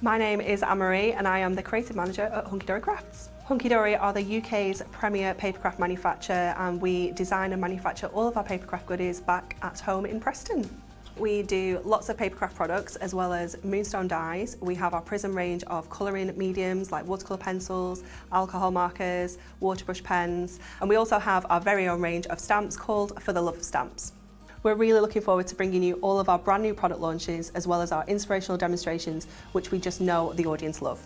My name is Anne-Marie and I am the creative manager at Hunkydory Crafts. Hunkydory are the UK's premier papercraft manufacturer, and we design and manufacture all of our papercraft goodies back at home in Preston. We do lots of papercraft products as well as moonstone dyes. We have our prism range of colouring mediums like watercolour pencils, alcohol markers, waterbrush pens, and we also have our very own range of stamps called For the Love of Stamps. We're really looking forward to bringing you all of our brand new product launches as well as our inspirational demonstrations, which we just know the audience love.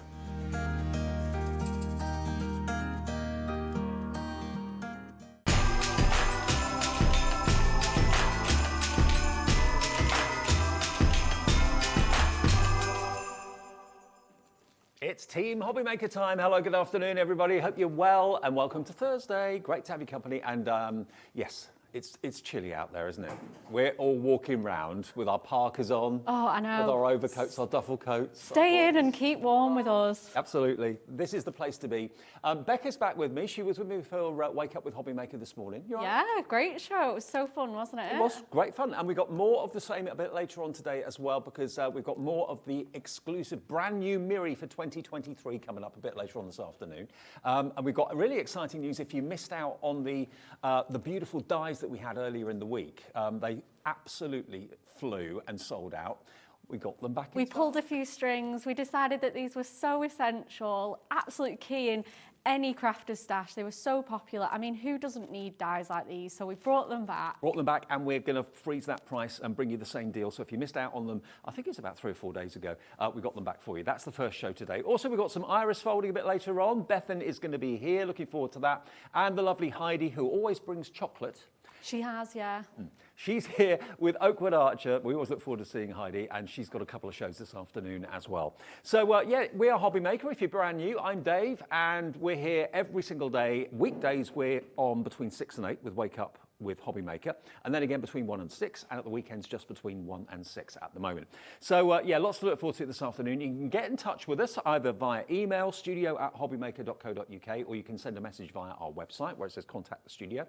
It's Team Hobbymaker time. Hello, good afternoon, everybody. Hope you're well and welcome to Thursday. Great to have your company. And yes, it's chilly out there, isn't it? We're all walking around with our parkas on. Oh, I know. With our overcoats, our duffel coats. Stay in and keep warm with us. Absolutely. This is the place to be. Becca's back with me. She was with me for Wake Up with Hobbymaker this morning. You all right? Yeah, great show. It was so fun, wasn't it? It was great fun. And we got more of the same a bit later on today as well, because we've got more of the exclusive brand new Miri for 2023 coming up a bit later on this afternoon. And we've got really exciting news. If you missed out on the beautiful dies that we had earlier in the week, they absolutely flew and sold out. We got them back in We time. pulled a few strings. We decided that these were so essential, absolute key in any crafter's stash. They were so popular. I mean, who doesn't need dies like these? So we brought them back. And we're going to freeze that price and bring you the same deal. So if you missed out on them, I think it's about 3 or 4 days ago, we got them back for you. That's the first show today. Also, we've got some iris folding a bit later on. Bethan is going to be here. Looking forward to that. And the lovely Heidi, who always brings chocolate. She has, yeah. She's here with Oakwood Archer. We always look forward to seeing Heidi, and she's got a couple of shows this afternoon as well. So, yeah, we are Hobbymaker. If you're brand new, I'm Dave, and we're here every single day. Weekdays, we're on between 6 and 8 with Wake Up with Hobbymaker, and then again between 1 and 6, and at the weekends just between 1 and 6 at the moment. So yeah, lots to look forward to this afternoon. You can get in touch with us either via email, studio@hobbymaker.co.uk, or you can send a message via our website where it says contact the studio.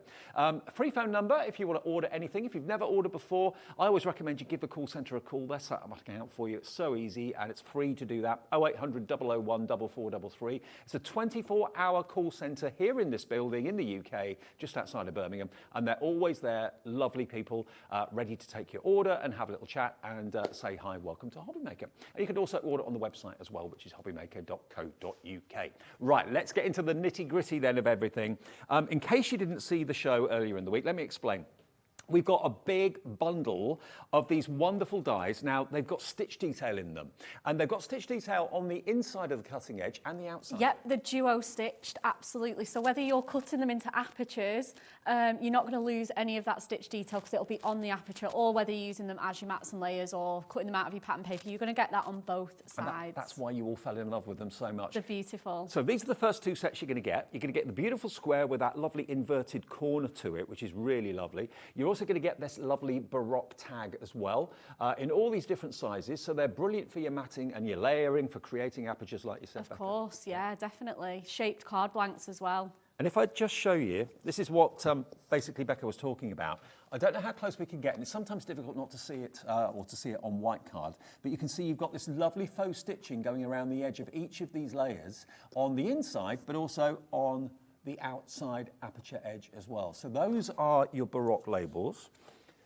Free phone number if you want to order anything. If you've never ordered before, I always recommend you give the call centre a call. They're set up looking out for you. It's so easy and it's free to do that. 0800 001 4433. It's a 24-hour call centre here in this building in the UK, just outside of Birmingham, and they're always there, lovely people, ready to take your order and have a little chat and say hi, welcome to Hobbymaker. And you can also order on the website as well, which is hobbymaker.co.uk. Right, let's get into the nitty-gritty then of everything. In case you didn't see the show earlier in the week, let me explain. We've got a big bundle of these wonderful dies. Now, they've got stitch detail in them. And they've got stitch detail on the inside of the cutting edge and the outside. Yep, the duo stitched, absolutely. So whether you're cutting them into apertures, you're not going to lose any of that stitch detail because it'll be on the aperture, or whether you're using them as your mats and layers or cutting them out of your pattern paper, you're going to get that on both sides. That's why you all fell in love with them so much. They're beautiful. So these are the first 2 sets you're going to get. You're going to get the beautiful square with that lovely inverted corner to it, which is really lovely. You're also going to get this lovely Baroque tag as well, in all these different sizes. So they're brilliant for your matting and your layering, for creating apertures like you said. Of course, yeah, definitely. Shaped card blanks as well. And if I just show you, this is what basically Becca was talking about. I don't know how close we can get, and it's sometimes difficult not to see it or to see it on white card, but you can see you've got this lovely faux stitching going around the edge of each of these layers on the inside, but also on the outside aperture edge as well. So those are your Baroque labels.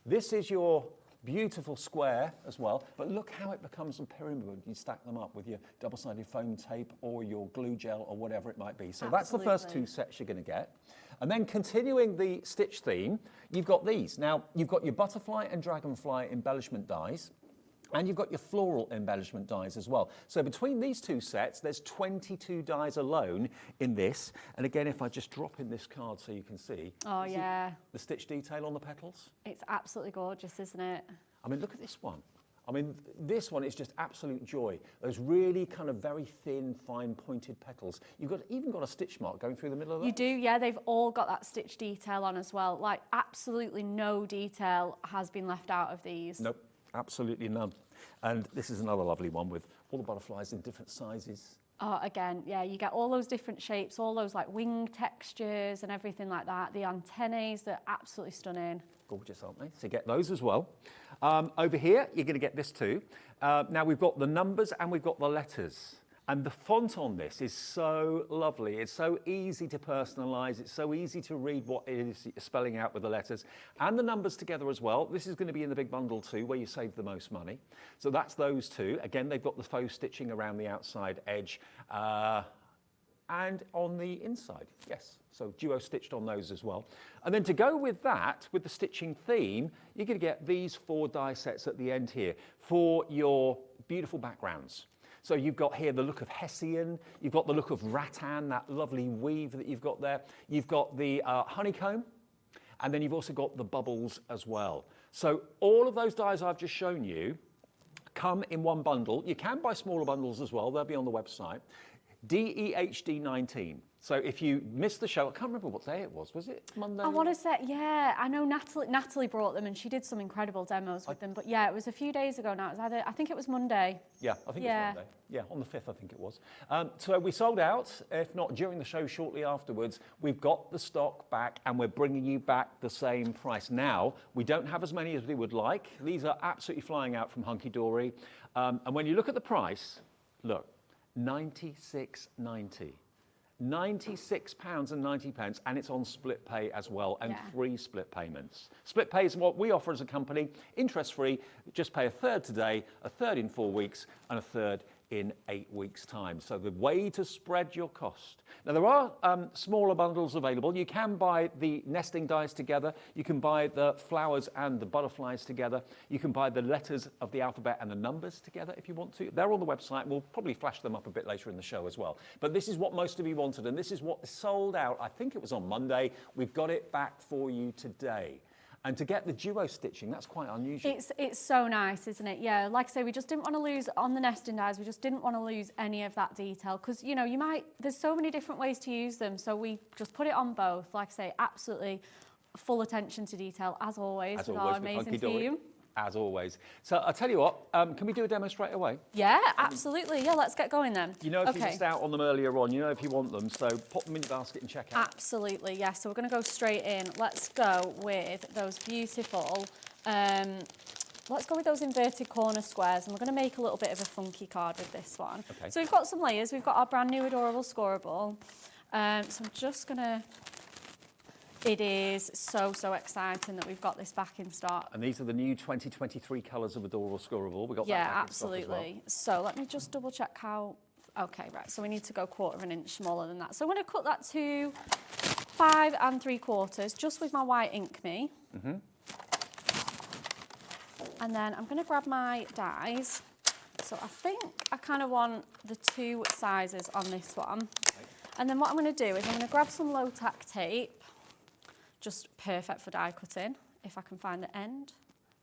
This is your beautiful square as well, but look how it becomes a pyramid when you stack them up with your double-sided foam tape or your glue gel or whatever it might be. So Absolutely. That's the first 2 sets you're going to get. And then continuing the stitch theme, you've got these. Now, you've got your butterfly and dragonfly embellishment dies. And you've got your floral embellishment dies as well. So between these 2 sets, there's 22 dies alone in this. And again, if I just drop in this card so you can see. Oh, yeah. The stitch detail on the petals. It's absolutely gorgeous, isn't it? I mean, look at this one. I mean, this one is just absolute joy. Those really kind of very thin, fine pointed petals. You've even got a stitch mark going through the middle of that. You do, yeah. They've all got that stitch detail on as well. Like, absolutely no detail has been left out of these. Nope. Absolutely none. And this is another lovely one with all the butterflies in different sizes. Oh, again, yeah, you get all those different shapes, all those like wing textures and everything like that. The antennae, they're absolutely stunning. Gorgeous, aren't they? So you get those as well. Over here, you're going to get this too. Now we've got the numbers and we've got the letters. And the font on this is so lovely. It's so easy to personalise. It's so easy to read what it is you're spelling out with the letters and the numbers together as well. This is going to be in the big bundle too, where you save the most money. So that's those two. Again, they've got the faux stitching around the outside edge and on the inside, yes. So duo stitched on those as well. And then to go with that, with the stitching theme, you're going to get these 4 die sets at the end here for your beautiful backgrounds. So you've got here the look of Hessian, you've got the look of rattan, that lovely weave that you've got there. You've got the honeycomb, and then you've also got the bubbles as well. So all of those dies I've just shown you come in one bundle. You can buy smaller bundles as well, they'll be on the website. DEHD 19. So if you missed the show, I can't remember what day it was it Monday? I want to say, yeah, I know Natalie brought them and she did some incredible demos with them, but yeah, it was a few days ago now. It was either, I think it was Monday. Yeah, I think it was Monday. Yeah, on the 5th, I think it was. So we sold out, if not during the show, shortly afterwards. We've got the stock back and we're bringing you back the same price. Now, we don't have as many as we would like. These are absolutely flying out from Hunkydory. And when you look at the price, look, £96.90. £96.90, and it's on split pay as well, and 3 split payments. Split pay is what we offer as a company, interest-free. Just pay a third today, a third in 4 weeks, and a third in 8 weeks' time. So the way to spread your cost. Now there are smaller bundles available. You can buy the nesting dies together. You can buy the flowers and the butterflies together. You can buy the letters of the alphabet and the numbers together if you want to. They're on the website. We'll probably flash them up a bit later in the show as well. But this is what most of you wanted, and this is what sold out. I think it was on Monday. We've got it back for you today. And to get the duo stitching, that's quite unusual. It's so nice, isn't it? Yeah, like I say, we just didn't want to lose, on the nesting dies, we just didn't want to lose any of that detail because, you know, there's so many different ways to use them, so we just put it on both. Like I say, absolutely full attention to detail, as always, with our amazing team. As always. So I'll tell you what, can we do a demo straight away? Yeah, absolutely. Yeah, let's get going then. You know, if you missed out on them earlier on, you know if you want them, so pop them in your basket and check out. Absolutely, yeah. So we're going to go straight in. Let's go with those beautiful, let's go with those inverted corner squares, and we're going to make a little bit of a funky card with this one. Okay. So we've got some layers. We've got our brand new adorable scoreable. So I'm just going to... It is so exciting that we've got this back in stock. And these are the new 2023 colours of Adorable Scoreable. We got that back absolutely. In stock as well. So let me just double check how. Okay, right. So we need to go 1/4 inch smaller than that. So I'm going to cut that to 5 3/4, just with my white ink me. And then I'm going to grab my dies. So I think I kind of want the 2 sizes on this one. Okay. And then what I'm going to do is I'm going to grab some low tack tape. Just perfect for die cutting, if I can find the end.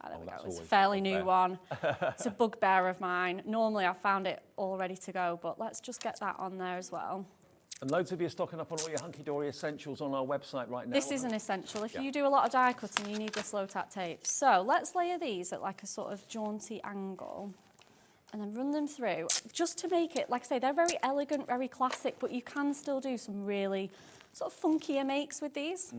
Oh, there we go. It's a fairly new one. It's a bugbear of mine. Normally I've found it all ready to go, but let's just get that on there as well. And loads of you are stocking up on all your Hunkydory essentials on our website right now. This is an essential. If you do a lot of die cutting, you need this low tack tape. So let's layer these at like a sort of jaunty angle and then run them through just to make it, like I say, they're very elegant, very classic, but you can still do some really sort of funkier makes with these.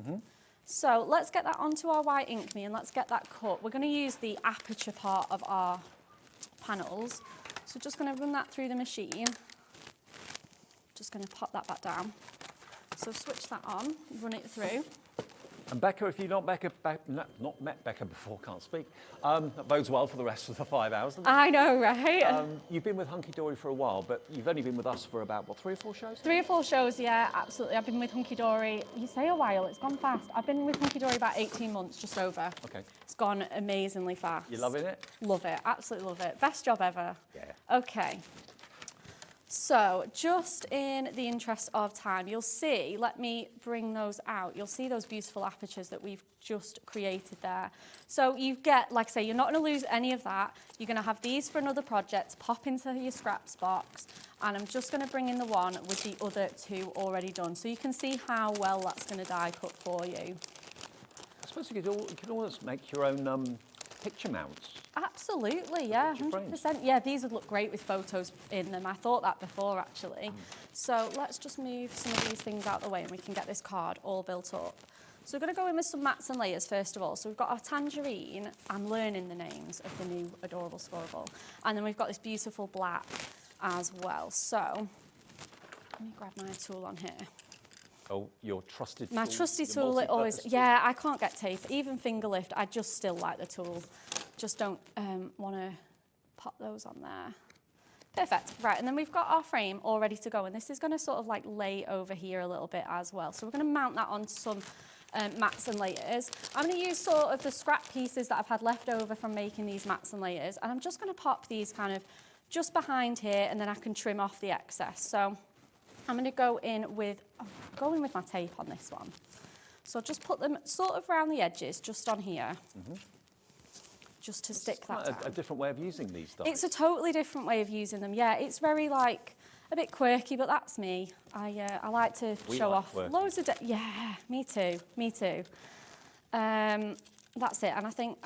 So let's get that onto our white ink me and let's get that cut. We're going to use the aperture part of our panels. So just going to run that through the machine. Just going to pop that back down. So switch that on, run it through. And Becca, if you've not met Becca before, can't speak, that bodes well for the rest of the 5 hours. I know, right? You've been with Hunkydory for a while, but you've only been with us for about, what, 3 or 4 shows? 3 or 4 shows, yeah, absolutely. I've been with Hunkydory, you say a while, it's gone fast. I've been with Hunkydory about 18 months, just over. Okay. It's gone amazingly fast. You loving it? Love it, absolutely love it. Best job ever. Yeah. Okay. So just in the interest of time, you'll see, let me bring those out. You'll see those beautiful apertures that we've just created there. So you get, like I say, you're not going to lose any of that. You're going to have these for another project, pop into your scraps box, and I'm just going to bring in the one with the other 2 already done. So you can see how well that's going to die cut for you. I suppose you could almost make your own picture mounts. Absolutely, yeah, 100%. Yeah, these would look great with photos in them. I thought that before, actually. So let's just move some of these things out of the way and we can get this card all built up. So we're going to go in with some mats and layers first of all. So we've got our tangerine. I'm learning the names of the new adorable scorable. And then we've got this beautiful black as well. So let me grab my tool on here. Oh, your trusted tool. My trusty your tool, it always, multi-purpose yeah, I can't get tape. Even finger lift, I just still like the tool. Just don't want to pop those on there. Perfect, right, and then we've got our frame all ready to go, and this is going to sort of like lay over here a little bit as well. So we're going to mount that on some mats and layers. I'm going to use sort of the scrap pieces that I've had left over from making these mats and layers, and I'm just going to pop these kind of just behind here, and then I can trim off the excess. So I'm going to go in with my tape on this one. So just put them sort of around the edges, just on here, just to stick that down. A different way of using these dies. It's a totally different way of using them. Yeah, it's very like a bit quirky, but that's me. I like to show off loads of. Yeah, me too. Me too. That's it. And I think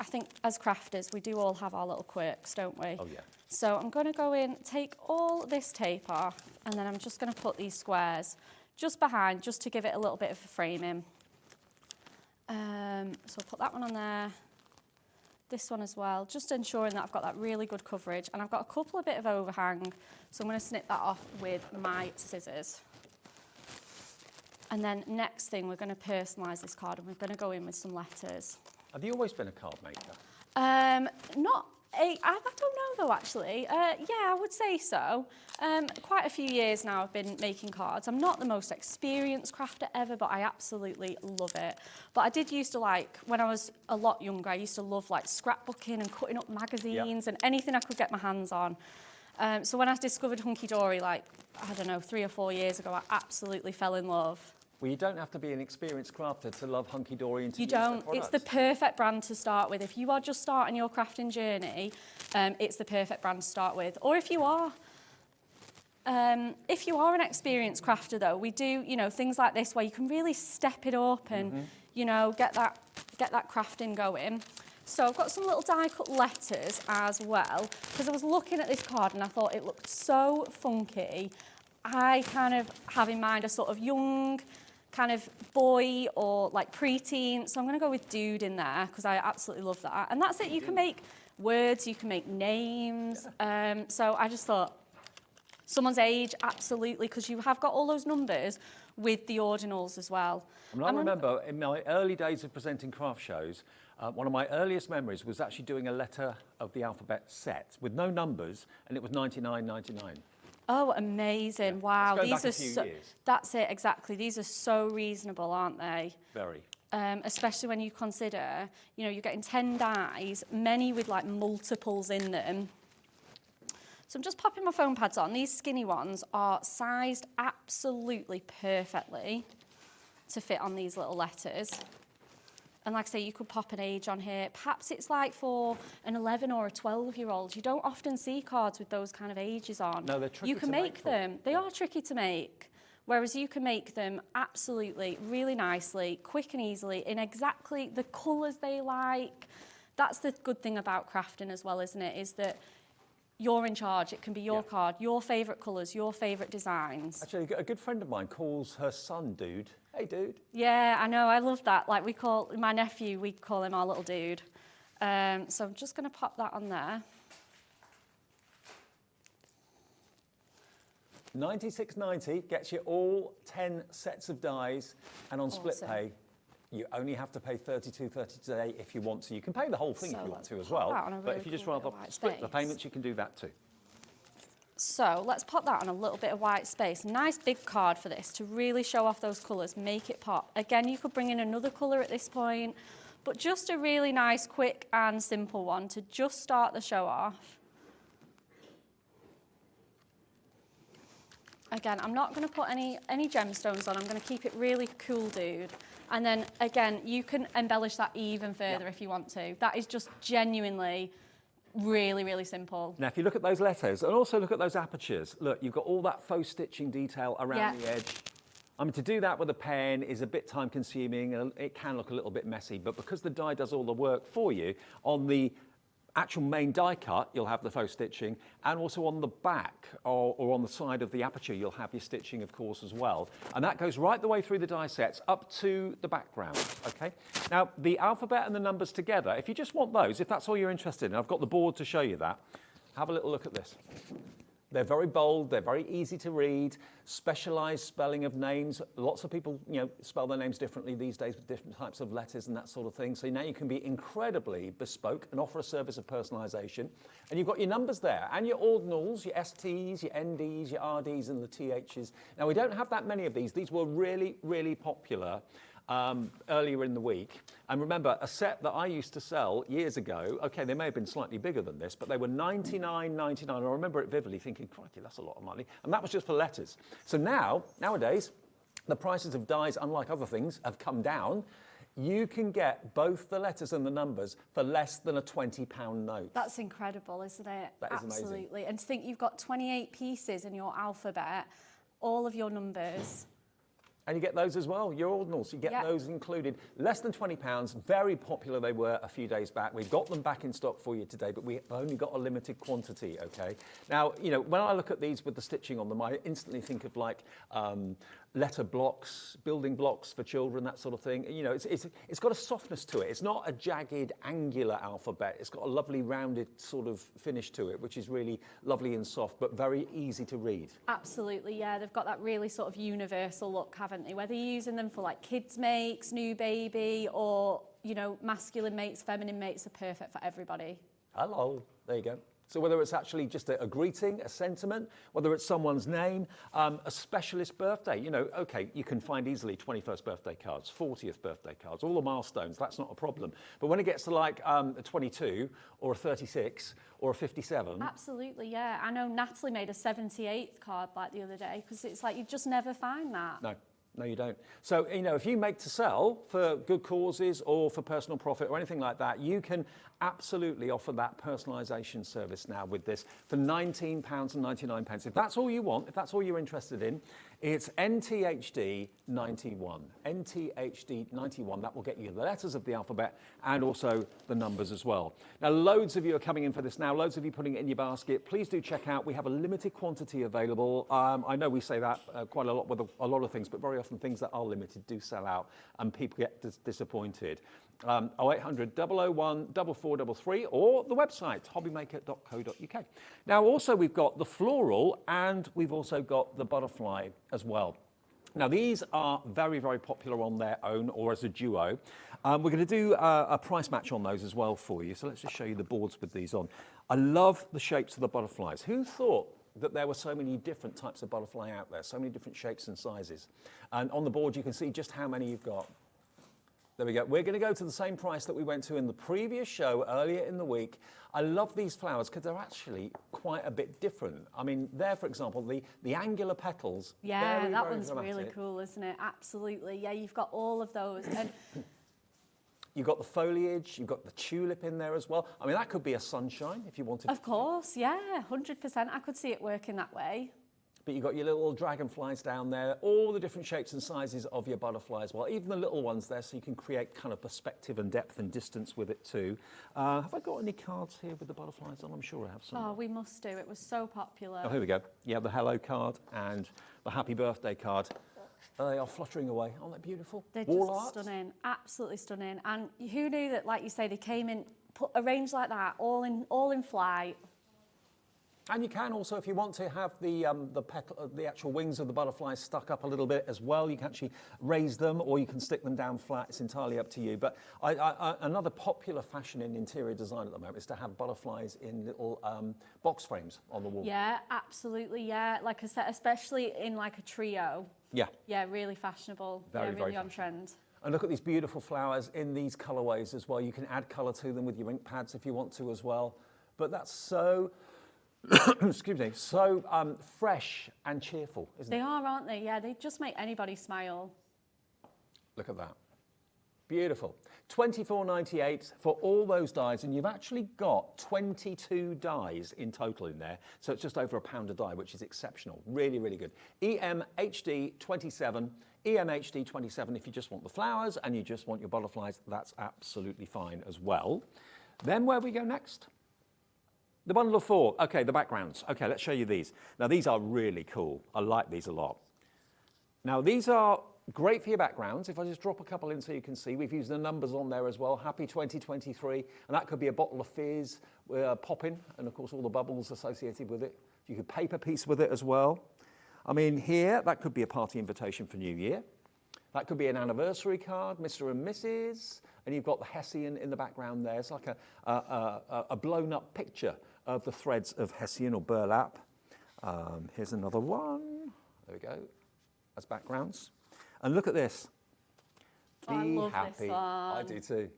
as crafters, we do all have our little quirks, don't we? Oh yeah. So I'm going to go in, take all this tape off, and then I'm just going to put these squares just behind, just to give it a little bit of a framing. So I'll put that one on there, this one as well, just ensuring that I've got that really good coverage. And I've got a couple of bit of overhang, so I'm going to snip that off with my scissors. And then next thing, we're going to personalise this card, and we're going to go in with some letters. Have you always been a card maker? I don't know though, actually. Yeah, I would say so. Quite a few years now I've been making cards. I'm not the most experienced crafter ever, but I absolutely love it. But I did used to like, when I was a lot younger, I used to love like scrapbooking and cutting up magazines and anything I could get my hands on. So when I discovered Hunkydory, like, I don't know, 3 or 4 years ago, I absolutely fell in love. Well, you don't have to be an experienced crafter to love Hunkydory and to You use their don't. It's products. the perfect brand to start with. If you are just starting your crafting journey, it's the perfect brand to start with. Or if you are an experienced crafter, though, we do, you know, things like this where you can really step it up and, you know, get that crafting going. So I've got some little die-cut letters as well, because I was looking at this card and I thought it looked so funky. I kind of have in mind a sort of young kind of boy or like preteen. So I'm going to go with dude in there because I absolutely love that. And that's it. You can make words, you can make names. So I just thought someone's age, absolutely, because you have got all those numbers with the ordinals as well. I mean, I remember in my early days of presenting craft shows, one of my earliest memories was actually doing a letter of the alphabet set with no numbers, and it was 99.99. Oh, amazing. Yeah. Wow. Let's go back a few years. That's it, exactly. These are so reasonable, aren't they? Very. Especially when you consider, you know, you're getting 10 dies, many with like multiples in them. So I'm just popping my foam pads on. These skinny ones are sized absolutely perfectly to fit on these little letters. And like I say, you could pop an age on here. Perhaps it's like for an 11 or a 12-year-old. You don't often see cards with those kind of ages on. No, they're tricky You can to make them. They are tricky to make. Whereas you can make them absolutely, really nicely, quick and easily, in exactly the colours they like. That's the good thing about crafting as well, isn't it? Is that you're in charge. It can be your card, your favourite colours, your favourite designs. Actually, a good friend of mine calls her son Dude. Hey, Dude. Yeah, I know. I love that. Like we call my nephew, we call him our little dude. So I'm just going to pop that on there. $96.90 gets you all 10 sets of dies, and on split Awesome. pay, you only have to pay $32.30 today if you want to. You can pay the whole thing So if you want let's to as pop well. that on a But really if you just cool rather bit of white split the space. payments, you can do that too. So let's pop that on a little bit of white space. Nice big card for this to really show off those colours, make it pop. Again, you could bring in another colour at this point, but just a really nice, quick and simple one to just start the show off. Again, I'm not going to put any gemstones on. I'm going to keep it really cool, dude. And then, again, you can embellish that even further if you want to. That is just genuinely really, really simple. Now, if you look at those letters and also look at those apertures, look, you've got all that faux stitching detail around the edge. I mean, to do that with a pen is a bit time consuming and it can look a little bit messy, but because the die does all the work for you on the actual main die cut, you'll have the faux stitching, and also on the back or on the side of the aperture, you'll have your stitching, of course, as well. And that goes right the way through the die sets up to the background, okay? Now, the alphabet and the numbers together, if you just want those, if that's all you're interested in, I've got the board to show you that. Have a little look at this. They're very bold, they're very easy to read, specialised spelling of names. Lots of people, spell their names differently these days with different types of letters and that sort of thing. So now you can be incredibly bespoke and offer a service of personalisation. And you've got your numbers there and your ordinals, your STs, your NDs, your RDs and the THs. Now we don't have that many of these. These were really, really popular earlier in the week. And remember, a set that I used to sell years ago, okay, they may have been slightly bigger than this, but they were $99.99. I remember it vividly thinking, crikey, that's a lot of money. And that was just for letters. So nowadays, the prices of dies, unlike other things, have come down. You can get both the letters and the numbers for less than a £20 note. That's incredible, isn't it? That is Absolutely. amazing. And to think you've got 28 pieces in your alphabet, all of your numbers. And you get those as well, your ordinals, you get those included. Less than £20, very popular they were a few days back. We've got them back in stock for you today, but we've only got a limited quantity, okay? Now, when I look at these with the stitching on them, I instantly think of like letter blocks, building blocks for children, that sort of thing. It's got a softness to it. It's not a jagged, angular alphabet. It's got a lovely rounded sort of finish to it, which is really lovely and soft, but very easy to read. Absolutely, yeah. They've got that really sort of universal look, haven't they? Whether you're using them for like kids makes, new baby, or, masculine mates, feminine mates, are perfect for everybody. Hello, there you go. So whether it's actually just a greeting, a sentiment, whether it's someone's name, a specialist birthday, okay, you can find easily 21st birthday cards, 40th birthday cards, all the milestones, that's not a problem. But when it gets to like a 22 or a 36 or a 57. Absolutely, yeah. I know Natalie made a 78th card like the other day, because it's like you just never find that. No, you don't. So, if you make to sell for good causes or for personal profit or anything like that, you can absolutely offer that personalisation service now with this for £19.99. If that's all you want, if that's all you're interested in, it's NTHD 91. NTHD 91, that will get you the letters of the alphabet and also the numbers as well. Now, loads of you are coming in for this now, loads of you putting it in your basket. Please do check out. We have a limited quantity available. I know we say that quite a lot with a lot of things, but very often things that are limited do sell out and people get disappointed. 0800 001 4433 or the website hobbymaker.co.uk. Now also we've got the floral and we've also got the butterfly as well. Now these are very, very popular on their own or as a duo. We're going to do a price match on those as well for you. So let's just show you the boards with these on. I love the shapes of the butterflies. Who thought that there were so many different types of butterfly out there, so many different shapes and sizes? And on the board you can see just how many you've got. There we go. We're going to go to the same price that we went to in the previous show earlier in the week. I love these flowers because they're actually quite a bit different. I mean, there, for example, the angular petals. Yeah, very, that very one's dramatic. really cool, isn't it? Absolutely. Yeah, you've got all of those. And you've got the foliage, you've got the tulip in there as well. I mean, that could be a sunshine if you wanted. Of course, yeah, 100%. I could see it working that way. But you've got your little dragonflies down there, all the different shapes and sizes of your butterflies. Well, even the little ones there, so you can create kind of perspective and depth and distance with it too. Have I got any cards here with the butterflies on? I'm sure I have some. Oh, we must do. It was so popular. Oh, here we go. Yeah, the hello card and the happy birthday card. They are fluttering away. Aren't they beautiful? They're Wall just art. stunning. Absolutely stunning. And who knew that, like you say, they came in, arranged like that, all in flight. And you can also, if you want to have the actual wings of the butterflies stuck up a little bit as well, you can actually raise them or you can stick them down flat. It's entirely up to you. But another popular fashion in interior design at the moment is to have butterflies in little box frames on the wall. Yeah, absolutely, yeah. Like I said, especially in like a trio. Yeah. Yeah, really fashionable. Very, really very on trend. And look at these beautiful flowers in these colourways as well. You can add colour to them with your ink pads if you want to as well. But that's so... excuse me, so fresh and cheerful, isn't it? They are, aren't they? Yeah, they just make anybody smile. Look at that. Beautiful. $24.98 for all those dies, and you've actually got 22 dies in total in there, so it's just over £1 a die, which is exceptional. Really, really good. EMHD 27, EMHD 27 if you just want the flowers and you just want your butterflies, that's absolutely fine as well. Then where we go next? The bundle of 4. Okay, the backgrounds. Okay, let's show you these. Now, these are really cool. I like these a lot. Now, these are great for your backgrounds. If I just drop a couple in so you can see, we've used the numbers on there as well. Happy 2023. And that could be a bottle of fizz, popping, and of course all the bubbles associated with it. You could paper piece with it as well. I mean, here, that could be a party invitation for New Year. That could be an anniversary card, Mr. and Mrs. And you've got the Hessian in the background there. It's like a blown up picture of the threads of Hessian or burlap. Here's another one. There we go. As backgrounds. And look at this. Be I love happy. this one. I do too.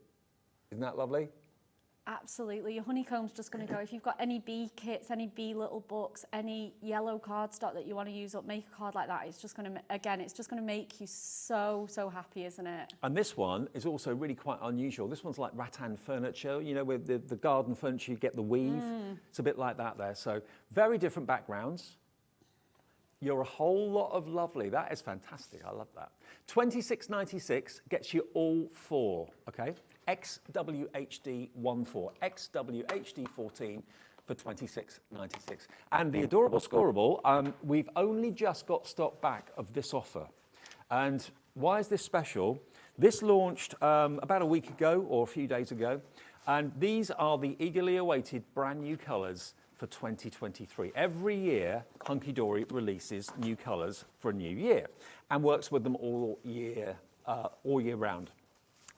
Isn't that lovely? Absolutely. Your honeycomb's just going to go. If you've got any bee kits, any bee little books, any yellow cardstock that you want to use up, make a card like that. It's just going to, again, it's just going to make you so, so happy, isn't it? And this one is also really quite unusual. This one's like rattan furniture, you know, with the garden furniture, you get the weave. It's a bit like that there. So very different backgrounds. You're a whole lot of lovely. That is fantastic. I love that. $26.96 gets you all 4, okay? XWHD 14, XWHD 14 for $26.96. And the adorable scoreable, we've only just got stock back of this offer. And why is this special? This launched about a week ago or a few days ago. And these are the eagerly awaited brand new colours for 2023. Every year, Hunkydory releases new colours for a new year and works with them all year round.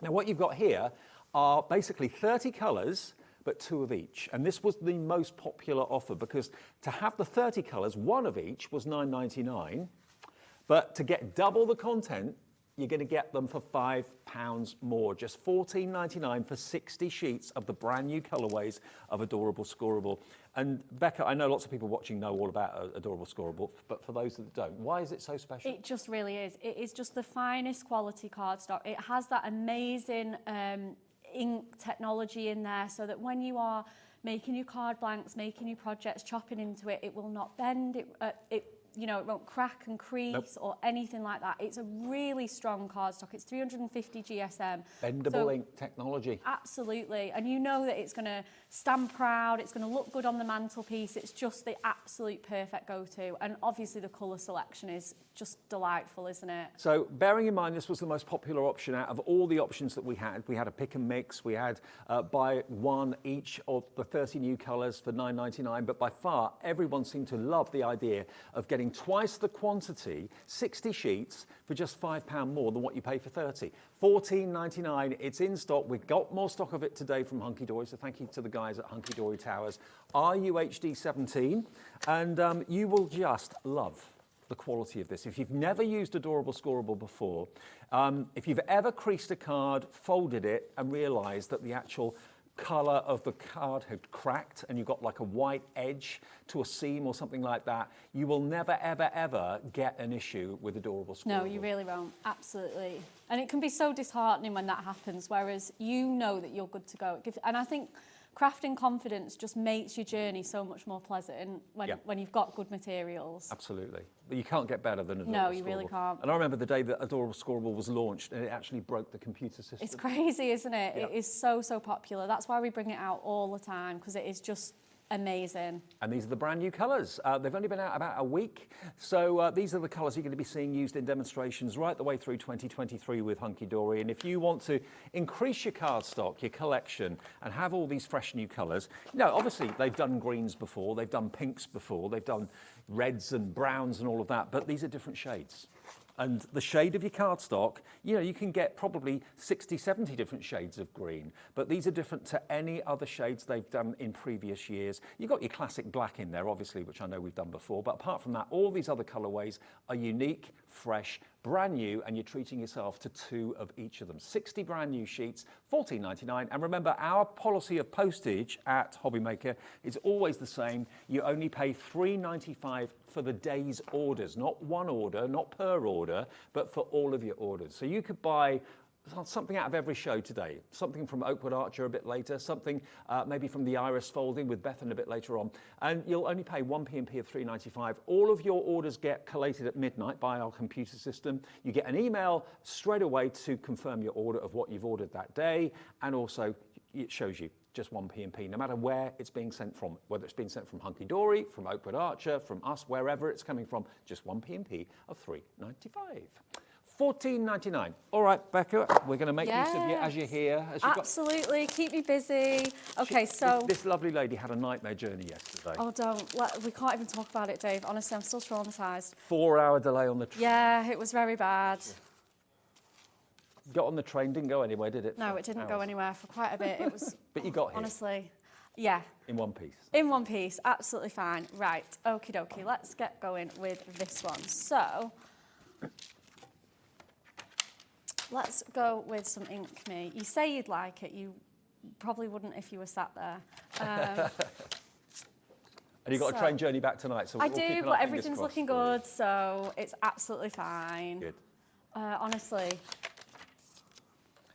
Now, what you've got here are basically 30 colours, but 2 of each. And this was the most popular offer because to have the 30 colours, 1 of each was $9.99. But to get double the content, you're going to get them for £5 more, just $14.99 for 60 sheets of the brand new colourways of Adorable Scoreable. And Becca, I know lots of people watching know all about Adorable Scoreable, but for those that don't, why is it so special? It just really is. It is just the finest quality cardstock. It has that amazing ink technology in there so that when you are making your card blanks, making your projects, chopping into it, it will not bend. You know, it won't crack and crease or anything like that. It's a really strong cardstock. It's 350 GSM. Bendable ink technology. Absolutely. And you know that it's going to stand proud. It's going to look good on the mantelpiece. It's just the absolute perfect go-to. And obviously the colour selection is just delightful, isn't it? So bearing in mind this was the most popular option out of all the options that we had a pick and mix, we had buy 1 each of the 30 new colours for $9.99, but by far everyone seemed to love the idea of getting twice the quantity, 60 sheets, for just £5 more than what you pay for 30. $14.99, it's in stock. We've got more stock of it today from Hunkydory, so thank you to the guys at Hunkydory Towers. RUHD 17, and you will just love the quality of this. If you've never used Adorable Scoreable before, if you've ever creased a card, folded it, and realised that the actual colour of the card had cracked and you got like a white edge to a seam or something like that, you will never, ever, ever get an issue with Adorable Scoreable. No, you really won't. Absolutely. And it can be so disheartening when that happens, whereas you know that you're good to go. And I think crafting confidence just makes your journey so much more pleasant when you've got good materials. Absolutely. But you can't get better than Adorable No, Scoreable. you really can't. And I remember the day that Adorable Scoreable was launched and it actually broke the computer system. It's crazy, isn't it? Yep. It is so, so popular. That's why we bring it out all the time, because it is just amazing. And these are the brand new colours. They've only been out about a week. So these are the colours you're going to be seeing used in demonstrations right the way through 2023 with Hunkydory. And if you want to increase your cardstock, your collection, and have all these fresh new colours, you know, obviously they've done greens before, they've done pinks before, they've done reds and browns and all of that, but these are different shades. And the shade of your cardstock, you know, you can get probably 60, 70 different shades of green, but these are different to any other shades they've done in previous years. You've got your classic black in there, obviously, which I know we've done before, but apart from that, all these other colourways are unique, fresh, brand new, and you're treating yourself to 2 of each of them. 60 brand new sheets, $14.99. And remember, our policy of postage at Hobbymaker is always the same. You only pay $3.95 for the day's orders, not one order, not per order, but for all of your orders. So you could buy something out of every show today, something from Oakwood Archer a bit later, something maybe from the Iris Folding with Bethan a bit later on, and you'll only pay 1 P&P of $3.95. All of your orders get collated at midnight by our computer system. You get an email straight away to confirm your order of what you've ordered that day, and also it shows you just 1p&p, no matter where it's being sent from, whether it's being sent from Hunkydory, from Oakwood Archer, from us, wherever it's coming from, just 1p&p of $3.95. $14.99. All right, Becca, we're going to make use of you as you're here. As Absolutely, keep me busy. Okay, This lovely lady had a nightmare journey yesterday. Oh, we can't even talk about it, Dave. Honestly, I'm still traumatised. 4-hour delay on the train. Yeah, it was very bad. Got on the train, didn't go anywhere, did it? No, it didn't go anywhere for quite a bit. It was. But you got here. Honestly, yeah. In one piece. In one piece, absolutely fine. Right, okie dokie. Let's get going with this one. So, let's go with some Ink Me. You say you'd like it. You probably wouldn't if you were sat there. And you've got a train journey back tonight, so I do, but everything's looking good, so it's absolutely fine. Good. Honestly.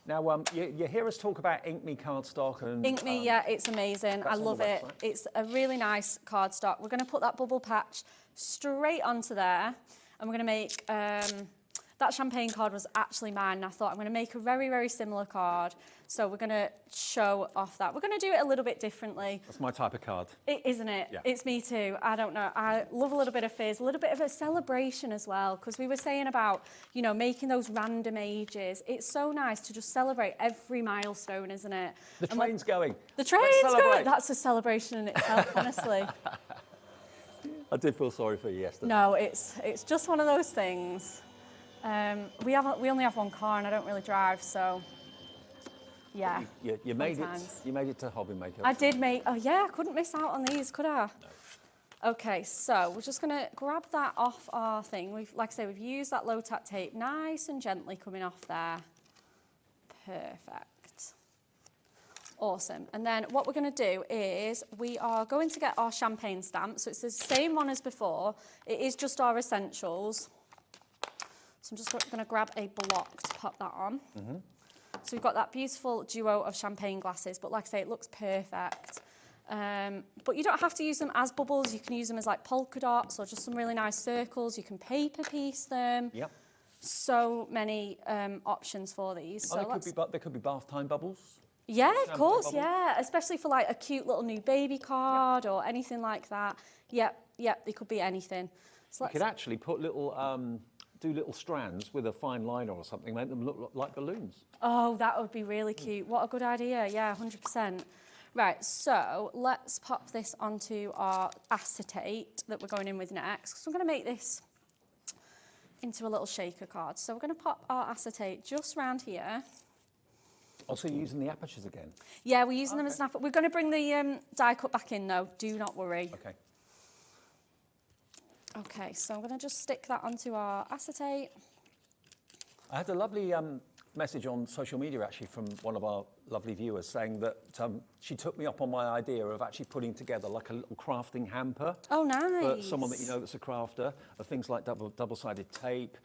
Now, you hear us talk about Ink Me cardstock and... Ink Me, yeah, it's amazing. I love it. It's a really nice cardstock. We're going to put that bubble patch straight onto there, and we're going to make... that champagne card was actually mine, and I thought I'm going to make a very, very similar card. So we're going to show off that. We're going to do it a little bit differently. That's my type of card. Isn't it? Yeah. It's me too. I don't know. I love a little bit of fizz, a little bit of a celebration as well, because we were saying about, you know, making those random ages. It's so nice to just celebrate every milestone, isn't it? The train's going. The train's going. That's a celebration in itself, honestly. I did feel sorry for you yesterday. No, it's just one of those things. We only have one car, and I don't really drive, so yeah. You made it. You made it to Hobby Maker. I did make. Oh yeah, I couldn't miss out on these, could I? No. Okay, so we're just gonna grab that off our thing. Like I say, we've used that low tack tape, nice and gently coming off there. Perfect. Awesome. And then what we're going to do is we are going to get our champagne stamp. So it's the same one as before. It is just our essentials. So I'm just going to grab a block to pop that on. Mm-hmm. So we've got that beautiful duo of champagne glasses, but like I say, it looks perfect. But you don't have to use them as bubbles. You can use them as like polka dots or just some really nice circles. You can paper piece them. Yep. So many options for these. So there could be bath time bubbles. Yeah, of course, yeah. Especially for like a cute little new baby card or anything like that. Yep, it could be anything. So you could actually put little... do little strands with a fine liner or something, make them look like balloons. Oh, that would be really cute. What a good idea. Yeah, 100%. Right, so let's pop this onto our acetate that we're going in with next. So I'm going to make this into a little shaker card. So we're going to pop our acetate just round here. Also using the apertures again? Yeah, we're using them as an aperture. We're going to bring the die cut back in though. Do not worry. Okay. Okay, so I'm going to just stick that onto our acetate. I had a lovely message on social media actually from one of our lovely viewers saying that she took me up on my idea of actually putting together like a little crafting hamper. Oh, nice. For someone that you know that's a crafter, of things like double-sided tape,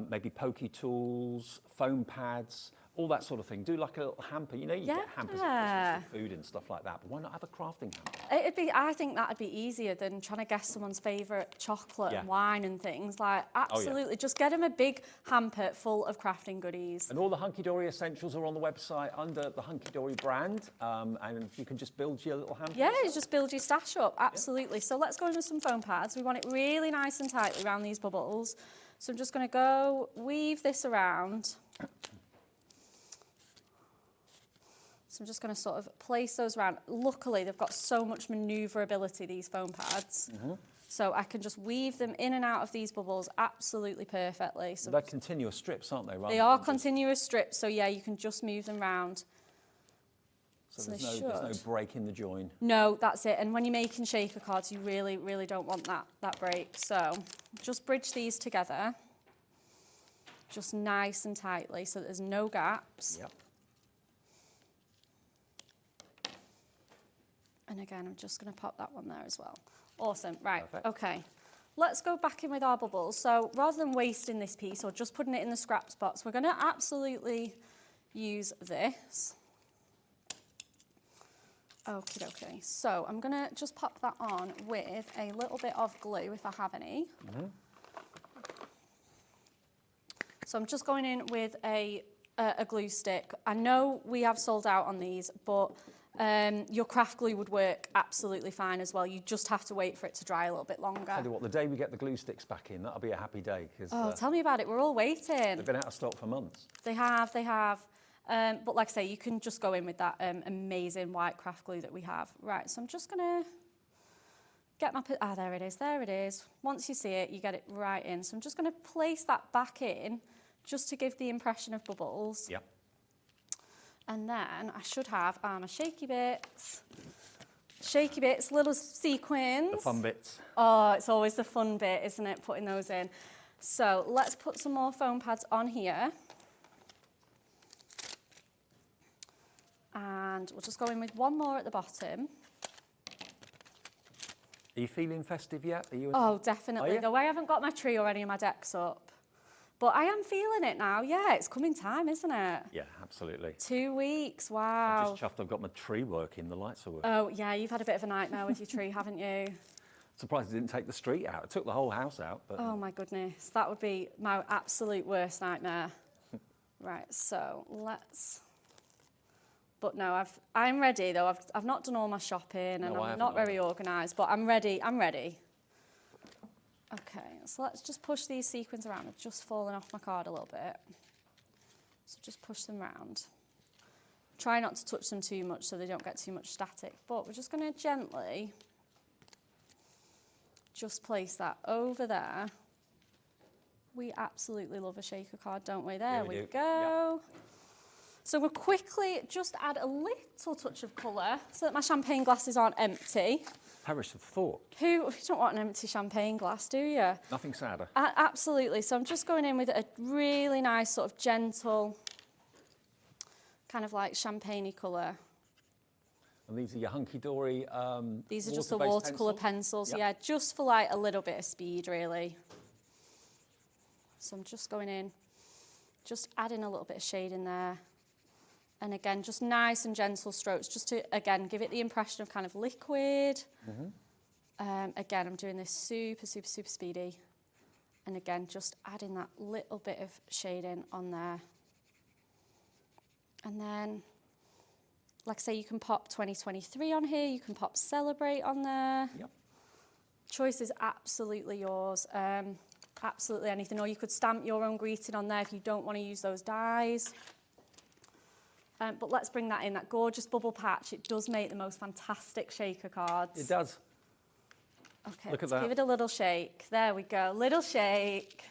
maybe pokey tools, foam pads, all that sort of thing. Do like a little hamper. You know, you get hampers of food and stuff like that, but why not have a crafting hamper? I think that'd be easier than trying to guess someone's favourite chocolate and wine and things. Like, absolutely. Just get them a big hamper full of crafting goodies. And all the Hunkydory essentials are on the website under the Hunkydory brand, and you can just build your little hamper. Yeah, just build your stash up. Absolutely. So let's go in with some foam pads. We want it really nice and tightly around these bubbles. So I'm just going to go weave this around. So I'm just going to sort of place those around. Luckily, they've got so much manoeuvrability, these foam pads. Mm-hmm. So I can just weave them in and out of these bubbles absolutely perfectly. So they're continuous strips, aren't they? They are continuous strips, so yeah, you can just move them round. So there's no break in the join. No, that's it. And when you're making shaker cards, you really, really don't want that break. So just bridge these together, just nice and tightly, so that there's no gaps. Yep. And again, I'm just going to pop that one there as well. Awesome. Right. Perfect. Okay. Let's go back in with our bubbles. So rather than wasting this piece or just putting it in the scrap spots, we're going to absolutely use this. Okie dokie. So I'm going to just pop that on with a little bit of glue if I have any. Mm-hmm. So I'm just going in with a glue stick. I know we have sold out on these, but Your craft glue would work absolutely fine as well. You just have to wait for it to dry a little bit longer. Tell you what, the day we get the glue sticks back in, that'll be a happy day. Oh, tell me about it. We're all waiting. They've been out of stock for months. They have. But like I say, you can just go in with that amazing white craft glue that we have. Right, so I'm just going to get my... there it is. Once you see it, you get it right in. So I'm just going to place that back in just to give the impression of bubbles. Yep. And then I should have my shaky bits. Shaky bits, little sequins. The fun bits. Oh, it's always the fun bit, isn't it, putting those in. So let's put some more foam pads on here. And we'll just go in with one more at the bottom. Are you feeling festive yet? Are you? Oh, definitely. Are you? Though I haven't got my tree or any of my decks up. But I am feeling it now. Yeah, it's coming time, isn't it? Yeah, absolutely. 2 weeks, wow. I'm just chuffed I've got my tree working, the lights are working. Oh, yeah, you've had a bit of a nightmare with your tree, haven't you? Surprised it didn't take the street out. It took the whole house out. But Oh, my goodness. That would be my absolute worst nightmare. Right, so let's... But no, I'm ready, though. I've not done all my shopping, and I'm not very organised, but I'm ready. Okay, so let's just push these sequins around. They've just fallen off my card a little bit. So just push them round. Try not to touch them too much so they don't get too much static. But we're just going to gently just place that over there. We absolutely love a shaker card, don't we? There we go. Yep. So we'll quickly just add a little touch of colour so that my champagne glasses aren't empty. Perish of thought. You don't want an empty champagne glass, do you? Nothing sadder. Absolutely. So I'm just going in with a really nice sort of gentle, kind of like champagne-y colour. And these are your Hunkydory These are just the watercolour pencils. Yep. Yeah, just for like a little bit of speed, really. So I'm just going in, just adding a little bit of shade in there. And again, just nice and gentle strokes, just to, again, give it the impression of kind of liquid. Again, I'm doing this super, super, super speedy. And again, just adding that little bit of shading on there. And then, like I say, you can pop 2023 on here. You can pop Celebrate on there. Yep. Choice is absolutely yours. Absolutely anything. Or you could stamp your own greeting on there if you don't want to use those dies. But let's bring that in, that gorgeous bubble patch. It does make the most fantastic shaker cards. It does. Okay, Look at let's that. give it a little shake. There we go, little shake.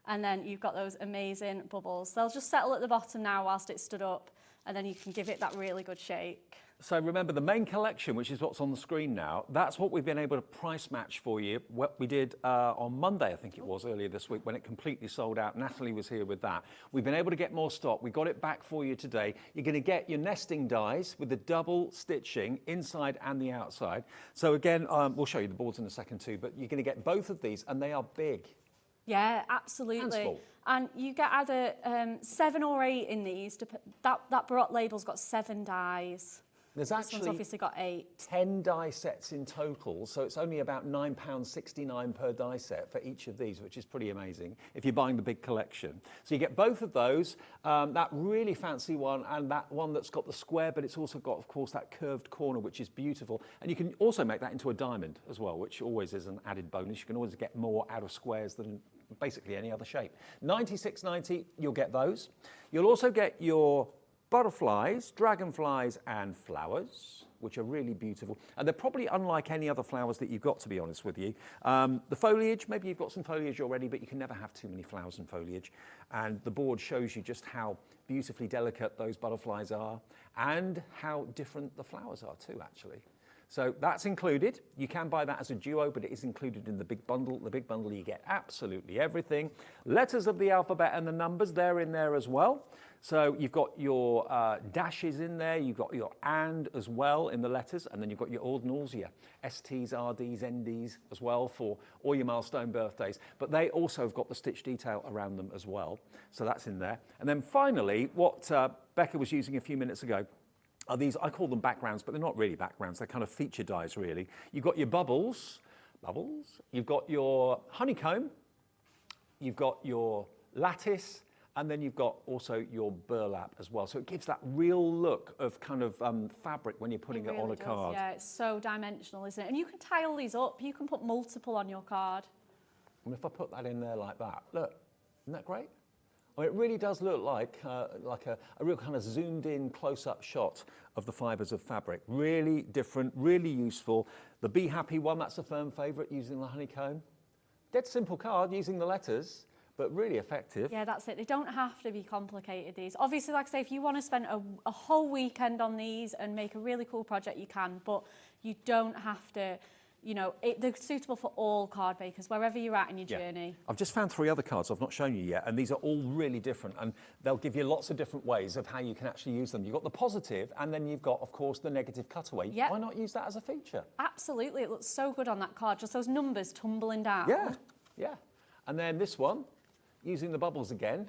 And then you've got those amazing bubbles. They'll just settle at the bottom now whilst it's stood up, and then you can give it that really good shake. So remember, the main collection, which is what's on the screen now, that's what we've been able to price match for you. What we did on Monday, I think it was, earlier this week, when it completely sold out. Natalie was here with that. We've been able to get more stock. We got it back for you today. You're going to get your nesting dies with the double stitching inside and the outside. So again, we'll show you the boards in a second too, but you're going to get both of these, and they are big. Yeah, absolutely. And you get either 7 or 8 in these. That Barot label's got 7 dies. There's This one's actually obviously got 8. 10 die sets in total, so it's only about £9.69 per die set for each of these, which is pretty amazing if you're buying the big collection. So you get both of those, that really fancy one and that one that's got the square, but it's also got, of course, that curved corner, which is beautiful. And you can also make that into a diamond as well, which always is an added bonus. You can always get more out of squares than basically any other shape. £96.90, you'll get those. You'll also get your butterflies, dragonflies and flowers, which are really beautiful. And they're probably unlike any other flowers that you've got, to be honest with you. The foliage, maybe you've got some foliage already, but you can never have too many flowers and foliage. And the board shows you just how beautifully delicate those butterflies are and how different the flowers are too, actually. So that's included. You can buy that as a duo, but it is included in the big bundle. The big bundle, you get absolutely everything. Letters of the alphabet and the numbers, they're in there as well. So you've got your dashes in there, you've got your and as well in the letters, and then you've got your ordinals, your STs, RDs, NDs as well for all your milestone birthdays. But they also have got the stitch detail around them as well. So that's in there. And then finally, what Becca was using a few minutes ago are these, I call them backgrounds, but they're not really backgrounds, they're kind of feature dies really. You've got your bubbles, you've got your honeycomb, you've got your lattice, And then you've got also your burlap as well. So it gives that real look of kind of fabric when you're putting it on a card. Yeah, it's so dimensional, isn't it? And you can tile these up. You can put multiple on your card. And if I put that in there like that, look, isn't that great? Well, it really does look like a real kind of zoomed in close-up shot of the fibres of fabric. Really different, really useful. The Be Happy one, that's a firm favourite, using the honeycomb. Dead simple card, using the letters, but really effective. Yeah, that's it. They don't have to be complicated, these. Obviously, like I say, if you want to spend a whole weekend on these and make a really cool project, you can, but you don't have to, you know, they're suitable for all card makers, wherever you're at in your journey. I've just found 3 other cards I've not shown you yet, and these are all really different, and they'll give you lots of different ways of how you can actually use them. You've got the positive, and then you've got, of course, the negative cutaway. Yep. Why not use that as a feature? Absolutely. It looks so good on that card, just those numbers tumbling down. Yeah, yeah. And then this one, using the bubbles again.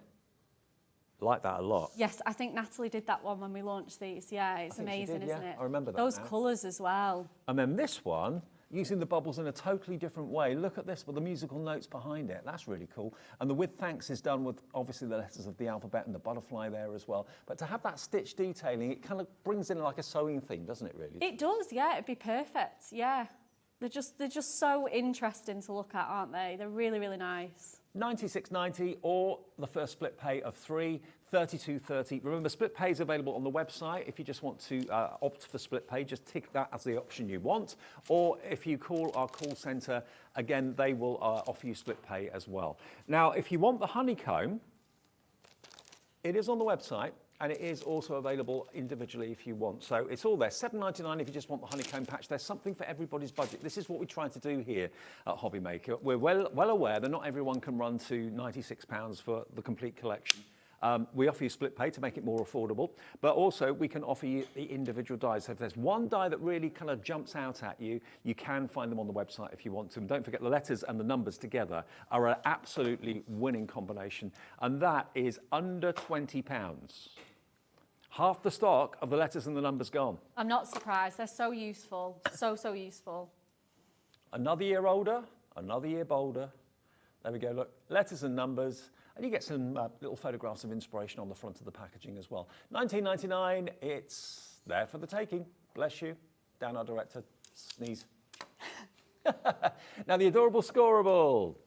Like that a lot. Yes, I think Natalie did that one when we launched these. Yeah, it's amazing, isn't it? I remember that. Those colours as well. And then this one, using the bubbles in a totally different way. Look at this with the musical notes behind it. That's really cool. And the with thanks is done with obviously the letters of the alphabet and the butterfly there as well. But to have that stitch detailing, it kind of brings in like a sewing theme, doesn't it really? It does, yeah. It'd be perfect. Yeah. They're just so interesting to look at, aren't they? They're really, really nice. $96.90 or the first split pay of $3, $32.30. Remember, split pay is available on the website. If you just want to opt for split pay, just tick that as the option you want. Or if you call our call centre, again, they will offer you split pay as well. Now, if you want the honeycomb, it is on the website. And it is also available individually if you want. So it's all there. $7.99 if you just want the honeycomb patch. There's something for everybody's budget. This is what we try to do here at Hobby Maker. We're well aware that not everyone can run to £96 for the complete collection. We offer you split pay to make it more affordable, but also we can offer you the individual dies. So if there's one die that really kind of jumps out at you, you can find them on the website if you want to. And don't forget, the letters and the numbers together are an absolutely winning combination, and that is under £20. Half the stock of the letters and the numbers gone. I'm not surprised. They're so useful. So useful. Another year older, another year bolder. There we go, look, letters and numbers. And you get some little photographs of inspiration on the front of the packaging as well. $19.99, it's there for the taking. Bless you. Down our director, sneeze. Now the adorable scoreable.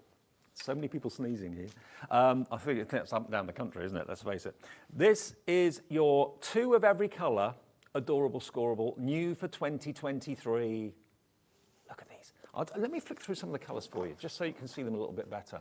So many people sneezing here. I think it's up and down the country, isn't it? Let's face it. This is your 2 of every colour adorable scoreable, new for 2023. Look at these. Let me flick through some of the colours for you, just so you can see them a little bit better.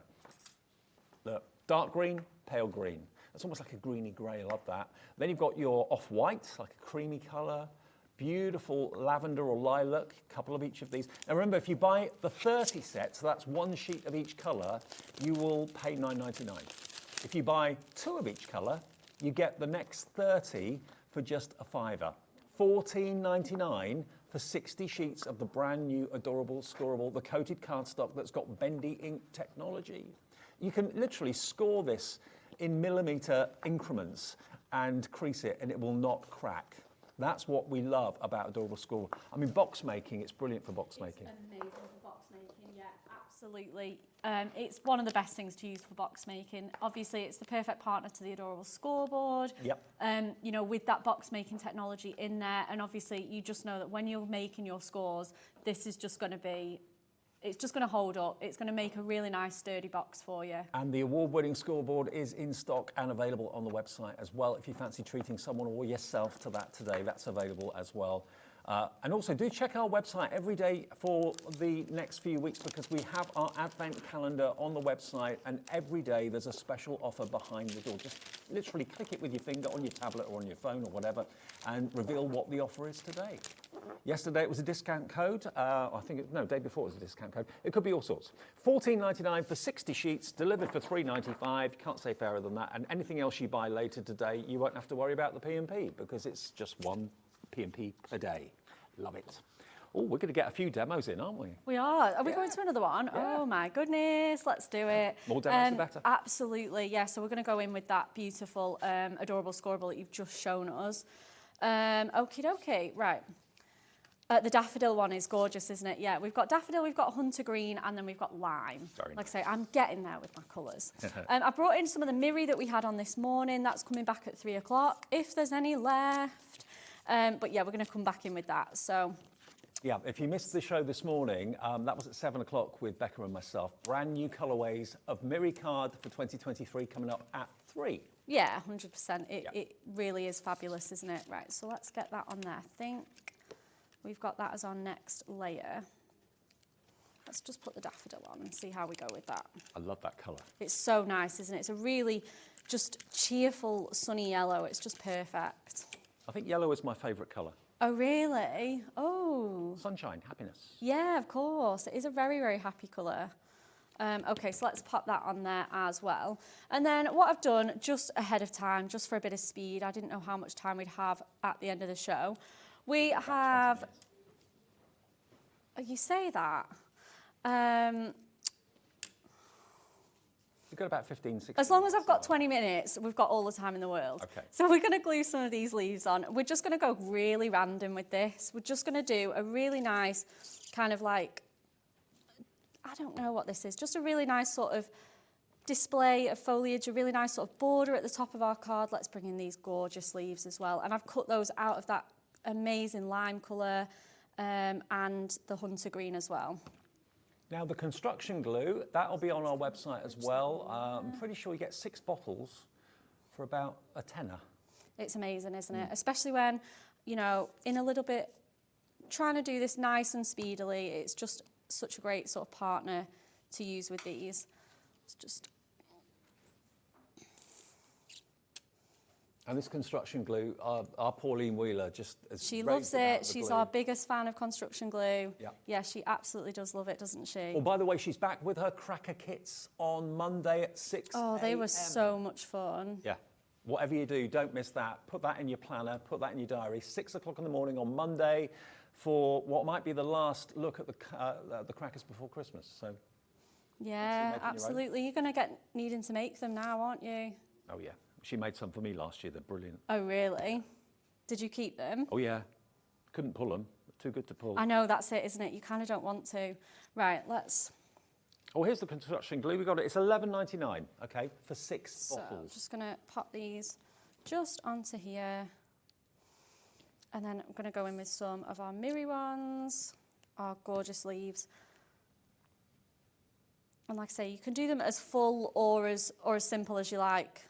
Look, dark green, pale green. That's almost like a greeny grey, I love that. Then you've got your off-white, like a creamy colour. Beautiful lavender or lilac, a couple of each of these. Now remember, if you buy the 30 set, so that's 1 sheet of each colour, you will pay $9.99. If you buy 2 of each colour, you get the next 30 for just a £5. $14.99 for 60 sheets of the brand new adorable scoreable, the coated cardstock that's got bendy ink technology. You can literally score this in millimetre increments and crease it, and it will not crack. That's what we love about adorable scoreable. I mean, box making, it's brilliant for box making. It's amazing for box making, yeah, absolutely. It's one of the best things to use for box making. Obviously, it's the perfect partner to the adorable scoreboard. Yep. You know, with that box making technology in there, and obviously you just know that when you're making your scores, this is just going to be, it's just going to hold up. It's going to make a really nice sturdy box for you. And the award-winning scoreboard is in stock and available on the website as well. If you fancy treating someone or yourself to that today, that's available as well. And also do check our website every day for the next few weeks, because we have our advent calendar on the website, and every day there's a special offer behind the door. Just literally click it with your finger on your tablet or on your phone or whatever and reveal what the offer is today. Yesterday it was a discount code. Day before it was a discount code. It could be all sorts. $14.99 for 60 sheets, delivered for $3.95. Can't say fairer than that. And anything else you buy later today, you won't have to worry about the P&P, because it's just 1 P&P per day. Love it. Oh, we're going to get a few demos in, aren't we? We are. Are we going to another one? Yeah. Oh my goodness, let's do it. More demos, the better. Absolutely, yeah. So we're going to go in with that beautiful, adorable scoreable that you've just shown us. Okie dokie, right. The daffodil one is gorgeous, isn't it? Yeah, we've got daffodil, we've got hunter green, and then we've got lime. Very like nice. I say, I'm getting there with my colours. I brought in some of the mirri that we had on this morning. That's coming back at 3 o'clock, if there's any left. But yeah, we're going to come back in with that. So. Yeah, if you missed the show this morning, that was at 7 o'clock with Becca and myself. Brand new colourways of Mirri card for 2023 coming up at 3. Yeah, 100%. It really is fabulous, isn't it? Right, so let's get that on there. I think we've got that as our next layer. Let's just put the daffodil on and see how we go with that. I love that colour. It's so nice, isn't it? It's a really just cheerful, sunny yellow. It's just perfect. I think yellow is my favourite colour. Oh, really? Oh. Sunshine, happiness. Yeah, of course. It is a very, very happy colour. Okay, so let's pop that on there as well. And then what I've done just ahead of time, just for a bit of speed, I didn't know how much time we'd have at the end of the show. We have... You say that? You've got about 15, 16 As long as I've got 20 minutes, we've got all the time in the world. Okay. So we're going to glue some of these leaves on. We're just going to go really random with this. We're just going to do a really nice kind of like, I don't know what this is, just a really nice sort of display of foliage, a really nice sort of border at the top of our card. Let's bring in these gorgeous leaves as well. And I've cut those out of that amazing lime colour and the hunter green as well. Now, the construction glue, that'll be on our website as well. I'm pretty sure you get 6 bottles for about a tenner. It's amazing, isn't it? Especially when, you know, in a little bit, trying to do this nice and speedily. It's just such a great sort of partner to use with these. It's just... And this construction glue, our Pauline Wheeler just... She loves it. She's our biggest fan of construction glue. Yeah. Yeah, she absolutely does love it, doesn't she? Well, by the way, she's back with her cracker kits on Monday at 6 Oh, they were a.m. so much fun. Yeah. Whatever you do, don't miss that. Put that in your planner, put that in your diary. 6 o'clock in the morning on Monday for what might be the last look at the crackers before Christmas. So. Yeah, absolutely. You're going to get needing to make them now, aren't you? Oh, yeah. She made some for me last year. They're brilliant. Oh, really? Did you keep them? Oh, yeah. Couldn't pull them. Too good to pull. I know, that's it, isn't it? You kind of don't want to. Right, let's... Oh, here's the construction glue. We got it. It's $11.99, okay, for 6 So, I'm bottles. just going to pop these just onto here. And then I'm going to go in with some of our mirri ones, our gorgeous leaves. And like I say, you can do them as full or as simple as you like.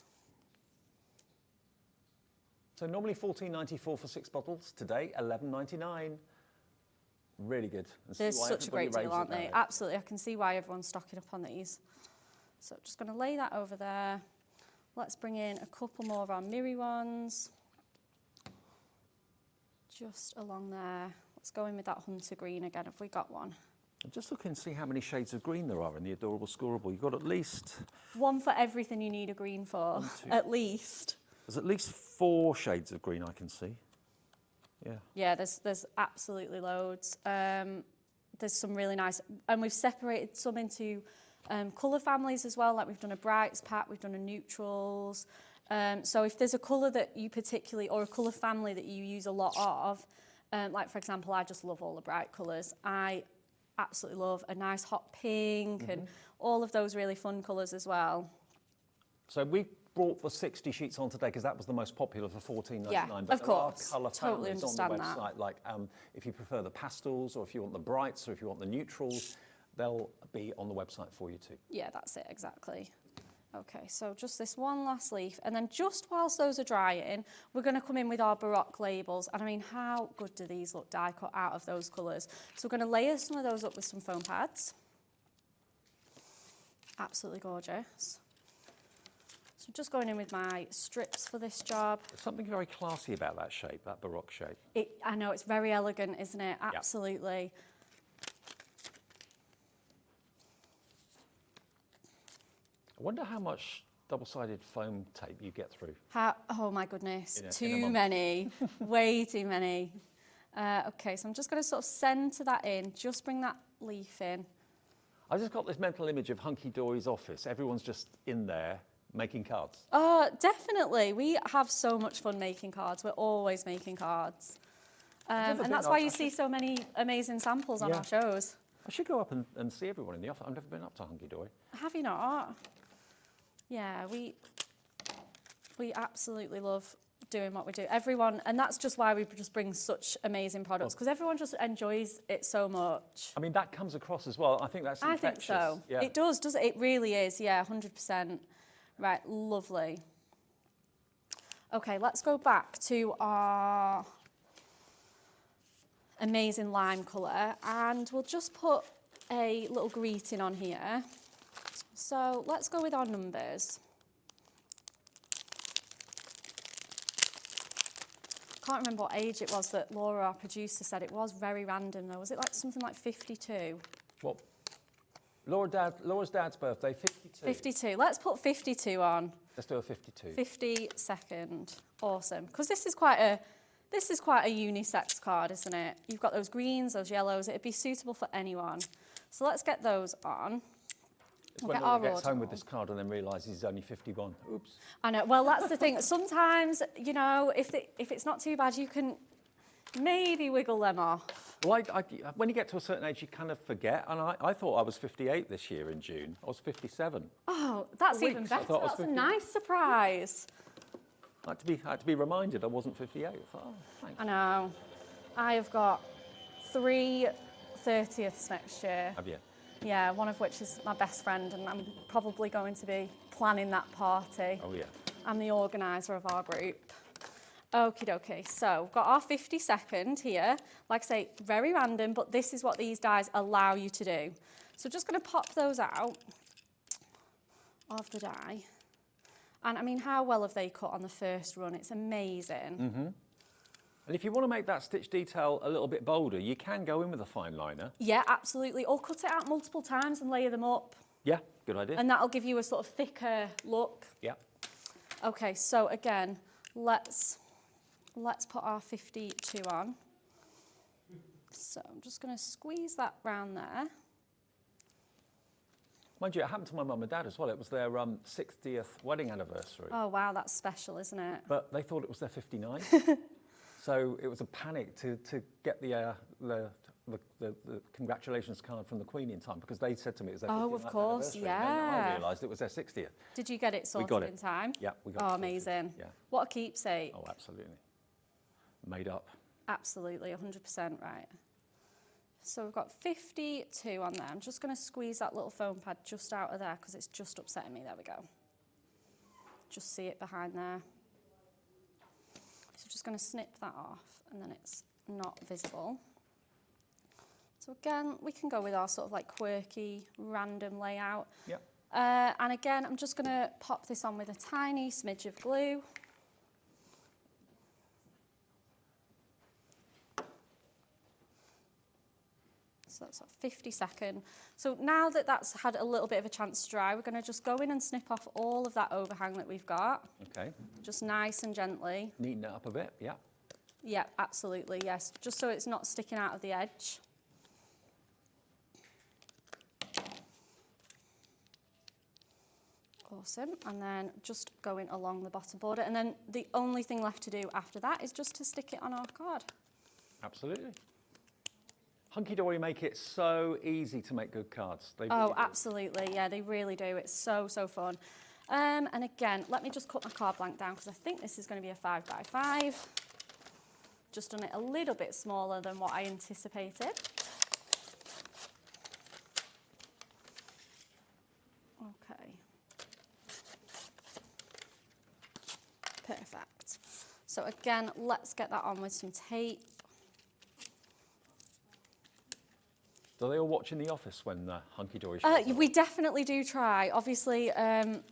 So normally $14.94 for 6 bottles. Today, $11.99. Really good. And They're see why such a great everybody deal, raves aren't they? about it. Absolutely. I can see why everyone's stocking up on these. So just going to lay that over there. Let's bring in a couple more of our mirri ones. Just along there. Let's go in with that hunter green again. Have we got one? I'm just looking to see how many shades of green there are in the adorable scoreable. You've got at least... One for everything you need a green for, at least. There's at least 4 shades of green I can see. Yeah. Yeah, there's absolutely loads. There's some really nice... And we've separated some into colour families as well. Like we've done a brights pack, we've done a neutrals. So if there's a colour that you particularly... Or a colour family that you use a lot of, like for example, I just love all the bright colours. I absolutely love a nice hot pink and all of those really fun colours as well. So we brought the 60 sheets on today because that was the most popular for $14.99. Yeah, but of course. There are colour Totally families on the understand website, like if you prefer the pastels or if you want the brights or if you want the neutrals, they'll be on the website for you too. Yeah, that's it, exactly. Okay, so just this one last leaf. And then just whilst those are drying, we're going to come in with our Baroque labels. And I mean, how good do these look die cut out of those colours? So we're going to layer some of those up with some foam pads. Absolutely gorgeous. So I'm just going in with my strips for this job. There's something very classy about that shape, that Baroque shape. I know, it's very elegant, isn't it? Absolutely. I wonder how much double-sided foam tape you get through. Oh my goodness, In a too month. many, way too many. Okay, so I'm just going to sort of centre that in, just bring that leaf in. I just got this mental image of Hunkydory's office. Everyone's just in there making cards. Definitely. We have so much fun making cards. We're always making cards. never And been. that's why you see so many amazing samples on Yeah. our shows. I should go up and see everyone in the office. I've never been up to Hunkydory. Have you not? Yeah, we absolutely love doing what we do. Everyone, and that's just why we just bring such amazing products, because everyone just enjoys it so much. I mean, that comes across as well. I think that's I infectious. think so. Yeah. It does it? It really is, yeah, 100%. Right, lovely. Okay, let's go back to our amazing lime colour, and we'll just put a little greeting on here. So let's go with our numbers. Can't remember what age it was that Laura, our producer, said. It was very random though. Was it like something like 52? What? Laura's dad's birthday, 52. 52. Let's put 52 on. Let's do a 52. 52nd. Awesome. Because this is quite a unisex card, isn't it? You've got those greens, those yellows. It'd be suitable for anyone. So let's get those on. It's when Laura gets home with this card and then realises he's only 51. Oops. I know. Well, that's the thing. Sometimes, you know, if it's not too bad, you can maybe wiggle them off. Well, when you get to a certain age, you kind of forget. And I thought I was 58 this year in June. I was 57. Oh, that's even weeks, I better. thought I was That's a 50. nice surprise. I had to be reminded I wasn't 58. I thought, oh, thanks. I know. I have got 3 30ths next year. Have you? Yeah, one of which is my best friend, and I'm probably going to be planning that party. Oh, yeah. I'm the organiser of our group. Okie dokie, so we've got our 52nd here. Like I say, very random, but this is what these dies allow you to do. So just going to pop those out of the die. And I mean, how well have they cut on the first run? It's amazing. Mm-hmm. And if you want to make that stitch detail a little bit bolder, you can go in with a fine liner. Yeah, absolutely. Or cut it out multiple times and layer them up. Yeah, good idea. And that'll give you a sort of thicker look. Yeah. Okay, so again, let's put our 52 on. So I'm just going to squeeze that round there. Mind you, it happened to my mum and dad as well. It was their 60th wedding anniversary. Oh, wow, that's special, isn't it? But they thought it was their 59th. So it was a panic to get the congratulations card from the Queen in time, because they said to me it was their 59th Oh, of course, anniversary. And then yeah. I realised it was their 60th. Did you get it sorted in time? Yeah, we got it Oh, sorted. amazing. Yeah. What a keepsake. Oh, absolutely. Made up. Absolutely, 100% right. So we've got 52 on there. I'm just going to squeeze that little foam pad just out of there because it's just upsetting me. There we go. Just see it behind there. So just going to snip that off and then it's not visible. So again, we can go with our sort of like quirky, random layout. Yep. And again, I'm just going to pop this on with a tiny smidge of glue. So that's 52nd. So now that that's had a little bit of a chance to dry, we're going to just go in and snip off all of that overhang that we've got. Okay. Just nice and gently. Neaten it up a bit, yeah. Yeah, absolutely, yes. Just so it's not sticking out of the edge. Awesome. And then just going along the bottom border. And then the only thing left to do after that is just to stick it on our card. Absolutely. Hunkydory make it so easy to make good cards. They really Oh, do. absolutely. Yeah, they really do. It's so, so fun. And again, let me just cut my card blank down because I think this is going to be a 5x5. Just done it a little bit smaller than what I anticipated. Okay. Perfect. So again, let's get that on with some tape. Do they all watch in the office when Hunkydory shows up? We definitely do try. Obviously,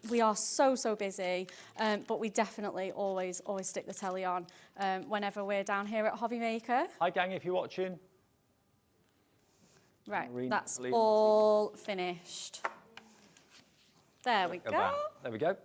we are so busy, but we definitely always stick the telly on whenever we're down here at Hobby Maker. Hi gang, if you're watching. Right, Marine, that's please. all finished. There we Look at go. that. There we go.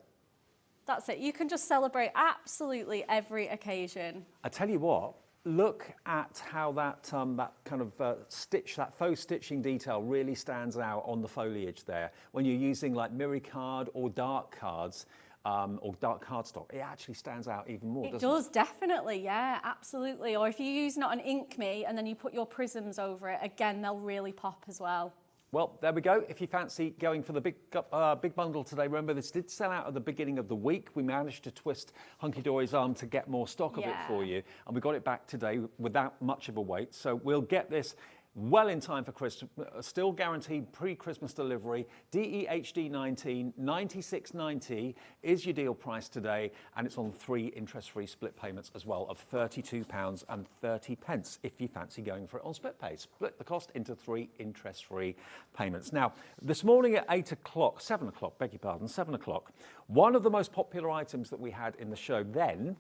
That's it. You can just celebrate absolutely every occasion. I tell you what, look at how that that kind of stitch, that faux stitching detail really stands out on the foliage there. When you're using like mirror card or dark cards, or dark cardstock, it actually stands out even more, It doesn't does, definitely, yeah, absolutely. Or if you use not an Ink Me and then you put your prisms over it, again, they'll really pop as well. Well, there we go. If you fancy going for the big bundle today, remember this did sell out at the beginning of the week. We managed to twist Hunkydory's arm to get more stock of it for you, and we got it back today without much of a wait. So we'll get this well in time for Christmas, still guaranteed pre-Christmas delivery. DEHD 19, $96.90 is your deal price today, and it's on 3 interest-free split payments as well of £32.30 if you fancy going for it on split pay. Split the cost into 3 interest-free payments. Now, this morning at 7 o'clock, beg your pardon, 7 o'clock, one of the most popular items that we had in the show then,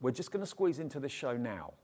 we're just going to squeeze into this show now.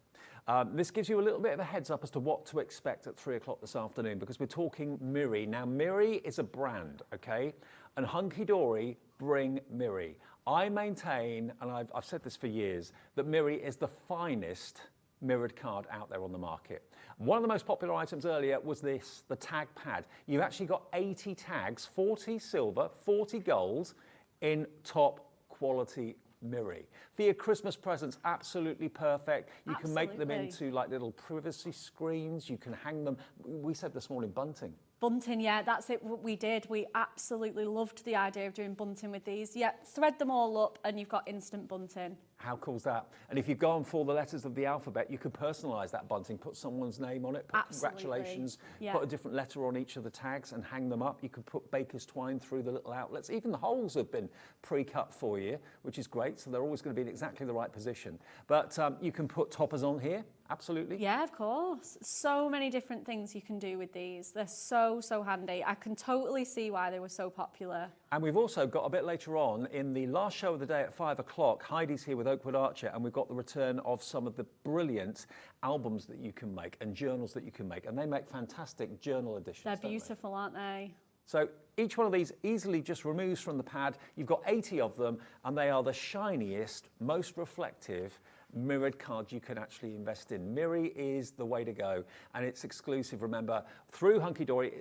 This gives you a little bit of a heads up as to what to expect at 3 o'clock this afternoon, because we're talking Miri. Now, Miri is a brand, okay? And Hunkydory bring Miri. I maintain, and I've said this for years, that Miri is the finest mirrored card out there on the market. One of the most popular items earlier was this, the tag pad. You've actually got 80 tags, 40 silver, 40 gold in top quality Miri. For your Christmas presents, absolutely perfect. You can make them into like little privacy screens. You can hang them. We said this morning, bunting. Bunting, yeah, that's it. What we did. We absolutely loved the idea of doing bunting with these. Yeah, thread them all up and you've got instant bunting. How cool's that? And if you've gone for the letters of the alphabet, you could personalise that bunting, put someone's name on it, put congratulations, put a different letter on each of the tags and hang them up. You could put baker's twine through the little outlets. Even the holes have been pre-cut for you, which is great. So they're always going to be in exactly the right position. But you can put toppers on here. Absolutely. Yeah, of course. So many different things you can do with these. They're so, so handy. I can totally see why they were so popular. And we've also got a bit later on in the last show of the day at 5 o'clock, Heidi's here with Oakwood Archer, and we've got the return of some of the brilliant albums that you can make and journals that you can make. And they make fantastic journal editions. They're beautiful, aren't they? So each one of these easily just removes from the pad. You've got 80 of them, and they are the shiniest, most reflective mirrored cards you can actually invest in. Miri is the way to go, and it's exclusive, remember, through Hunkydory.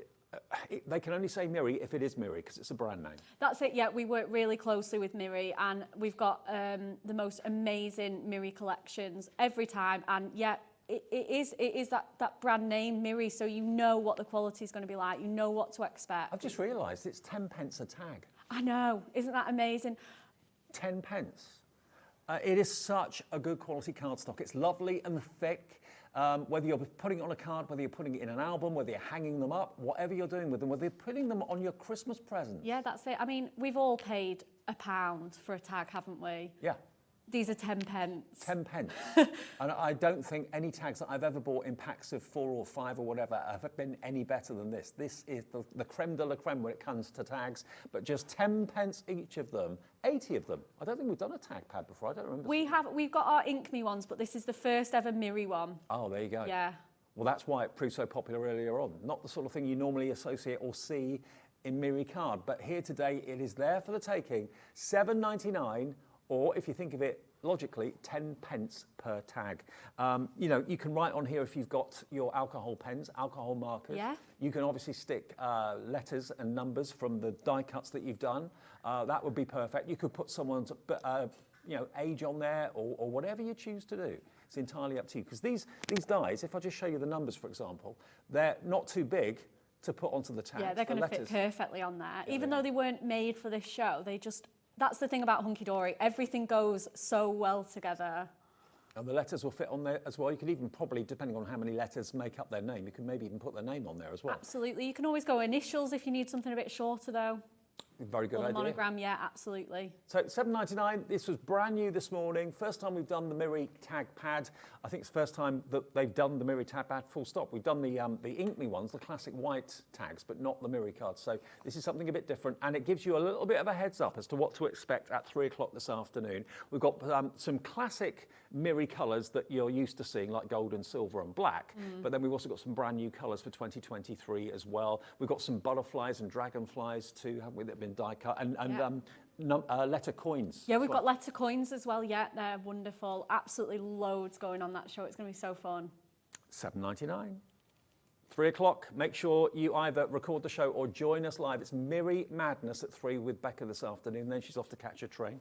They can only say Miri if it is Miri, because it's a brand name. That's it, yeah. We work really closely with Miri, and we've got the most amazing Miri collections every time. And yeah, it is that brand name Miri, so you know what the quality is going to be like. You know what to expect. I've just realised it's 10 pence a tag. I know, isn't that amazing? 10 pence. It is such a good quality cardstock. It's lovely and thick. Whether you're putting it on a card, whether you're putting it in an album, whether you're hanging them up, whatever you're doing with them, whether you're putting them on your Christmas present. Yeah, that's it. I mean, we've all paid £1 for a tag, haven't we? Yeah. These are 10 pence. 10 pence. And I don't think any tags that I've ever bought in packs of 4 or 5 or whatever have been any better than this. This is the creme de la creme when it comes to tags, but just 10 pence each of them, 80 of them. I don't think we've done a tag pad before. I don't remember. We've got our Ink Me ones, but this is the first ever Miri one. Oh, there you go. Yeah. Well, that's why it proved so popular earlier on. Not the sort of thing you normally associate or see in Miri card, but here today it is there for the taking. $7.99, or if you think of it logically, 10 pence per tag. You know, you can write on here if you've got your alcohol pens, alcohol markers. Yeah. You can obviously stick letters and numbers from the die cuts that you've done. That would be perfect. You could put someone's age on there or whatever you choose to do. It's entirely up to you. Because these dies, if I just show you the numbers, for example, they're not too big to put onto the tag. Yeah, they're going to fit perfectly on there. Yeah, even though they weren't made for this show, they just... That's the thing about Hunkydory. Everything goes so well together. And the letters will fit on there as well. You could even probably, depending on how many letters make up their name, you can maybe even put their name on there as well. Absolutely. You can always go initials if you need something a bit shorter, though. Very good or the idea. monogram, yeah, absolutely. So $7.99, this was brand new this morning. First time we've done the Miri tag pad. I think it's the first time that they've done the Miri tag pad, full stop. We've done the Ink Me ones, the classic white tags, but not the Miri cards. So this is something a bit different, and it gives you a little bit of a heads up as to what to expect at 3 o'clock this afternoon. We've got some classic Miri colours that you're used to seeing, like gold and silver and black, but then we've also got some brand new colours for 2023 as well. We've got some butterflies and dragonflies too, haven't we, that have been die cut, and letter coins. Yeah, we've got letter coins as well. Yeah, they're wonderful. Absolutely loads going on that show. It's going to be so fun. $7.99. 3 o'clock, make sure you either record the show or join us live. It's Mirry Madness at 3 with Becca this afternoon. Then she's off to catch a train.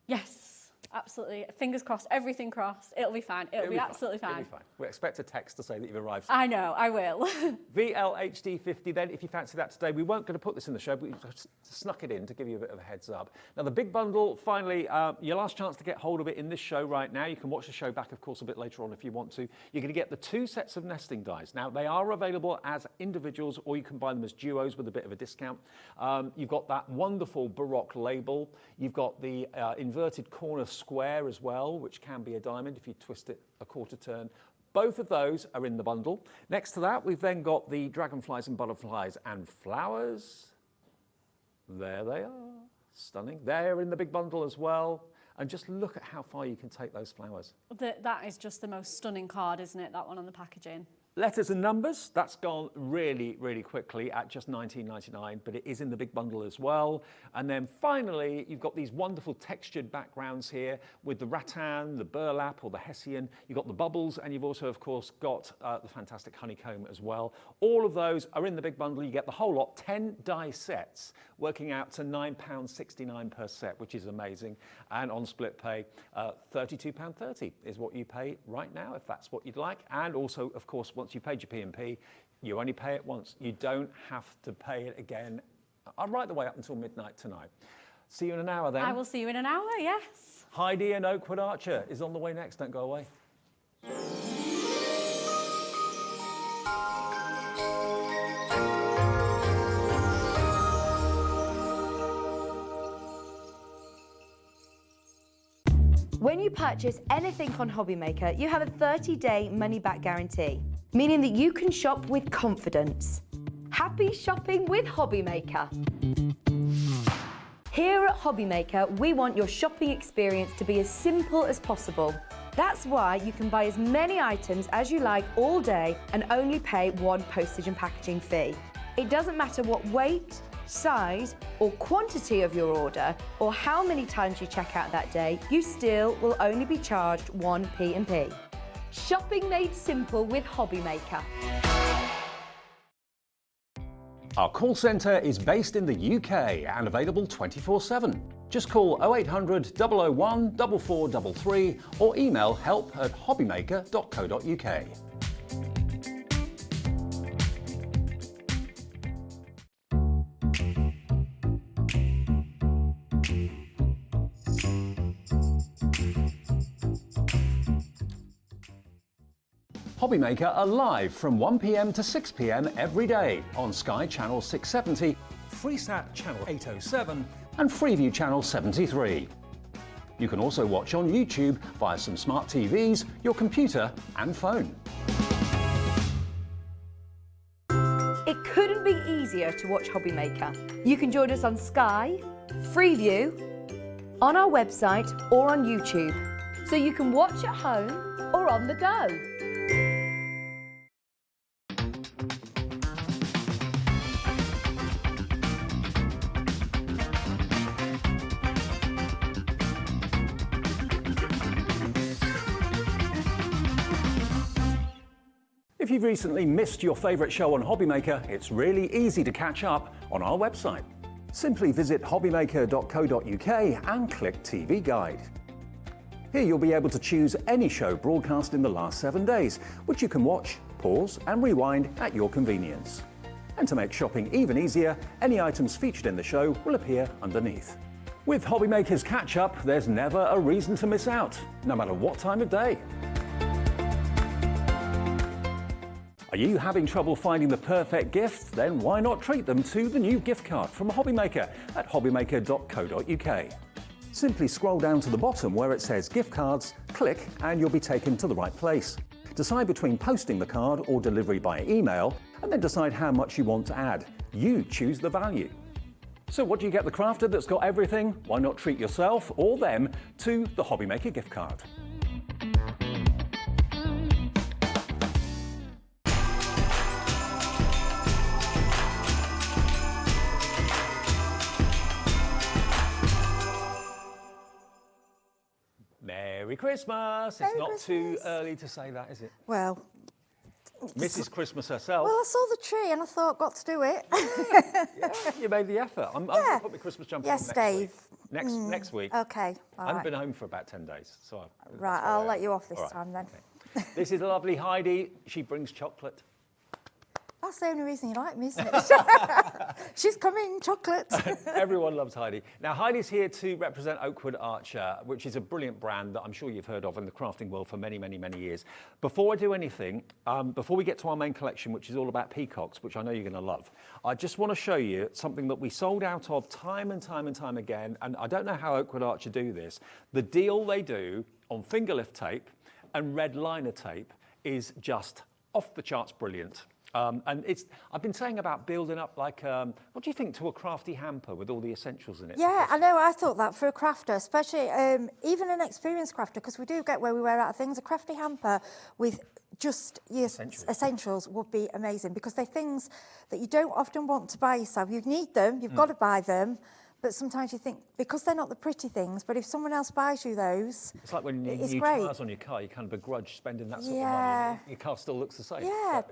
Yes, absolutely. Fingers crossed, everything crossed. It'll be fine. It'll be absolutely fine. It'll be fine. We expect a text to say that you've arrived. I know, I will. VLHD50 then, if you fancy that today. We weren't going to put this in the show, but we just snuck it in to give you a bit of a heads up. Now, the big bundle, finally, your last chance to get hold of it in this show right now. You can watch the show back, of course, a bit later on if you want to. You're going to get the 2 sets of nesting dies. Now, they are available as individuals, or you can buy them as duos with a bit of a discount. You've got that wonderful Baroque label. You've got the inverted corner square as well, which can be a diamond if you twist it a quarter turn. Both of those are in the bundle. Next to that, we've then got the dragonflies and butterflies and flowers. There they are, stunning. They're in the big bundle as well. And just look at how far you can take those flowers. That is just the most stunning card, isn't it? That one on the packaging. Letters and numbers, that's gone really, really quickly at just $19.99, but it is in the big bundle as well. And then finally, you've got these wonderful textured backgrounds here with the rattan, the burlap or the hessian. You've got the bubbles, and you've also, of course, got the fantastic honeycomb as well. All of those are in the big bundle. You get the whole lot, 10 die sets, working out to £9.69 per set, which is amazing. And on split pay, £32.30 is what you pay right now, if that's what you'd like. And also, of course, once you've paid your P&P, you only pay it once. You don't have to pay it again right the way up until midnight tonight. See you in an hour then. I will see you in an hour, yes. Heidi and Oakwood Archer is on the way next. Don't go away. When you purchase anything on Hobbymaker, you have a 30-day money-back guarantee, meaning that you can shop with confidence. Happy shopping with Hobbymaker. Here at Hobbymaker, we want your shopping experience to be as simple as possible. That's why you can buy as many items as you like all day and only pay one postage and packaging fee. It doesn't matter what weight, size or quantity of your order or how many times you check out that day, you still will only be charged one P&P. Shopping made simple with Hobbymaker. Our call centre is based in the UK and available 24/7. Just call 0800 001 4433 or email help@hobbymaker.co.uk. Hobbymaker are live from 1 p.m. to 6 p.m. every day on Sky Channel 670, Freesat Channel 807 and Freeview Channel 73. You can also watch on YouTube via some smart TVs, your computer and phone. It couldn't be easier to watch Hobbymaker. You can join us on Sky, Freeview, on our website or on YouTube, so you can watch at home or on the go. If you've recently missed your favourite show on Hobbymaker, it's really easy to catch up on our website. Simply visit hobbymaker.co.uk and click TV Guide. Here you'll be able to choose any show broadcast in the last 7 days, which you can watch, pause and rewind at your convenience. And to make shopping even easier, any items featured in the show will appear underneath. With Hobbymaker's Catch-Up, there's never a reason to miss out, no matter what time of day. Are you having trouble finding the perfect gift? Then why not treat them to the new gift card from Hobbymaker at hobbymaker.co.uk. Simply scroll down to the bottom where it says gift cards, click and you'll be taken to the right place. Decide between posting the card or delivery by email and then decide how much you want to add. You choose the value. So what do you get the crafter that's got everything? Why not treat yourself or them to the Hobbymaker gift card? Merry Christmas! It's not too early to say that, is it? Well, Mrs. Christmas herself. Well, I saw the tree and I thought, got to do it. Yeah, you made the effort. I'm going to put my Christmas jumper on Yes, next Dave. week. Next week. Okay, all I haven't right. been home for about 10 days, so Right, I'll let you off this time then. Okay. This is lovely Heidi. She brings chocolate. That's the only reason you like me, isn't it? She's coming, chocolate. Everyone loves Heidi. Now, Heidi's here to represent Oakwood Archer, which is a brilliant brand that I'm sure you've heard of in the crafting world for many, many, many years. Before I do anything, before we get to our main collection, which is all about peacocks, which I know you're going to love, I just want to show you something that we sold out of time and time and time again, and I don't know how Oakwood Archer do this. The deal they do on finger lift tape and red liner tape is just off the charts brilliant. And I've been saying about building up like, what do you think to a crafty hamper with all the essentials in it? Yeah, I know, I thought that for a crafter, especially even an experienced crafter, because we do get where we wear out of things, a crafty hamper with just your essentials would be amazing, because they're things that you don't often want to buy yourself. You need them, you've got to buy them, but sometimes you think, because they're not the pretty things, but if someone else buys you those, it's like when you need new tyres on your car, you kind of begrudge spending that sort of money. Your car still looks the same. Yeah,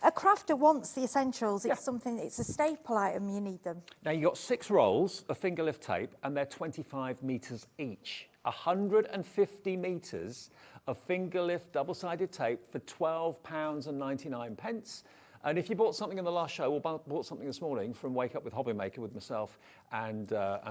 a crafter wants the essentials. It's something, it's a staple item, you need them. Now, you've got 6 rolls of finger lift tape, and they're 25 metres each. 150 metres of finger lift double-sided tape for £12.99. And if you bought something in the last show or bought something this morning from Wake Up with Hobbymaker with myself and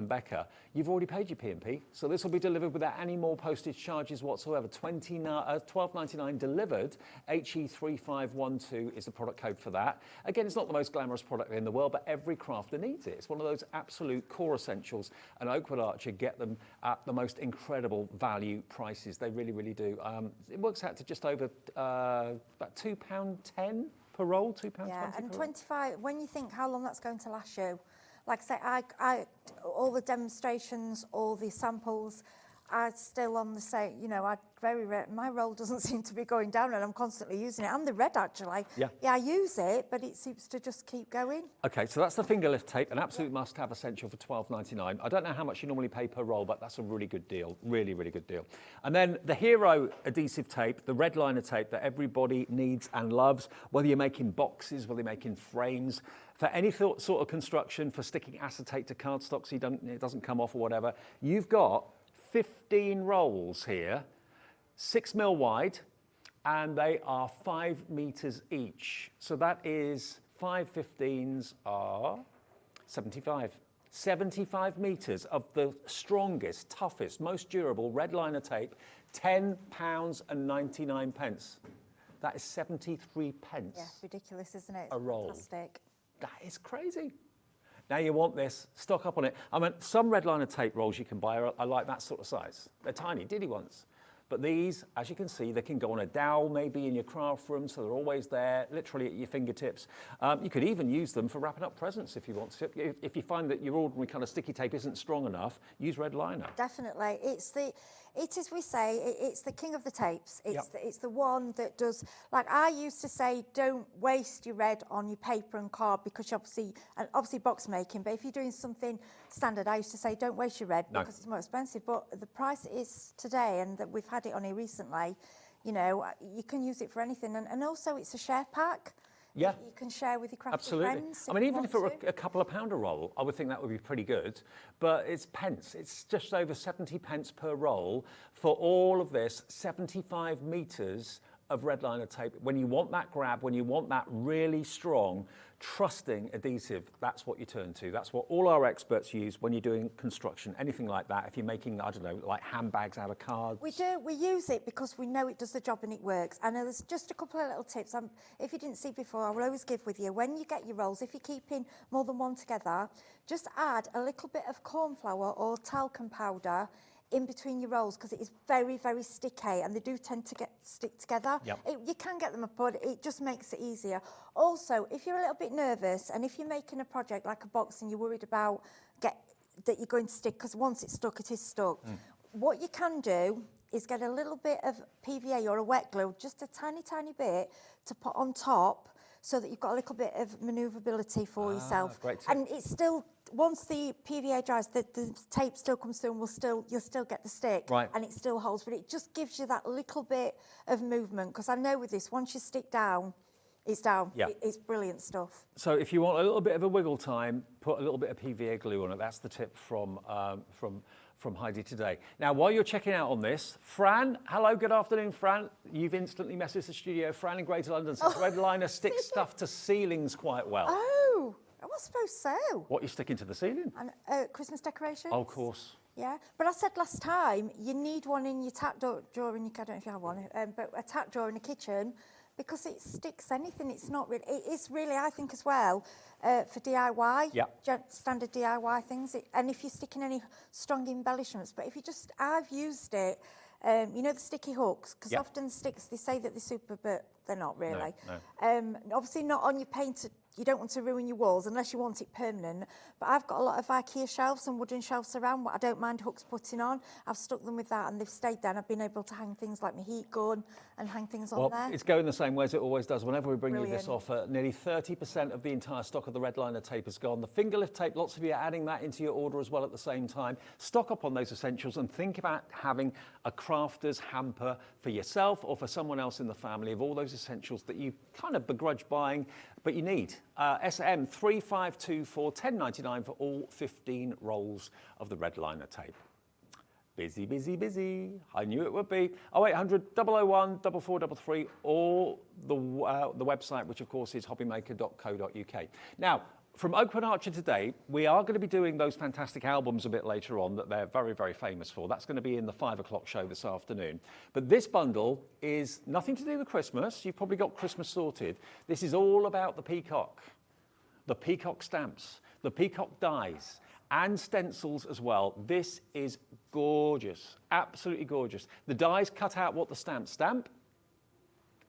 Becca, you've already paid your P&P. So this will be delivered without any more postage charges whatsoever. £12.99 delivered. HE3512 is the product code for that. Again, it's not the most glamorous product in the world, but every crafter needs it. It's one of those absolute core essentials, and Oakwood Archer get them at the most incredible value prices. They really, really do. It works out to just over about £2.10 per roll, £2.20. Yeah, and 25. When you think how long that's going to last you, like I say, I all the demonstrations, all the samples, are still on the same. You know, my roll doesn't seem to be going down, and I'm constantly using it. And the red actually. Yeah, I use it, but it seems to just keep going. Okay, so that's the finger lift tape, an absolute must-have essential for £12.99. I don't know how much you normally pay per roll, but that's a really good deal, really, really good deal. And then the Hero adhesive tape, the red liner tape that everybody needs and loves, whether you're making boxes, whether you're making frames, for any sort of construction, for sticking acetate to cardstock so it doesn't come off or whatever. You've got 15 rolls here, 6 mil wide, and they are 5 metres each. So that is 5 15s are 75. 75 metres of the strongest, toughest, most durable red liner tape, £10.99. That is 73 pence. Yeah, ridiculous, isn't it? A roll. Fantastic. That is crazy. Now you want this, stock up on it. I mean, some red liner tape rolls you can buy are like that sort of size. They're tiny, diddy ones. But these, as you can see, they can go on a dowel maybe in your craft room, so they're always there, literally at your fingertips. You could even use them for wrapping up presents if you want to. If you find that your ordinary kind of sticky tape isn't strong enough, use red liner. Definitely. It is, we say, it's the king of the tapes. It's the one that does, like I used to say, don't waste your red on your paper and card, because obviously box making, but if you're doing something standard, I used to say don't waste your red because it's more expensive. But the price is today, and that we've had it on here recently, you know, you can use it for anything. And also it's a share pack. Yeah. You can share with your crafty friends. I mean, even for a couple of pound a roll, I would think that would be pretty good. But it's pence. It's just over 70 pence per roll for all of this 75 metres of red liner tape. When you want that grab, when you want that really strong, trusting adhesive, that's what you turn to. That's what all our experts use when you're doing construction, anything like that. If you're making, I don't know, like handbags out of cards. We do. We use it because we know it does the job and it works. And there's just a couple of little tips. If you didn't see before, I will always give with you. When you get your rolls, if you're keeping more than one together, just add a little bit of corn flour or talcum powder in between your rolls, because it is very, very sticky, and they do tend to stick together. Yep. You can get them apart, it just makes it easier. Also, if you're a little bit nervous, and if you're making a project like a box and you're worried about that you're going to stick, because once it's stuck, it is stuck. What you can do is get a little bit of PVA or a wet glue, just a tiny, tiny bit, to put on top, so that you've got a little bit of manoeuvrability for yourself. Great tip. And it's still, once the PVA dries, the tape still comes through and you'll still get the stick. Right. And it still holds, but it just gives you that little bit of movement. Because I know with this, once you stick down, it's down. Yeah. It's brilliant stuff. So if you want a little bit of a wiggle time, put a little bit of PVA glue on it. That's the tip from Heidi today. Now, while you're checking out on this, Fran, hello, good afternoon, Fran. You've instantly messaged the studio. Fran in Greater London says red liner sticks stuff to ceilings quite well. Oh, I was supposed so. What are you sticking to the ceiling? And Christmas decorations. Oh, of course. Yeah, but I said last time, you need one in your tack drawer in your, I don't know if you have one, but a tack drawer in the kitchen, because it sticks anything. It's not really, it is really, I think as well, for DIY, standard DIY things. And if you're sticking any strong embellishments, but if you just, I've used it, you know the sticky hooks, because often sticks, they say that they're super, but they're not really. No. Obviously not on your painted, you don't want to ruin your walls unless you want it permanent. But I've got a lot of IKEA shelves and wooden shelves around what I don't mind hooks putting on. I've stuck them with that and they've stayed there. And I've been able to hang things like my heat gun and hang things on there. It's going the same way as it always does. Whenever we bring you this Brilliant. offer, nearly 30% of the entire stock of the red liner tape is gone. The finger lift tape, lots of you are adding that into your order as well at the same time. Stock up on those essentials and think about having a crafter's hamper for yourself or for someone else in the family of all those essentials that you kind of begrudge buying, but you need. SM 3524 10.99 for all 15 rolls of the red liner tape. Busy, busy, busy. I knew it would be. 0800 001 4433 or the website, which of course is hobbymaker.co.uk. Now, from Oakwood Archer today, we are going to be doing those fantastic albums a bit later on that they're very, very famous for. That's going to be in the 5 o'clock show this afternoon. But this bundle is nothing to do with Christmas. You've probably got Christmas sorted. This is all about the peacock stamps, the peacock dies, and stencils as well. This is gorgeous, absolutely gorgeous. The dies cut out what the stamps stamp.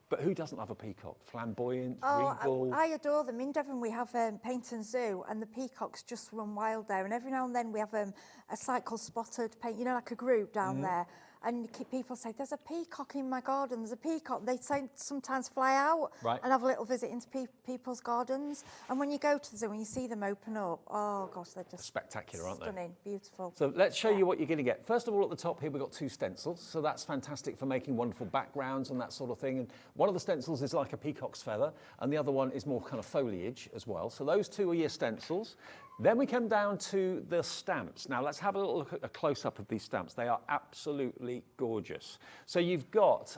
But who doesn't love a peacock? Flamboyant, regal. I adore them. In Devon we have Paint and Zoo and the peacocks just run wild there. And every now and then we have a site called Spotted Paint, you know, like a group down there. And people say, there's a peacock in my garden, there's a peacock. They sometimes fly out and have a little visit into people's gardens. And when you go to the zoo and you see them open up, oh gosh, they're just spectacular, aren't they? Stunning, beautiful. So let's show you what you're going to get. First of all, at the top here, we've got 2 stencils. So that's fantastic for making wonderful backgrounds and that sort of thing. And one of the stencils is like a peacock's feather, and the other one is more kind of foliage as well. So those 2 are your stencils. Then we come down to the stamps. Now let's have a little look at a close-up of these stamps. They are absolutely gorgeous. So you've got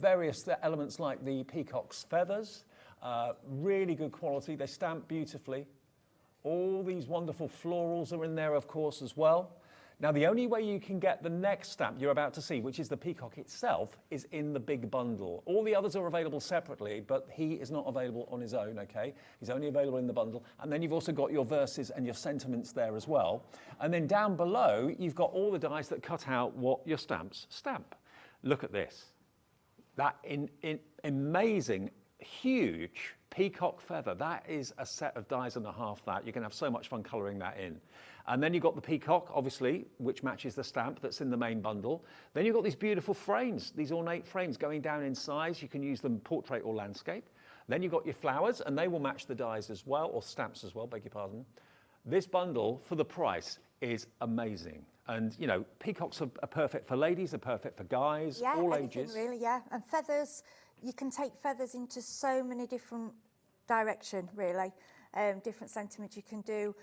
various elements like the peacock's feathers, really good quality. They stamp beautifully. All these wonderful florals are in there, of course, as well. Now, the only way you can get the next stamp you're about to see, which is the peacock itself, is in the big bundle. All the others are available separately, but he is not available on his own, okay? He's only available in the bundle. And then you've also got your verses and your sentiments there as well. And then down below, you've got all the dies that cut out what your stamps stamp. Look at this. That amazing, huge peacock feather. That is a set of dies and a half that. You can have so much fun colouring that in. And then you've got the peacock, obviously, which matches the stamp that's in the main bundle. Then you've got these beautiful frames, these ornate frames going down in size. You can use them portrait or landscape. Then you've got your flowers, and they will match the dies as well, or stamps as well, beg your pardon. This bundle, for the price, is amazing. And, you know, peacocks are perfect for ladies, they're perfect for guys, all ages. Really, yeah. And feathers, you can take feathers into so many different directions, really. Different sentiments you can do.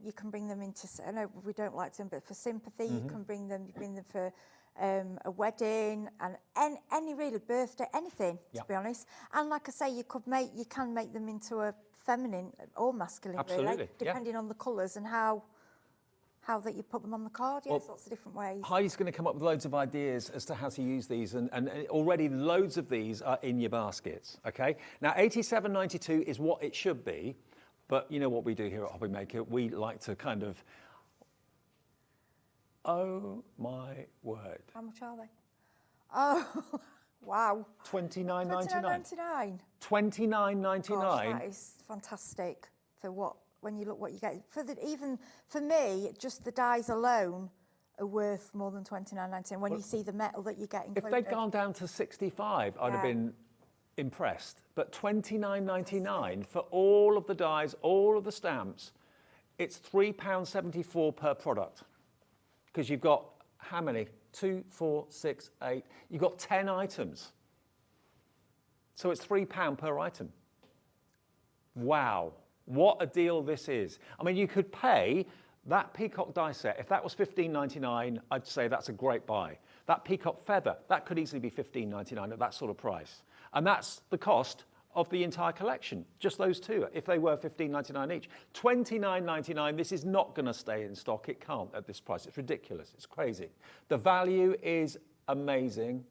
You can bring them into, I know we don't like them, but for sympathy, you can bring them for a wedding and any really birthday, anything, to be honest. And like I say, you can make them into a feminine or masculine, really, depending on the colours and how that you put them on the card. Yes, lots of different ways. Heidi's going to come up with loads of ideas as to how to use these, and already loads of these are in your baskets, okay? Now, £87.92 is what it should be, but you know what we do here at Hobbymaker? We like to kind of, oh my word. How much are they? Oh, wow. £29.99. £29.99. £29.99. Gosh, that is fantastic for what, when you look what you get. Even for me, just the dies alone are worth more than £29.99 when you see the metal that you get included. If they'd gone down to 65, I'd have been impressed. But £29.99 for all of the dies, all of the stamps, it's £3.74 per product. Because you've got how many? 2, 4, 6, 8. You've got 10 items. So it's £3 per item. Wow, what a deal this is. I mean, you could pay that peacock die set, if that was £15.99, I'd say that's a great buy. That peacock feather, that could easily be £15.99 at that sort of price. And that's the cost of the entire collection, just those two, if they were £15.99 each. £29.99, this is not going to stay in stock. It can't at this price. It's ridiculous. It's crazy. The value is amazing.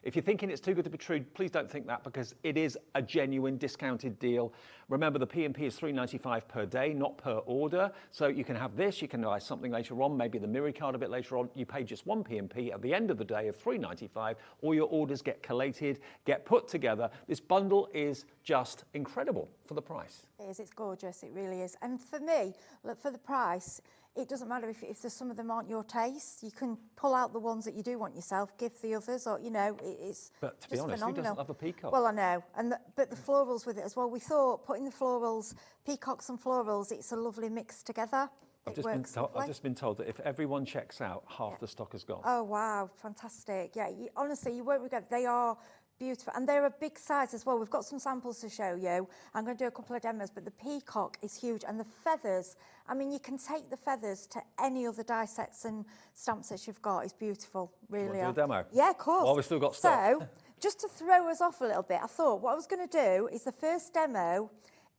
If you're thinking it's too good to be true, please don't think that, because it is a genuine discounted deal. Remember, the P&P is £3.95 per day, not per order. So you can have this, you can buy something later on, maybe the Miri card a bit later on. You pay just one P&P at the end of the day of £3.95. All your orders get collated, get put together. This bundle is just incredible for the price. It is, it's gorgeous, it really is. And for me, look, for the price, it doesn't matter if there's some of them aren't your taste. You can pull out the ones that you do want yourself, give the others, or, you know, it's But to be honest, phenomenal. who doesn't love a peacock? Well, I know, and but the florals with it as well. We thought putting the florals, peacocks and florals, it's a lovely mix together. I've just been told that if everyone checks out, half the stock is gone. Oh, wow, fantastic. Yeah, honestly, you won't regret. They are beautiful, and they're a big size as well. We've got some samples to show you. I'm going to do a couple of demos, but the peacock is huge, and the feathers, I mean, you can take the feathers to any other die sets and stamp sets you've got. It's beautiful, really. Do a demo? Yeah, of course. Well, we've still got stock. So, just to throw us off a little bit, I thought what I was going to do is the first demo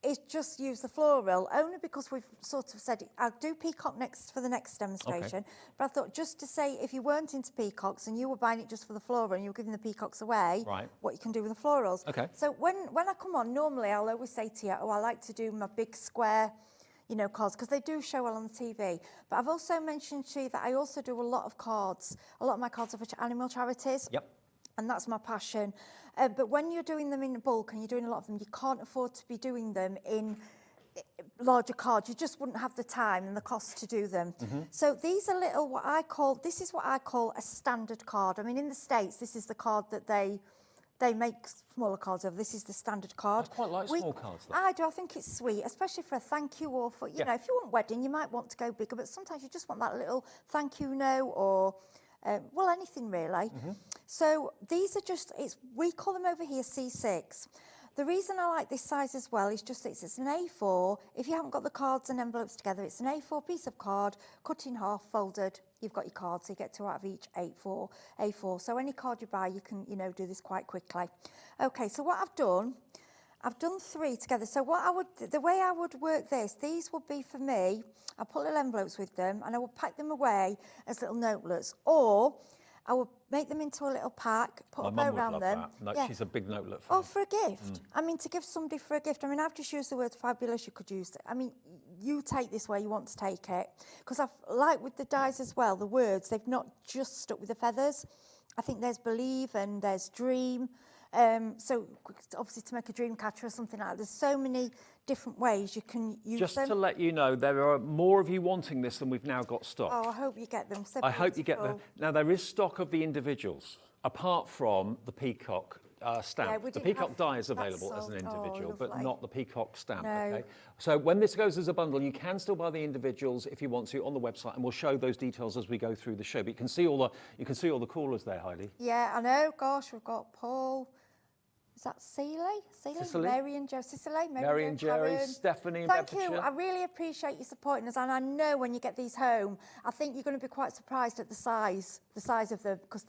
is just use the floral, only because we've sort of said, I'll do peacock next for the next demonstration. Okay. But I thought just to say, if you weren't into peacocks and you were buying it just for the floral and you were giving the peacocks away, right, what you can do with the florals. Okay. So when I come on, normally I'll always say to you, oh, I like to do my big square, you know, cards, because they do show well on the TV. But I've also mentioned to you that I also do a lot of cards. A lot of my cards are for animal charities. Yep. And that's my passion. But when you're doing them in bulk and you're doing a lot of them, you can't afford to be doing them in larger cards. You just wouldn't have the time and the cost to do them. Mm-hmm. So these are little, this is what I call a standard card. I mean, in the States, this is the card that they make smaller cards of. This is the standard card. I quite like small cards, though. I do. I think it's sweet, especially for a thank you, or for, you know, if you want wedding, you might want to go bigger, but sometimes you just want that little thank you note, or well, anything really. Mm-hmm. So these are just, we call them over here C6. The reason I like this size as well is just it's an A4. If you haven't got the cards and envelopes together, it's an A4 piece of card, cut in half, folded. You've got your card, so you get 2 out of each A4. So any card you buy, you can, you know, do this quite quickly. Okay, so what I've done 3 together. So the way I would work this, these would be for me, I'll put little envelopes with them and I will pack them away as little notelets, or I will make them into a little pack, put a bow around them. No, yeah. She's a big notelet fan. Oh, for a gift. I mean, to give somebody for a gift. I mean, I've just used the word fabulous. You could use it. I mean, you take this where you want to take it. Because I've, like with the dies as well, the words, they've not just stuck with the feathers. I think there's believe and there's dream. So obviously to make a dream catcher or something like that, there's so many different ways you can use them. Just to let you know, there are more of you wanting this than we've now got stock. Oh, I hope you get them. So I hope you get beautiful. them. Now, there is stock of the individuals, apart from the peacock stamp. Yeah, we the didn't peacock have die is that available as an sold. Oh, individual, but lovely. not the peacock stamp. No. Okay. So when this goes as a bundle, you can still buy the individuals if you want to on the website, and we'll show those details as we go through the show. But you can see all the callers there, Heidi. Yeah, I know. Gosh, we've got Paul. Is that Cicely? Mary and Joe. Cicely? Mary and Jerry, Karen. Stephanie in Thank you. Bedfordshire. I really appreciate you supporting us, and I know when you get these home, I think you're going to be quite surprised at the size of them, because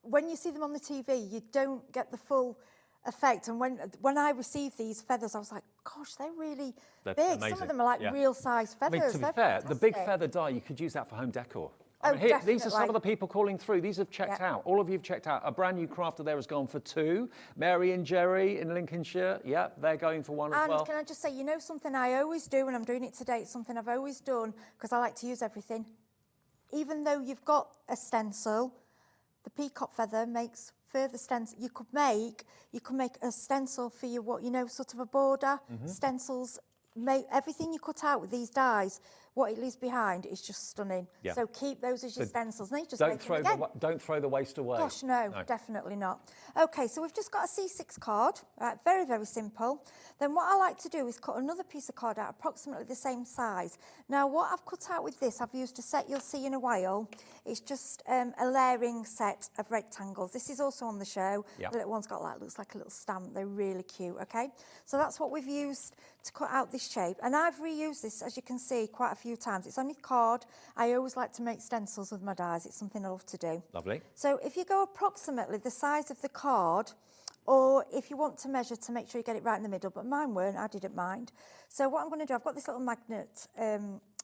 when you see them on the TV, you don't get the full effect. And when I received these feathers, I was like, gosh, they're really big. Amazing. Some of them are like real size feathers. I mean, to be They're fair, fantastic. the big feather die, you could use that for home decor. Oh, These are some definitely. of the people calling through. These have checked out. All of you have checked out. A brand new crafter there has gone for 2. Mary and Jerry in Lincolnshire, yeah, they're going for 1 as well. And can I just say, you know something I always do, and I'm doing it today, it's something I've always done, because I like to use everything. Even though you've got a stencil, the peacock feather makes further stencil. You could make a stencil for your, sort of a border. Stencils, everything you cut out with these dies what it leaves behind is just stunning. Yeah. So keep those as your stencils. And then you just Don't make them throw again. don't throw the waste away. Gosh, no, definitely not. Okay, so we've just got a C6 card, right, very, very simple. Then what I like to do is cut another piece of card out approximately the same size. Now, what I've cut out with this, I've used a set you'll see in a while. It's just a layering set of rectangles. This is also on the show. Yeah. The little one's got like, looks like a little stamp. They're really cute, okay? So that's what we've used to cut out this shape. And I've reused this, as you can see, quite a few times. It's only card. I always like to make stencils with my dies. It's something I love to do. Lovely. So if you go approximately the size of the card, or if you want to measure to make sure you get it right in the middle, but mine weren't, I didn't mind. So what I'm going to do, I've got this little magnet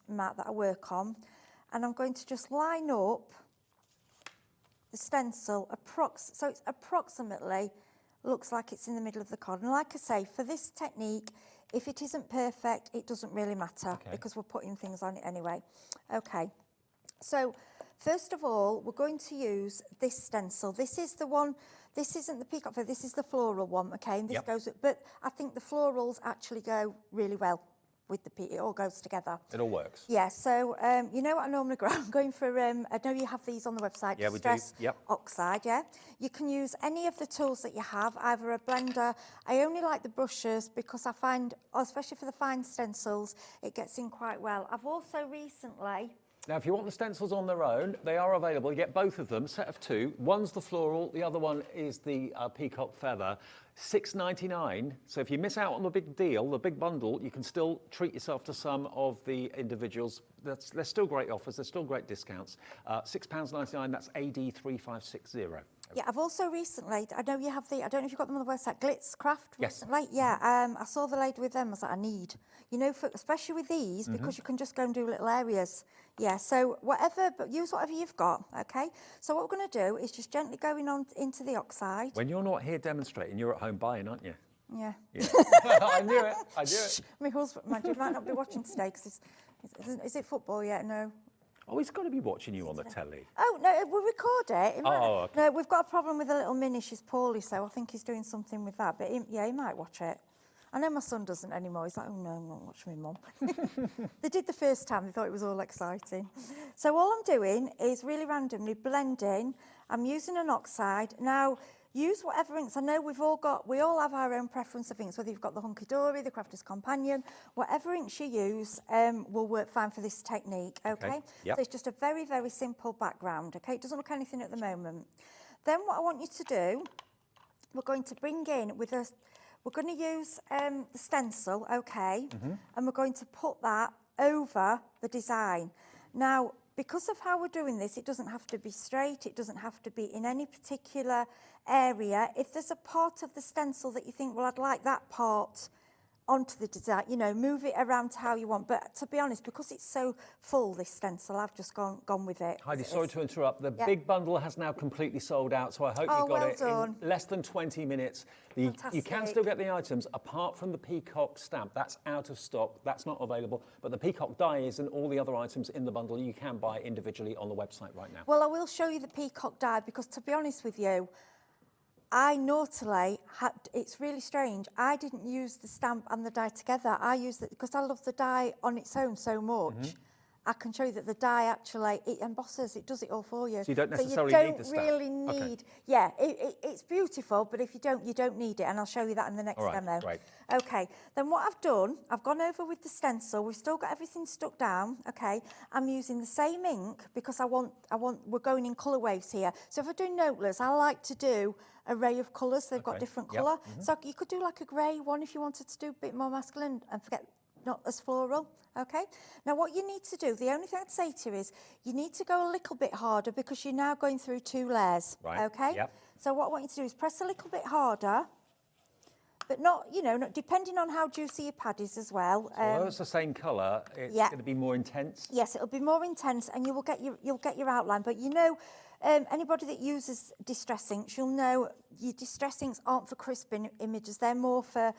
mat that I work on, and I'm going to just line up the stencil, so it's approximately, looks like it's in the middle of the card. And like I say, for this technique, if it isn't perfect, it doesn't really matter because we're putting things on it anyway. Okay, so first of all, we're going to use this stencil. This is the one, this isn't the peacock feather, this is the floral one, okay? And this goes, but I think the florals actually go really well with the it all goes together. It all works. Yeah, so you know what I normally go, I'm going for, I know you have these on the website, Yeah, we do. Distress Yep. Oxide, yeah? You can use any of the tools that you have, either a blender. I only like the brushes because I find, especially for the fine stencils, it gets in quite well. I've also recently, Now, if you want the stencils on their own, they are available. You get both of them, set of two. One's the floral, the other one is the peacock feather. $6.99. So if you miss out on the big deal, the big bundle, you can still treat yourself to some of the individuals. They're still great offers. They're still great discounts. £6.99. That's AD3560. yeah, I've also recently, I know you have the, I don't know if you've got them on the website, Glitz Craft Yes. recently. Yeah, I saw the lady with them, I was like, I need, you know, especially with these, because you can just go and do little areas. Yeah, so whatever, but use whatever you've got, okay? So what we're going to do is just gently going on into the oxide. When you're not here demonstrating, you're at home buying, aren't you? Yeah. I knew it. I knew it. My husband, mind you, might not be watching today, because is it football yet? No. Oh, he's got to be watching you on the telly. Oh, no, we record it. It might- Oh, okay. No, we've got a problem with a little mini. She's poorly, so I think he's doing something with that. But he might watch it. I know my son doesn't anymore. He's like, oh, no, I'm not watching my mum. They did the first time. They thought it was all exciting. So all I'm doing is really randomly blending. I'm using an oxide. Now, use whatever inks. I know we all have our own preference of inks, whether you've got the Hunkydory, the Crafter's Companion, whatever inks you use will work fine for this technique, okay? Yep. So it's just a very, very simple background, okay? It doesn't look anything at the moment. Then what I want you to do, we're going to bring in we're going to use the stencil, okay? And we're going to put that over the design. Now, because of how we're doing this, it doesn't have to be straight, it doesn't have to be in any particular area. If there's a part of the stencil that you think, well, I'd like that part onto the design, you know, move it around to how you want. But to be honest, because it's so full, this stencil, I've just gone with it. Heidi, sorry to interrupt. The big bundle has now completely sold out, so I hope you got well it done. in less than 20 minutes. You can Fantastic. still get the items, apart from the peacock stamp. That's out of stock. That's not available. But the peacock die is and all the other items in the bundle you can buy individually on the website right now. Well, I will show you the peacock die because, to be honest with you, I naughtily had, it's really strange, I didn't use the stamp and the die together. I used it because I love the die on its own so much. I can show you that the die actually, it embosses, it does it all for you. So you don't necessarily so need the stamp? You don't really need, yeah, it's beautiful, but if you don't need it, and I'll show you that in the next All right, demo. great. Okay, then what I've done, I've gone over with the stencil, we've still got everything stuck down, okay? I'm using the same ink because we're going in colour waves here. So if I do noteless, I like to do array of colours, they've got different colour. So you could do like a grey one if you wanted to do a bit more masculine and forget not as floral, okay? Now what you need to do, the only thing I'd say to you is you need to go a little bit harder because you're now going through 2 layers, Right, okay? yep. So what I want you to do is press a little bit harder, but not, you know, not, depending on how juicy your pad is as well. Although it's the same colour, it's yeah. going to be more intense. Yes, it'll be more intense and you'll get your outline, but you know, anybody that uses distress inks, you'll know your distress inks aren't for crisping images, they're more for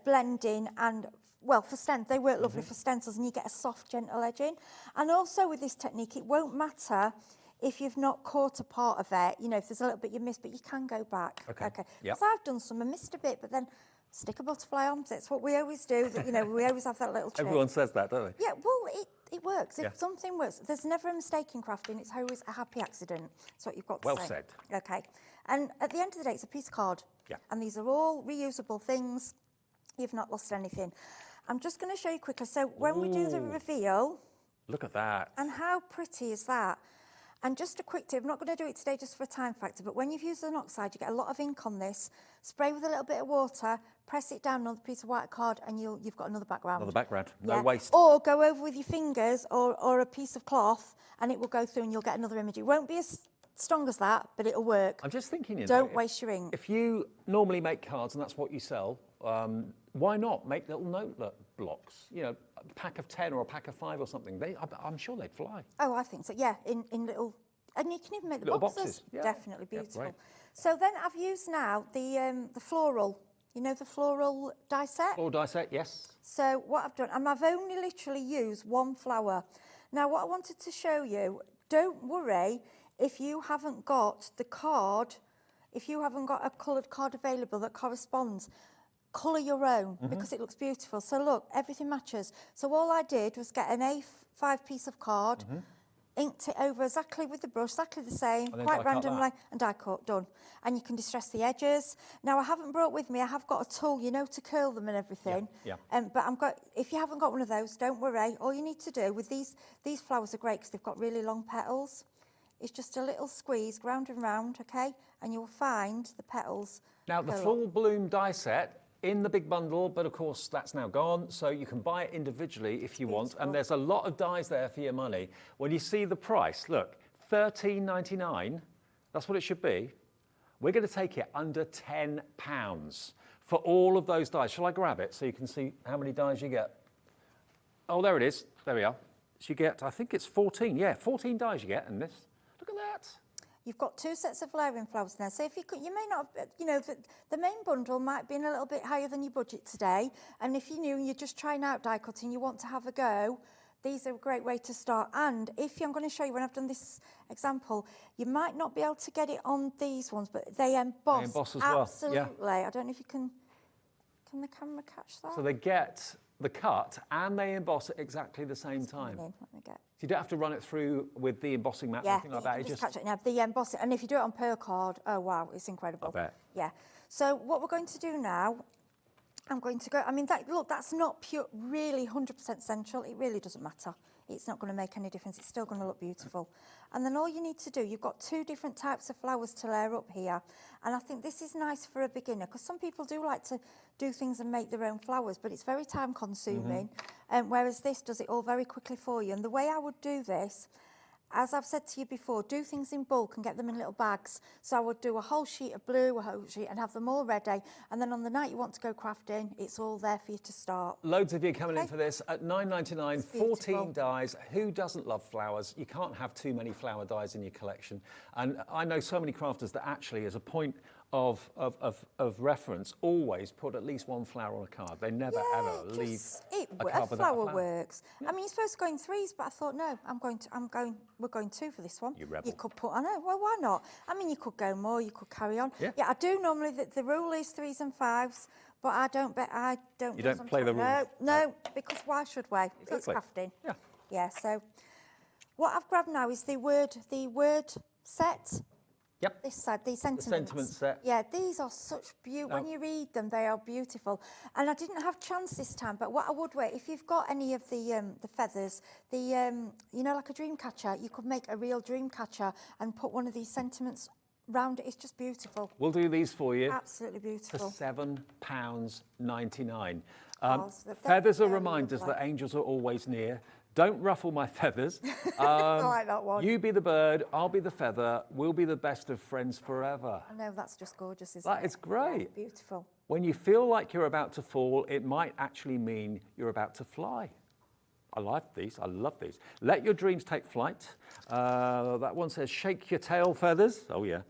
blending and, well, for stencils, they work lovely for stencils and you get a soft, gentle edging. And also with this technique, it won't matter if you've not caught a part of it, you know, if there's a little bit you missed, but you can go back. Okay. Because Yep. I've done some and missed a bit, but then stick a butterfly on it. It's what we always do, that, you know, we always have that little trick. Everyone says that, don't they? Yeah, well, it works. Yeah. If something works, there's never a mistake in crafting. It's always a happy accident. That's what you've got to Well say. said. Okay. And at the end of the day, it's a piece of card. Yeah. And these are all reusable things. You've not lost anything. I'm just going to show you quickly. So when we do the reveal, Look at that. and how pretty is that? And just a quick tip, I'm not going to do it today just for a time factor, but when you've used an oxide, you get a lot of ink on this. Spray with a little bit of water, press it down on a piece of white card, and you've got another background. Another background. No Yeah. waste. Or go over with your fingers or a piece of cloth, and it will go through and you'll get another image. It won't be as strong as that, but it'll work. I'm just thinking, you know, Don't waste your ink. If you normally make cards and that's what you sell, why not make little note blocks? You know, a pack of 10 or a pack of 5 or something. I'm sure they'd fly. Oh, I think so. Yeah, in little, and you can even make the Little boxes. boxes, yeah. Definitely Yeah, beautiful. right. So then I've used now the floral. You know the floral die set. Or die set, yes. So what I've done, and I've only literally used one flower. Now what I wanted to show you, don't worry if you haven't got the card, if you haven't got a coloured card available that corresponds. Colour your own because it looks beautiful. So look, everything matches. So all I did was get an A5 piece of card, inked it over exactly with the brush, exactly the same, And then quite die cut randomly, that. and die cut, done. And you can distress the edges. Now I haven't brought with me, I have got a tool, you know, to curl them and everything. Yeah. But if you haven't got one of those, don't worry. All you need to do with these flowers are great because they've got really long petals. It's just a little squeeze, round and round, okay? And you'll find the petals. Now, the curl up. full bloom die set in the big bundle, but of course that's now gone, so you can buy it individually if you want, Beautiful. and there's a lot of dies there for your money. When you see the price, look, £13.99, that's what it should be. We're going to take it under £10 for all of those dies. Shall I grab it so you can see how many dies you get? Oh, there it is. There we are. So you get, I think it's 14. Yeah, 14 dies you get in this. Look at that. You've got 2 sets of layering flowers now. So if you could, you may not, you know, the main bundle might be in a little bit higher than your budget today. And if you're new and you're just trying out die cutting, you want to have a go, these are a great way to start. And if I'm going to show you when I've done this example, you might not be able to get it on these ones, but they emboss. They emboss as well, yeah. Absolutely. I don't know if you can the camera catch that? So they get the cut and they emboss at exactly the same time. Let me get. So you don't have to run it through with the embossing mat or Yeah, anything like that. you It just catch it now. The emboss it, and if you do it on pearl card, oh wow, it's incredible. I bet. Yeah. So what we're going to do now, I'm going to go. I mean, look, that's not pure, really 100% central. It really doesn't matter. It's not going to make any difference. It's still going to look beautiful. And then all you need to do, you've got 2 different types of flowers to layer up here. And I think this is nice for a beginner because some people do like to do things and make their own flowers, but it's very time consuming. Whereas this does it all very quickly for you. And the way I would do this, as I've said to you before, do things in bulk and get them in little bags. So I would do a whole sheet of blue, a whole sheet, and have them all ready. And then on the night you want to go crafting, it's all there for you to start. Loads of you coming in for this at £9.99, It's 14 beautiful. dies. Who doesn't love flowers? You can't have too many flower dies in your collection. And I know so many crafters that actually, as a point of reference, always put at least 1 flower on a card. They never ever leave a card A without a flower flower. works. I mean, you're supposed to go in 3s, but I thought, no, we're going 2 for this one. You rebel. You could put, I know, well, why not? I mean, you could go more, you could carry on. Yeah. I do normally, the rule is 3s and 5s, but I don't You don't play the rules? No, because why should we? It's Exactly. crafting. Yeah. Yeah, so what I've grabbed now is the word set. Yep. This side, the sentiments. sentiment set. Yeah, these are such beautiful. When you read them, they are beautiful. And I didn't have chance this time, but what I would wear, if you've got any of the feathers, you know, like a dream catcher, you could make a real dream catcher and put one of these sentiments round it. It's just beautiful. We'll do these for you. Absolutely For beautiful. £7.99. Oh, so they're Feathers are very reminders lovely. that angels are always near. Don't ruffle my feathers. I like that one. You be the bird, I'll be the feather, we'll be the best of friends forever. I know, that's just gorgeous, isn't That it? is great. Yeah, beautiful. When you feel like you're about to fall, it might actually mean you're about to fly. I like these, I love these. Let your dreams take flight. That one says, shake your tail feathers. Oh yeah.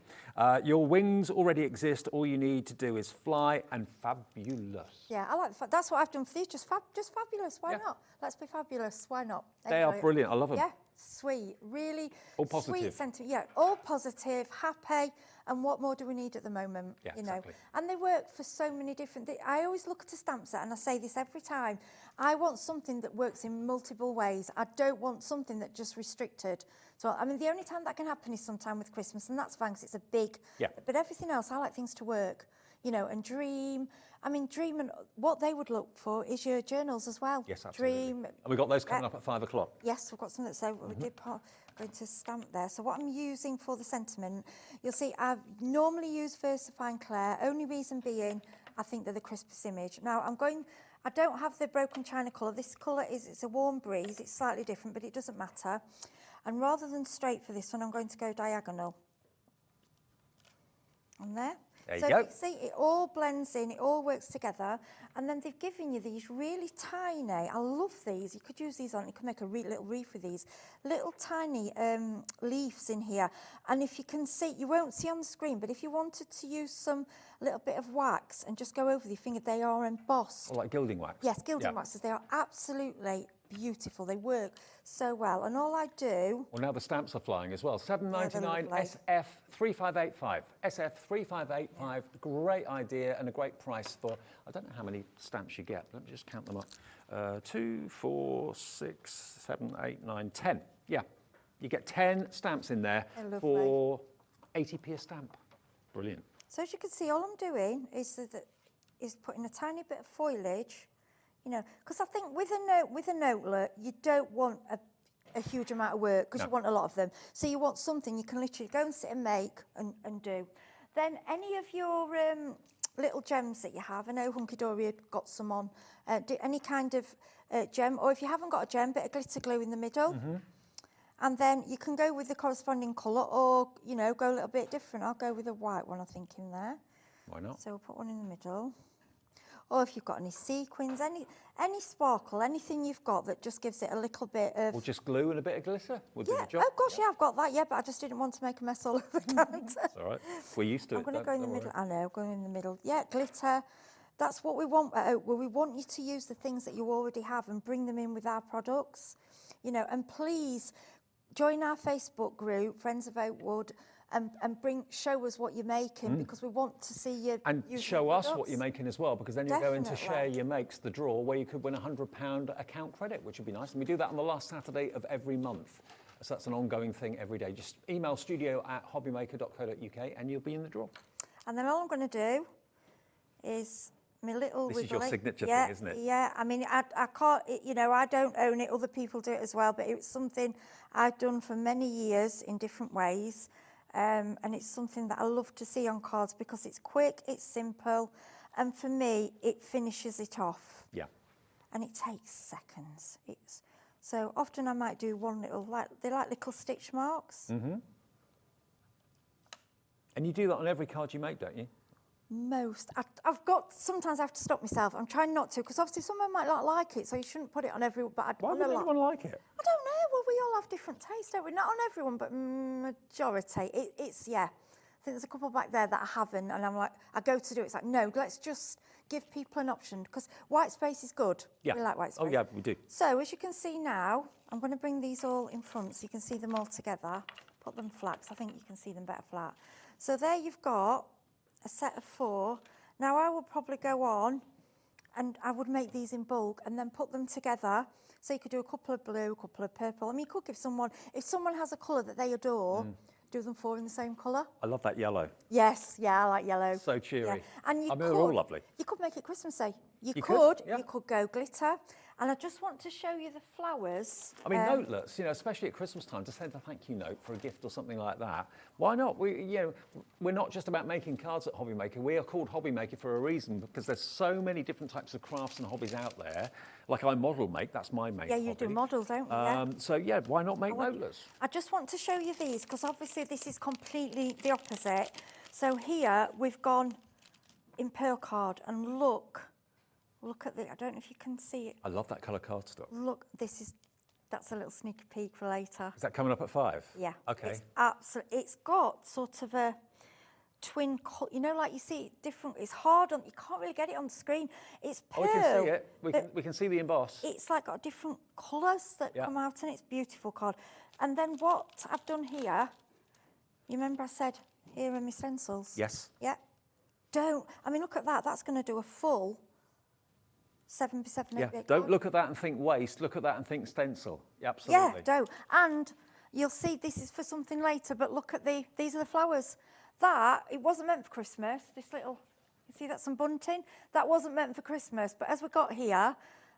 Your wings already exist. All you need to do is fly and fabulous. Yeah, I like that's what I've done for these. Just fabulous. Why Yeah. not? Let's be fabulous. Why not? They are Enjoy it. brilliant, I love them. Yeah, sweet, really All positive. sweet sentiment. Yeah, all positive, happy. And what more do we need at the moment? Yeah, you know, exactly. and they work for so many different things. I always look at a stamp set, and I say this every time. I want something that works in multiple ways. I don't want something that just restricted. So, I mean, the only time that can happen is sometime with Christmas, and that's fine because it's a big. Yeah. But everything else, I like things to work. You know, and dream. I mean, dream, and what they would look for is your journals as well. Yes, absolutely. Dream. And we've got those coming up at 5 o'clock. Yes, we've got something that says we did going to stamp there. So what I'm using for the sentiment, you'll see I've normally used VersaFine Claire. Only reason being, I think they're the crispest image. Now I don't have the broken china colour. This colour it's a warm breeze. It's slightly different, but it doesn't matter. And rather than straight for this one, I'm going to go diagonal. On there. There you So go. you see, it all blends in, it all works together. And then they've given you these really tiny, I love these, you could use these on, you could make a little wreath with these, little tiny leaves in here. And if you can see, you won't see on the screen, but if you wanted to use some little bit of wax and just go over your finger, they are embossed. Or like gilding wax. Yes, gilding Yeah. waxes, they are absolutely beautiful, they work so well. And all I do, Well, now the stamps are flying as well. $7.99 lovely. SF 3585. SF 3585. Great idea and a great price for, I don't know how many stamps you get. Let me just count them up. 2, 4, 6, 7, 8, 9, 10. Yeah, you get 10 stamps in there They're lovely. for 80p a stamp. Brilliant. so as you can see, all I'm doing is putting a tiny bit of foliage. You know, because I think with a notelet, you don't want a huge amount of work because No. you want a lot of them. So you want something you can literally go and sit and make and do. Then any of your little gems that you have, I know Hunkydory had got some on, any kind of gem, or if you haven't got a gem, bit of glitter glue in the middle. And then you can go with the corresponding colour or, you know, go a little bit different. I'll go with a white one, I think, in there. Why not? So we'll put one in the middle. Or if you've got any sequins, any sparkle, anything you've got that just gives it a little bit of... Or just glue and a bit of glitter would do yeah, the job. oh gosh, yeah, I've got that, yeah, but I just didn't want to make a mess all over the counter. It's all right. We're used to I'm it. going to don't- go in the don't middle. worry. I know, going in the middle. Yeah, glitter. That's what we want at Oakwood. We want you to use the things that you already have and bring them in with our products. You know, and please join our Facebook group, Friends of Oakwood, and show us what you're making because we want to see you And using show our us what products. you're making as well, because then you're going to Definitely. share your makes, the draw, where you could win £100 account credit, which would be nice. And we do that on the last Saturday of every month. So that's an ongoing thing every day. Just email studio@hobbymaker.co.uk and you'll be in the draw. And then all I'm going to do is my little This is your wiggly. signature Yeah, thing, isn't it? Yeah, I mean, I can't, you know, I don't own it, other people do it as well, but it's something I've done for many years in different ways. And it's something that I love to see on cards because it's quick, it's simple, and for me, it finishes it off. Yeah. And it takes seconds. So often I might do one little, they're like little stitch marks. And you do that on every card you make, don't you? Most. Sometimes I have to stop myself. I'm trying not to, because obviously someone might not like it, so you shouldn't put it on every, but Why on would a lot. anyone like it? I don't know. Well, we all have different tastes, don't we? Not on everyone, but majority. It's yeah. I think there's a couple back there that I haven't, and I'm like, I go to do it. It's like, no, let's just give people an option, because white space is good. Yeah. We like white space. Oh, yeah, we do. So as you can see now, I'm going to bring these all in front so you can see them all together. Put them flat, 'cause I think you can see them better flat. So there you've got a set of 4. Now I would probably go on and I would make these in bulk and then put them together. So you could do a couple of blue, a couple of purple. I mean, you could give someone, if someone has a colour that they adore, do them 4 in the same colour. I love that yellow. Yes, yeah, I like yellow. So cheery. Yeah. And you I mean, they're all lovely. You could make it Christmassy. You could, could, yeah. you could go glitter. And I just want to show you the flowers. I mean, notelets, you know, especially at Christmas time, to send a thank you note for a gift or something like that. Why not? We're not just about making cards at Hobby Maker. We are called Hobby Maker for a reason, because there's so many different types of crafts and hobbies out there. Like I model make, that's my main Yeah, you hobby. do models, don't you? Yeah. So yeah, why not make notelets? I just want to show you these because obviously this is completely the opposite. So here we've gone in pearl card and look at the, I don't know if you can see it. I love that colour cardstock. Look, that's a little sneaky peek for later. Is that coming up at 5? Yeah. Okay. It's got sort of a twin, you know, like you see it different. It's hard on, you can't really get it on the screen. It's pearl. Oh, we can see it. We can see the emboss. It's like got different colours that come out, and it's beautiful card. And then what I've done here, you remember I said, here are my stencils? Yes. Yeah. I mean, look at that. That's going to do a full 7x7. Yeah, don't look at that and think waste. Look at that and think stencil. Yeah, absolutely. Yeah, don't. And you'll see this is for something later, but look at these are the flowers. That, it wasn't meant for Christmas, this little, you see that's some bunting? That wasn't meant for Christmas, but as we got here,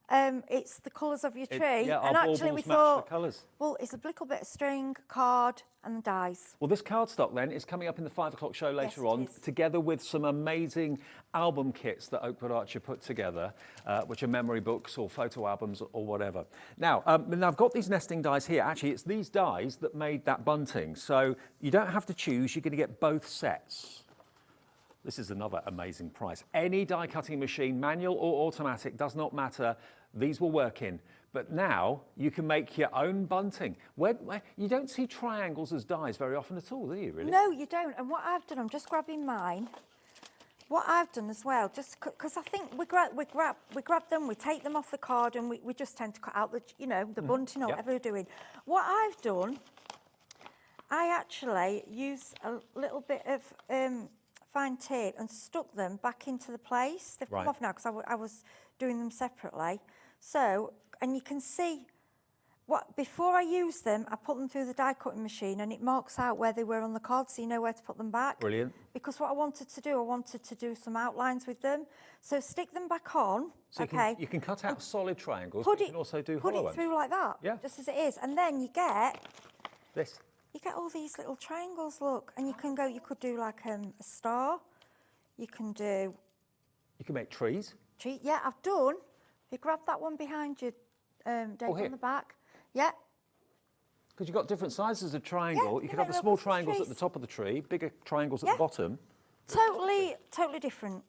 it's the colours of your tree. Yeah, and our actually we baubles match thought, the colours. well, it's a little bit of string, card, and the dies. Well, this cardstock then is coming up in the 5 o'clock show later Yes, it on, is. together with some amazing album kits that Oakwood Archer put together, which are memory books or photo albums or whatever. Now, I've got these nesting dies here. Actually, it's these dies that made that bunting. So you don't have to choose. You're going to get both sets. This is another amazing price. Any die cutting machine, manual or automatic, does not matter. These will work in. But now you can make your own bunting. You don't see triangles as dies very often at all, do you, really? No, you don't. And what I've done, I'm just grabbing mine. What I've done as well, just because I think we grab them, we take them off the card, and we just tend to cut out the, you know, the bunting or whatever we're doing. What I've done, I actually use a little bit of fine tape and stuck them back into the place. They've come off now because I was doing them separately. So, and you can see, before I use them, I put them through the die cutting machine and it marks out where they were on the card, so you know where to put them back. Brilliant. Because what I wanted to do some outlines with them. So stick them back on, So you can cut out solid triangles, but you can also do put hollow it ones. through like that, Yeah. just as it is. And then you get This. all these little triangles, look. And you could do like a star. You can make trees. Yeah, I've done. If you grab that one behind you, Dave, here. on the back. Yeah. Because you've got different sizes of triangle. Yeah, You could yeah, have the they're small all different triangles at the trees. top of the tree, bigger triangles at Yeah. the bottom. Totally different.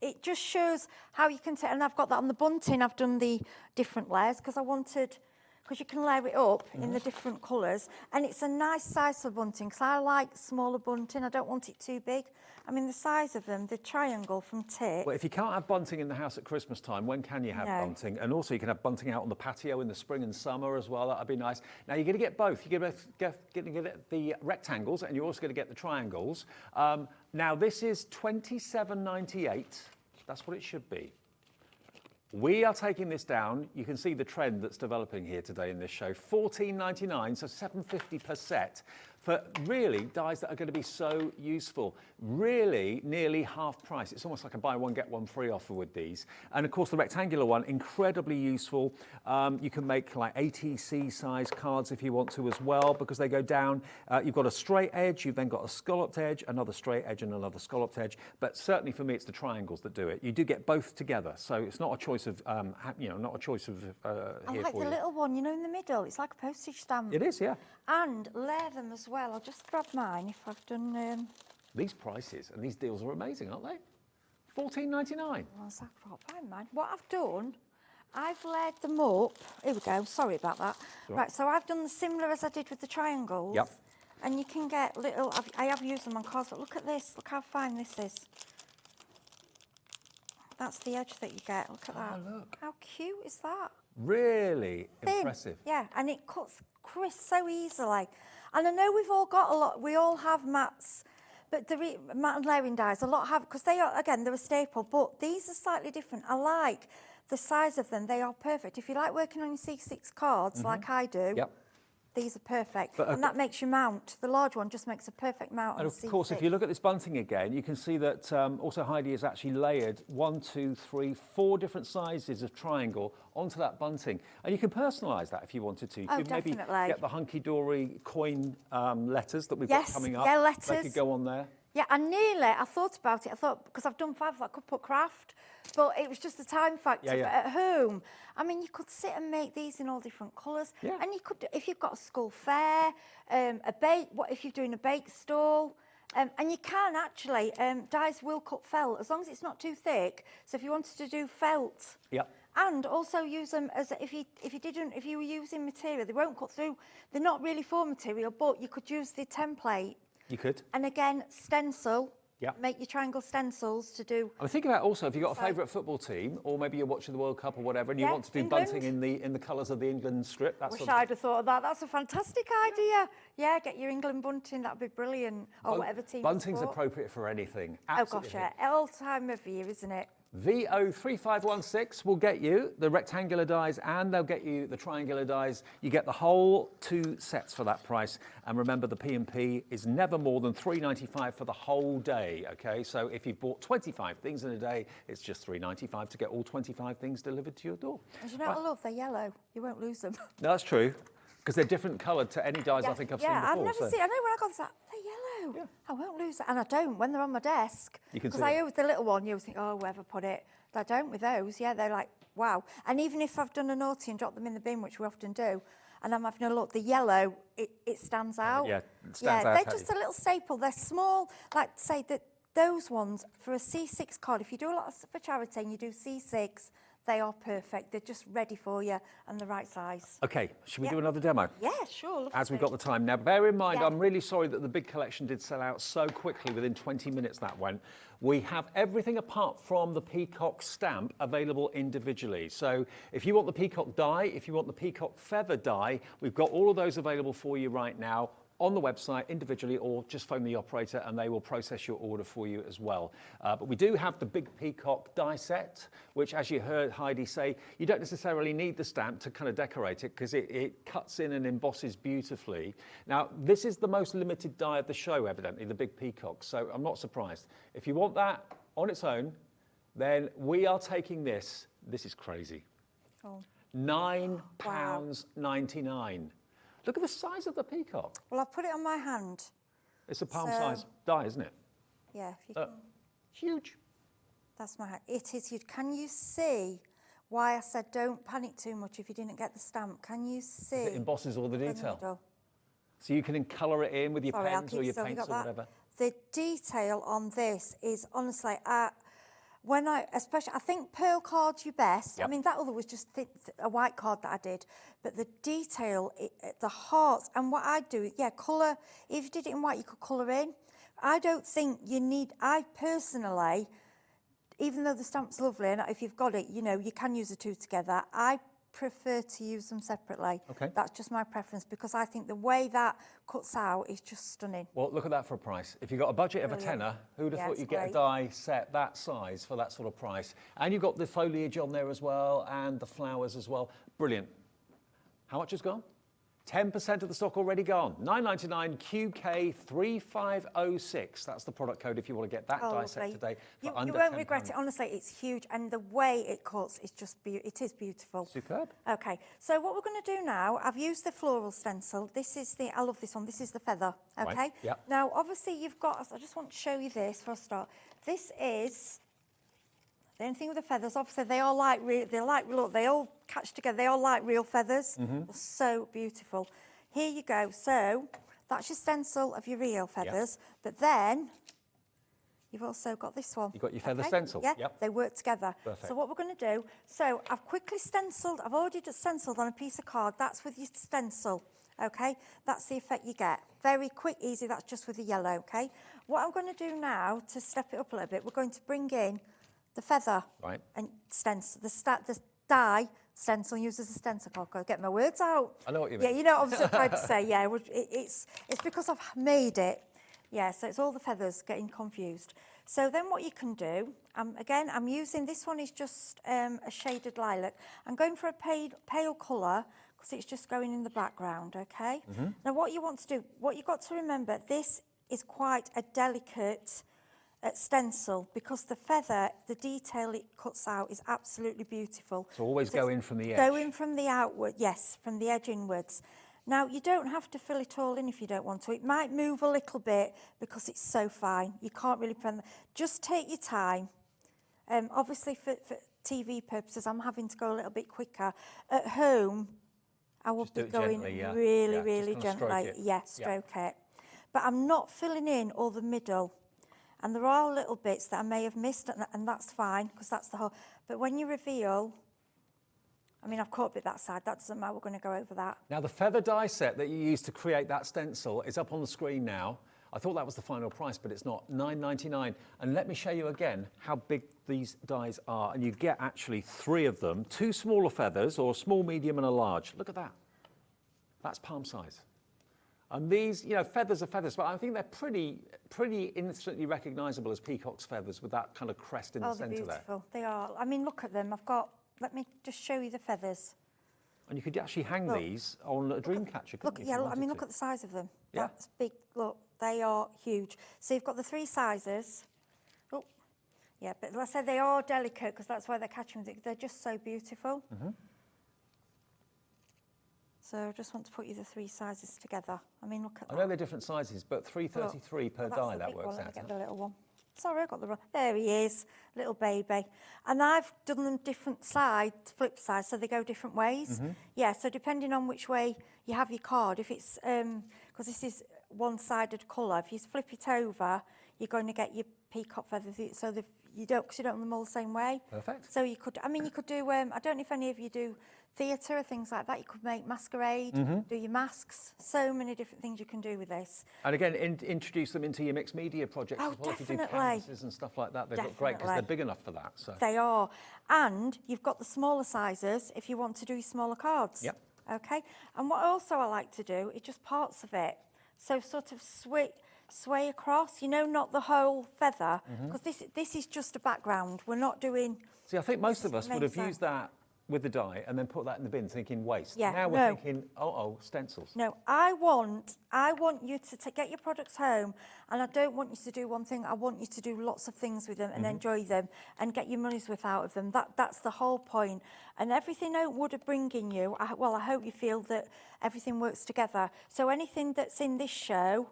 It just shows how you can and I've got that on the bunting. I've done the different layers because you can layer it up in the different colours, and it's a nice size for bunting because I like smaller bunting. I don't want it too big. I mean, the size of them, the triangle from tip. Well, if you can't have bunting in the house at Christmas time, when can you have No. bunting? And also you can have bunting out on the patio in the spring and summer as well. That'd be nice. Now you're going to get both. You're going to get the rectangles, and you're also going to get the triangles. Now this is $27.98. That's what it should be. We are taking this down. You can see the trend that's developing here today in this show. $14.99, so $7.50 per set for really dies that are going to be so useful. Really nearly half price. It's almost like a buy one, get one free offer with these. And of course the rectangular one, incredibly useful. You can make like ATC size cards if you want to as well, because they go down. You've got a straight edge, you've then got a scalloped edge, another straight edge and another scalloped edge. But certainly for me, it's the triangles that do it. You do get both together. So it's not a choice of, not a choice of I here like for the you. little one, in the middle. It's like a postage stamp. It is, yeah. And layer them as well. I'll just grab mine if I've done. These prices and these deals are amazing, aren't they? $14.99. Well, I can't find mine. What I've done, I've layered them up. Here we go. Sorry about that. Right, so I've done the similar as I did with the triangles. Yep. And you can get little. I have used them on cards, but look at this. Look how fine this is. That's the edge that you get. Look at that. Look. How cute is that? Really Thin. impressive. Yeah, and it cuts crisp so easily. And I know we've all got a lot. We all have mats, but the mat and layering dies. A lot have, because they are, again, they're a staple. But these are slightly different. I like the size of them. They are perfect. If you like working on your C6 cards, like I do. Yep. These are perfect, But, and that makes your mount. The large one just makes a perfect mount. And on of a course, C6. if you look at this bunting again, you can see that also Heidi has actually layered 1, 2, 3, 4 different sizes of triangle onto that bunting. And you can personalise that if you wanted to. You Oh, could maybe definitely. get the Hunkydory coin letters that we've got Yes, coming up. yeah, They letters. could go on there. Yeah, I thought about it. I thought, because I've done 5, I could put craft, but it was just the time factor. Yeah, yeah. But at home, I mean, you could sit and make these in all different colours. Yeah. And you could, if you've got a school fair, if you're doing a bake stall, and you can actually, dies will cut felt, as long as it's not too thick. So if you wanted to do felt, Yep. and also use them as if you were using material, they won't cut through. They're not really for material, but you could use the template. You could. And again, stencil Yeah. Make your triangle stencils to do. I'm thinking about also if you've got a favourite football team, or maybe you're watching the World Cup or whatever, and you Yeah, want to do England. bunting in the colours of the England strip. That's Wish I'd have thought of that. That's a fantastic idea. Yeah, get your England bunting. That'd be brilliant. Or whatever team. Bunting's support. appropriate for anything. Oh Absolutely. gosh, yeah. All time of year, isn't it? VO3516 will get you the rectangular dies and they'll get you the triangular dies. You get the whole 2 sets for that price. And remember, the P&P is never more than $3.95 for the whole day, okay? So if you've bought 25 things in a day, it's just $3.95 to get all 25 things delivered to your door. And you know what I love? They're yellow. You won't lose them. No, that's true, because they're different coloured to any dies I think I've seen before. I've never so. seen. I know when I got this, they're yellow. Yeah. I won't lose it, and I don't when they're on my desk. You can see Because I it. always the little one. You always think, oh, wherever put it. But I don't with those. Yeah, they're like wow. And even if I've done a naughty and dropped them in the bin, which we often do, and I'm having a look, the yellow it stands out. Yeah, it stands out. They're just a little staple. They're small. Like say that those ones for a C6 card. If you do a lot for charity and you do C6. They are perfect. They're just ready for you and the right size. Okay, should we do another demo? Yeah, sure. As we've got the time. Now, bear in mind, Yeah. I'm really sorry that the big collection did sell out so quickly, within 20 minutes that went. We have everything apart from the peacock stamp available individually. So if you want the peacock die, if you want the peacock feather die, we've got all of those available for you right now on the website individually, or just phone the operator and they will process your order for you as well. But we do have the big peacock die set, which, as you heard Heidi say, you don't necessarily need the stamp to kind of decorate it because it cuts in and embosses beautifully. Now, this is the most limited die of the show, evidently, the big peacock. So I'm not surprised. If you want that on its own, then we are taking this. This is crazy. Oh. £9.99. Look at the size of the peacock. Well, I've put it on my hand. It's a palm-sized die, isn't it? Yeah, if you can. Huge. That's my hand. It is huge. Can you see why I said don't panic too much if you didn't get the stamp? Can you see? It embosses all the in the detail. middle? So you can colour it in with your Sorry, I'll pens or keep your still. You paints got or that? whatever. The detail on this is honestly, especially, I think pearl card's your best. Yep. I mean, that other was just a white card that I did. But the detail, the hearts, and what I do, colour, if you did it in white, you could colour in. I don't think you need, I personally, even though the stamp's lovely, and if you've got it, you can use the two together. I prefer to use them separately. Okay. That's just my preference because I think the way that cuts out is just stunning. Well, look at that for a price. If you've got a budget of a Brilliant. tenner, who'd have Yeah, thought it's you'd get a great. die set that size for that sort of price? And you've got the foliage on there as well, and the flowers as well. Brilliant. How much has gone? 10% of the stock already gone. $9.99 QK3506. That's the product code if you want to get that die set lovely. today for You under won't £10. regret it. Honestly, it's huge, and the way it cuts is just it is beautiful. Superb. Okay, so what we're going to do now, I've used the floral stencil. This is I love this one. This is the feather. Okay. Right, yep. Now, obviously, you've got. I just want to show you this for a start. This is. The only thing with the feathers, obviously, they are like real. They're like look. They all catch together. They are like real feathers. They're so beautiful. Here you go. So that's your stencil of your real feathers. But then you've also got this one. You've got your feather okay? stencil. Yeah. Yep. They work together. Perfect. So what we're going to do. So I've quickly stenciled. I've already stenciled on a piece of card. That's with your stencil. Okay. That's the effect you get. Very quick, easy. That's just with the yellow. Okay. What I'm going to do now to step it up a little bit, we're going to bring in the feather Right. and stencil, the die stencil, uses a stencil card. Got to get my words out. I know what you Yeah, mean. you know what I'm trying to say. Yeah, it's because I've made it. Yeah, so it's all the feathers getting confused. So then what you can do, again, I'm using, this one is just a shaded lilac. I'm going for a pale colour because it's just going in the background, okay? Now what you want to do, what you've got to remember, this is quite a delicate stencil because the feather, the detail it cuts out is absolutely beautiful. So always go in from the edge. Go in from the outward, yes, from the edge inwards. Now, you don't have to fill it all in if you don't want to. It might move a little bit because it's so fine. You can't really prevent that. Just take your time. Obviously, for TV purposes, I'm having to go a little bit quicker. At home, I will Just do be it going gently, yeah. really, Yeah, just really kinda stroke gently. it. Yeah, stroke it. But I'm not filling in all the middle. And there are little bits that I may have missed, and that's fine, because that's the whole... But when you reveal... I mean, I've cut a bit that side. That doesn't matter. We're going to go over that. Now, the feather die set that you used to create that stencil is up on the screen now. I thought that was the final price, but it's not, £9.99. And let me show you again how big these dies are. And you get actually 3 of them, 2 smaller feathers, or a small, medium, and a large. Look at that. That's palm size. And these, you know, feathers are feathers, but I think they're pretty instantly recognisable as peacock's feathers with that kind of crest in the centre there. Oh, they're beautiful. They are. I mean, look at them. Let me just show you the feathers. And you could actually hang these on a dream catcher, couldn't you? Yeah, I mean, look at the size of them. Yeah. That's big. Look, they are huge. So you've got the 3 sizes. Oh, yeah, but let's say they are delicate because that's why they're catching them. They're just so beautiful. So I just want to put you the 3 sizes together. I mean, look at that. I know they're different sizes, but £3.33 per die, that works Let me out. get the little one. Sorry, I got the wrong. There he is, little baby. And I've done them different sides, flip sides, so they go different ways. Yeah, so depending on which way you have your card, if it's, because this is one-sided colour, if you flip it over, you're going to get your peacock feathers, so you don't want them all the same way. Perfect. So you could, I mean, you could do, I don't know if any of you do theatre or things like that. You could make masquerade, do your masks. So many different things you can do with this. And again, introduce them into your mixed media projects as well. If you do Definitely. canvases and stuff like that, they look great because they're big enough for that. So. They are. And you've got the smaller sizes if you want to do smaller cards. Yep. Okay. And what also I like to do is just parts of it. So sort of sway across, you know, not the whole feather, because this is just a background. We're not doing... See, I think most of us would have used that with the die and then put that in the bin thinking waste. Yeah, now we're thinking, stencils. No, I want you to get your products home, and I don't want you to do one thing. I want you to do lots of things with them and enjoy them and get your money's worth out of them. That's the whole point. And everything Oakwood are bringing you, I hope you feel that everything works together. So anything that's in this show,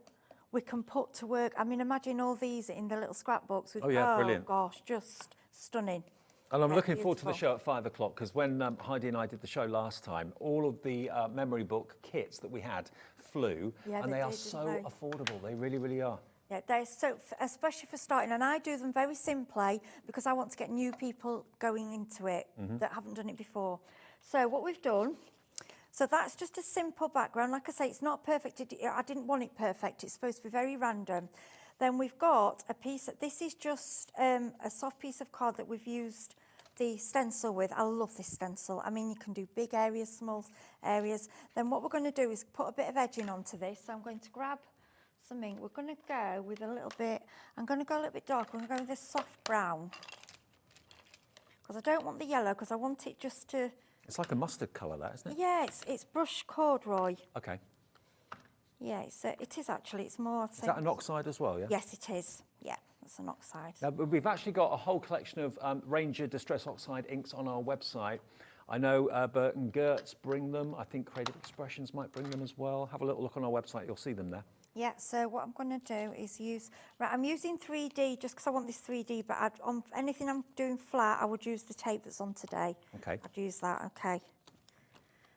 we can put to work. I mean, imagine all these in the little scrapbooks. With, brilliant. Gosh, just stunning. And I'm looking forward to the show at 5 o'clock because when Heidi and I did the show last time, all of the memory book kits that we had flew, and they are so affordable. They really, really are. Yeah, they're so, especially for starting, and I do them very simply because I want to get new people going into it that haven't done it before. So what we've done, so that's just a simple background. Like I say, it's not perfect. I didn't want it perfect. It's supposed to be very random. Then we've got a piece, this is just a soft piece of card that we've used the stencil with. I love this stencil. I mean, you can do big areas, small areas. Then what we're going to do is put a bit of edging onto this. So I'm going to grab some ink. We're going to go with a little bit, I'm going to go a little bit darker. I'm going to go with this soft brown. Because I don't want the yellow, because I want it just to... It's like a mustard colour, that, isn't it? Yeah, it's brushed corduroy. Okay. Yeah, it is actually. It's more... Is that an oxide as well, yeah? Yes, it is. Yeah, that's an oxide. Now, we've actually got a whole collection of Ranger Distress Oxide inks on our website. I know Bert and Gertz bring them. I think Creative Expressions might bring them as well. Have a little look on our website. You'll see them there. Yeah, so what I'm going to do is use... Right, I'm using 3D just because I want this 3D, but on anything I'm doing flat, I would use the tape that's on today. Okay. I'd use that, okay.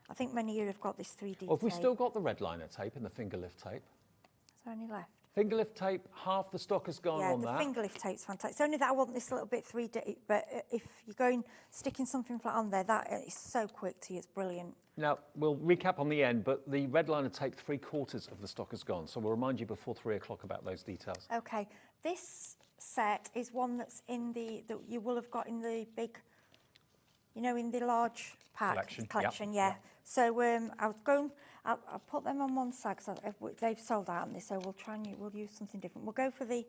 I think many of you have got this 3D Well, have we tape. still got the red liner tape and the finger lift tape? Is there any left? Finger lift tape, half the stock has gone on that. Yeah, the finger lift tape's fantastic. It's only that I want this little bit 3D, but if you're going, sticking something flat on there, that is so quick to you, it's brilliant. Now, we'll recap on the end, but the red liner tape, 3/4 of the stock has gone. So we'll remind you before 3 o'clock about those details. Okay, this set is one that's in that you will have got in the big, you know, in the large pack collection, yeah. So I'll put them on one side because they've sold out on this, so we'll use something different. We'll go for the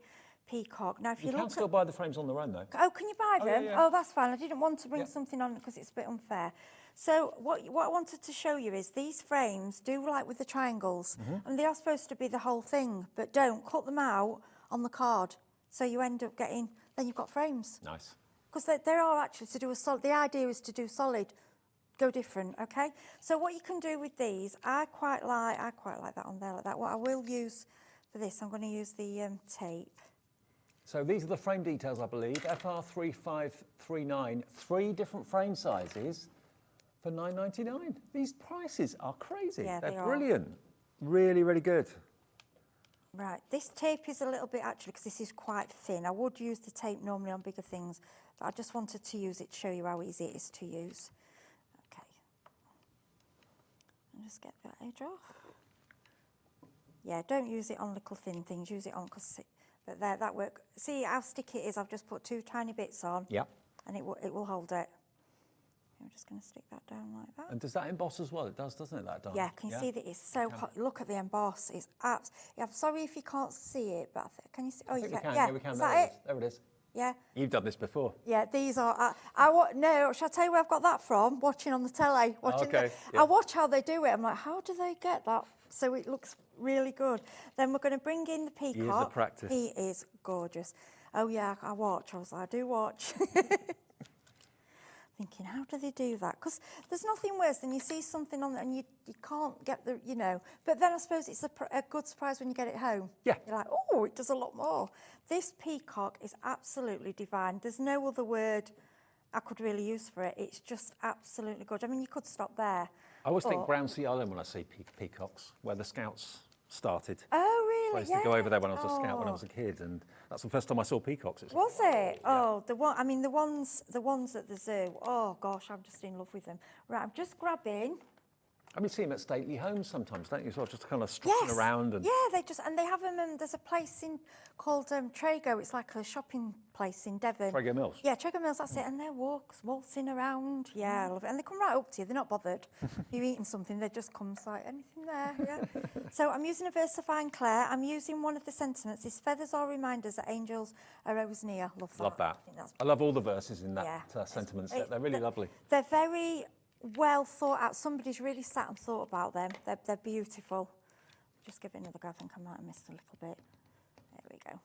peacock. Now, if you look can still buy the frames on their own, though. Oh, can you buy them? Yeah. Oh, that's fine. I didn't want to bring something on because it's a bit unfair. So what I wanted to show you is these frames do like with the triangles, and they are supposed to be the whole thing, but don't cut them out on the card. So you end up getting, then you've got frames. Nice. Because there are actually to do a solid, the idea is to do solid, go different, okay? So what you can do with these, I quite like that on there like that. What I will use for this, I'm going to use the tape. So these are the frame details, I believe. FR3539, 3 different frame sizes for £9.99. These prices are crazy. Yeah, They're they are. brilliant. Really, really good. Right, this tape is a little bit, actually, because this is quite thin. I would use the tape normally on bigger things, but I just wanted to use it to show you how easy it is to use. Okay. And just get that edge off. Yeah, don't use it on little thin things. Use it on, but there, that work. See how sticky it is? I've just put 2 tiny bits on. Yeah. And it will hold it. I'm just going to stick that down like that. And does that emboss as well? It does, doesn't it, that die? Yeah, can you see that it's so hot? Look at the emboss. It's yeah, I'm sorry if you can't see it, but can you see? Oh, you can. Yeah, we can. Is There that it is. There it is. Yeah. You've done this before. Yeah, these are. No, shall I tell you where I've got that from? Watching on the telly. Watching okay. I watch how they do it. I'm like, how do they get that? So it looks really good. Then we're going to bring in the peacock. Years of practice. He is gorgeous. Oh yeah, I watch. I do watch. Thinking, how do they do that? Because there's nothing worse than you see something on it and you can't get the, But then I suppose it's a good surprise when you get it home. Yeah. You're like, oh, it does a lot more. This peacock is absolutely divine. There's no other word I could really use for it. It's just absolutely good. I mean, you could stop there. I always think Brownsea Island when I see peacocks, where the Scouts started. Oh, really? I used to go over there when I was a Scout when I was a kid, and that's the first time I saw peacocks. Was it? Oh, the ones at the zoo. Oh gosh, I'm just in love with them. Right, I'm just grabbing. I mean, see them at stately homes sometimes, don't you? So just kind of strutting around. And Yeah, they have them. There's a place called Trago. It's like a shopping place in Devon. Trago Mills. Yeah, Trago Mills. That's it. And they're waltzing around. Yeah, I love it. And they come right up to you. They're not bothered. If you're eating something, they just come like anything there. Yeah. So I'm using a VersaFine Claire. I'm using one of the sentiments. These feathers are reminders that angels are always near. Love that. Love that. I think that's I love all the verses in that sentiments. They're really lovely. They're very well thought out. Somebody's really sat and thought about them. They're beautiful. Just give it another go. I think I might have missed a little bit. There we go.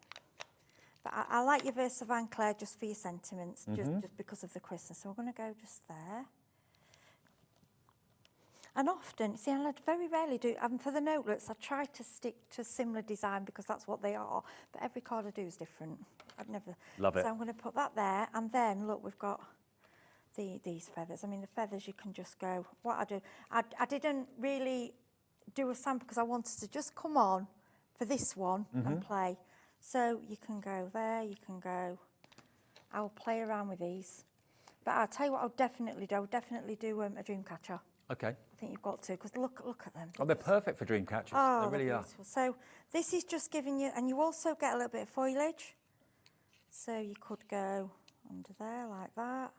But I like your VersaFine Claire just for your sentiments, just because of the Christmas. So we're going to go just there. And often, see, I very rarely do, for the notelets, I try to stick to similar design because that's what they are. But every card I do is different. I'd never. Love it. So I'm going to put that there. And then, look, we've got these feathers. I mean, the feathers, you can just go. What I do, I didn't really do a sample because I wanted to just come on for this one and play. So you can go there, you can go. I'll play around with these. But I'll tell you what I'll definitely do. I'll definitely do a dream catcher. Okay. I think you've got to, because look at them. Oh, they're perfect for dream catchers. Oh, they really are. Beautiful. So this is just giving you, and you also get a little bit of foliage. So you could go under there like that.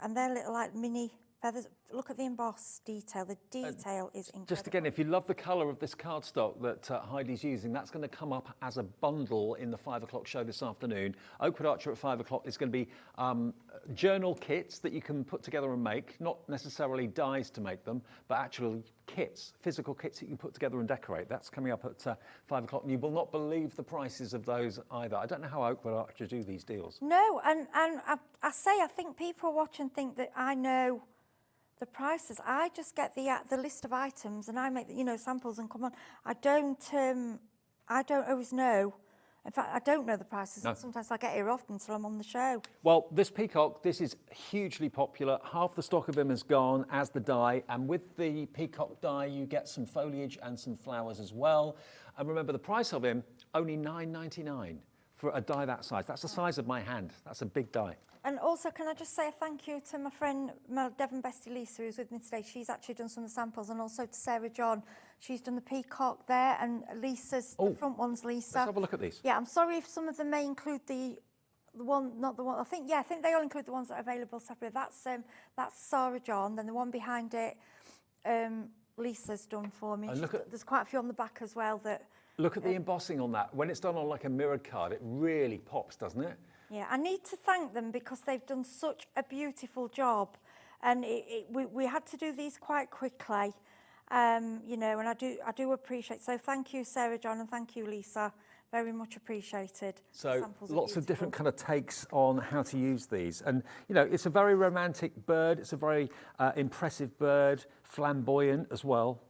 And they're little like mini feathers. Look at the embossed detail. The detail is incredible. Just again, if you love the colour of this cardstock that Heidi's using, that's going to come up as a bundle in the 5 o'clock show this afternoon. Oakwood Archer at 5 o'clock is going to be journal kits that you can put together and make, not necessarily dies to make them, but actual kits, physical kits that you can put together and decorate. That's coming up at 5 o'clock, and you will not believe the prices of those either. I don't know how Oakwood Archer do these deals. No, and I think people watch and think that I know the prices. I just get the list of items and I make samples and come on. I don't always know. In fact, I don't know the prices. No. Sometimes I get here often until I'm on the show. Well, this peacock, this is hugely popular. Half the stock of him is gone as the die. And with the peacock die, you get some foliage and some flowers as well. And remember, the price of him, only $9.99 for a die that size. That's the size of my hand. That's a big die. And also, can I just say a thank you to my friend, my Devon bestie Lisa, who's with me today. She's actually done some of the samples, and also to Sarah John. She's done the peacock there, and Lisa's, the front one's Lisa. Let's have a look at these. Yeah, I'm sorry if some of them may include the one, not the one, I think they all include the ones that are available separately. That's Sarah John, then the one behind it, Lisa's done for me. And there's quite a few on the back as well that... Look at the embossing on that. When it's done on like a mirrored card, it really pops, doesn't it? Yeah, I need to thank them because they've done such a beautiful job, and we had to do these quite quickly, and I do appreciate. So thank you, Sarah John, and thank you, Lisa. Very much appreciated. So lots of different kind of takes on how to use these, and it's a very romantic bird. It's a very impressive bird, flamboyant as well.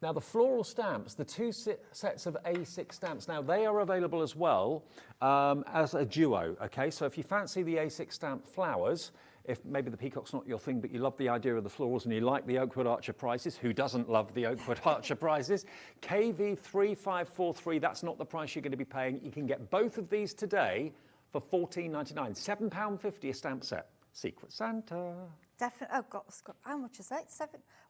Now, the floral stamps, the two sets of A6 stamps, now they are available as well as a duo, okay? So if you fancy the A6 stamp flowers, if maybe the peacock's not your thing, but you love the idea of the florals and you like the Oakwood Archer prices, who doesn't love the Oakwood Archer prices? KV3543, that's not the price you're going to be paying. You can get both of these today for $14.99, £7.50 a stamp set. Secret Santa. Definitely. Oh, God, how much is that?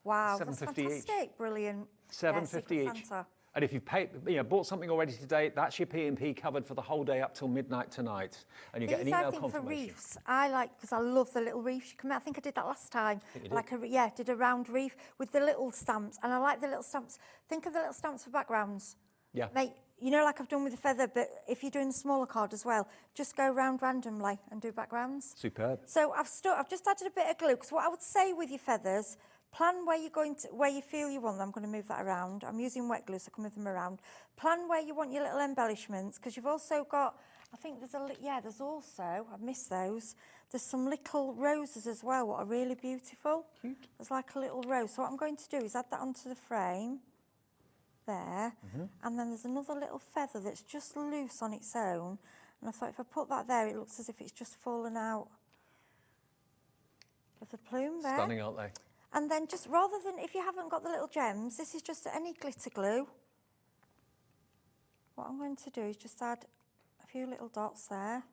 Wow, that's £7.50 each. fantastic. Brilliant. £7.50 Yeah, each. Santa. And if you've bought something already today, that's your P&P covered for the whole day up till midnight tonight. And you get an These, email I think, for confirmation. reefs, I like, because I love the little reefs. I think I did that last time. Did a round reef with the little stamps. And I like the little stamps. Think of the little stamps for backgrounds. Yeah. Mate, you know, like I've done with the feather, but if you're doing the smaller card as well, just go round randomly and do backgrounds. Superb. So I've just added a bit of glue, because what I would say with your feathers, plan where you feel you want them. I'm going to move that around. I'm using wet glue, so I can move them around. Plan where you want your little embellishments, because you've also got, I think there's also, I've missed those, there's some little roses as well, what are really beautiful. Cute. There's like a little rose. So what I'm going to do is add that onto the frame, there, and then there's another little feather that's just loose on its own. And I thought if I put that there, it looks as if it's just fallen out of the plume there. Stunning, aren't they? And then just, rather than, if you haven't got the little gems, this is just any glitter glue. What I'm going to do is just add a few little dots there.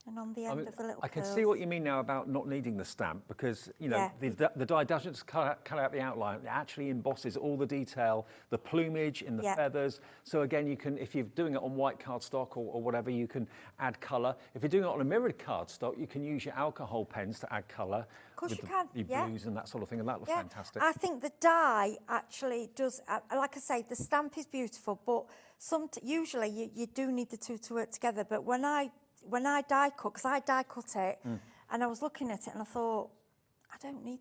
And on the end of the little I can curls. see what you mean now about not needing the stamp, because, you know, Yeah. the die doesn't just cut out the outline, it actually embosses all the detail, the plumage in the feathers. So again, you can, if you're doing it on white cardstock or whatever, you can add colour. If you're doing it on a mirrored cardstock, you can use your alcohol pens to add colour. Of course you can, Your blues and that sort of thing, and that looks fantastic. I think the die actually does, like I say, the stamp is beautiful, but usually you do need the two to work together. But when I die cut, because I die cut it, and I was looking at it and I thought, I didn't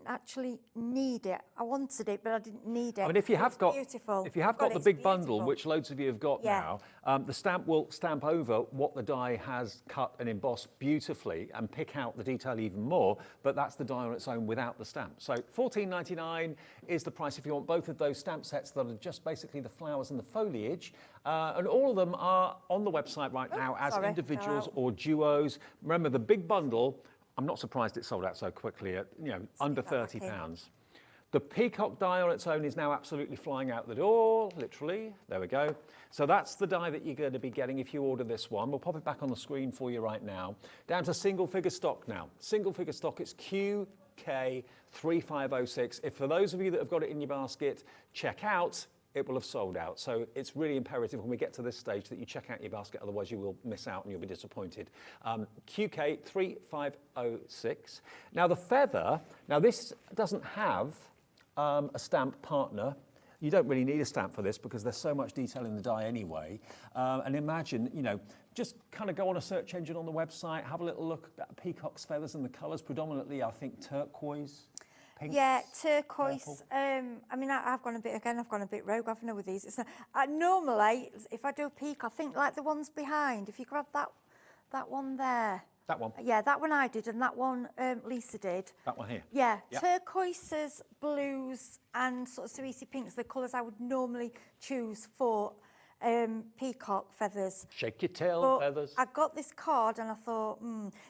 actually need it. I wanted it, but I didn't need it. I mean, if you have got the big bundle, which loads of you have got now, the stamp will stamp over what the die has cut and embossed beautifully and pick out the detail even more, but that's the die on its own without the stamp. So $14.99 is the price if you want both of those stamp sets that are just basically the flowers and the foliage. And all of them are on the website right now as individuals or duos. Remember, the big bundle, I'm not surprised it sold out so quickly at, under £30. The peacock die on its own is now absolutely flying out the door, literally. There we go. So that's the die that you're going to be getting if you order this one. We'll pop it back on the screen for you right now. Down to single figure stock now. Single figure stock, it's QK3506. If for those of you that have got it in your basket, check out, it will have sold out. So it's really imperative when we get to this stage that you check out your basket, otherwise you will miss out and you'll be disappointed. QK3506. Now the feather, this doesn't have a stamp partner. You don't really need a stamp for this because there's so much detail in the die anyway. And imagine, just kind of go on a search engine on the website, have a little look at peacock's feathers and the colours, predominantly I think turquoise. Pinks, yeah, turquoise. purple. I mean, I've gone a bit rogue, haven't I, with these? It's not, normally, if I do a peak, I think like the ones behind. If you grab that one there. That one? Yeah, that one I did, and that one Lisa did. That one here? Yeah, turquoises, blues, and sort of cerise pinks, the colours I would normally choose for peacock feathers. Shake your tail feathers. I got this card and I thought,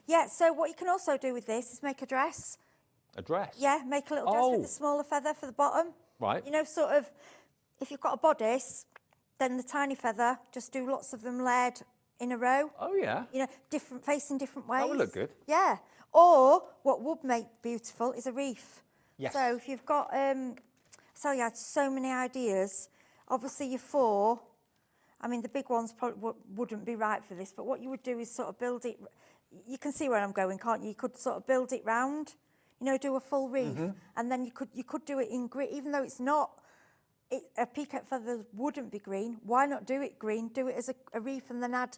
Yeah, so what you can also do with this is make a dress. A dress? Yeah, make a little dress with the smaller feather for the bottom. Right. Sort of, if you've got a bodice, then the tiny feather, just do lots of them layered in a row. Oh, yeah. Facing different ways. That would look good. Yeah. Or what would make beautiful is a wreath. Yes. So if you've got, I had so many ideas. Obviously your 4, I mean, the big ones probably wouldn't be right for this, but what you would do is sort of build it, you can see where I'm going, can't you? You could sort of build it round. Do a full wreath, and then you could do it in green, even though it's not. A peacock feather wouldn't be green. Why not do it green? Do it as a wreath, and then add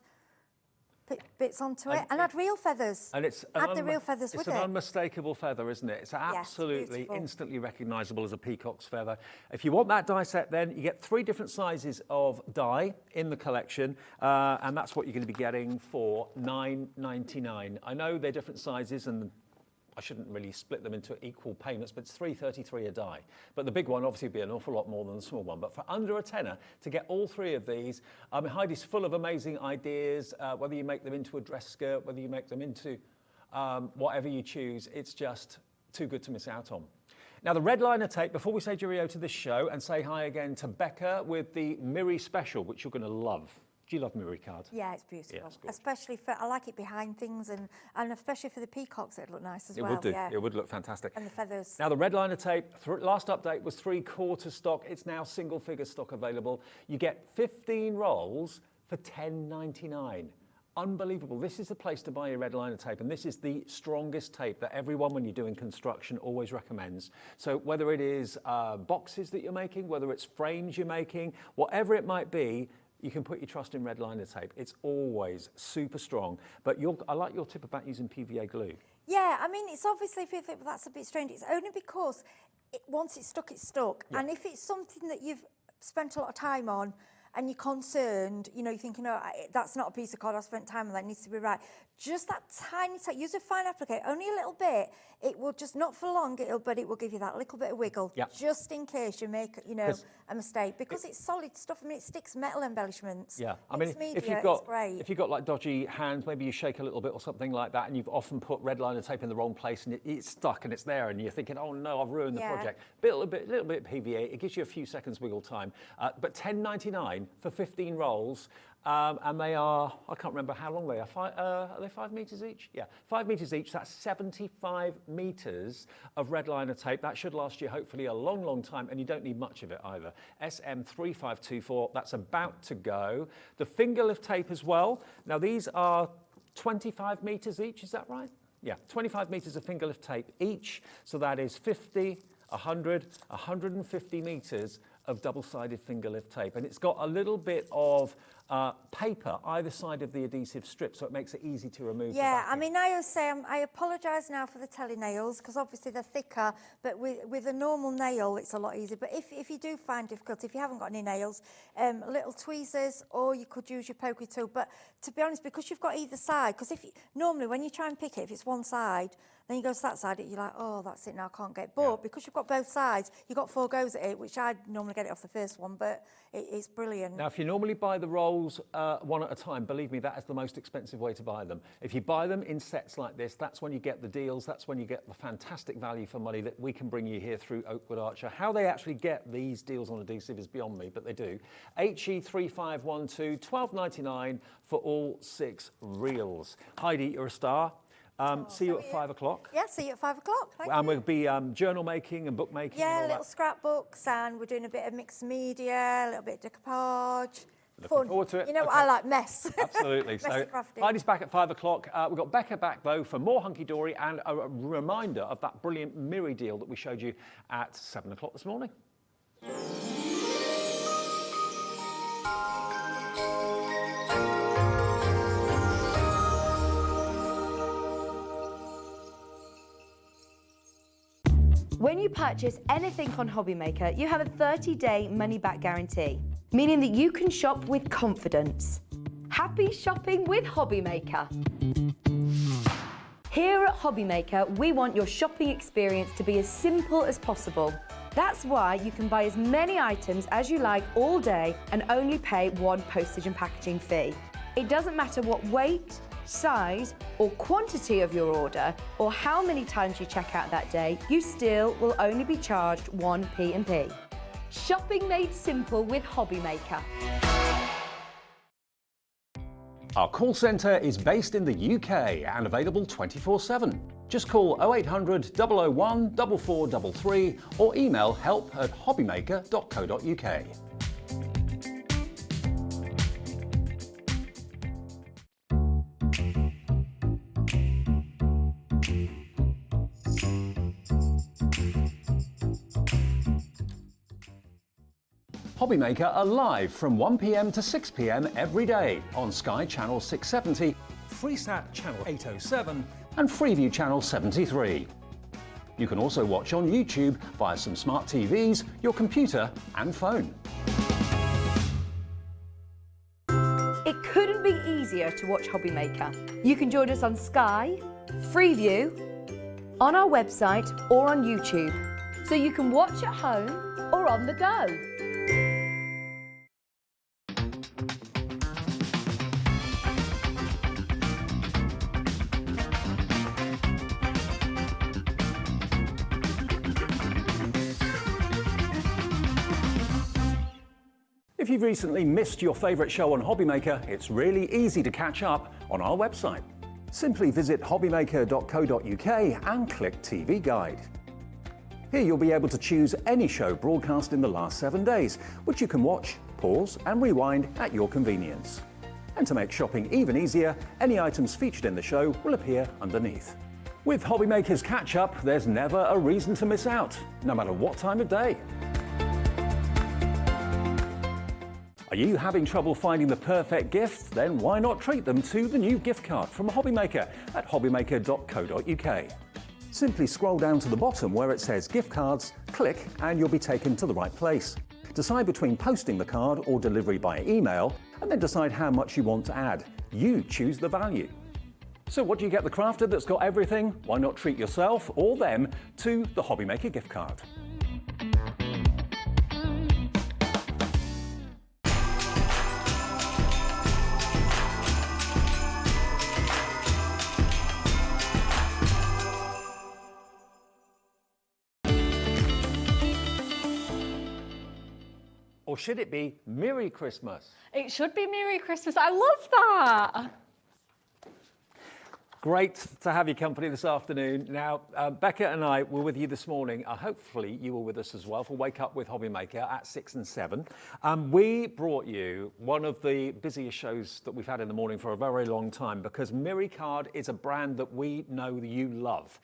bits onto it, and add real feathers. And add the real feathers with it. It's an unmistakable feather, isn't it? It's absolutely beautiful. instantly recognisable as a peacock's feather. If you want that die set, then you get 3 different sizes of die in the collection, and that's what you're going to be getting for $9.99. I know they're different sizes, and I shouldn't really split them into equal payments, but it's $3.33 a die. But the big one obviously would be an awful lot more than the small one. But for under a tenner, to get all 3 of these, Heidi's full of amazing ideas, whether you make them into a dress skirt, whether you make them into whatever you choose, it's just too good to miss out on. Now, the red liner tape, before we say cheerio to this show and say hi again to Becca with the Miri special, which you're going to love. Do you love mirror card? Yeah, it's beautiful. Yeah, it's gorgeous. Especially for, I like it behind things, and especially for the peacocks, it'd look nice as It well. would do. Yeah. It would look fantastic. And the feathers. Now the red liner tape, last update was 3/4 stock. It's now single figure stock available. You get 15 rolls for £10.99. Unbelievable. This is the place to buy your red liner tape, and this is the strongest tape that everyone, when you're doing construction, always recommends. So whether it is boxes that you're making, whether it's frames you're making, whatever it might be, you can put your trust in red liner tape. It's always super strong. But I like your tip about using PVA glue. Yeah, I mean, it's obviously, that's a bit strange. It's only because once it's stuck, it's stuck. Yeah. And if it's something that you've spent a lot of time on, and you're concerned, you know, you're thinking, oh, that's not a piece of card, I spent time on that, it needs to be right. Just that tiny, use a fine applicator, only a little bit. It will just, not for long, but it will give you that little bit of wiggle, Yep. just in case you make, you know, a mistake. Because it's solid stuff, I mean, it sticks metal embellishments. Yeah, I mean, Mixed media, if you've it's great. got like dodgy hands, maybe you shake a little bit or something like that, and you've often put red liner tape in the wrong place, and it's stuck and it's there, and you're thinking, oh no, I've ruined the Yeah. project. Little bit PVA, it gives you a few seconds wiggle time. But £10.99 for 15 rolls, and they are, I can't remember how long they are. Are they 5 metres each? Yeah, 5 metres each. That's 75 metres of red liner tape. That should last you hopefully a long, long time, and you don't need much of it either. SM3524, that's about to go. The finger lift tape as well. Now these are 25 metres each, is that right? Yeah, 25 metres of finger lift tape each. So that is 50, 100, 150 metres of double-sided finger lift tape. And it's got a little bit of paper either side of the adhesive strip, so it makes it easy to remove. Yeah, I mean, I always say, I apologise now for the telenails, because obviously they're thicker, but with a normal nail, it's a lot easier. But if you do find difficulty, if you haven't got any nails, little tweezers, or you could use your pokey tool. But to be honest, because you've got either side, because normally when you try and pick it, if it's one side, then you go to that side, you're like, oh, that's it now, I can't get it. But because you've got both sides, you've got 4 goes at it, which I'd normally get it off the first one, but it's brilliant. Now, if you normally buy the rolls one at a time, believe me, that is the most expensive way to buy them. If you buy them in sets like this, that's when you get the deals, that's when you get the fantastic value for money that we can bring you here through Oakwood Archer. How they actually get these deals on adhesive is beyond me, but they do. HE3512, £12.99 for all 6 reels. Heidi, you're a star. See you at 5 o'clock. Yeah, see you at 5 o'clock. Thank And you. we'll be journal making and bookmaking. Yeah, and all little that. scrapbooks, and we're doing a bit of mixed media, a little bit of decoupage. Looking Fun. forward to it. You know what Okay. I like, mess. Absolutely. Messy So crafty. Heidi's back at 5 o'clock. We've got Becca back though for more Hunkydory and a reminder of that brilliant Miri deal that we showed you at 7 o'clock this morning. When you purchase anything on Hobbymaker, you have a 30-day money-back guarantee, meaning that you can shop with confidence. Happy shopping with Hobbymaker. Here at Hobbymaker, we want your shopping experience to be as simple as possible. That's why you can buy as many items as you like all day and only pay one postage and packaging fee. It doesn't matter what weight, size or quantity of your order or how many times you check out that day, you still will only be charged one P&P. Shopping made simple with Hobbymaker. Our call centre is based in the UK and available 24/7. Just call 0800 001 4433 or email help@hobbymaker.co.uk. Hobbymaker are live from 1 p.m. to 6 p.m. every day on Sky Channel 670, Freesat Channel 807 and Freeview Channel 73. You can also watch on YouTube via some smart TVs, your computer and phone. It couldn't be easier to watch Hobbymaker. You can join us on Sky, Freeview, on our website or on YouTube, so you can watch at home or on the go. If If you've recently missed your favourite show on Hobbymaker, it's really easy to catch up on our website. Simply visit hobbymaker.co.uk and click TV Guide. Here you'll be able to choose any show broadcast in the last 7 days, which you can watch, pause and rewind at your convenience. And to make shopping even easier, any items featured in the show will appear underneath. With Hobbymaker's Catch-Up, there's never a reason to miss out, no matter what time of day. Are you having trouble finding the perfect gift? Then why not treat them to the new gift card from Hobbymaker at hobbymaker.co.uk. Simply scroll down to the bottom where it says gift cards, click and you'll be taken to the right place. Decide between posting the card or delivery by email and then decide how much you want to add. You choose the value. So what do you get the crafter that's got everything? Why not treat yourself or them to the Hobbymaker gift card? Or should it be Merry Christmas? It should be Merry Christmas. I love that. Great to have your company this afternoon. Now, Becca and I were with you this morning. Hopefully you were with us as well for Wake Up with Hobbymaker at 6 and 7. We brought you one of the busiest shows that we've had in the morning for a very long time because Merry Card is a brand that we know that you love.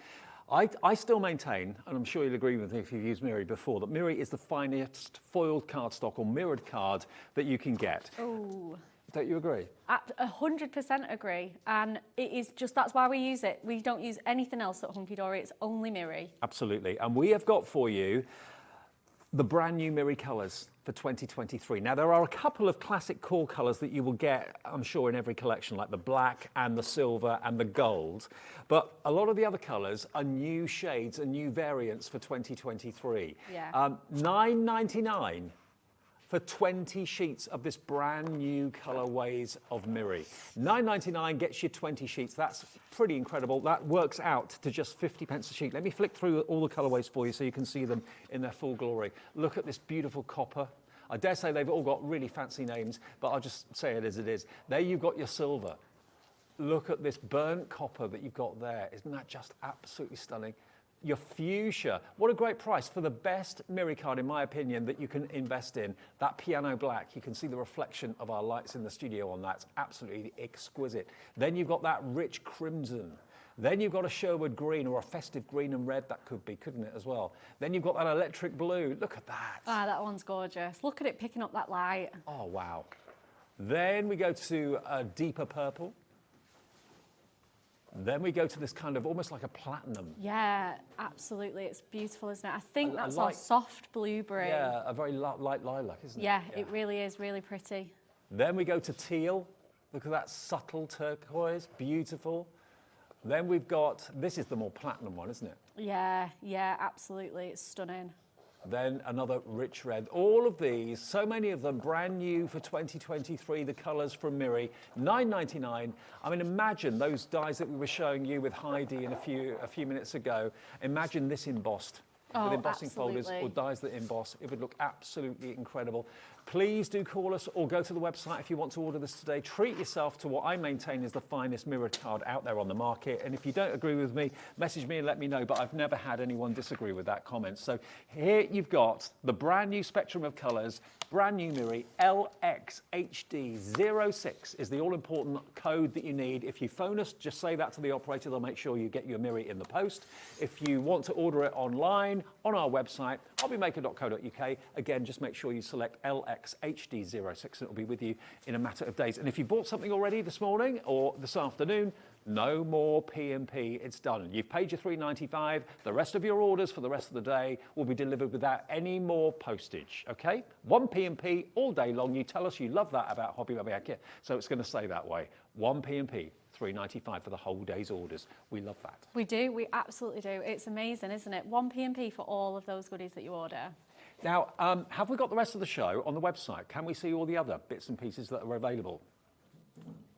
I still maintain, and I'm sure you'll agree with me if you've used Miri before, that Miri is the finest foiled cardstock or mirrored card that you can get. Oh. Don't you agree? 100% agree. And it is just, that's why we use it. We don't use anything else at Hunkydory. It's only Miri. Absolutely. And we have got for you the brand new Miri colours for 2023. Now, there are a couple of classic core colours that you will get, I'm sure, in every collection, like the black and the silver and the gold. But a lot of the other colours are new shades and new variants for 2023. Yeah. $9.99 for 20 sheets of this brand new colourways of Miri. $9.99 gets you 20 sheets. That's pretty incredible. That works out to just 50 pence a sheet. Let me flick through all the colourways for you so you can see them in their full glory. Look at this beautiful copper. I dare say they've all got really fancy names, but I'll just say it as it is. There you've got your silver. Look at this burnt copper that you've got there. Isn't that just absolutely stunning? Your fuchsia, what a great price for the best Miri card, in my opinion, that you can invest in. That piano black, you can see the reflection of our lights in the studio on that. It's absolutely exquisite. Then you've got that rich crimson. Then you've got a Sherwood green or a festive green and red, that could be, couldn't it, as well? Then you've got that electric blue. Look at that. Ah, that one's gorgeous. Look at it picking up that light. Oh, wow. Then we go to a deeper purple. Then we go to this kind of almost like a platinum. Yeah, absolutely. It's beautiful, isn't it? I think that's light, our soft blueberry. Yeah, a very light lilac, isn't it? Yeah, it really is really pretty. Then we go to teal. Look at that subtle turquoise, beautiful. Then we've got, this is the more platinum one, isn't it? Yeah, yeah, absolutely. It's stunning. Then another rich red. All of these, so many of them brand new for 2023, the colours from Miri, $9.99. I mean, imagine those dies that we were showing you with Heidi in a few minutes ago. Imagine this embossed. With embossing folders or dies that emboss. It would look absolutely incredible. Please do call us or go to the website if you want to order this today. Treat yourself to what I maintain is the finest mirrored card out there on the market. And if you don't agree with me, message me and let me know. But I've never had anyone disagree with that comment. So here you've got the brand new spectrum of colours, brand new Miri, LXHD06 is the all-important code that you need. If you phone us, just say that to the operator. They'll make sure you get your Miri in the post. If you want to order it online, on our website, hobbymaker.co.uk. Again, just make sure you select LXHD06 and it'll be with you in a matter of days. And if you bought something already this morning or this afternoon, no more P&P, it's done. You've paid your $3.95. The rest of your orders for the rest of the day will be delivered without any more postage, okay? One P&P all day long. You tell us you love that about Hobbymaker, so it's going to stay that way. One P&P, $3.95 for the whole day's orders. We love that. We do, we absolutely do. It's amazing, isn't it? One P&P for all of those goodies that you order. Now, have we got the rest of the show on the website? Can we see all the other bits and pieces that are available?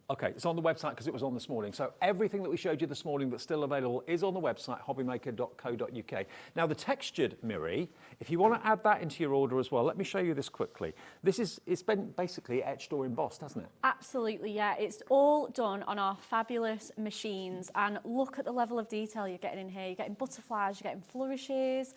Okay, it's on the website because it was on this morning. So everything that we showed you this morning that's still available is on the website, hobbymaker.co.uk. Now the textured mirror, if you want to add that into your order as well, let me show you this quickly. It's been basically etched or embossed, hasn't it? Absolutely, yeah. It's all done on our fabulous machines, and look at the level of detail you're getting in here. You're getting butterflies, you're getting flourishes,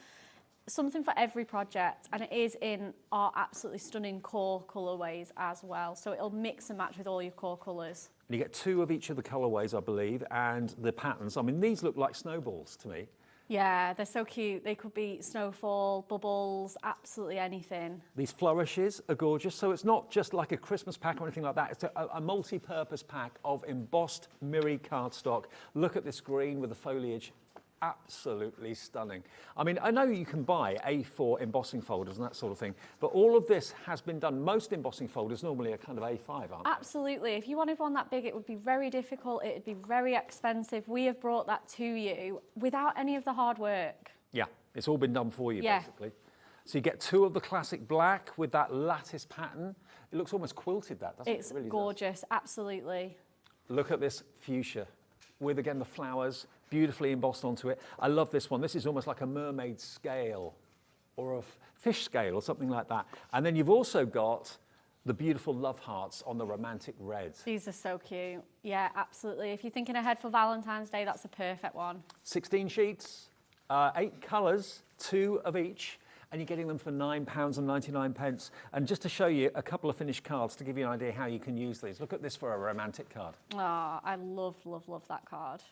something for every project, and it is in our absolutely stunning core colourways as well. So it'll mix and match with all your core colours. And you get 2 of each of the colourways, I believe, and the patterns. I mean, these look like snowballs to me. Yeah, they're so cute. They could be snowfall, bubbles, absolutely anything. These flourishes are gorgeous. So it's not just like a Christmas pack or anything like that. It's a multi-purpose pack of embossed Miri cardstock. Look at this green with the foliage. Absolutely stunning. I mean, I know you can buy A4 embossing folders and that sort of thing, but all of this has been done. Most embossing folders normally are kind of A5, aren't they? Absolutely. If you wanted one that big, it would be very difficult. It would be very expensive. We have brought that to you without any of the hard work. Yeah, it's all been done for you, Yeah. basically. So you get 2 of the classic black with that lattice pattern. It looks almost quilted, that, doesn't it? It's It really gorgeous, absolutely. does. Look at this fuchsia with, again, the flowers beautifully embossed onto it. I love this one. This is almost like a mermaid scale or a fish scale or something like that. And then you've also got the beautiful love hearts on the romantic reds. These are so cute. Yeah, absolutely. If you're thinking ahead for Valentine's Day, that's a perfect one. 16 sheets, 8 colours, 2 of each, and you're getting them for £9.99. And just to show you a couple of finished cards to give you an idea how you can use these. Look at this for a romantic card. Oh, I love, love, love that card.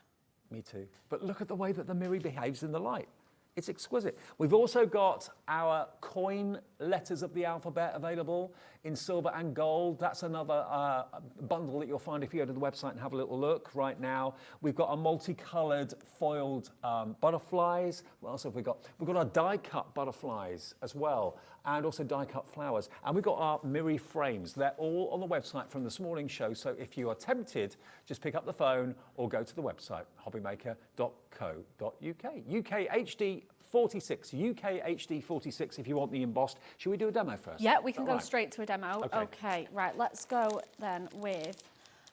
Me too. But look at the way that the Miri behaves in the light. It's exquisite. We've also got our coin letters of the alphabet available in silver and gold. That's another bundle that you'll find if you go to the website and have a little look right now. We've got our multicoloured foiled butterflies. What else have we got? We've got our die-cut butterflies as well, and also die-cut flowers. And we've got our Miri frames. They're all on the website from this morning's show. So if you are tempted, just pick up the phone or go to the website, hobbymaker.co.uk. UK HD 46, UK HD 46 if you want the embossed. Should we do a demo first? Yeah, we can go Right. straight to a demo. Okay, right, let's go then with,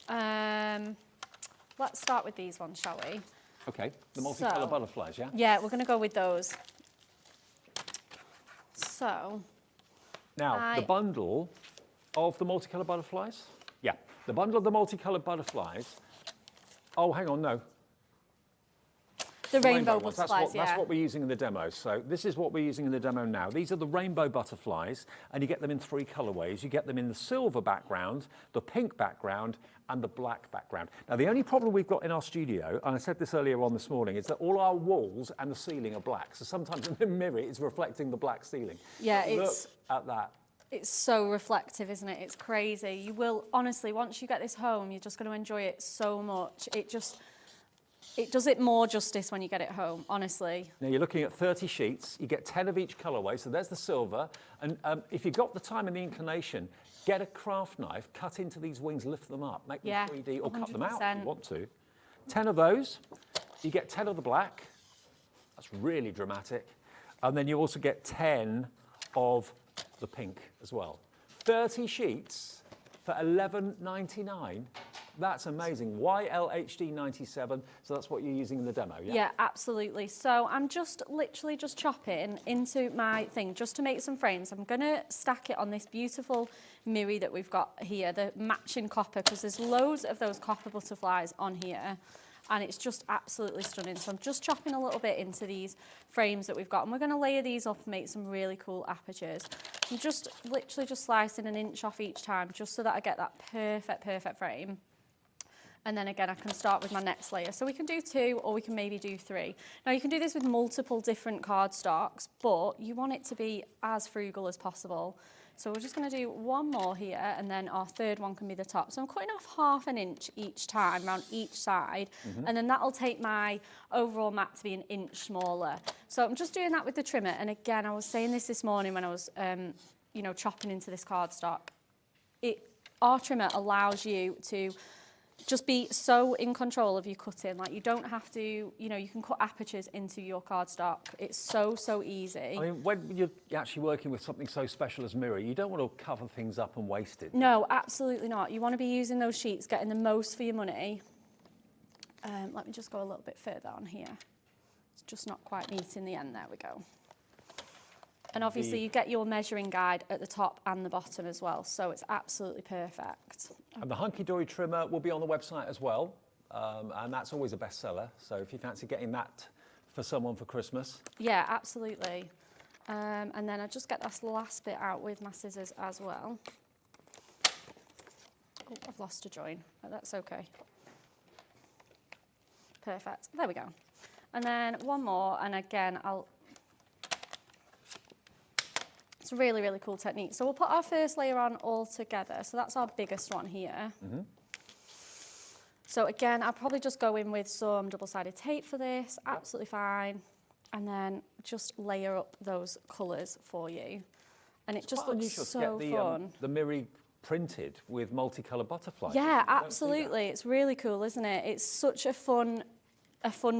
let's start with these ones, shall we? Okay, the multicolour So- butterflies, yeah? Yeah, we're going to go with those. So, Now, the bundle of the multicoloured butterflies? Yeah, the bundle of the multicoloured butterflies. Oh, hang on, no. the rainbow ones. butterflies, That's what we're using in the demo. So this is what we're using in the demo now. These are the rainbow butterflies, and you get them in 3 colourways. You get them in the silver background, the pink background, and the black background. Now, the only problem we've got in our studio, and I said this earlier on this morning, is that all our walls and the ceiling are black. So sometimes in the mirror, it's reflecting the black ceiling. Yeah, Look it's at that. It's so reflective, isn't it? It's crazy. You will, honestly, once you get this home, you're just going to enjoy it so much. It does it more justice when you get it home, honestly. Now you're looking at 30 sheets, you get 10 of each colourway, so there's the silver, and if you've got the time and the inclination, get a craft knife, cut into these wings, lift them up, make them 3D, or cut them out if 100%. you want to. 10 of those, you get 10 of the black, that's really dramatic, and then you also get 10 of the pink as well. 30 sheets for $11.99. That's amazing. YLHD 97. So that's what you're using in the demo, yeah? Yeah, absolutely. So I'm literally just chopping into my thing just to make some frames. I'm going to stack it on this beautiful mirror that we've got here, the matching copper, because there's loads of those copper butterflies on here. And it's just absolutely stunning. So I'm just chopping a little bit into these frames that we've got. And we're going to layer these up and make some really cool apertures. I'm just literally just slicing an inch off each time just so that I get that perfect frame. And then again, I can start with my next layer. So we can do 2 or we can maybe do 3. Now you can do this with multiple different cardstocks, but you want it to be as frugal as possible. So we're just going to do 1 more here, and then our 3rd one can be the top. So I'm cutting off half an inch each time around each side, and then that'll take my overall mat to be an inch smaller. So I'm just doing that with the trimmer. And again, I was saying this morning when I was, chopping into this cardstock. Our trimmer allows you to just be so in control of your cutting. Like, you don't have to, you know, you can cut apertures into your cardstock. It's so easy. I mean, when you're actually working with something so special as mirror, you don't want to cover things up and waste it. No, absolutely not. You want to be using those sheets, getting the most for your money. Let me just go a little bit further on here. It's just not quite neat in the end. There we go. And obviously you get your measuring guide at the top and the bottom as well, so it's absolutely perfect. And the Hunkydory trimmer will be on the website as well, and that's always a bestseller. So if you fancy getting that for someone for Christmas. Yeah, absolutely. And then I just get this last bit out with my scissors as well. Oh, I've lost a join, but that's okay. Perfect, there we go. And then one more, and again, it's a really cool technique. So we'll put our first layer on all together. So that's our biggest one here. Mm-hmm. So again, I'll probably just go in with some double-sided tape for this, absolutely fine. And then just layer up those colours for you. And it just looks so fun. The mirror printed with multicoloured butterflies. Yeah, absolutely. It's really cool, isn't it? It's such a fun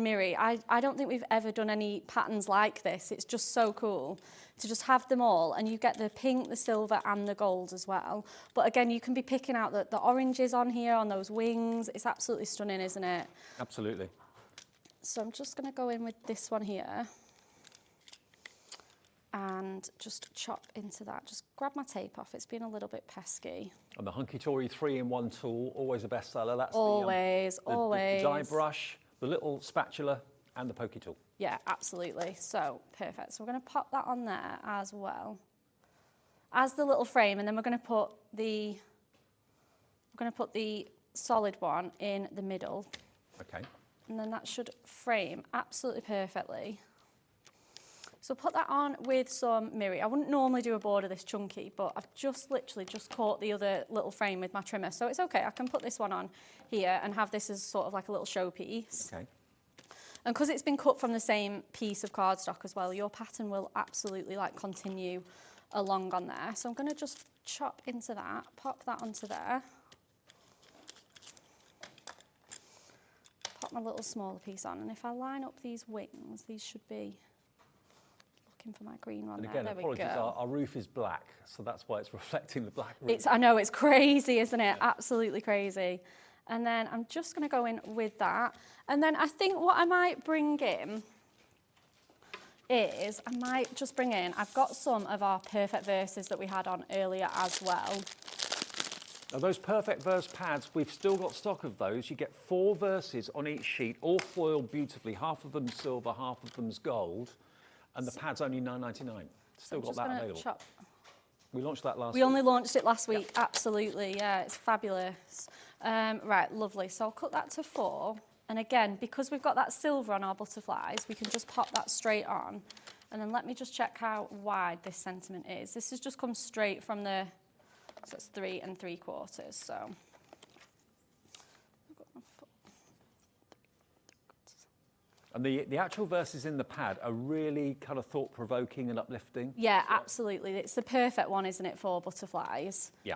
mirror. I don't think we've ever done any patterns like this. It's just so cool to just have them all, and you get the pink, the silver and the gold as well. But again, you can be picking out the oranges on here, on those wings. It's absolutely stunning, isn't it? Absolutely. So I'm just going to go in with this one here and just chop into that. Just grab my tape off. It's been a little bit pesky. And the Hunkydory 3-in-1 tool, always a bestseller. That's always. The die brush, the little spatula and the pokey tool. Yeah, absolutely. So perfect. So we're going to pop that on there as well as the little frame, and then we're going to put the solid one in the middle. Okay. And then that should frame absolutely perfectly. So put that on with some mirror. I wouldn't normally do a border this chunky, but I've just literally just caught the other little frame with my trimmer. So it's okay, I can put this one on here and have this as sort of like a little showpiece. Okay. And because it's been cut from the same piece of cardstock as well, your pattern will absolutely like continue along on there. So I'm going to just chop into that, pop that onto there. Pop my little smaller piece on, and if I line up these wings, these should be, looking for my green one and there. again, there we apologies, go. our roof is black, so that's why it's reflecting the black roof. I know, it's crazy, isn't it? Yeah. Absolutely crazy. And then I'm just going to go in with that. And then I think what I might bring in is, I've got some of our perfect verses that we had on earlier as well. Now those perfect verse pads, we've still got stock of those. You get 4 verses on each sheet, all foiled beautifully. Half of them silver, half of them's gold. And the pad's only $9.99. Still got that available. We launched that last week. We only launched it last week, absolutely, yeah, it's fabulous. Right, lovely, so I'll cut that to 4. And again, because we've got that silver on our butterflies, we can just pop that straight on. And then let me just check how wide this sentiment is. This has just come straight from the, so it's 3 3/4, so. And the actual verses in the pad are really kind of thought-provoking and uplifting. Yeah, absolutely. It's the perfect one, isn't it, for butterflies? Yeah.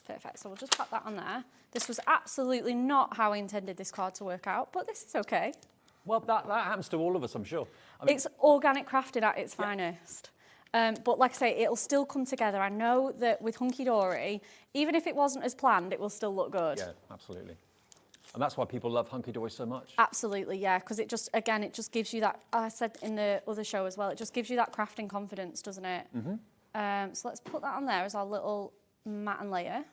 Perfect. So we'll just pop that on there. This was absolutely not how I intended this card to work out, but this is okay. Well, that happens to all of us, I'm sure. I mean, it's organic crafting at its finest. But like I say, it'll still come together. I know that with Hunkydory, even if it wasn't as planned, it will still look good. Yeah, absolutely. And that's why people love Hunkydory so much. Absolutely, yeah, because it just gives you that, I said in the other show as well, it just gives you that crafting confidence, doesn't it? Mm-hmm. So let's put that on there as our little matten layer.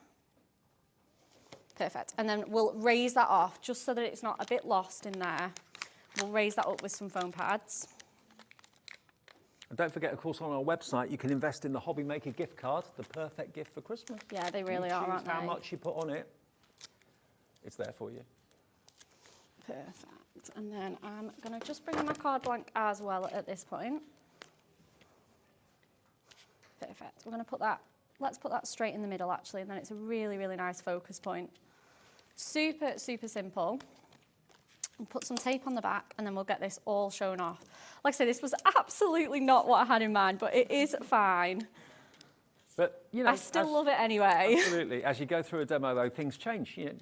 Perfect. And then we'll raise that off just so that it's not a bit lost in there. We'll raise that up with some foam pads. And don't forget, of course, on our website, you can invest in the Hobby Maker gift card, the perfect gift for Christmas. Yeah, they really are, aren't they? How much you put on it, it's there for you. Perfect. And then I'm going to just bring in my card blank as well at this point. Perfect. We're going to put that, let's put that straight in the middle actually, and then it's a really, really nice focus point. Super, super simple. We'll put some tape on the back and then we'll get this all shown off. Like I say, this was absolutely not what I had in mind, but it is fine. But, you know, I still love it anyway. Absolutely. As you go through a demo, though, things change. You change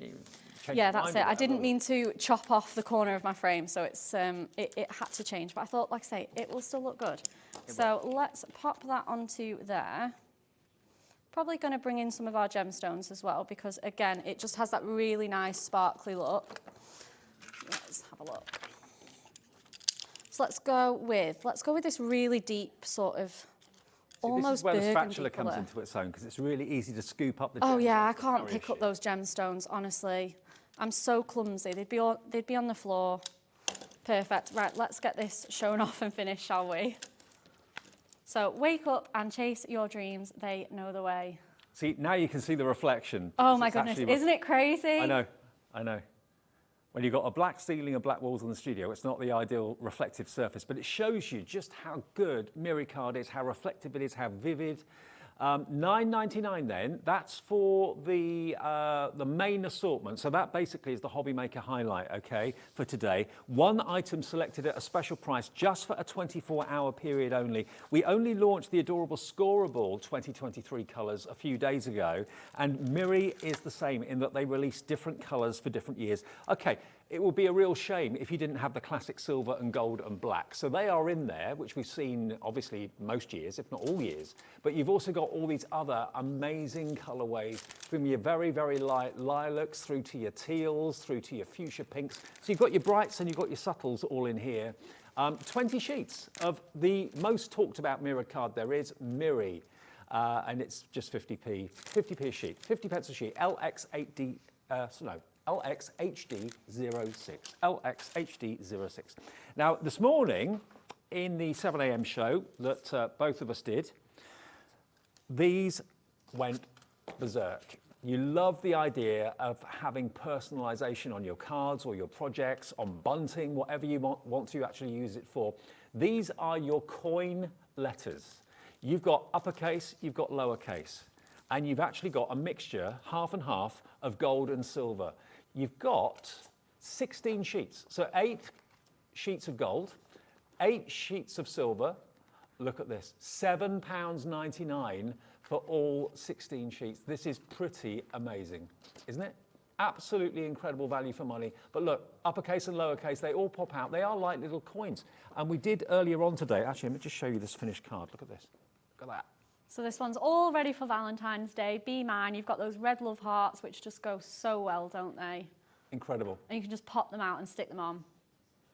Yeah, your that's mind it. about I didn't them. mean to chop off the corner of my frame, so it's it had to change. But I thought, like I say, it will still look good. So let's pop that onto there. Probably going to bring in some of our gemstones as well, because again, it just has that really nice sparkly look. Let's have a look. So let's go with this really deep sort of almost This is where the burgundy spatula comes colour. into its own, because it's really easy to scoop up the Oh gems. yeah, I It's can't no pick up issue. those gemstones, honestly. I'm so clumsy. They'd be on the floor. Perfect. Right, let's get this shown off and finished, shall we? So wake up and chase your dreams. They know the way. See, now you can see the reflection. Oh my It's goodness, actually isn't it crazy? I know. When you've got a black ceiling and black walls in the studio, it's not the ideal reflective surface, but it shows you just how good Miricard is, how reflective it is, how vivid. $9.99 then, that's for the main assortment. So that basically is the Hobby Maker highlight, okay, for today. One item selected at a special price just for a 24-hour period only. We only launched the adorable Scoreable 2023 colours a few days ago, and Miri is the same in that they release different colours for different years. Okay, it would be a real shame if you didn't have the classic silver and gold and black. So they are in there, which we've seen obviously most years, if not all years. But you've also got all these other amazing colourways, from your very, very light lilacs through to your teals, through to your fuchsia pinks. So you've got your brights and you've got your subtles all in here. 20 sheets of the most talked about mirrored card there is, Miri. And it's just 50p a sheet, 50 pence a sheet, LX8D, LXHD06. LXHD06. Now, this morning, in the 7 a.m. show that both of us did, these went berserk. You love the idea of having personalisation on your cards or your projects, on bunting, whatever you want to actually use it for. These are your coin letters. You've got uppercase, you've got lowercase, and you've actually got a mixture, half and half, of gold and silver. You've got 16 sheets, so 8 sheets of gold, 8 sheets of silver. Look at this, £7.99 for all 16 sheets. This is pretty amazing, isn't it? Absolutely incredible value for money. But look, uppercase and lowercase, they all pop out. They are like little coins. And we did earlier on today, actually, let me just show you this finished card. Look at this, look at that. So this one's all ready for Valentine's Day. Be mine. You've got those red love hearts, which just go so well, don't they? Incredible. And you can just pop them out and stick them on.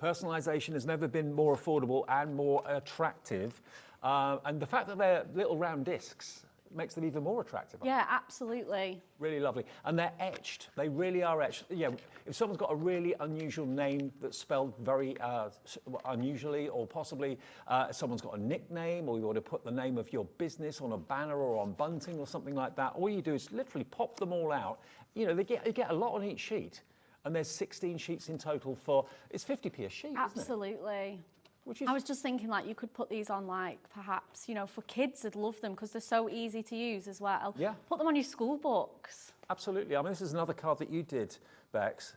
Personalisation has never been more affordable and more attractive. And the fact that they're little round discs makes them even more attractive. Yeah, absolutely. Really lovely. And they're etched. They really are etched. Yeah, if someone's got a really unusual name that's spelled very unusually, or possibly someone's got a nickname, or you want to put the name of your business on a banner or on bunting or something like that, all you do is literally pop them all out. You know, you get a lot on each sheet. And there's 16 sheets in total for, it's 50p a sheet, Absolutely. Which is, I was just thinking, like, you could put these on, like, perhaps, you know, for kids, they'd love them because they're so easy to use as well. Yeah. Put them on your school books. Absolutely. I mean, this is another card that you did, Bex,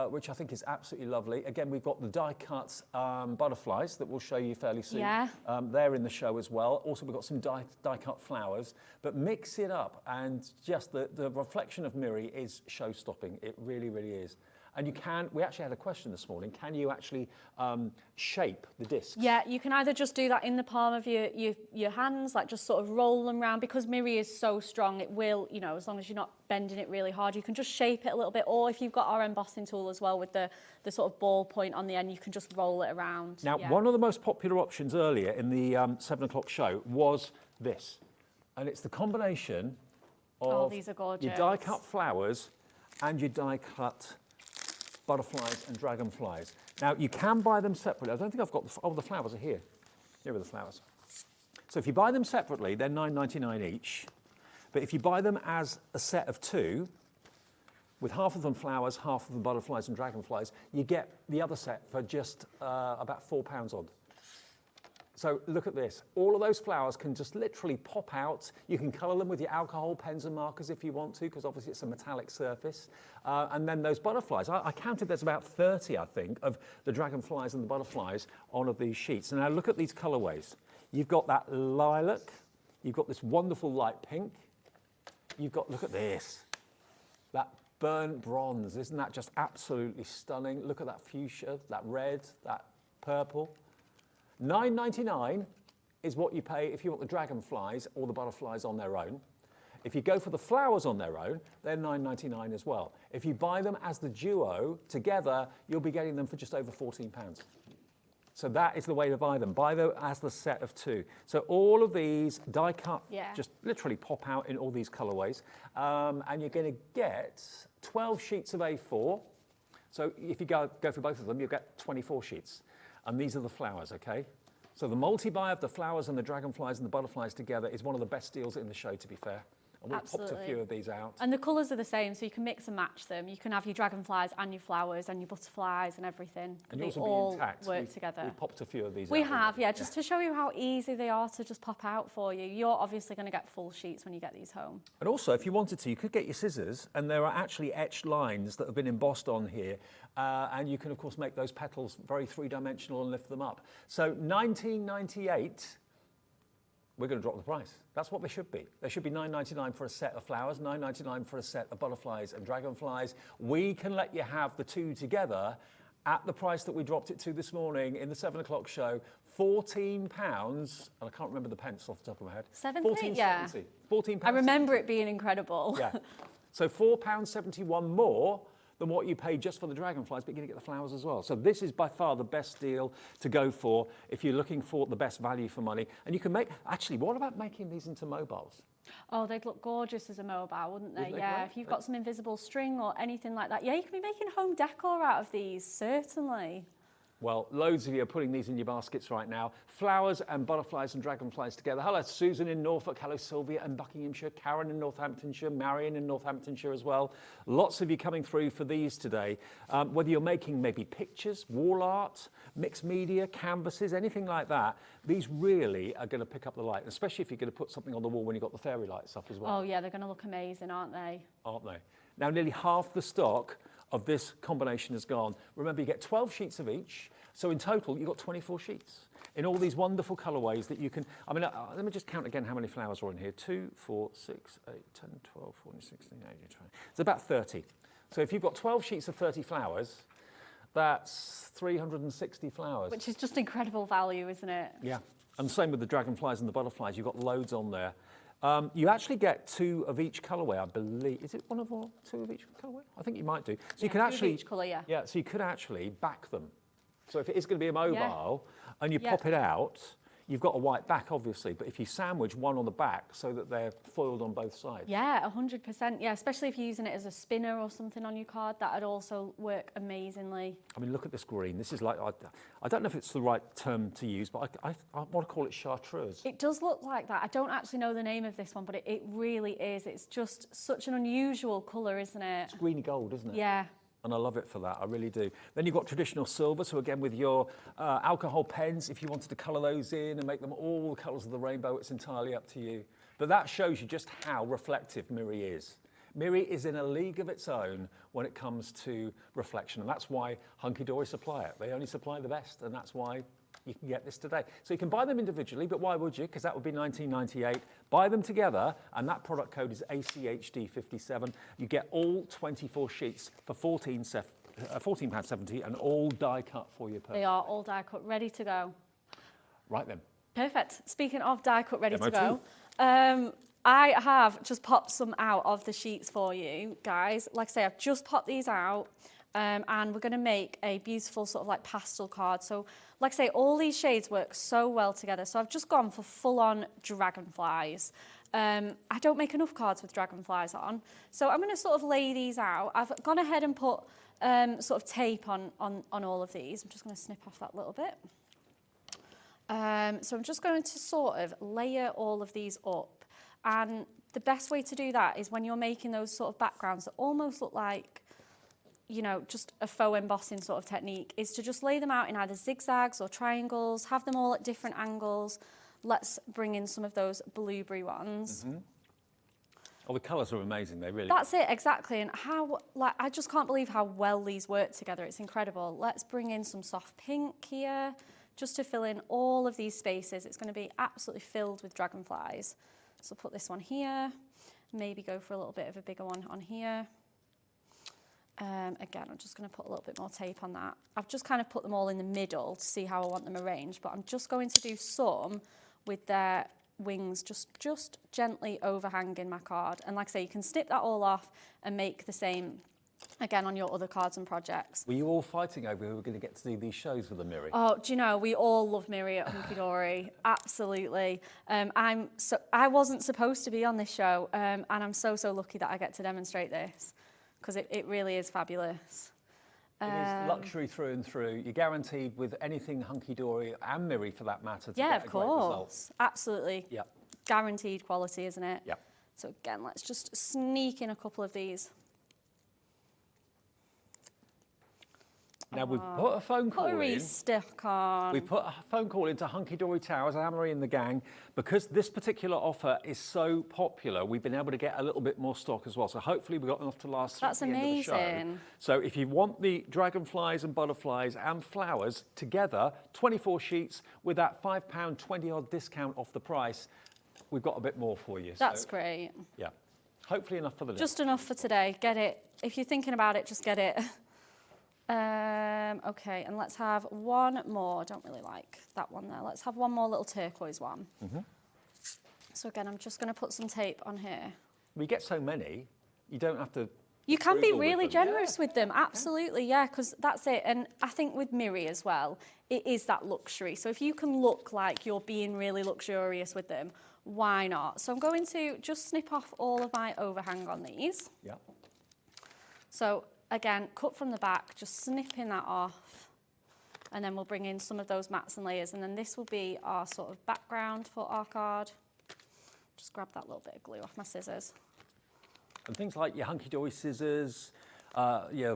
which I think is absolutely lovely. Again, we've got the die-cut butterflies that we'll show you fairly soon. Yeah. They're in the show as well. Also, we've got some die-cut flowers. But mix it up, and just the reflection of Miri is show-stopping. It really, really is. And you can, we actually had a question this morning, can you actually shape the discs? Yeah, you can either just do that in the palm of your hands, like just sort of roll them around, because Miri is so strong, it will, you know, as long as you're not bending it really hard, you can just shape it a little bit. Or if you've got our embossing tool as well with the sort of ball point on the end, you can just roll it around. Now, one of the most popular options earlier in the 7 o'clock show was this. And it's the combination of these are gorgeous. your die-cut flowers and your die-cut butterflies and dragonflies. Now, you can buy them separately. I don't think I've got the flowers are here. Here are the flowers. So if you buy them separately, they're $9.99 each. But if you buy them as a set of 2, with half of them flowers, half of them butterflies and dragonflies, you get the other set for just about £4 odd. So look at this. All of those flowers can just literally pop out. You can colour them with your alcohol pens and markers if you want to, because obviously it's a metallic surface. And then those butterflies, I counted there's about 30, I think, of the dragonflies and the butterflies on of these sheets. And now look at these colourways. You've got that lilac, You've got this wonderful light pink. You've got, look at this, that burnt bronze. Isn't that just absolutely stunning? Look at that fuchsia, that red, that purple. $9.99 is what you pay if you want the dragonflies or the butterflies on their own. If you go for the flowers on their own, they're $9.99 as well. If you buy them as the duo together, you'll be getting them for just over £14. So that is the way to buy them. Buy them as the set of two. So all of these die cut just literally pop out in all these colorways. And you're going to get 12 sheets of A4. So if you go for both of them, you'll get 24 sheets. And these are the flowers, okay? So the multi-buy of the flowers and the dragonflies and the butterflies together is one of the best deals in the show, to be fair. And we've popped a few of these out. And the colours are the same, so you can mix and match them. You can have your dragonflies and your flowers and your butterflies and everything. And they all work together. We've popped a few of these out. We have, yeah, just to show you how easy they are to just pop out for you. You're obviously going to get full sheets when you get these home. And also, if you wanted to, you could get your scissors, and there are actually etched lines that have been embossed on here. And you can, of course, make those petals very three-dimensional and lift them up. So $19.98. We're going to drop the price. That's what they should be. They should be $9.99 for a set of flowers, $9.99 for a set of butterflies and dragonflies. We can let you have the two together at the price that we dropped it to this morning in the 7 o'clock show, £14, and I can't remember the pence off the top of my head. 70? Yeah. £14. I remember it being incredible. Yeah. So £4.71 more than what you pay just for the dragonflies, but you're going to get the flowers as well. So this is by far the best deal to go for if you're looking for the best value for money. And you can make, actually, what about making these into mobiles? Oh, they'd look gorgeous as a mobile, wouldn't they? Wouldn't they? Yeah, if you've got some invisible string or anything like that. Yeah, you can be making home decor out of these, certainly. Well, loads of you are putting these in your baskets right now. Flowers and butterflies and dragonflies together. Hello, Susan in Norfolk. Hello, Sylvia in Buckinghamshire. Karen in Northamptonshire. Marion in Northamptonshire as well. Lots of you coming through for these today. Whether you're making maybe pictures, wall art, mixed media, canvases, anything like that, these really are going to pick up the light, especially if you're going to put something on the wall when you've got the fairy lights up as well. Oh, yeah, they're going to look amazing, aren't they? Aren't they? Now, nearly half the stock of this combination has gone. Remember, you get 12 sheets of each. So in total, you've got 24 sheets in all these wonderful colourways that you can... I mean, let me just count again how many flowers are in here. 2, 4, 6, 8, 10, 12, 14, 16, 18, 20. It's about 30. So if you've got 12 sheets of 30 flowers, that's 360 flowers. Which is just incredible value, isn't it? Yeah. And the same with the dragonflies and the butterflies. You've got loads on there. You actually get 2 of each colourway, I believe. Is it 1 of or 2 of each colourway? I think you might do. So you can actually... 2 of each colour, yeah. Yeah, so you could actually back them. So if it is going to be a mobile and you pop it out, you've got a white back, obviously. But if you sandwich one on the back so that they're foiled on both sides. Yeah, 100%. Yeah, especially if you're using it as a spinner or something on your card, that would also work amazingly. I mean, look at this green. This is like, I don't know if it's the right term to use, but I want to call it chartreuse. It does look like that. I don't actually know the name of this one, but it really is. It's just such an unusual colour, isn't it? It's greeny gold, isn't it? Yeah. And I love it for that, I really do. Then you've got traditional silver, so again with your alcohol pens, if you wanted to colour those in and make them all the colours of the rainbow, it's entirely up to you. But that shows you just how reflective Miri is. Miri is in a league of its own when it comes to reflection, and that's why Hunkydory supply it. They only supply the best, and that's why you can get this today. So you can buy them individually, but why would you? Because that would be $19.98. Buy them together, and that product code is ACHD57. You get all 24 sheets for £14.70 and all die cut for your purchase. They are all die cut, ready to go. Right then. Perfect. Speaking of die cut, ready to go, I have just popped some out of the sheets for you guys. Like I say, I've just popped these out. And we're going to make a beautiful sort of like pastel card. So, like I say, all these shades work so well together. So I've just gone for full-on dragonflies. I don't make enough cards with dragonflies on. So I'm going to sort of lay these out. I've gone ahead and put sort of tape on all of these. I'm just going to snip off that little bit. So I'm just going to sort of layer all of these up. And the best way to do that is when you're making those sort of backgrounds that almost look like, you know, just a faux embossing sort of technique, is to just lay them out in either zigzags or triangles, have them all at different angles. Let's bring in some of those blueberry ones. Mm-hmm. Oh, the colours are amazing, they really That's it, exactly. And how, like, I just can't believe how well these work together. It's incredible. Let's bring in some soft pink here, just to fill in all of these spaces. It's going to be absolutely filled with dragonflies. So put this one here, maybe go for a little bit of a bigger one on here. Again, I'm just going to put a little bit more tape on that. I've just kind of put them all in the middle to see how I want them arranged, but I'm just going to do some with their wings just gently overhanging my card. And like I say, you can snip that all off and make the same again on your other cards and projects. Were you all fighting over who were going to get to do these shows with the Miri? Oh, do you know, we all love Miri at Hunkydory. Absolutely. I wasn't supposed to be on this show, and I'm so lucky that I get to demonstrate this, because it really is fabulous. It is luxury through and through. You're guaranteed with anything Hunkydory and Miri for that matter to Yeah, get of a great result. course. Absolutely. Yeah. Guaranteed quality, isn't it? Yeah. So again, let's just sneak in a couple of these. Now we've put a phone call Put a in. re-stick on. We put a phone call into Hunkydory Towers, Anne-Marie and the gang, because this particular offer is so popular. We've been able to get a little bit more stock as well. So hopefully we've got enough to last through That's the end of the show. amazing. So if you want the dragonflies and butterflies and flowers together, 24 sheets with that £5, 20 odd discount off the price, we've got a bit more for you. That's so, great. Yeah. Hopefully enough for the day. Just enough for today. Get it. If you're thinking about it, just get it. Okay, and let's have one more. I don't really like that one there. Let's have one more little turquoise one. So again, I'm just going to put some tape on here. We get so many, you don't have to. You can be frugal with really them. generous with them, absolutely, yeah, because that's it. And I think with Miri as well, it is that luxury. So if you can look like you're being really luxurious with them, why not? So I'm going to just snip off all of my overhang on these. Yeah. So again, cut from the back, just snipping that off. And then we'll bring in some of those mats and layers. And then this will be our sort of background for our card. Just grab that little bit of glue off my scissors. And things like your Hunkydory scissors,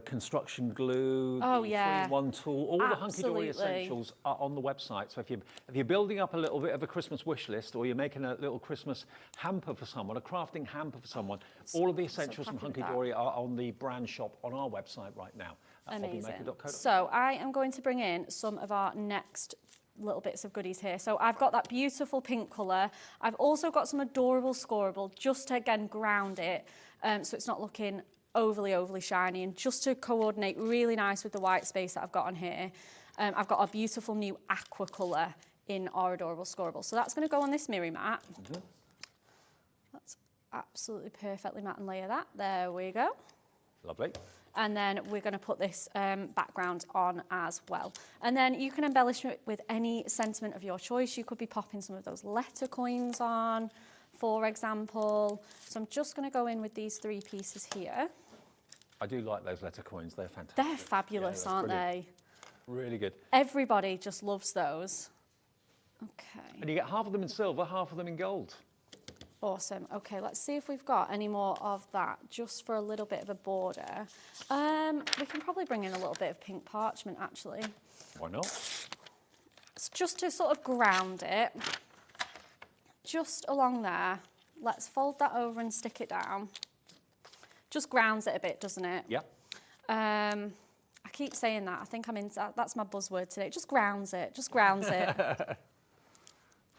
construction glue, Oh, the yeah. 3-in-1 tool, all the Hunkydory Absolutely. essentials are on the website. So if you're building up a little bit of a Christmas wish list, or you're making a little Christmas hamper for someone, a crafting hamper for someone, all of the essentials from happy with that. Hunkydory are on the brand shop on our website right now at Amazing. hobbymaker.co.uk. So I am going to bring in some of our next little bits of goodies here. So I've got that beautiful pink colour. I've also got some adorable scoreable, just to again ground it, so it's not looking overly shiny, and just to coordinate really nice with the white space that I've got on here. I've got a beautiful new aqua colour in our adorable scoreable. So that's going to go on this Miri mat. That's absolutely perfectly mat and layer that. There we go. Lovely. And then we're going to put this background on as well. And then you can embellish it with any sentiment of your choice. You could be popping some of those letter coins on, for example. So I'm just going to go in with these 3 pieces here. I do like those letter coins. They're fantastic. They're fabulous, Yeah, aren't brilliant. they? Really good. Everybody just loves those. Okay, And you get half of them in silver, half of them in gold. awesome. Okay, let's see if we've got any more of that, just for a little bit of a border. We can probably bring in a little bit of pink parchment, actually. Why not? It's just to sort of ground it, just along there. Let's fold that over and stick it down. Just grounds it a bit, doesn't it? Yeah. I keep saying that. I think that's my buzzword today. Just grounds it. Just grounds it.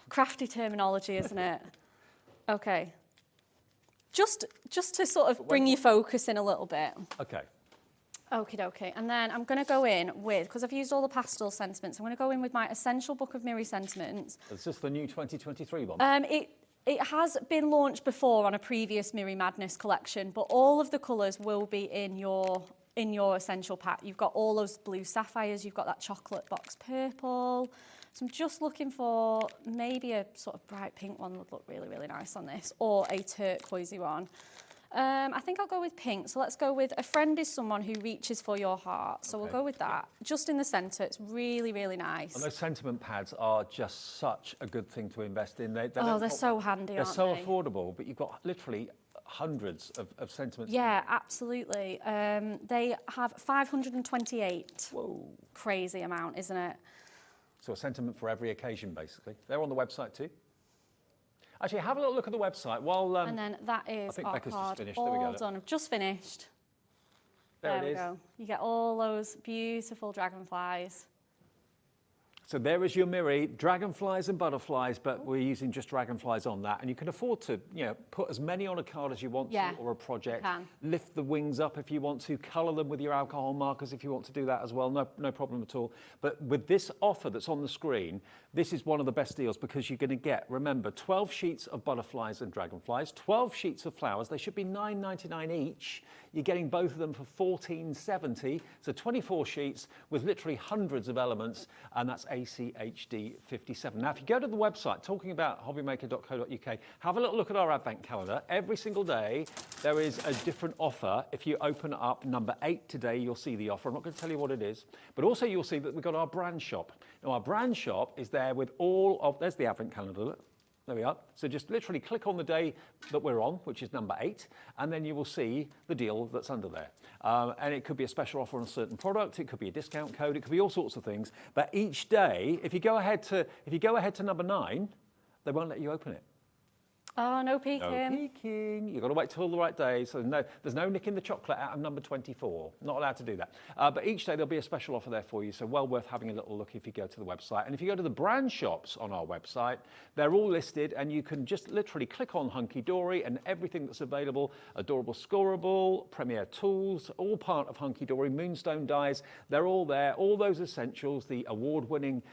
Crafty terminology, isn't it? Okay. Just to sort of bring your focus in a little bit. Okay. Okie dokie. And then I'm going to go in with, because I've used all the pastel sentiments, I'm going to go in with my Essential Book of Miri sentiments. Is this the new 2023 one? It has been launched before on a previous Miri Madness collection, but all of the colours will be in your essential pack. You've got all those blue sapphires, you've got that chocolate box purple. So I'm just looking for maybe a sort of bright pink one would look really nice on this, or a turquoisey one. I think I'll go with pink. So let's go with A Friend is Someone Who Reaches for Your Heart. So we'll go with that. Just in the centre. It's really nice. And those sentiment pads are just such a good thing to invest in. They're so handy, They're aren't so they? affordable, but you've got literally hundreds of sentiments. Yeah, absolutely. They have 528. Whoa. Crazy amount, isn't it? So a sentiment for every occasion, basically. They're on the website too. Actually, have a little look at the website while... And then that is think our Becca's just card finished. There we all go. done. I've just finished. There we it is. go. You get all those beautiful dragonflies. So there is your Miri, dragonflies and butterflies, but we're using just dragonflies on that. And you can afford to, put as many on a card as you want to, or a project. Lift the wings up if you want to, colour them with your alcohol markers if you want to do that as well, no problem at all. But with this offer that's on the screen, this is one of the best deals because you're going to get, remember, 12 sheets of butterflies and dragonflies, 12 sheets of flowers. They should be $9.99 each. You're getting both of them for $14.70. So 24 sheets with literally hundreds of elements, and that's ACHD 57. Now, if you go to the website, talking about hobbymaker.co.uk, have a little look at our advent calendar. Every single day, there is a different offer. If you open up number 8 today, you'll see the offer. I'm not going to tell you what it is, but also you'll see that we've got our brand shop. Now, our brand shop is there with all of, there's the advent calendar, look. There we are. So just literally click on the day that we're on, which is number 8, and then you will see the deal that's under there. And it could be a special offer on a certain product, it could be a discount code, it could be all sorts of things. But each day, if you go ahead to number 9, they won't let you open it. Oh, no peeking. No peeking. You've got to wait till the right day. So there's no nicking the chocolate out of number 24. Not allowed to do that. But each day there'll be a special offer there for you. So well worth having a little look if you go to the website. And if you go to the brand shops on our website, they're all listed and you can just literally click on Hunkydory and everything that's available. Adorable Scoreable, Premier Tools, all part of Hunkydory, Moonstone dies. They're all there. All those essentials, the award-winning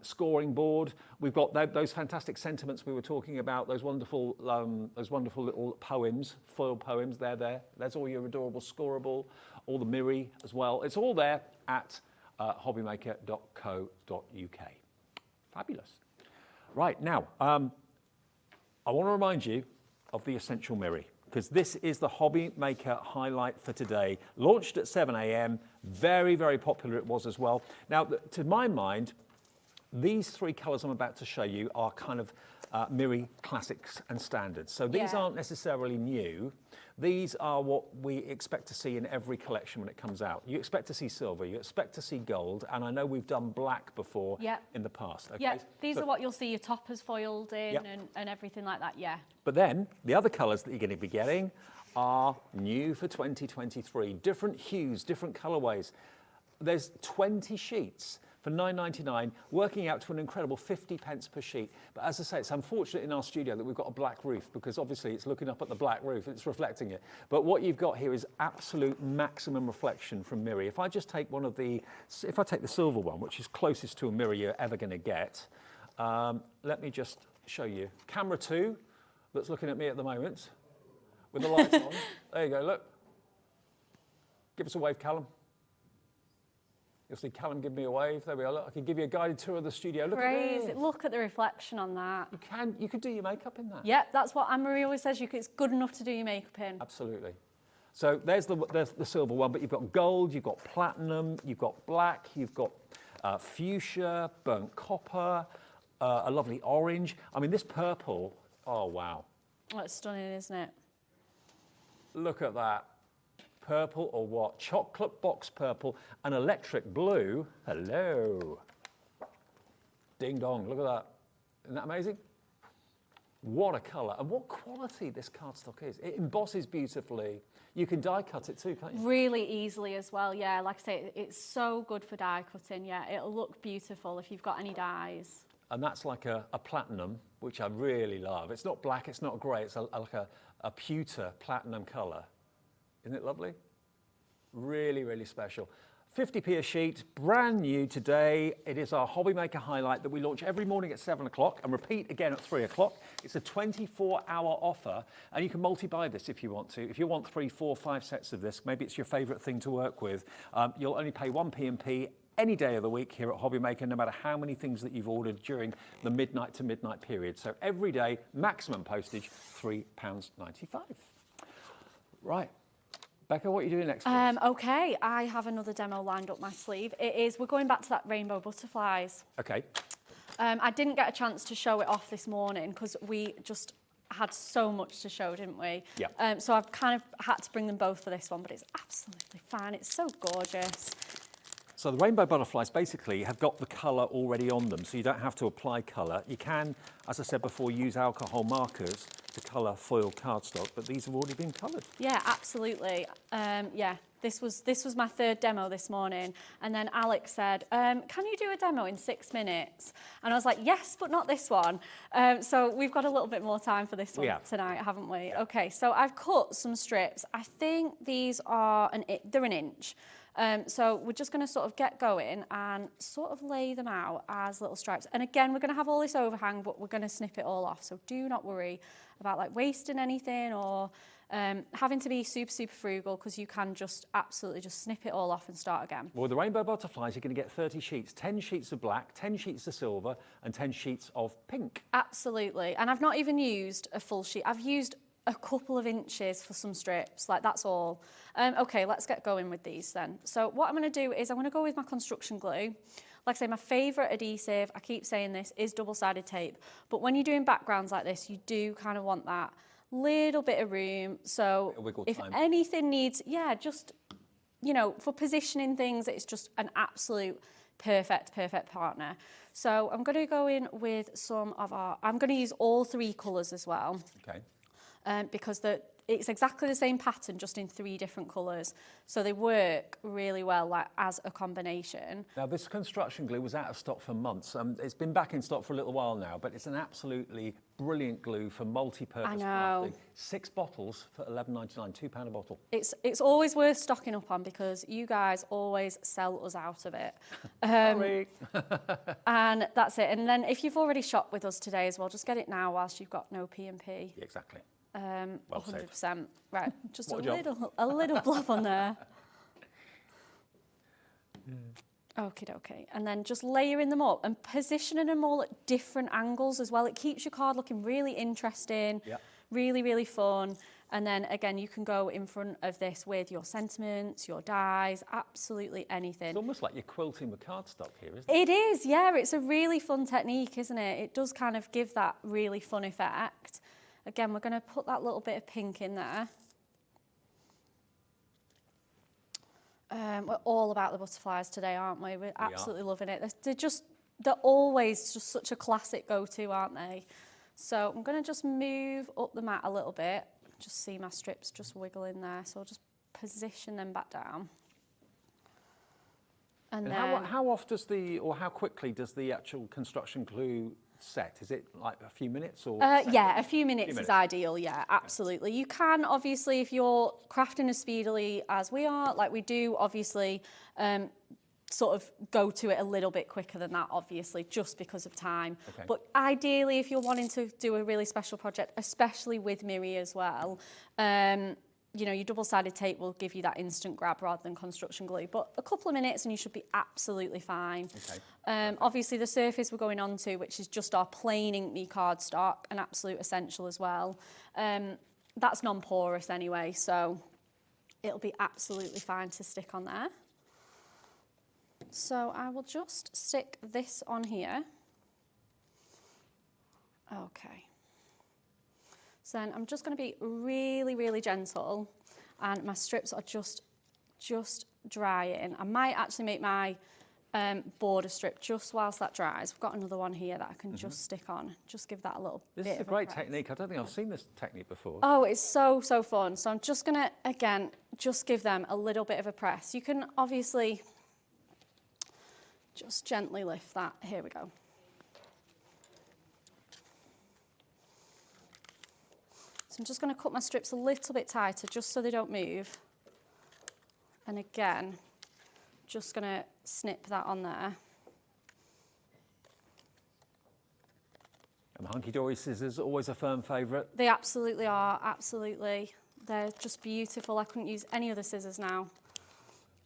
scoring board. We've got those fantastic sentiments we were talking about, those wonderful little poems, foil poems. They're there. There's all your adorable Scoreable, all the Miri as well. It's all there at hobbymaker.co.uk. Fabulous. Right, now, I want to remind you of the Essential Miri, because this is the Hobby Maker highlight for today. Launched at 7 a.m. Very, very popular it was as well. Now, to my mind, these 3 colours I'm about to show you are kind of Miri classics and standards. So these aren't necessarily new. These are what we expect to see in every collection when it comes out. You expect to see silver, you expect to see gold, and I know we've done black before in the past. Okay? Yeah, these are what you'll see your toppers foiled in and everything like that, But then, the other colours that you're going to be getting are new for 2023. Different hues, different colourways. There's 20 sheets for $9.99, working out to an incredible 50 pence per sheet. But as I say, it's unfortunate in our studio that we've got a black roof because obviously it's looking up at the black roof, it's reflecting it. But what you've got here is absolute maximum reflection from Miri. If I just take if I take the silver one, which is closest to a Miri you're ever going to get, let me just show you. Camera 2, that's looking at me at the moment, with the lights on. There you go, look. Give us a wave, Callum. You'll see Callum give me a wave. There we are. Look, I can give you a guided tour of the studio. Look at this. Look at the reflection on that. You could do your makeup in that. Yep, that's what Anne-Marie always says. It's good enough to do your makeup in. Absolutely. So there's the silver one, but you've got gold, you've got platinum, you've got black, you've got fuchsia, burnt copper, a lovely orange. I mean, this purple, oh, wow. Oh, it's stunning, isn't it? Look at that. Purple or what? Chocolate box purple and electric blue. Hello. Ding dong, look at that. Isn't that amazing? What a colour and what quality this cardstock is. It embosses beautifully. You can die cut it too, can't you? Really easily as well, yeah. Like I say, it's so good for die cutting, yeah. It'll look beautiful if you've got any dies. And that's like a platinum, which I really love. It's not black, it's not grey, it's like a pewter platinum colour. Isn't it lovely? Really, really special. 50p a sheet, brand new today. It is our Hobby Maker highlight that we launch every morning at 7 o'clock and repeat again at 3 o'clock. It's a 24-hour offer, and you can multi-buy this if you want to. If you want 3, 4, 5 sets of this, maybe it's your favourite thing to work with, you'll only pay 1 P&P any day of the week here at Hobby Maker, no matter how many things that you've ordered during the midnight to midnight period. So every day, maximum postage, £3.95. Right. Becca, what are you doing next? Okay, I have another demo lined up my sleeve. We're going back to that rainbow butterflies. Okay. I didn't get a chance to show it off this morning because we just had so much to show, didn't we? Yeah. So I've kind of had to bring them both for this one, but it's absolutely fine. It's so gorgeous. So the rainbow butterflies basically have got the colour already on them, so you don't have to apply colour. You can, as I said before, use alcohol markers to colour foil cardstock, but these have already been coloured. Yeah, absolutely. Yeah, this was my third demo this morning, and then Alex said, can you do a demo in 6 minutes? And I was like, yes, but not this one. So we've got a little bit more time for this one tonight, haven't we? Yeah. Okay, so I've cut some strips. I think these are they're an inch. So we're just going to sort of get going and sort of lay them out as little stripes. And again, we're going to have all this overhang, but we're going to snip it all off. So do not worry about like wasting anything or having to be super, super frugal, because you can just absolutely just snip it all off and start again. Well, with the rainbow butterflies, you're going to get 30 sheets, 10 sheets of black, 10 sheets of silver, and 10 sheets of pink. Absolutely. And I've not even used a full sheet. I've used a couple of inches for some strips, like that's all. Okay, let's get going with these then. So what I'm going to do is I'm going to go with my construction glue. Like I say, my favourite adhesive, I keep saying this, is double-sided tape. But when you're doing backgrounds like this, you do kind of want that little bit of room. So if anything needs, just, you know, for positioning things, it's just an absolute perfect partner. So I'm going to go in with some of I'm going to use all 3 colours as well. Okay. Because it's exactly the same pattern, just in 3 different colours. So they work really well, like as a combination. Now, this construction glue was out of stock for months. It's been back in stock for a little while now, but it's an absolutely brilliant glue for multi-purpose crafting. 6 bottles for £11.99, £2 a bottle. It's always worth stocking up on, because you guys always sell us out of it. Sorry. And that's it. And then if you've already shopped with us today as well, just get it now whilst you've got no P&P. Yeah, exactly. Well 100%. Said. Right, just a little blob on there. Okie dokie. And then just layering them up and positioning them all at different angles as well. It keeps your card looking really interesting, really, really fun. And then again, you can go in front of this with your sentiments, your dies, absolutely anything. It's almost like you're quilting with cardstock here, isn't it? It is, yeah. It's a really fun technique, isn't it? It does kind of give that really fun effect. Again, we're going to put that little bit of pink in there. We're all about the butterflies today, aren't we? We're absolutely loving it. They're always just such a classic go-to, aren't they? So I'm going to just move up the mat a little bit. Just see my strips just wiggle in there. So I'll just position them back down. And then how often how quickly does the actual construction glue set? Is it like a few minutes or? Yeah, a few minutes is ideal. Yeah, absolutely. You can obviously, if you're crafting as speedily as we are, like we do, obviously, sort of go to it a little bit quicker than that, obviously, just because of time. Okay. But ideally, if you're wanting to do a really special project, especially with Miri as well, you know, your double-sided tape will give you that instant grab rather than construction glue. But a couple of minutes and you should be absolutely fine. Okay. Obviously, the surface we're going on to, which is just our plain Ink Me cardstock, an absolute essential as well. That's non-porous anyway, so it'll be absolutely fine to stick on there. So I will just stick this on here. Okay. So then I'm just going to be really, really gentle, and my strips are just drying. I might actually make my border strip just whilst that dries. I've got another one here that I can just stick on. Just give that a little bit of a press. This is a great technique. I don't think I've seen this technique before. Oh, it's so, so fun. So I'm just going to, again, just give them a little bit of a press. You can obviously just gently lift that. Here we go. I'm just going to cut my strips a little bit tighter just so they don't move. And again, just going to snip that on there. And the Hunkydory scissors, always a firm favourite. They absolutely are, absolutely. They're just beautiful. I couldn't use any other scissors now.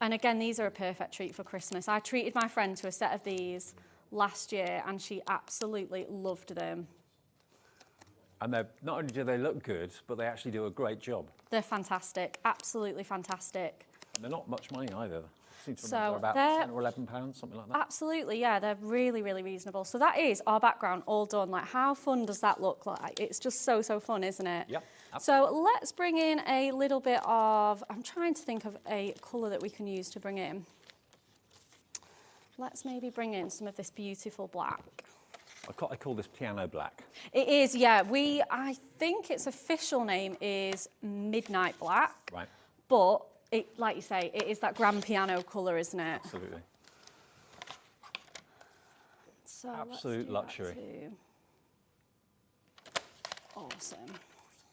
And again, these are a perfect treat for Christmas. I treated my friend to a set of these last year and she absolutely loved them. And not only do they look good, but they actually do a great job. They're fantastic, absolutely fantastic. And they're not much money either. Seem to So about £10 or £11, something like that. Absolutely, yeah, they're really, really reasonable. So that is our background all done. Like, how fun does that look like? It's just so, so fun, isn't it? Yep. So let's bring in a little bit of, I'm trying to think of a colour that we can use to bring in. Let's maybe bring in some of this beautiful black. I call this piano black. It is, yeah. I think its official name is Midnight Black. Right. But, like you say, it is that grand piano colour, isn't it? Absolutely. So Absolute let's do luxury. that too. Awesome.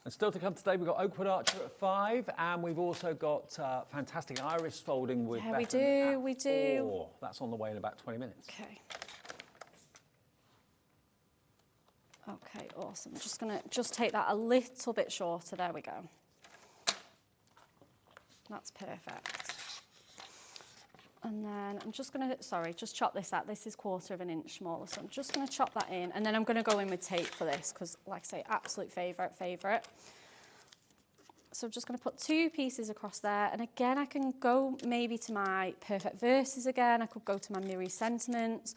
And still to come today, we've got Oakwood Archer at 5, and we've also got fantastic iris folding with Yeah, Bethan we at do. 4. That's on the way in about 20 minutes. Okay. Okay, awesome. I'm just going to take that a little bit shorter. There we go. That's perfect. And then I'm just going to, just chop this out. This is 1/4 inch smaller, so I'm just going to chop that in. And then I'm going to go in with tape for this because, like I say, absolute favourite. So I'm just going to put 2 pieces across there. And again, I can go maybe to my perfect verses again. I could go to my Miri sentiments.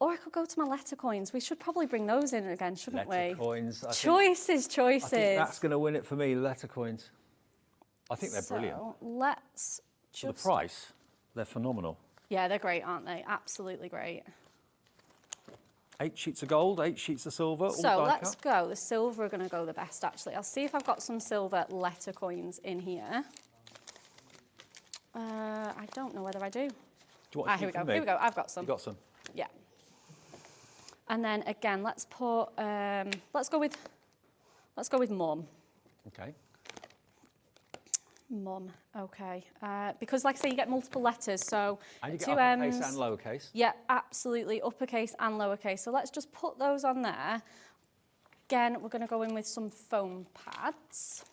Or I could go to my letter coins. We should probably bring those in again, shouldn't we? Letter coins. Choices. I think that's going to win it for me, letter coins. I think they're brilliant. Let's For the just... price, they're phenomenal. Yeah, they're great, aren't they? Absolutely great. 8 sheets of gold, 8 sheets of silver, all So die let's cut. go. The silver are going to go the best, actually. I'll see if I've got some silver letter coins in here. I don't know whether I do. Do you want a Here we sheet from go. me? Here we go. I've got some. You got some? Yeah. And then again, let's put. Let's go with mum. Okay. Mum. Okay. Because, like I say, you get multiple letters, so And you get 2 uppercase M's. and lowercase. Yeah, absolutely, uppercase and lowercase. So let's just put those on there. Again, we're going to go in with some foam pads.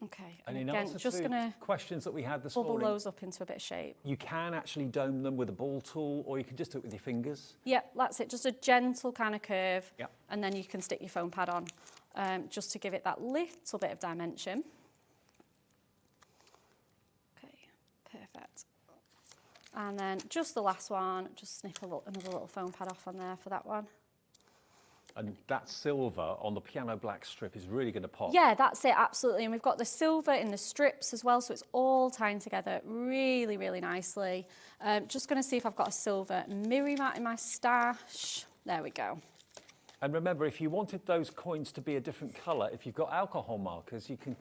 Okay, And in again, answer just to going to questions that we had this bubble morning, those up into a bit of shape. you can actually dome them with a ball tool, or you can just do it with your fingers. Yep, that's it. Just a gentle kind of curve. Yep. And then you can stick your foam pad on, just to give it that little bit of dimension. Okay, perfect. And then just the last one, just snip another little foam pad off on there for that one. And that silver on the piano black strip is really going to pop. Yeah, that's it, absolutely. And we've got the silver in the strips as well, so it's all tying together really, really nicely. Just going to see if I've got a silver Miri mat in my stash. There we go. And remember, if you wanted those coins to be a different colour, if you've got alcohol markers, you can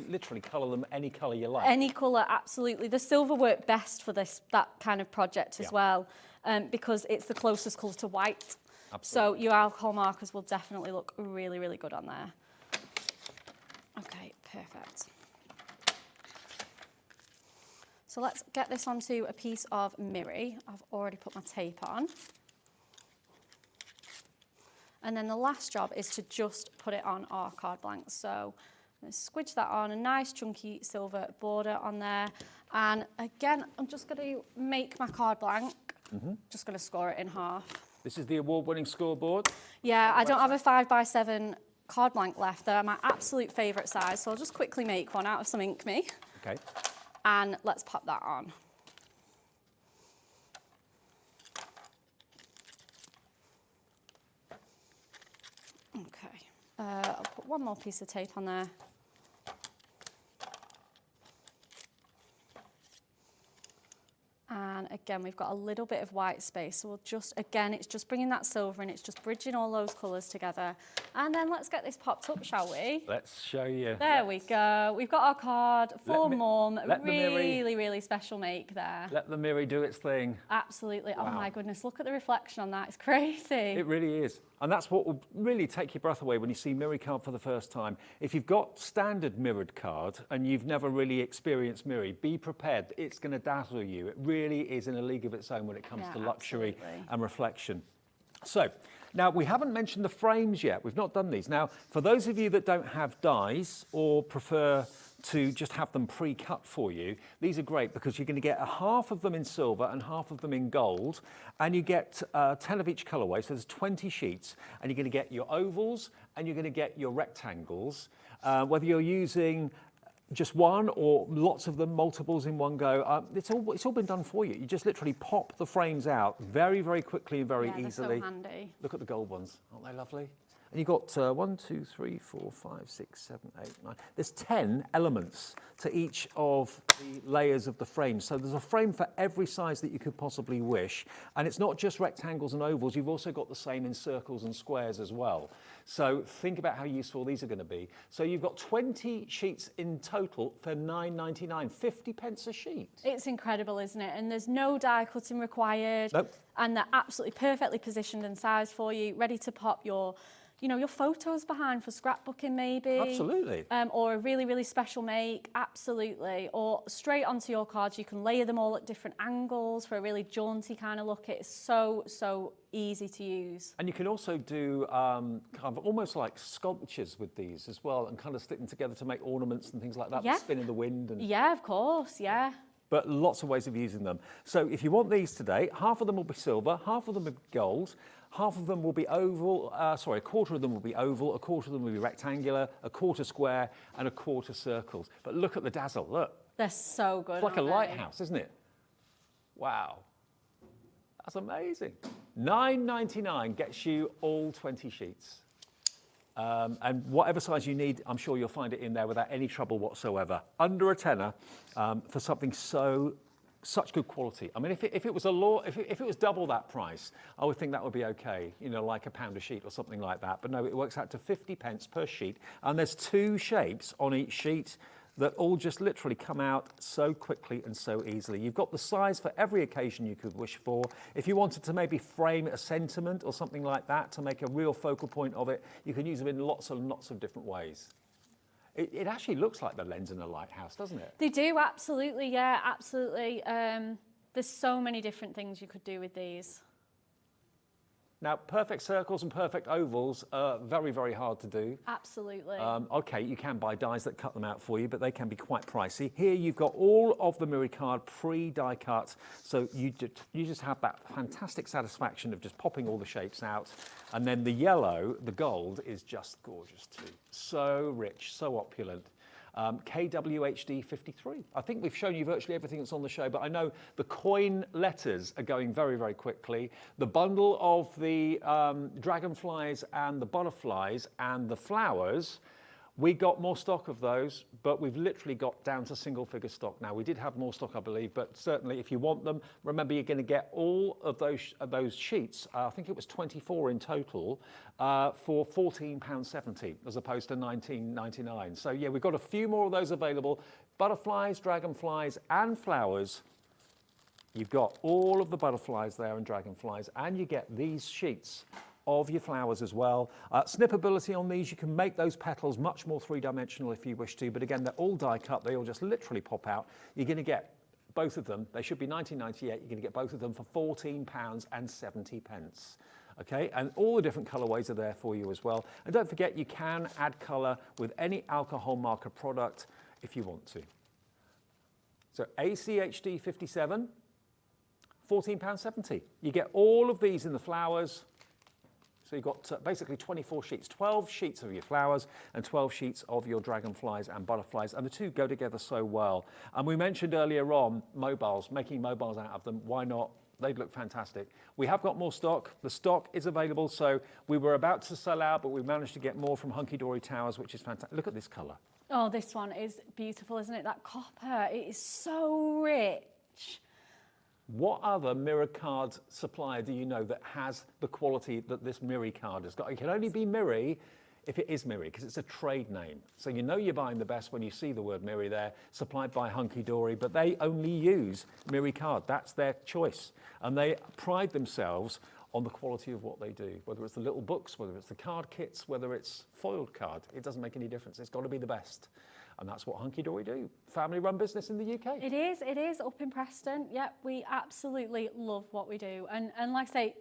literally colour them any colour you like. Any colour, absolutely. The silver worked best for that kind of project as well, because it's the closest colour to white. Absolutely. So your alcohol markers will definitely look really, really good on there. Okay, perfect. So let's get this onto a piece of Miri. I've already put my tape on. And then the last job is to just put it on our card blanks. So I'm going to squidge that on, a nice chunky silver border on there. And again, I'm just going to make my card blank. Just going to score it in half. This is the award-winning scoreboard. Yeah, I don't have a 5x7 card blank left. They're my absolute favourite size, so I'll just quickly make one out of some Ink Me. Okay. And let's pop that on. Okay, I'll put one more piece of tape on there. And again, we've got a little bit of white space. So we'll just, again, it's just bringing that silver and it's just bridging all those colours together. And then let's get this popped up, shall we? Let's show you. There we go. We've got our card for Mum. let the Miri- Really, really special make there. Let the Miri do its thing. Absolutely. Oh Wow. my goodness, look at the reflection on that. It's crazy. It really is. And that's what will really take your breath away when you see Miri card for the first time. If you've got standard mirrored card and you've never really experienced Miri, be prepared. It's going to dazzle you. It really is in a league of its own when it comes Yeah, to luxury absolutely. and reflection. So, now we haven't mentioned the frames yet. We've not done these. Now, for those of you that don't have dies or prefer to just have them pre-cut for you, these are great because you're going to get a half of them in silver and half of them in gold, and you get 10 of each colourway, so there's 20 sheets, and you're going to get your ovals and you're going to get your rectangles. Whether you're using just one or lots of them, multiples in one go, it's all been done for you. You just literally pop the frames out very, very quickly and very Yeah, they're easily. so handy. Look at the gold ones, aren't they lovely? And you've got 1, 2, 3, 4, 5, 6, 7, 8, 9. There's 10 elements to each of the layers of the frame. So there's a frame for every size that you could possibly wish. And it's not just rectangles and ovals. You've also got the same in circles and squares as well. So think about how useful these are going to be. So you've got 20 sheets in total for £9.99, 50 pence a sheet. It's incredible, isn't it? And there's no die cutting required. Nope. And they're absolutely perfectly positioned and sized for you, ready to pop your your photos behind for scrapbooking maybe. Absolutely. Or a really, really special make, absolutely. Or straight onto your cards, you can layer them all at different angles for a really jaunty kind of look. It's so, so easy to use. And you can also do kind of almost like sculptures with these as well, and kind of stick them together to make ornaments and things like that, Yeah. that spin in the wind. And Yeah, of course, yeah. But lots of ways of using them. So if you want these today, half of them will be silver, half of them will be gold, half of them will be oval, a quarter of them will be oval, a quarter of them will be rectangular, a quarter square, and a quarter circles. But look at the dazzle, look. They're so good. It's like a aren't they? lighthouse, isn't it? Wow. That's amazing. £9.99 gets you all 20 sheets. And whatever size you need, I'm sure you'll find it in there without any trouble whatsoever. Under a tenner for something such good quality. I mean, if it was if it was double that price, I would think that would be okay. Like £1 a sheet or something like that. But no, it works out to 50 pence per sheet, and there's 2 shapes on each sheet that all just literally come out so quickly and so easily. You've got the size for every occasion you could wish for. If you wanted to maybe frame a sentiment or something like that to make a real focal point of it, you can use them in lots and lots of different ways. It actually looks like the lens in a lighthouse, doesn't it? They do, absolutely, yeah, absolutely. There's so many different things you could do with these. Now, perfect circles and perfect ovals are very, very hard to do. Absolutely. Okay, you can buy dies that cut them out for you, but they can be quite pricey. Here you've got all of the Miri card pre-die cut, so you just have that fantastic satisfaction of just popping all the shapes out. And then the yellow, the gold, is just gorgeous too. So rich, so opulent. KWHD 53. I think we've shown you virtually everything that's on the show, but I know the coin letters are going very, very quickly. The bundle of the dragonflies and the butterflies and the flowers, we got more stock of those, but we've literally got down to single figure stock now. We did have more stock, I believe, but certainly if you want them, remember you're going to get all of those sheets, I think it was 24 in total, for £14.70 as opposed to £19.99. So yeah, we've got a few more of those available. Butterflies, dragonflies and flowers. You've got all of the butterflies there and dragonflies, and you get these sheets of your flowers as well. Snippability on these, you can make those petals much more three-dimensional if you wish to, but again, they're all die cut, they all just literally pop out. You're going to get both of them, they should be £19.98, you're going to get both of them for £14.70. Okay, and all the different colourways are there for you as well. And don't forget, you can add colour with any alcohol marker product if you want to. So ACHD 57, £14.70. You get all of these in the flowers. So you've got basically 24 sheets, 12 sheets of your flowers and 12 sheets of your dragonflies and butterflies, and the two go together so well. And we mentioned earlier on mobiles, making mobiles out of them. Why not? They'd look fantastic. We have got more stock. The stock is available, so we were about to sell out, but we managed to get more from Hunkydory Towers, which is fantastic. Look at this colour. Oh, this one is beautiful, isn't it? That copper, it is so rich. What other mirror card supplier do you know that has the quality that this Miri card has got? It can only be Miri if it is Miri, because it's a trade name. So you know you're buying the best when you see the word Miri there, supplied by Hunkydory, but they only use Miri card. That's their choice. And they pride themselves on the quality of what they do, whether it's the little books, whether it's the card kits, whether it's foiled card. It doesn't make any difference. It's got to be the best. And that's what Hunkydory do. Family-run business in the UK. It is up in Preston. Yep, we absolutely love what we do. And like I say,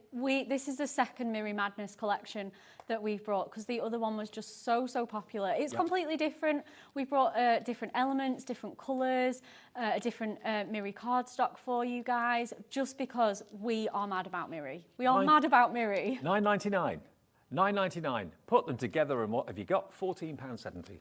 this is the second Miri Madness collection that we've brought, because the other one was just so popular. It's completely different. We brought different elements, different colours, a different Miri cardstock for you guys, just because we are mad about Miri. We are mad about Miri. £9.99. £9.99. Put them together and what have you got? £14.70.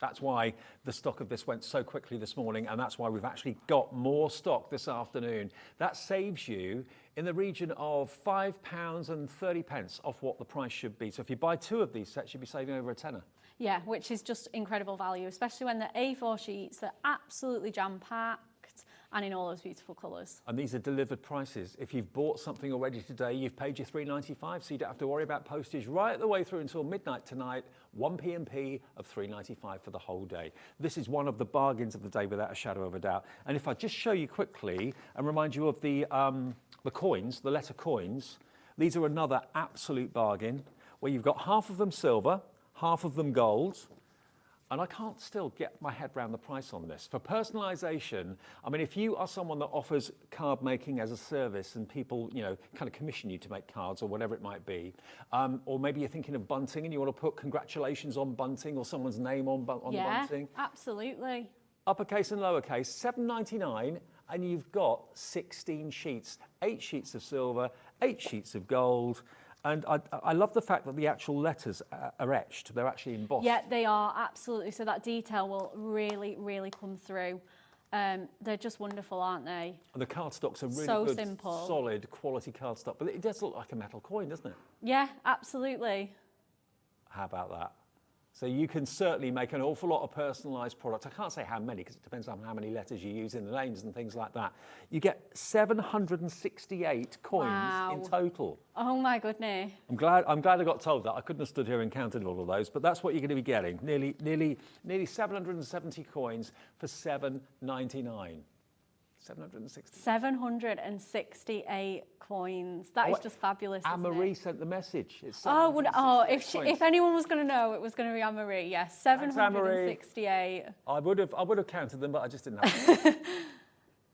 That's why the stock of this went so quickly this morning, and that's why we've actually got more stock this afternoon. That saves you in the region of £5.30 off what the price should be. So if you buy 2 of these sets, you'd be saving over a tenner. Yeah, which is just incredible value, especially when they're A4 sheets, they're absolutely jam-packed and in all those beautiful colours. And these are delivered prices. If you've bought something already today, you've paid your £3.95, so you don't have to worry about postage right the way through until midnight tonight, 1 P&P of £3.95 for the whole day. This is one of the bargains of the day without a shadow of a doubt. And if I just show you quickly and remind you of the coins, the letter coins, these are another absolute bargain where you've got half of them silver, half of them gold, and I can't still get my head around the price on this. For personalisation, I mean, if you are someone that offers card making as a service and people, you know, kind of commission you to make cards or whatever it might be, or maybe you're thinking of bunting and you want to put congratulations on bunting or someone's name on the bunting. Yeah, absolutely. Uppercase and lowercase, $7.99, and you've got 16 sheets, 8 sheets of silver, 8 sheets of gold. And I love the fact that the actual letters are etched. They're actually embossed. Yeah, they are, absolutely. So that detail will really, really come through. They're just wonderful, aren't they? And the cardstocks are really So good, simple. solid quality cardstock. But it does look like a metal coin, doesn't it? Yeah, absolutely. How about that? So you can certainly make an awful lot of personalised products. I can't say how many because it depends on how many letters you use in the names and things like that. You get 768 coins in total. Oh my goodness. I'm glad I got told that. I couldn't have stood here and counted all of those, but that's what you're going to be getting. Nearly 770 coins for $7.99. 768 coins. That is just fabulous. Anne-Marie sent the message. It's if anyone was going to know, it was going to be Anne-Marie. Yes, 768. I would have counted them, but I just didn't have them.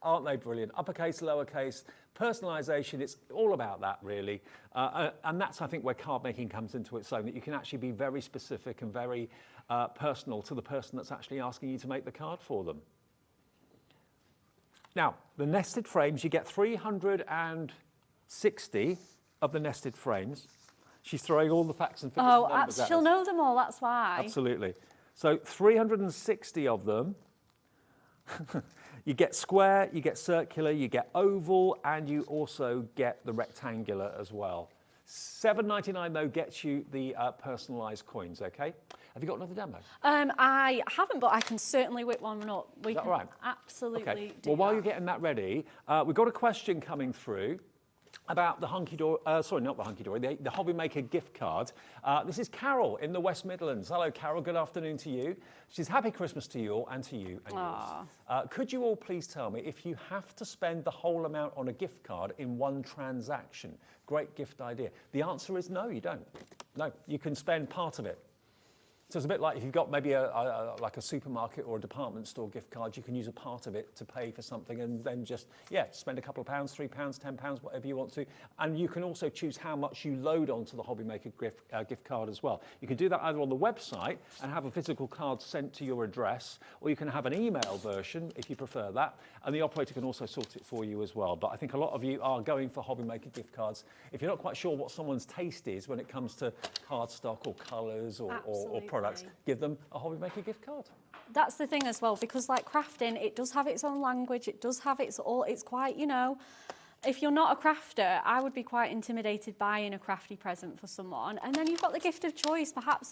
Aren't they brilliant? Uppercase, lowercase, personalisation, it's all about that, really. And that's, I think, where card making comes into its own, that you can actually be very specific and very personal to the person that's actually asking you to make the card for them. Now, the nested frames, you get 360 of the nested frames. She's throwing all the facts and figures and numbers at us. She'll know them all, that's why. Absolutely. So 360 of them. You get square, you get circular, you get oval, and you also get the rectangular as well. $7.99 though gets you the personalised coins, okay? Have you got another demo? I haven't, but I can certainly whip one up. Is that right? Absolutely do Well, while that. you're getting that ready, we've got a question coming through about the Hunkydory, sorry, not the Hunkydory, the Hobby Maker gift card. This is Carol in the West Midlands. Hello, Carol. Good afternoon to you. She's happy Christmas to you all and to you and yours. Could you all please tell me if you have to spend the whole amount on a gift card in one transaction? Great gift idea. The answer is no, you don't. No, you can spend part of it. So it's a bit like if you've got maybe like a supermarket or a department store gift card, you can use a part of it to pay for something and then just, spend a couple of pounds, £3, £10, whatever you want to. And you can also choose how much you load onto the Hobby Maker gift card as well. You can do that either on the website and have a physical card sent to your address, or you can have an email version if you prefer that. And the operator can also sort it for you as well. But I think a lot of you are going for Hobby Maker gift cards. If you're not quite sure what someone's taste is when it comes to cardstock or colours or products, give them a Hobby Maker gift card. That's the thing as well, because like crafting, it does have its own language, it does have it's quite, if you're not a crafter, I would be quite intimidated buying a crafty present for someone. And then you've got the gift of choice. Perhaps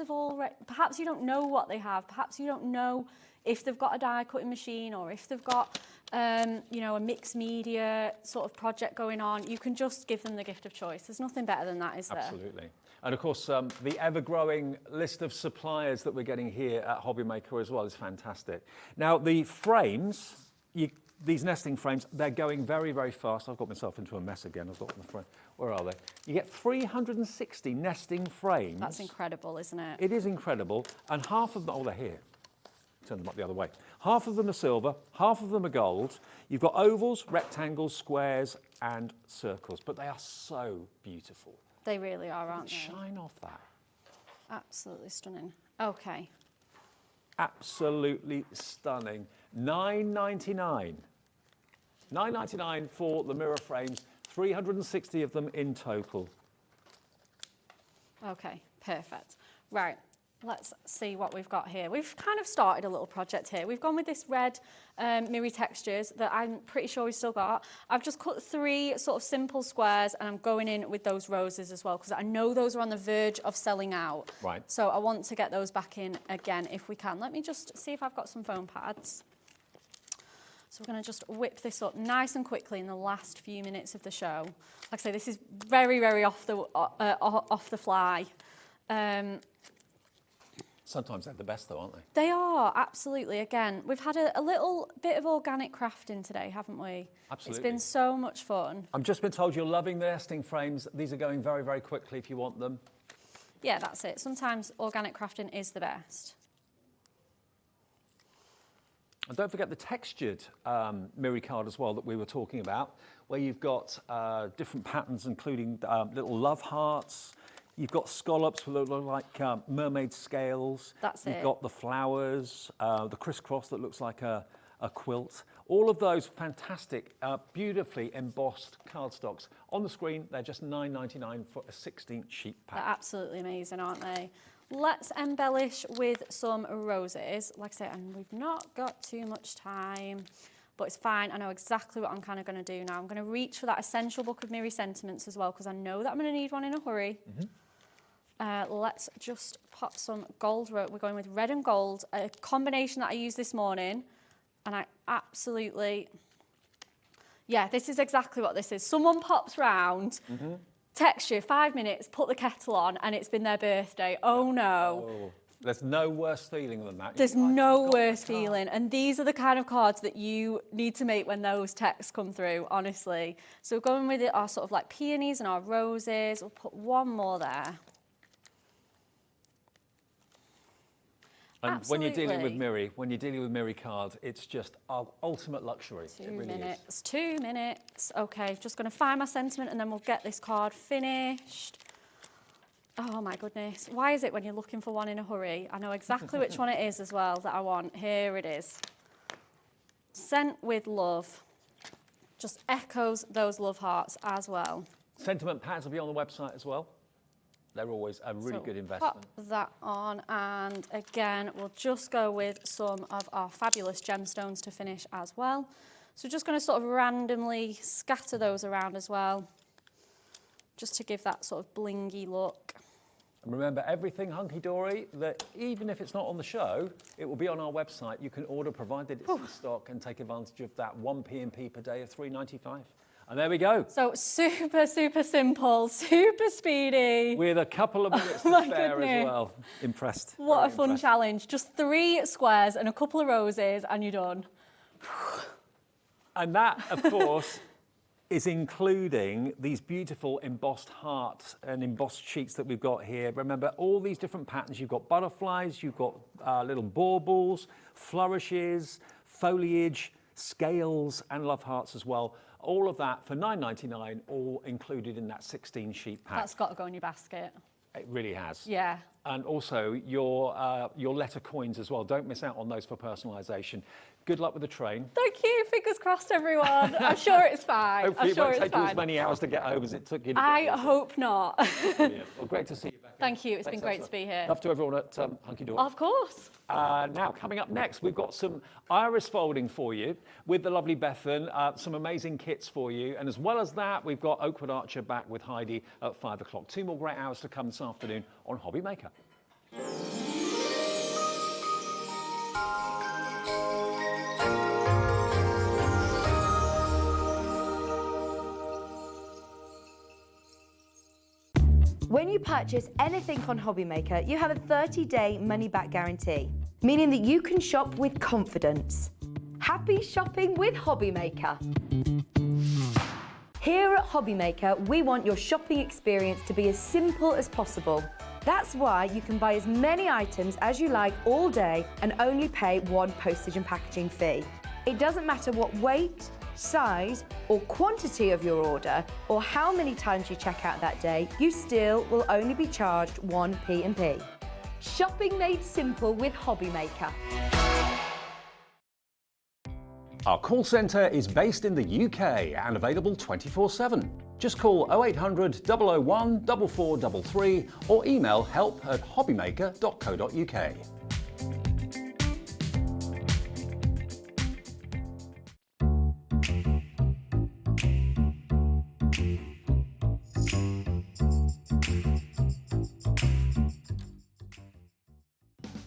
you don't know what they have. Perhaps you don't know if they've got a die cutting machine or if they've got, a mixed media sort of project going on. You can just give them the gift of choice. There's nothing better than that, is there? Absolutely. And of course, the ever-growing list of suppliers that we're getting here at Hobby Maker as well is fantastic. Now, the frames, these nesting frames, they're going very, very fast. I've got myself into a mess again. I've got the frame. Where are they? You get 360 nesting frames. That's incredible, isn't it? It is incredible. And half of them, they're here. Turn them up the other way. Half of them are silver, half of them are gold. You've got ovals, rectangles, squares, and circles. But they are so beautiful. They really are, aren't they? Shine off that. Absolutely stunning. Okay. Absolutely stunning. $9.99. $9.99 for the mirror frames. 360 of them in total. Okay, perfect. Right. Let's see what we've got here. We've kind of started a little project here. We've gone with this red mirror textures that I'm pretty sure we've still got. I've just cut 3 sort of simple squares and I'm going in with those roses as well because I know those are on the verge of selling out. Right. So I want to get those back in again if we can. Let me just see if I've got some foam pads. So we're going to just whip this up nice and quickly in the last few minutes of the show. Like I say, this is very, very off the fly. Sometimes they're the best though, aren't they? They are, absolutely. Again, we've had a little bit of organic crafting today, haven't we? Absolutely. It's been so much fun. I've just been told you're loving the nesting frames. These are going very, very quickly if you want them. Yeah, that's it. Sometimes organic crafting is the best. And don't forget the textured mirror card as well that we were talking about, where you've got different patterns, including little love hearts. You've got scallops that look like mermaid scales. That's it. You've got the flowers, the crisscross that looks like a quilt. All of those fantastic, beautifully embossed cardstocks. On the screen, they're just $9.99 for a 16 sheet pack. They're absolutely amazing, aren't they? Let's embellish with some roses. Like I say, and we've not got too much time, but it's fine. I know exactly what I'm kind of going to do now. I'm going to reach for that essential book of Miri sentiments as well, because I know that I'm going to need one in a hurry. Let's just pop some gold. We're going with red and gold, a combination that I used this morning, and I absolutely, yeah, this is exactly what this is. Someone pops round, text you 5 minutes, put the kettle on, and it's been their birthday. Oh no. Oh, there's no worse feeling than that. There's no worse feeling, and these are the kind of cards that you need to make when those texts come through, honestly. So we're going with our sort of like peonies and our roses. We'll put one more there. And Absolutely. when you're dealing with Miri card, it's just our ultimate luxury. It really is. 2 minutes. Okay, just going to find my sentiment and then we'll get this card finished. Oh my goodness. Why is it when you're looking for one in a hurry? I know exactly which one it is as well that I want. Here it is. Sent with love. Just echoes those love hearts as well. Sentiment pads will be on the website as well. They're always a really good investment. Pop that on, and again, we'll just go with some of our fabulous gemstones to finish as well. So we're just going to sort of randomly scatter those around as well, just to give that sort of blingy look. And remember, everything Hunkydory, that even if it's not on the show, it will be on our website. You can order, provided it's in stock, and take advantage of that 1 P&P per day of $3.95. And there we go. So super, super simple, super speedy. With a couple of minutes to spare as well. Impressed. What a fun challenge. Just 3 squares and a couple of roses and you're done. And that, of course, is including these beautiful embossed hearts and embossed sheets that we've got here. Remember, all these different patterns. You've got butterflies, you've got little baubles, flourishes, foliage, scales, and love hearts as well. All of that for $9.99, all included in that 16 sheet pack. That's got to go in your basket. It really has. Yeah. And also your letter coins as well. Don't miss out on those for personalisation. Good luck with the train. Thank you. Fingers crossed, everyone. I'm sure it's fine. Hopefully I'm sure it won't it's take you fine. as many hours to get home as it took you to I get here. hope not. Brilliant. Well, great to see you back. Thank you. It's been great to be here. Love to everyone at Hunkydory. Of course. Now, coming up next, we've got some iris folding for you with the lovely Bethan, some amazing kits for you. And as well as that, we've got Oakwood Archer back with Heidi at 5 o'clock. 2 more great hours to come this afternoon on Hobby Maker. When you purchase anything on Hobby Maker, you have a 30-day money-back guarantee, meaning that you can shop with confidence. Happy shopping with Hobby Maker. Here at Hobby Maker, we want your shopping experience to be as simple as possible. That's why you can buy as many items as you like all day and only pay 1 postage and packaging fee. It doesn't matter what weight, size or quantity of your order or how many times you check out that day, you still will only be charged 1 P&P. Shopping made simple with Hobby Maker. Our call centre is based in the UK and available 24/7. Just call 0800 001 4433 or email help@hobbymaker.co.uk.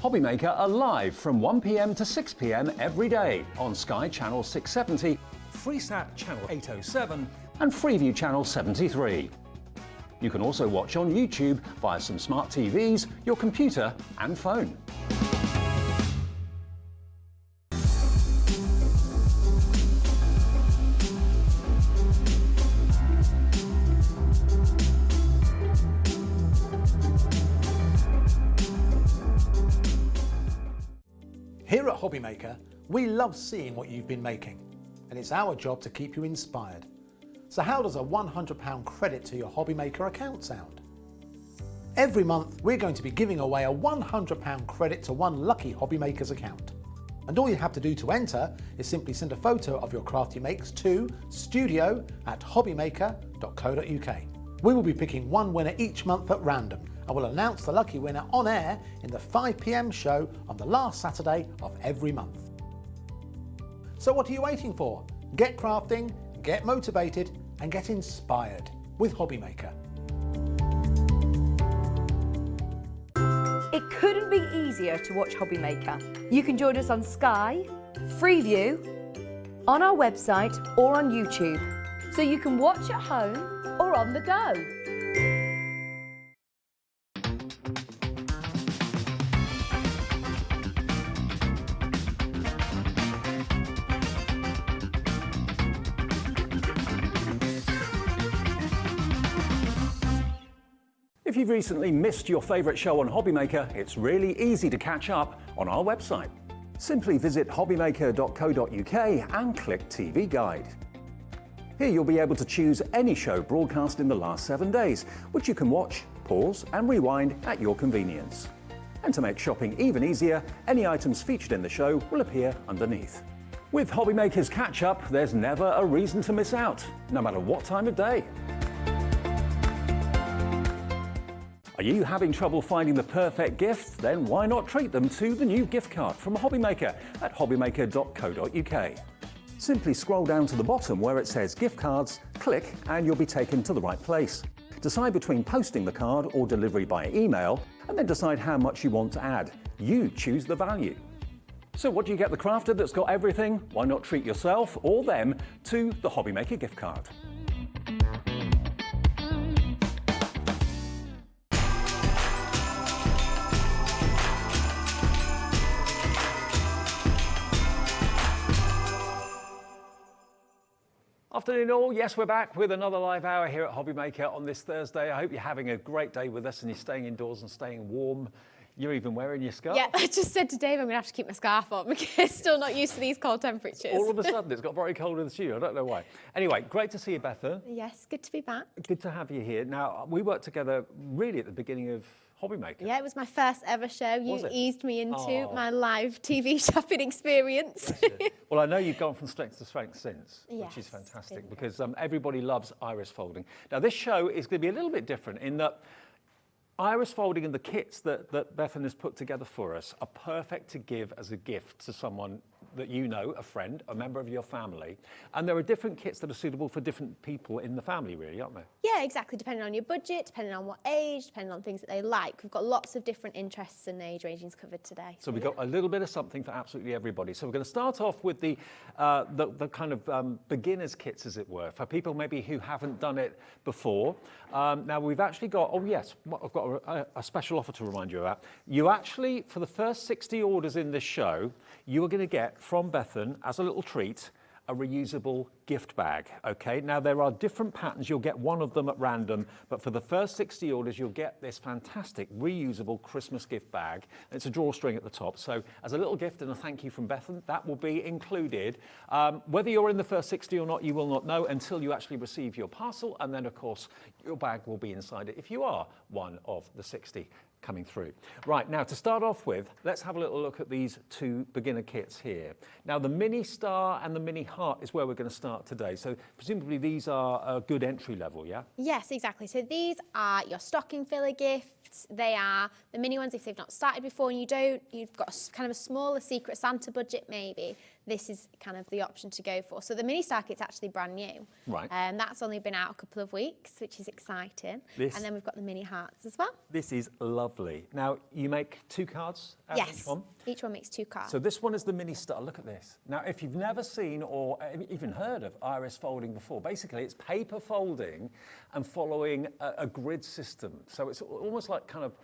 Hobbymaker are live from 1 p.m. to 6 p.m. every day on Sky Channel 670, Freesat Channel 807 and Freeview Channel 73. You can also watch on YouTube via some smart TVs, your computer and phone. Here at Hobbymaker, we love seeing what you've been making, and it's our job to keep you inspired. So how does a £100 credit to your Hobbymaker account sound? Every month, we're going to be giving away a £100 credit to one lucky Hobbymaker's account. And all you have to do to enter is simply send a photo of your craft you makes to studio@hobbymaker.co.uk. We will be picking one winner each month at random, and we'll announce the lucky winner on air in the 5 p.m. show on the last Saturday of every month. So what are you waiting for? Get crafting, get motivated and get inspired with Hobbymaker. It couldn't be easier to watch Hobbymaker. You can join us on Sky, Freeview, on our website or on YouTube. So you can watch at home or on the go. If you've recently missed your favourite show on Hobbymaker, it's really easy to catch up on our website. Simply visit hobbymaker.co.uk and click TV Guide. Here you'll be able to choose any show broadcast in the last 7 days, which you can watch, pause and rewind at your convenience. And to make shopping even easier, any items featured in the show will appear underneath. With Hobbymaker's Catch Up, there's never a reason to miss out, no matter what time of day. Are you having trouble finding the perfect gift? Then why not treat them to the new gift card from Hobbymaker at hobbymaker.co.uk. Simply scroll down to the bottom where it says gift cards, click and you'll be taken to the right place. Decide between posting the card or delivery by email and then decide how much you want to add. You choose the value. So what do you get the crafter that's got everything? Why not treat yourself or them to the Hobbymaker gift card? Afternoon all, yes we're back with another live hour here at Hobbymaker on this Thursday. I hope you're having a great day with us and you're staying indoors and staying warm. You're even wearing your scarf. Yeah, I just said to Dave I'm going to have to keep my scarf on because still not used to these cold temperatures. All of a sudden it's got very cold in the studio, I don't know why. Anyway, great to see you, Bethan. Yes, good to be back. Good to have you here. Now, we worked together really at the beginning of Hobbymaker. Yeah, it was my first ever show. Was You it? eased me into my live TV shopping experience. Well, I know you've gone from strength to strength since, which Yes, is fantastic been because everybody loves iris folding. Now, this show is going to be a little bit different in that iris folding and the kits that Bethan has put together for us are perfect to give as a gift to someone that you know, a friend, a member of your family. And there are different kits that are suitable for different people in the family, really, aren't there? Yeah, exactly. Depending on your budget, depending on what age, depending on things that they like. We've got lots of different interests and age rangings covered today. So we've got a little bit of something for absolutely everybody. So we're going to start off with the kind of beginners kits, as it were, for people maybe who haven't done it before. Now we've actually got, oh yes, I've got a special offer to remind you about. You actually, for the first 60 orders in this show, you are going to get from Bethan, as a little treat, a reusable gift bag, okay? Now, there are different patterns. You'll get one of them at random, but for the first 60 orders, you'll get this fantastic reusable Christmas gift bag. It's a drawstring at the top. So as a little gift and a thank you from Bethan, that will be included. Whether you're in the first 60 or not, you will not know until you actually receive your parcel. And then, of course, your bag will be inside it if you are one of the 60 coming through. Right, now to start off with, let's have a little look at these two beginner kits here. Now the mini star and the mini heart is where we're going to start out today. So presumably these are a good entry level, yeah? Yes, exactly. So these are your stocking filler gifts. They are the mini ones if they've not started before and you've got kind of a smaller Secret Santa budget maybe. This is kind of the option to go for. So the mini star kit's actually brand new. Right. That's only been out a couple of weeks, which is exciting. And then we've got the mini hearts as well. This is lovely. Now, you make 2 cards out of each one? Each one makes 2 cards. So this one is the mini star. Look at this. Now, if you've never seen or even heard of iris folding before, basically it's paper folding and following a grid system. So it's almost like kind of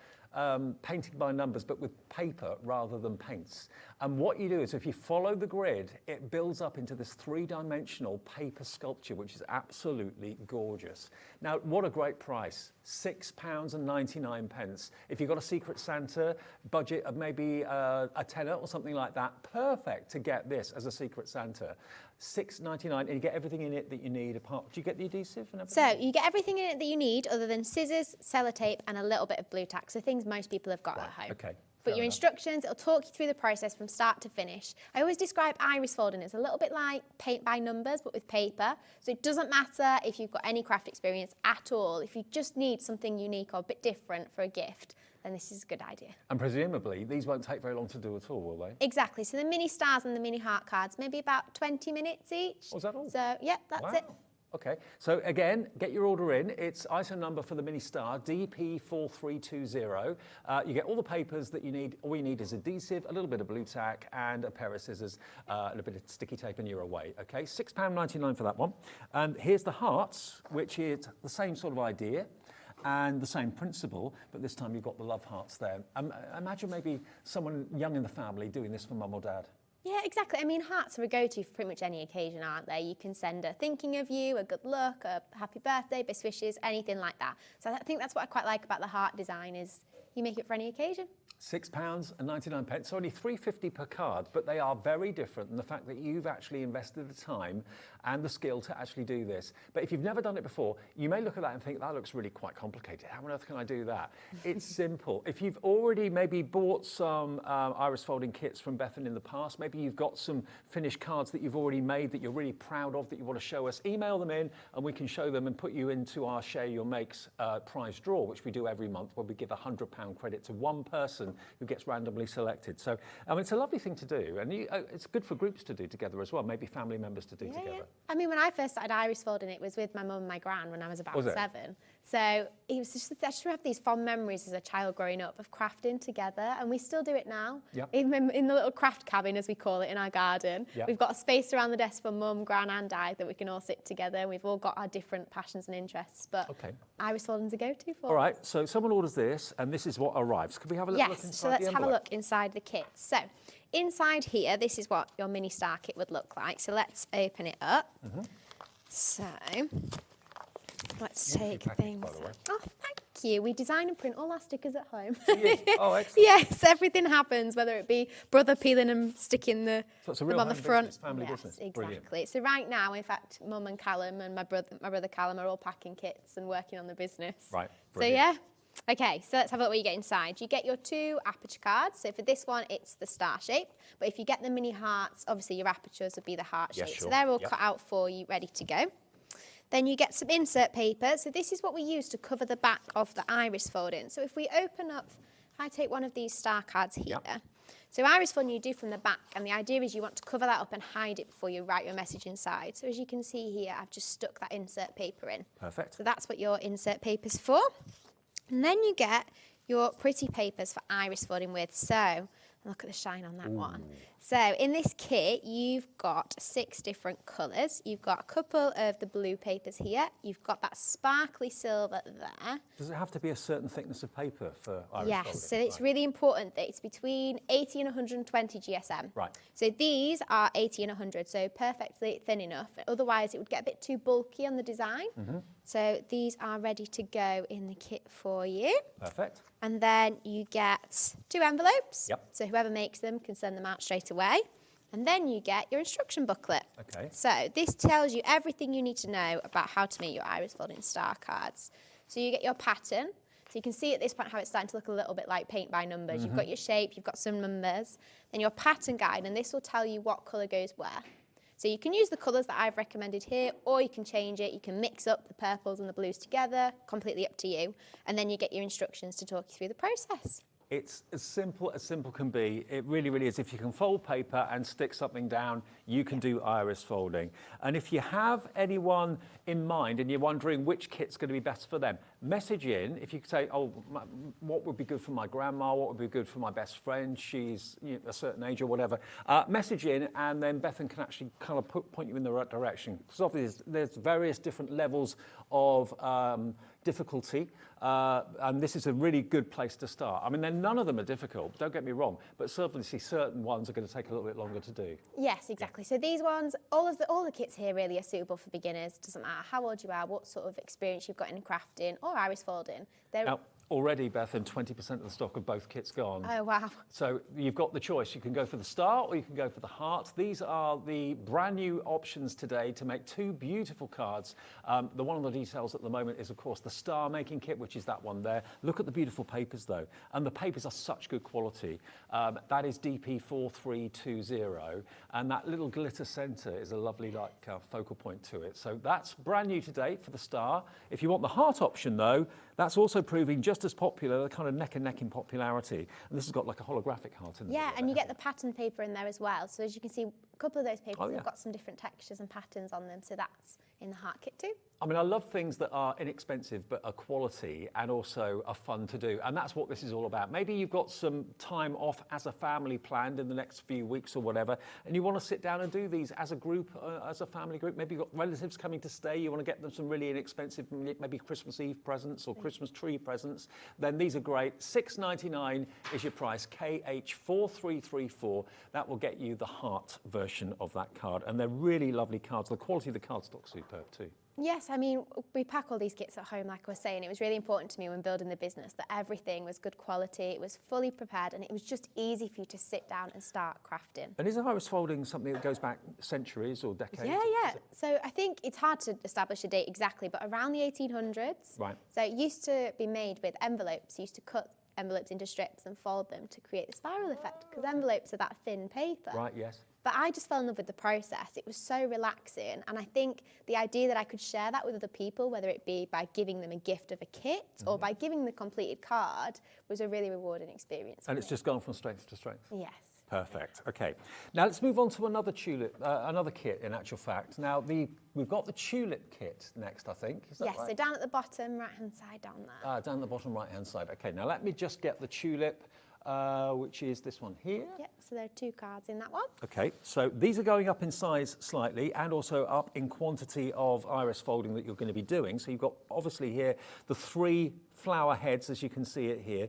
painting by numbers, but with paper rather than paints. And what you do is if you follow the grid, it builds up into this 3-dimensional paper sculpture, which is absolutely gorgeous. Now, what a great price. £6.99. If you've got a Secret Santa budget of maybe a tenner or something like that, perfect to get this as a Secret Santa. £6.99, and you get everything in it that you need. Do you get the adhesive and everything? So you get everything in it that you need other than scissors, sellotape and a little bit of blue tack. So things most people have got at home. Okay. But your instructions, it'll talk you through the process from start to finish. I always describe iris folding as a little bit like paint by numbers, but with paper. So it doesn't matter if you've got any craft experience at all. If you just need something unique or a bit different for a gift, then this is a good idea. And presumably, these won't take very long to do at all, will they? Exactly. So the mini stars and the mini heart cards, maybe about 20 minutes each. Was that all? So, yeah, that's it. Okay, so again, get your order in. It's item number for the mini star, DP4320. You get all the papers that you need. All you need is adhesive, a little bit of blue tack, and a pair of scissors, and a bit of sticky tape, and you're away. Okay, £6.99 for that one. And here's the hearts, which is the same sort of idea and the same principle, but this time you've got the love hearts there. Imagine maybe someone young in the family doing this for mum or dad. Yeah, exactly. I mean, hearts are a go-to for pretty much any occasion, aren't they? You can send a thinking of you, a good look, a happy birthday, best wishes, anything like that. So I think that's what I quite like about the heart design is you make it for any occasion. £6.99, so only £3.50 per card, but they are very different, and the fact that you've actually invested the time and the skill to actually do this. But if you've never done it before, you may look at that and think, that looks really quite complicated. How on earth can I do that? It's simple. If you've already maybe bought some iris folding kits from Bethan in the past, maybe you've got some finished cards that you've already made that you're really proud of, that you want to show us, email them in and we can show them and put you into our Share Your Makes prize draw, which we do every month, where we give £100 credit to one person who gets randomly selected. So it's a lovely thing to do, and it's good for groups to do together as well, maybe family members to do together. Yeah. I mean, when I first started iris folding, it was with my mum and my gran when I was about 7. So it was just, I just have these fond memories as a child growing up of crafting together, and we still do it now. Yep. Even in the little craft cabin, as we call it, in our garden. Yep. We've got a space around the desk for mum, gran and I that we can all sit together. We've all got our different passions and interests, but iris folding's a go-to for us. All right, so someone orders this, and this is what arrives. Could we have a look inside the so let's envelope? have a look inside the kit. So inside here, this is what your mini star kit would look like. So let's open it up. So let's take things. Oh, thank you. We design and print all our stickers at home. Oh, excellent. Yes, everything happens, whether it be brother peeling and sticking them on the front. Family business. Exactly. Brilliant. So right now, in fact, Mum and Callum and my brother Callum are all packing kits and working on the business. Right. So yeah. Okay, so let's have a look what you get inside. You get your 2 aperture cards. So for this one, it's the star shape. But if you get the mini hearts, obviously your apertures would be the heart shape. Sure. So they're all cut out for you, ready to go. Then you get some insert paper. So this is what we use to cover the back of the iris folding. So if we open up, if I take one of these star cards here. So iris folding you do from the back, and the idea is you want to cover that up and hide it before you write your message inside. So as you can see here, I've just stuck that insert paper in. Perfect. So that's what your insert paper's for. And then you get your pretty papers for iris folding with. So look at the shine on that one. So in this kit, you've got 6 different colours. You've got a couple of the blue papers here. You've got that sparkly silver there. Does it have to be a certain thickness of paper for iris folding? Yes, so it's really important that it's between 80 and 120 GSM. Right. So these are 80 and 100, so perfectly thin enough. Otherwise, it would get a bit too bulky on the design. So these are ready to go in the kit for you. Perfect. And then you get 2 envelopes. Yep. So whoever makes them can send them out straight away. And then you get your instruction booklet. Okay. So this tells you everything you need to know about how to make your iris folding star cards. So you get your pattern. So you can see at this point how it's starting to look a little bit like paint by numbers. You've got your shape, you've got some numbers. Then your pattern guide, and this will tell you what colour goes where. So you can use the colours that I've recommended here, or you can change it. You can mix up the purples and the blues together, completely up to you. And then you get your instructions to talk you through the process. It's as simple can be. It really, really is. If you can fold paper and stick something down, you can do iris folding. And if you have anyone in mind and you're wondering which kit's going to be best for them, message in. If you say, oh, what would be good for my grandma? What would be good for my best friend? She's a certain age or whatever. Message in, and then Bethan can actually kind of point you in the right direction. Because obviously there's various different levels of difficulty, and this is a really good place to start. I mean, none of them are difficult, don't get me wrong, but certainly certain ones are going to take a little bit longer to do. Yes, exactly. So these ones, all the kits here really are suitable for beginners. Doesn't matter how old you are, what sort of experience you've got in crafting or iris folding. Now, already, Bethan, 20% of the stock of both kits gone. Oh, wow. So you've got the choice. You can go for the star or you can go for the heart. These are the brand new options today to make two beautiful cards. The one on the details at the moment is, of course, the star making kit, which is that one there. Look at the beautiful papers, though. And the papers are such good quality. That is DP4320. And that little glitter centre is a lovely focal point to it. So that's brand new today for the star. If you want the heart option, though, that's also proving just as popular, the kind of neck and neck in popularity. And this has got like a holographic heart in there. Yeah, and you get the pattern paper in there as well. So as you can see, a couple of those papers have got some different textures and patterns on them. So that's in the heart kit too. I mean, I love things that are inexpensive but are quality and also are fun to do. And that's what this is all about. Maybe you've got some time off as a family planned in the next few weeks or whatever, and you want to sit down and do these as a group, as a family group. Maybe you've got relatives coming to stay. You want to get them some really inexpensive, maybe Christmas Eve presents or Christmas tree presents. Then these are great. $6.99 is your price, KH4334. That will get you the heart version of that card. And they're really lovely cards. The quality of the cardstock's superb too. Yes, I mean, we pack all these kits at home, like I was saying. It was really important to me when building the business that everything was good quality, it was fully prepared, and it was just easy for you to sit down and start crafting. And is iris folding something that goes back centuries or decades? Yeah. So I think it's hard to establish a date exactly, but around the 1800s. Right. So it used to be made with envelopes. You used to cut envelopes into strips and fold them to create the spiral effect, because envelopes are that thin paper. Right, yes. But I just fell in love with the process. It was so relaxing. And I think the idea that I could share that with other people, whether it be by giving them a gift of a kit or by giving the completed card, was a really rewarding experience. And it's just gone from strength to strength. Yes. Perfect. Okay. Now let's move on to another tulip, another kit in actual fact. Now we've got the tulip kit next, I think. Is that yes, right? So down at the bottom right-hand side down there. Down the bottom right-hand side. Okay, now let me just get the tulip, which is this one here. Yep, so there are two cards in that one. Okay, so these are going up in size slightly and also up in quantity of iris folding that you're going to be doing. So you've got obviously here the 3 flower heads, as you can see it here.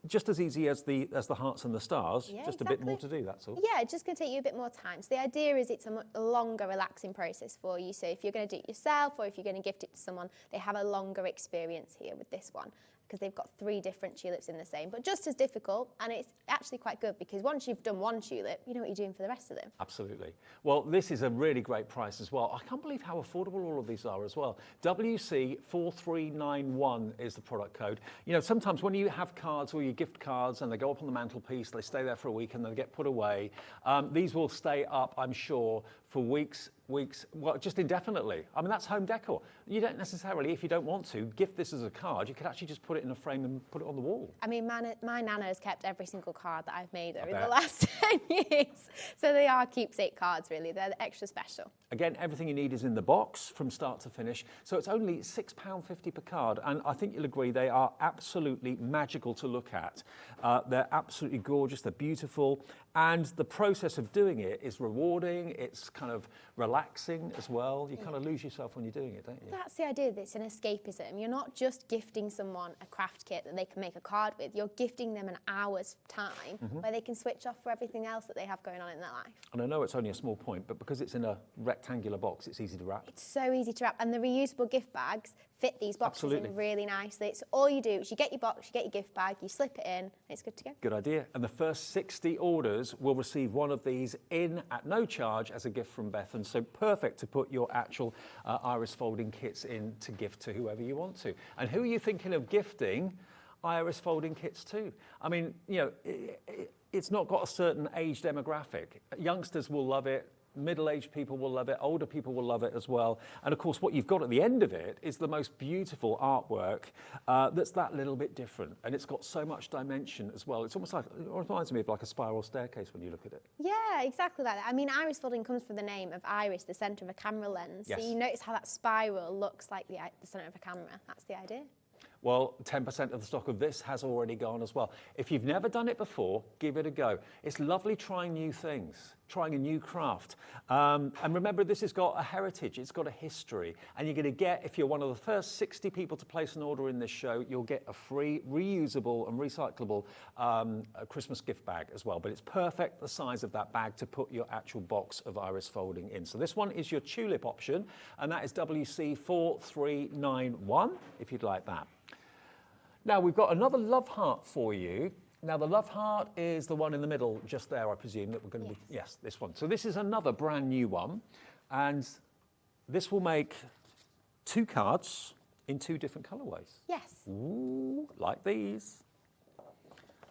Just as easy as the hearts and the stars, Yeah, just exactly. a bit more to do, that's all. Yeah, it's just going to take you a bit more time. So the idea is it's a longer, relaxing process for you. So if you're going to do it yourself or if you're going to gift it to someone, they have a longer experience here with this one, because they've got 3 different tulips in the same, but just as difficult. And it's actually quite good because once you've done one tulip, you know what you're doing for the rest of them. Absolutely. Well, this is a really great price as well. I can't believe how affordable all of these are as well. WC4391 is the product code. You know, sometimes when you have cards or you gift cards and they go up on the mantelpiece, they stay there for a week and they get put away. These will stay up, I'm sure, for weeks, well, just indefinitely. I mean, that's home decor. You don't necessarily, if you don't want to, gift this as a card. You could actually just put it in a frame and put it on the wall. I mean, my nana has kept every single card that I've made her in the last 10 years. So they are keepsake cards, really. They're extra special. Again, everything you need is in the box from start to finish. So it's only £6.50 per card. And I think you'll agree they are absolutely magical to look at. They're absolutely gorgeous. They're beautiful. And the process of doing it is rewarding. It's kind of relaxing as well. You kind of lose yourself when you're doing it, don't you? That's the idea. It's an escapism. You're not just gifting someone a craft kit that they can make a card with. You're gifting them an hour's time where they can switch off for everything else that they have going on in their life. And I know it's only a small point, but because it's in a rectangular box, it's easy to wrap. It's so easy to wrap. And the reusable gift bags fit these boxes in really nicely. So all you do is you get your box, you get your gift bag, you slip it in, and it's good to go. Good idea. And the first 60 orders will receive one of these in at no charge as a gift from Bethan. So perfect to put your actual iris folding kits in to gift to whoever you want to. And who are you thinking of gifting iris folding kits to? I mean, you know, it's not got a certain age demographic. Youngsters will love it. Middle-aged people will love it, older people will love it as well. And of course, what you've got at the end of it is the most beautiful artwork that's that little bit different. And it's got so much dimension as well. It's almost like, it reminds me of like a spiral staircase when you look at it. Yeah, exactly like that. I mean, iris folding comes from the name of iris, the centre of a camera lens. Yes. So you notice how that spiral looks like the centre of a camera. That's the idea. Well, 10% of the stock of this has already gone as well. If you've never done it before, give it a go. It's lovely trying new things, trying a new craft. And remember, this has got a heritage, it's got a history. And you're going to get, if you're one of the first 60 people to place an order in this show, you'll get a free, reusable and recyclable Christmas gift bag as well. But it's perfect, the size of that bag, to put your actual box of iris folding in. So this one is your tulip option, and that is WC4391, if you'd like that. Now, we've got another love heart for you. Now, the love heart is the one in the middle, just there, I presume, that we're going to be... Yes, this one. So this is another brand new one, and this will make 2 cards in 2 different colourways. Yes. Ooh, like these.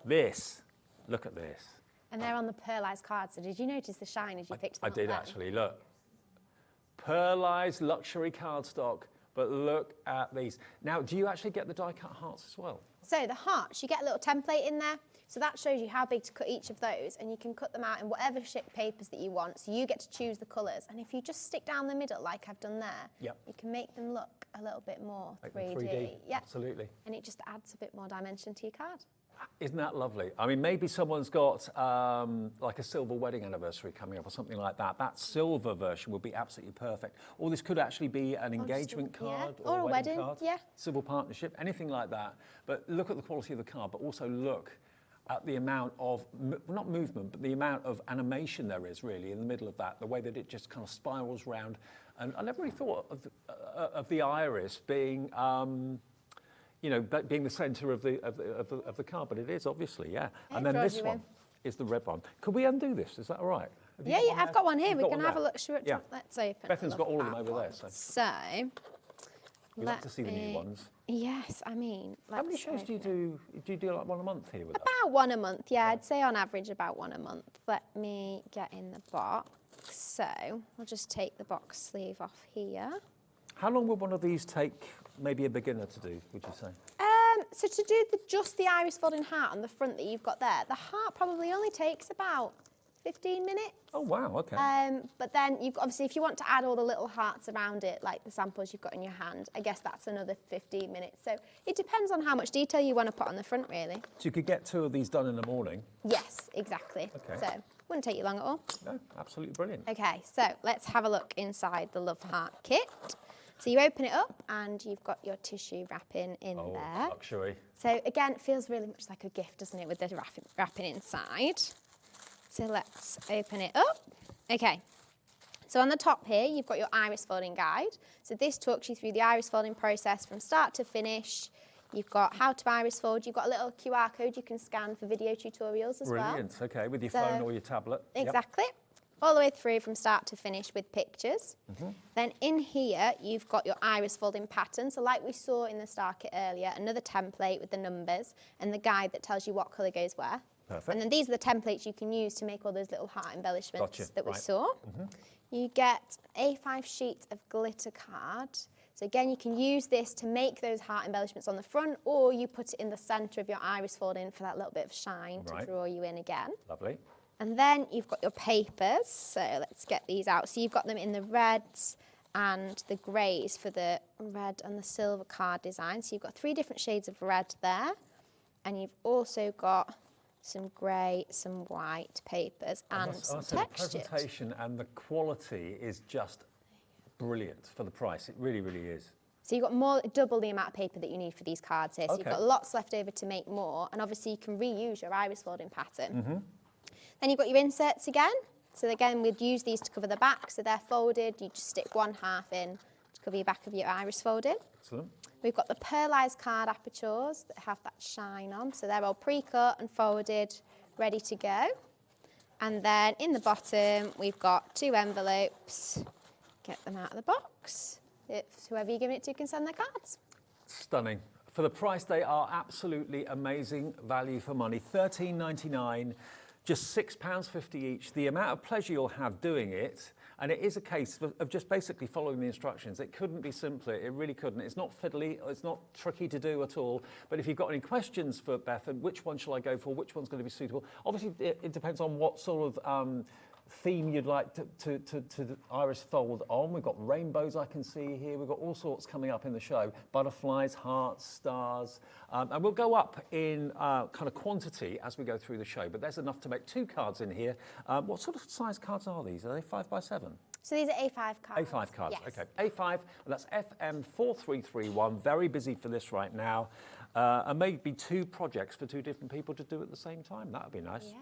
This. Look at this. And they're on the pearlised card. So did you notice the shine as you picked them I up did then? actually, look. Pearlised luxury cardstock. But look at these. Now, do you actually get the die-cut hearts as well? So the hearts, you get a little template in there. So that shows you how big to cut each of those, and you can cut them out in whatever shape papers that you want. So you get to choose the colours. And if you just stick down the middle, like I've done there, Yep. you can make them look a little bit more Like 3D. 3D. Yeah. Absolutely. And it just adds a bit more dimension to your card. Isn't that lovely? I mean, maybe someone's got like a silver wedding anniversary coming up or something like that. That silver version would be absolutely perfect. Or this could actually be an engagement card or a wedding card, civil partnership, anything like that. But look at the quality of the card, but also look at the amount of, not movement, but the amount of animation there is really in the middle of that, the way that it just kind of spirals round. And I never really thought of the iris being, you know, being the centre of the card, but it is obviously, yeah. And then this one is the red one. Could we undo this? Is that all right? Yeah, I've got one here. We can have a look. Yeah. Let's open. Bethan's got all of them over there. So we like to see the new ones. Yes, I mean, how many shows do you do? Do you do like one a month here with us? About one a month, yeah. I'd say on average about one a month. Let me get in the box. So we'll just take the box sleeve off here. How long would one of these take maybe a beginner to do, would you say? So to do just the iris folding heart on the front that you've got there, the heart probably only takes about 15 minutes. Oh, wow, okay. But then, obviously, if you want to add all the little hearts around it, like the samples you've got in your hand, I guess that's another 15 minutes. So it depends on how much detail you want to put on the front, really. So you could get 2 of these done in the morning? Yes, exactly. Okay. So wouldn't take you long at all. No, absolutely brilliant. Okay, so let's have a look inside the Love Heart kit. So you open it up and you've got your tissue wrapping in there. Luxury. So again, it feels really much like a gift, doesn't it, with the wrapping inside. So let's open it up. Okay, so on the top here, you've got your iris folding guide. So this talks you through the iris folding process from start to finish. You've got how to iris fold. You've got a little QR code you can scan for video tutorials as well. Brilliant, okay, with your phone or your tablet. Exactly. Yep. All the way through from start to finish with pictures. Then in here, you've got your iris folding pattern. So like we saw in the star kit earlier, another template with the numbers and the guide that tells you what colour goes where. Perfect. And then these are the templates you can use to make all those little heart embellishments that we saw. You get A5 sheet of glitter card. So again, you can use this to make those heart embellishments on the front, or you put it in the centre of your iris folding for that little bit of shine to draw you in again. Lovely. And then you've got your papers, so let's get these out. So you've got them in the reds and the greys for the red and the silver card design. So you've got 3 different shades of red there. And you've also got some grey, some white papers and some textured. The presentation and the quality is just brilliant for the price. It really, really is. So you've got double the amount of paper that you need for these cards here. So you've got lots left over to make more. And obviously you can reuse your iris folding pattern. Then you've got your inserts again. So again, we'd use these to cover the back. So they're folded. You just stick 1/2 in to cover your back of your iris folding. Excellent. We've got the pearlised card apertures that have that shine on. So they're all pre-cut and folded, ready to go. And then in the bottom, we've got 2 envelopes. Get them out of the box. If whoever you're giving it to can send their cards. Stunning. For the price, they are absolutely amazing value for money. $13.99. Just £6.50 each. The amount of pleasure you'll have doing it, and it is a case of just basically following the instructions. It couldn't be simpler. It really couldn't. It's not fiddly. It's not tricky to do at all. But if you've got any questions for Beth, and which one shall I go for? Which one's going to be suitable? Obviously, it depends on what sort of theme you'd like to iris fold on. We've got rainbows I can see here. We've got all sorts coming up in the show. Butterflies, hearts, stars. And we'll go up in kind of quantity as we go through the show. But there's enough to make 2 cards in here. What sort of size cards are these? Are they 5x7? So these are A5 cards. A5 cards, yes. okay. A5, and that's FM4331. Very busy for this right now. And maybe 2 projects for 2 different people to do at the same time. That would be nice. Yeah.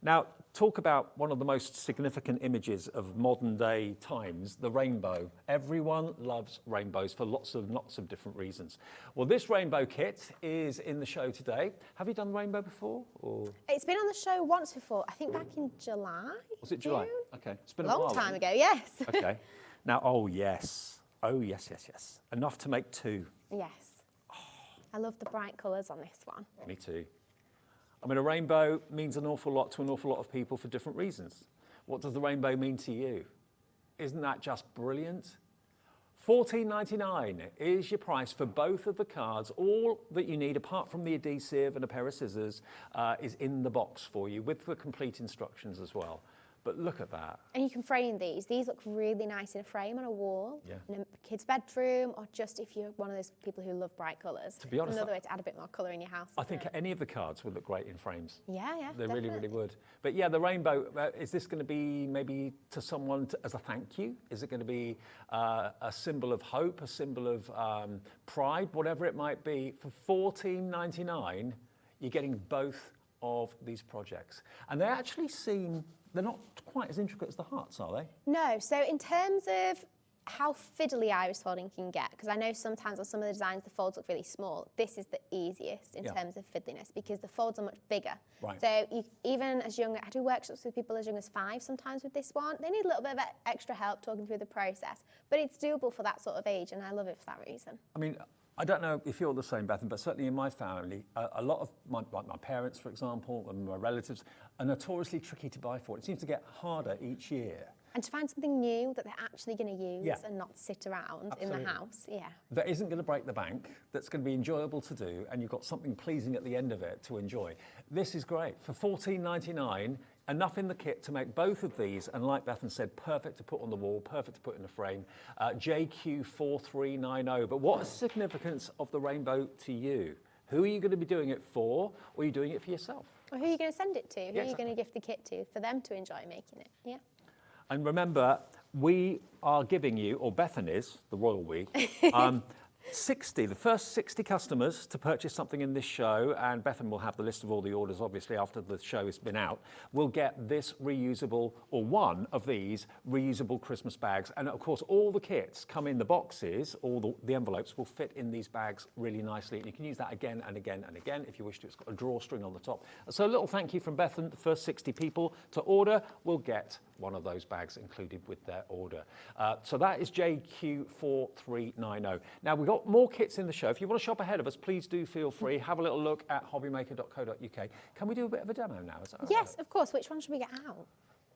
Now, talk about one of the most significant images of modern day times, the rainbow. Everyone loves rainbows for lots of different reasons. Well, this rainbow kit is in the show today. Have you done rainbow before? Or? It's been on the show once before, I think back in July. Was it July? June? Okay. It's been a Long while, time hasn't it? ago, yes. Okay. Now, oh yes. Oh yes, yes, yes. Enough to make 2. Yes. I love the bright colours on this one. Me too. I mean, a rainbow means an awful lot to an awful lot of people for different reasons. What does the rainbow mean to you? Isn't that just brilliant? $14.99 is your price for both of the cards. All that you need, apart from the adhesive and a pair of scissors, is in the box for you with the complete instructions as well. But look at that. And you can frame these. These look really nice in a frame on a wall, Yeah. in a kid's bedroom, or just if you're one of those people who love bright colours. To be honest, Another way to add a bit more colour in your house. I think any of the cards would look great in frames. Yeah, They definitely. really would. But yeah, the rainbow, is this going to be maybe to someone as a thank you? Is it going to be a symbol of hope, a symbol of pride, whatever it might be? For $14.99, you're getting both of these projects. And they actually seem, they're not quite as intricate as the hearts, are they? No, so in terms of how fiddly iris folding can get, because I know sometimes on some of the designs the folds look really small, this is the easiest in terms of fiddliness because the folds are much bigger. Right. So even as young, I do workshops with people as young as 5 sometimes with this one. They need a little bit of extra help talking through the process, but it's doable for that sort of age, and I love it for that reason. I mean, I don't know if you're the same, Bethan, but certainly in my family, a lot of my parents, for example, and my relatives are notoriously tricky to buy for. It seems to get harder each year. And to find something new that they're actually going to use Yeah. and not sit around Absolutely. in the house, yeah. That isn't going to break the bank, that's going to be enjoyable to do, and you've got something pleasing at the end of it to enjoy. This is great. For $14.99, enough in the kit to make both of these, and like Bethan said, perfect to put on the wall, perfect to put in a frame. JQ4390. But what is the significance of the rainbow to you? Who are you going to be doing it for, or are you doing it for yourself? Or who are you going to send it to? Who are you exactly. going to gift the kit to for them to enjoy making it? Yeah. And remember, we are giving you, or Bethan is, the royal we, 60, the first 60 customers to purchase something in this show, and Bethan will have the list of all the orders, obviously, after the show has been out, will get this reusable, or one of these reusable Christmas bags. And of course, all the kits come in the boxes, all the envelopes will fit in these bags really nicely. And you can use that again and again and again if you wish to. It's got a drawstring on the top. So a little thank you from Bethan. The first 60 people to order will get one of those bags included with their order. So that is JQ4390. Now, we've got more kits in the show. If you want to shop ahead of us, please do feel free. Have a little look at hobbymaker.co.uk. Can we do a bit of a demo now? Is that all Yes, right? of course. Which one should we get out?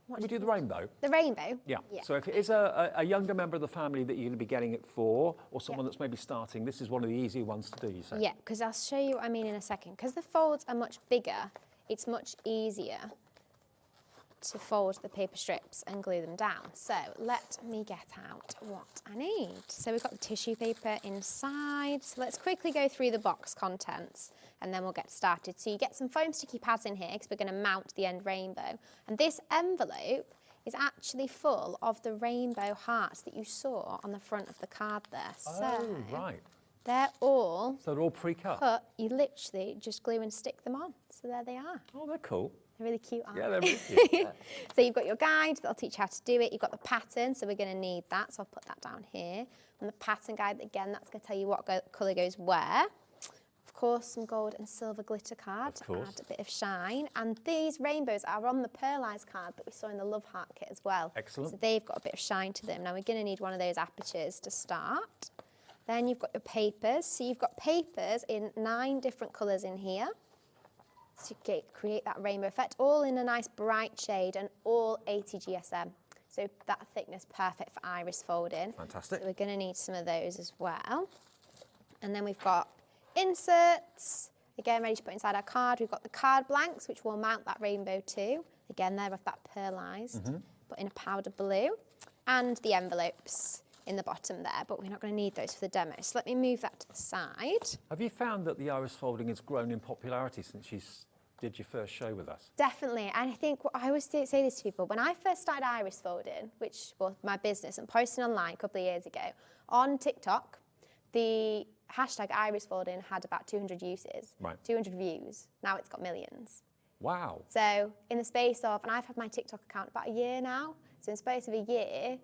Can we do the rainbow? The rainbow? Yeah. So if it is a younger member of the family that you're going to be getting it for, or someone that's maybe starting, this is one of the easier ones to do, you say? Yeah, because I'll show you what I mean in a second. Because the folds are much bigger, it's much easier to fold the paper strips and glue them down. So let me get out what I need. So we've got the tissue paper inside. So let's quickly go through the box contents and then we'll get started. So you get some foam sticky pads in here because we're going to mount the end rainbow. And this envelope is actually full of the rainbow hearts that you saw on the front of the card there. Oh, right. They're all So they're all pre-cut? cut. You literally just glue and stick them on. So there they are. Oh, they're cool. They're really cute, aren't Yeah, they? they're really cute. So you've got your guide that'll teach you how to do it. You've got the pattern, so we're going to need that. So I'll put that down here. And the pattern guide, again, that's going to tell you what colour goes where. Of course, some gold and silver glitter card to add a bit of shine. And these rainbows are on the pearlised card that we saw in the Love Heart kit as well. Excellent. So they've got a bit of shine to them. Now we're going to need one of those apertures to start. Then you've got your papers. So you've got papers in 9 different colours in here. to create that rainbow effect, all in a nice bright shade and all 80 GSM. So that thickness perfect for iris folding. Fantastic. So we're going to need some of those as well. And then we've got inserts, again ready to put inside our card. We've got the card blanks, which will mount that rainbow too. Again, they're of that pearlised, but in a powder blue. And the envelopes in the bottom there, but we're not going to need those for the demo. So let me move that to the side. Have you found that the iris folding has grown in popularity since you did your first show with us? Definitely, and I think I always say this to people, when I first started iris folding, which was my business and posting online a couple of years ago, on TikTok, the hashtag iris folding had about 200 uses, 200 views. Now it's got millions. Wow. So in the space of, and I've had my TikTok account about a year now, so in the space of a year,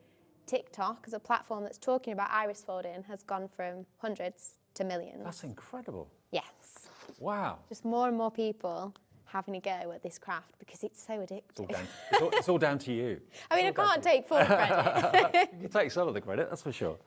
TikTok as a platform that's talking about iris folding has gone from hundreds to millions. That's incredible. Yes. Wow. Just more and more people having a go at this craft because it's so addictive. It's all down to you. I mean, I can't take full credit. You can take some of the credit, that's for sure.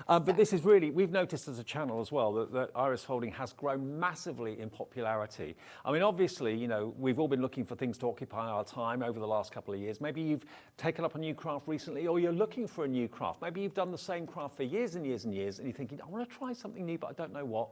But this is really, we've noticed as a channel as well that iris folding has grown massively in popularity. I mean, obviously, you know, we've all been looking for things to occupy our time over the last couple of years. Maybe you've taken up a new craft recently, or you're looking for a new craft. Maybe you've done the same craft for years and years and years, and you're thinking, I want to try something new, but I don't know what,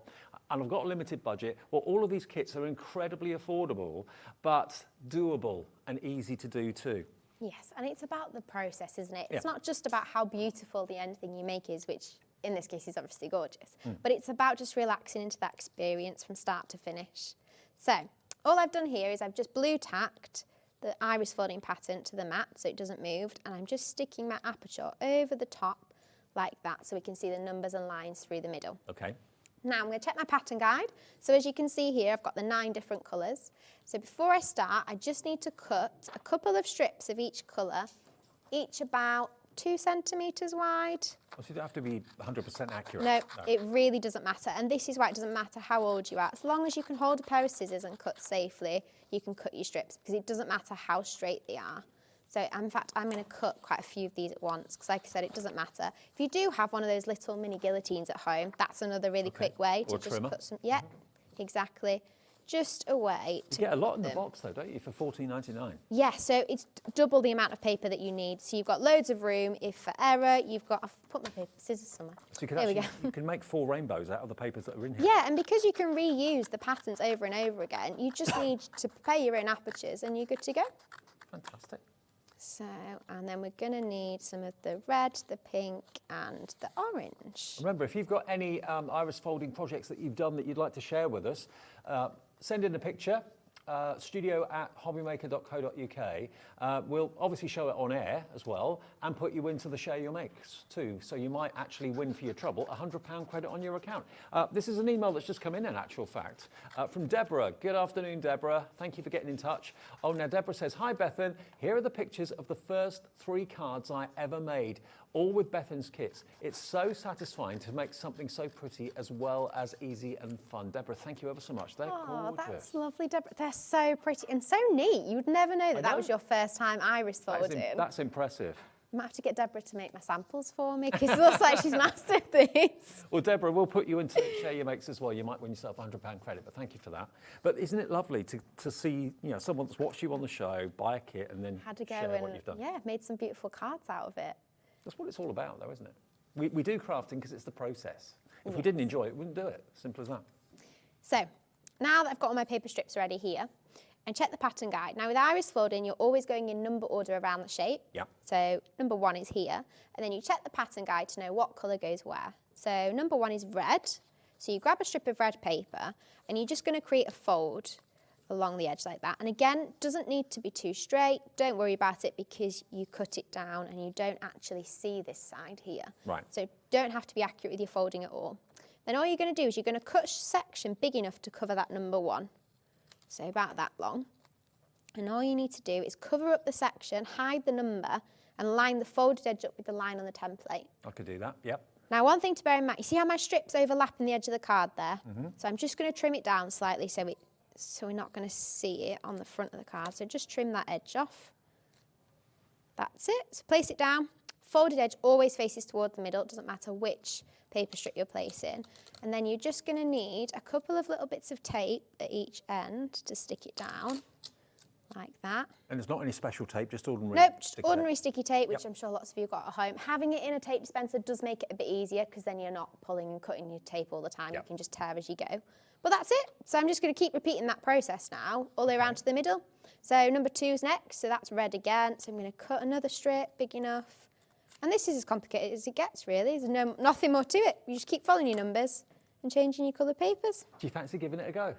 and I've got a limited budget. Well, all of these kits are incredibly affordable, but doable and easy to do too. Yes, and it's about the process, isn't it? It's not just about how beautiful the end thing you make is, which in this case is obviously gorgeous, but it's about just relaxing into that experience from start to finish. So all I've done here is I've just blue tacked the iris folding pattern to the mat so it doesn't move, and I'm just sticking my aperture over the top like that so we can see the numbers and lines through the middle. Okay. Now I'm going to check my pattern guide. So as you can see here, I've got the 9 different colours. So before I start, I just need to cut a couple of strips of each colour, each about 2 centimetres wide. Well, so you don't have to be 100% accurate. No, it really doesn't matter. And this is why it doesn't matter how old you are. As long as you can hold a pair of scissors and cut safely, you can cut your strips because it doesn't matter how straight they are. So in fact, I'm going to cut quite a few of these at once because like I said, it doesn't matter. If you do have one of those little mini guillotines at home, that's another really quick way to just cut some. Yeah, exactly. Just a way to You get a lot in the box though, don't you, for $14.99? Yeah, so it's double the amount of paper that you need. So you've got loads of room. If for error, you've got, I've put my paper scissors somewhere. So you can there we actually, go. you can make 4 rainbows out of the papers that are in here. Yeah, and because you can reuse the patterns over and over again, you just need to prepare your own apertures and you're good to go. Fantastic. So, and then we're going to need some of the red, the pink and the orange. Remember, if you've got any iris folding projects that you've done that you'd like to share with us, send in a picture, studio@hobbymaker.co.uk. We'll obviously show it on air as well and put you into the Share Your Makes too. So you might actually win for your trouble £100 credit on your account. This is an email that's just come in actual fact, from Deborah. Good afternoon, Deborah. Thank you for getting in touch. Oh, now Deborah says, hi Bethan, here are the pictures of the first 3 cards I ever made, all with Bethan's kits. It's so satisfying to make something so pretty as well as easy and fun. Deborah, thank you ever so much. They're gorgeous. That's lovely, Deborah. They're so pretty and so neat. You would never know that that was your first time iris folding. That's impressive. I might have to get Deborah to make my samples for me because it looks like she's mastered these. Well, Deborah, we'll put you into Share Your Makes as well. You might win yourself £100 credit, but thank you for that. But isn't it lovely to see, you know, someone that's watched you on the show, buy a kit and then Had to go share what you've done? Yeah, made some beautiful cards out of it. That's what it's all about, though, isn't it? We do crafting because it's the process. If we didn't enjoy it, we wouldn't do it. Simple as that. So, now that I've got all my paper strips ready here, and check the pattern guide. Now with iris folding, you're always going in number order around the shape. Yep. So number 1 is here, and then you check the pattern guide to know what colour goes where. So number 1 is red. So you grab a strip of red paper, and you're just going to create a fold along the edge like that. And again, doesn't need to be too straight. Don't worry about it because you cut it down and you don't actually see this side here. Right. So don't have to be accurate with your folding at all. Then all you're going to do is you're going to cut a section big enough to cover that number 1. So about that long. And all you need to do is cover up the section, hide the number, and line the folded edge up with the line on the template. I could do that, yep. Now, one thing to bear in mind, you see how my strips overlap in the edge of the card there? So I'm just going to trim it down slightly so we're not going to see it on the front of the card. So just trim that edge off. That's it. So place it down. Folded edge always faces toward the middle. It doesn't matter which paper strip you're placing. And then you're just going to need a couple of little bits of tape at each end to stick it down, like that. And there's not any special tape, just ordinary Nope, just sticky ordinary tape. sticky tape, which I'm sure lots of you got at home. Having it in a tape dispenser does make it a bit easier because then you're not pulling and cutting your tape all the time. Yep. You can just tear as you go. But that's it. So I'm just going to keep repeating that process now, all the way around to the middle. So number 2 is next, so that's red again. So I'm going to cut another strip big enough. And this is as complicated as it gets, really. There's nothing more to it. You just keep following your numbers and changing your coloured papers. Do you fancy giving it a go?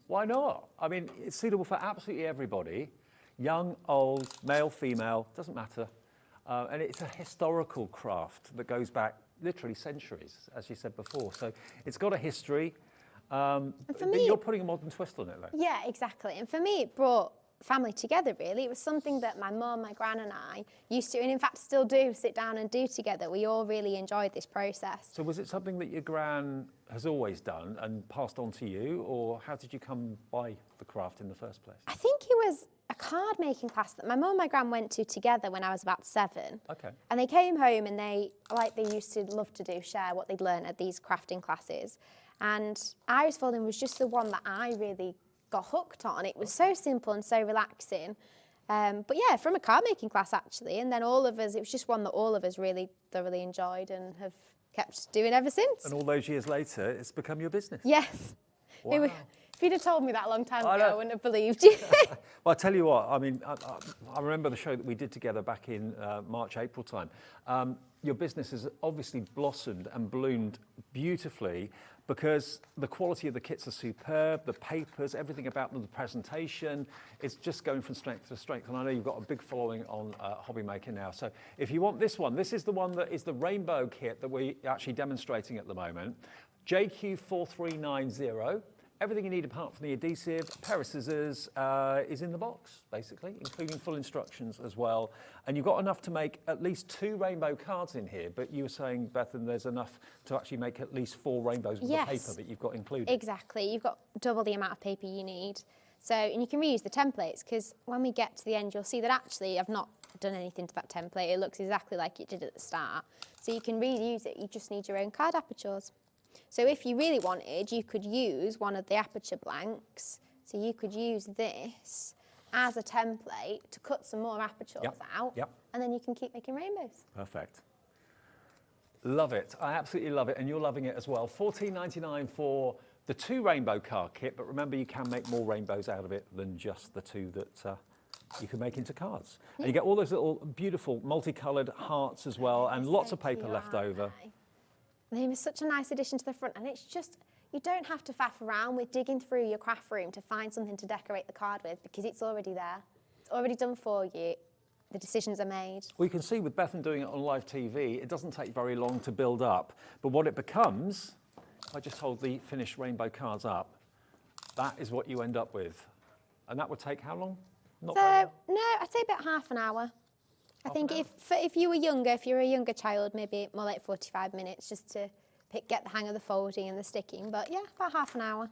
Why not? I mean, it's suitable for absolutely everybody. Young, old, male, female, doesn't matter. And it's a historical craft that goes back literally centuries, as you said before. So it's got a history. for But me- you're putting a modern twist on it, though. Yeah, exactly. And for me, it brought family together, really. It was something that my mum, my gran and I used to, and in fact still do, sit down and do together. We all really enjoyed this process. So was it something that your gran has always done and passed on to you, or how did you come by the craft in the first place? I think it was a card making class that my mum and my gran went to together when I was about 7. Okay. And they came home and they, like they used to love to do, share what they'd learned at these crafting classes. And iris folding was just the one that I really got hooked on. It was so simple and so relaxing. But yeah, from a card making class actually. And then all of us, it was just one that all of us really thoroughly enjoyed and have kept doing ever since. And all those years later, it's become your business. Yes. Wow. If you'd have told me that a long time I ago, know. I wouldn't have believed you. Well, I tell you what, I mean, I remember the show that we did together back in March, April time. Your business has obviously blossomed and bloomed beautifully because the quality of the kits are superb, the papers, everything about them, the presentation, it's just going from strength to strength. And I know you've got a big following on Hobby Maker now. So if you want this one, this is the one that is the rainbow kit that we're actually demonstrating at the moment. JQ4390. Everything you need apart from the adhesive, a pair of scissors is in the box, basically, including full instructions as well. And you've got enough to make at least 2 rainbow cards in here, but you were saying, Bethan, there's enough to actually make at least 4 rainbows with the paper that you've got included. Exactly. You've got double the amount of paper you need. So, and you can reuse the templates because when we get to the end, you'll see that actually I've not done anything to that template. It looks exactly like it did at the start. So you can reuse it. You just need your own card apertures. So if you really wanted, you could use one of the aperture blanks. So you could use this as a template to cut some more apertures out. Yep. And then you can keep making rainbows. Perfect. Love it. I absolutely love it. And you're loving it as well. $14.99 for the 2 rainbow card kit. But remember, you can make more rainbows out of it than just the 2 that you can make into cards. And you get all those little beautiful multicoloured hearts as well, and lots of paper left over. They were such a nice addition to the front, and it's just, you don't have to faff around with digging through your craft room to find something to decorate the card with because it's already there. It's already done for you. The decisions are made. Well, you can see with Bethan doing it on live TV, it doesn't take very long to build up. But what it becomes, if I just hold the finished rainbow cards up, that is what you end up with. And that would take how long? Not very long. No, I'd say about half an hour. I think if you were younger, if you're a younger child, maybe more like 45 minutes just to get the hang of the folding and the sticking. But yeah, about half an hour.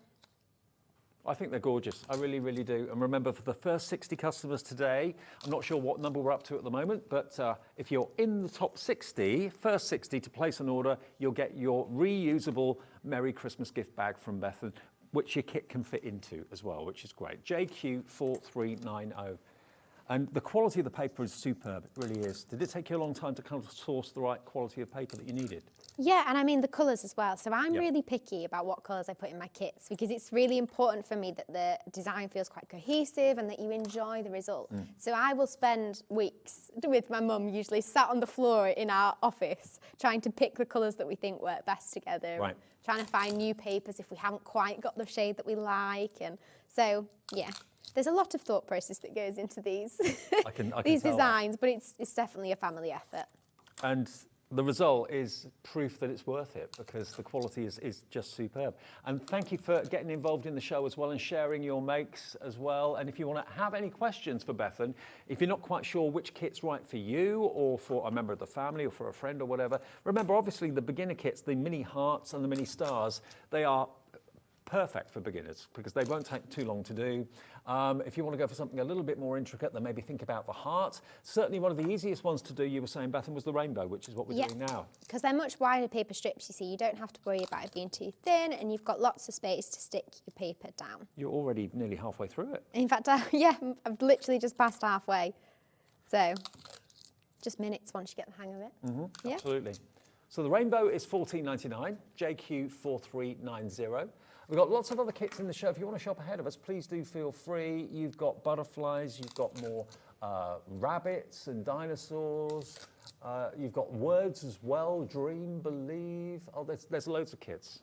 I think they're gorgeous. I really, really do. And remember, for the first 60 customers today, I'm not sure what number we're up to at the moment, but if you're in the top 60, first 60 to place an order, you'll get your reusable Merry Christmas gift bag from Bethan, which your kit can fit into as well, which is great. JQ4390. And the quality of the paper is superb, it really is. Did it take you a long time to kind of source the right quality of paper that you needed? Yeah, and I mean the colours as well. So I'm Yep. really picky about what colours I put in my kits because it's really important for me that the design feels quite cohesive and that you enjoy the result. So I will spend weeks with my mum, usually sat on the floor in our office, trying to pick the colours that we think work best together. Right. Trying to find new papers if we haven't quite got the shade that we like. And so, yeah. There's a lot of thought process that goes into these I can these tell that. designs, but it's definitely a family effort. And the result is proof that it's worth it because the quality is just superb. And thank you for getting involved in the show as well and sharing your makes as well. And if you want to have any questions for Bethan, if you're not quite sure which kit's right for you or for a member of the family or for a friend or whatever, remember obviously the beginner kits, the mini hearts and the mini stars, they are perfect for beginners because they won't take too long to do. If you want to go for something a little bit more intricate, then maybe think about the heart. Certainly one of the easiest ones to do, you were saying, Bethan, was the rainbow, which is what we're doing now. Because they're much wider paper strips, you see. You don't have to worry about it being too thin, and you've got lots of space to stick your paper down. You're already nearly halfway through it. In fact, I've literally just passed halfway. So, just minutes once you get the hang of it. Absolutely. So the rainbow is $14.99, JQ4390. We've got lots of other kits in the show. If you want to shop ahead of us, please do feel free. You've got butterflies, you've got more rabbits and dinosaurs. You've got words as well, dream, believe. Oh, there's loads of kits.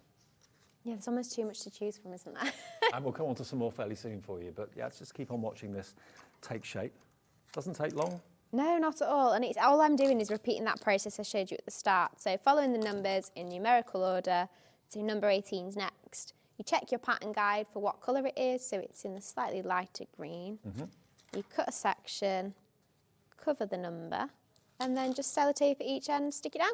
Yeah, there's almost too much to choose from, isn't there? And we'll come on to some more fairly soon for you. But yeah, let's just keep on watching this take shape. Doesn't take long. No, not at all. And all I'm doing is repeating that process I showed you at the start. So following the numbers in numerical order, so number 18's next. You check your pattern guide for what colour it is, so it's in the slightly lighter green. You cut a section, cover the number, and then just sellotape at each end, stick it down.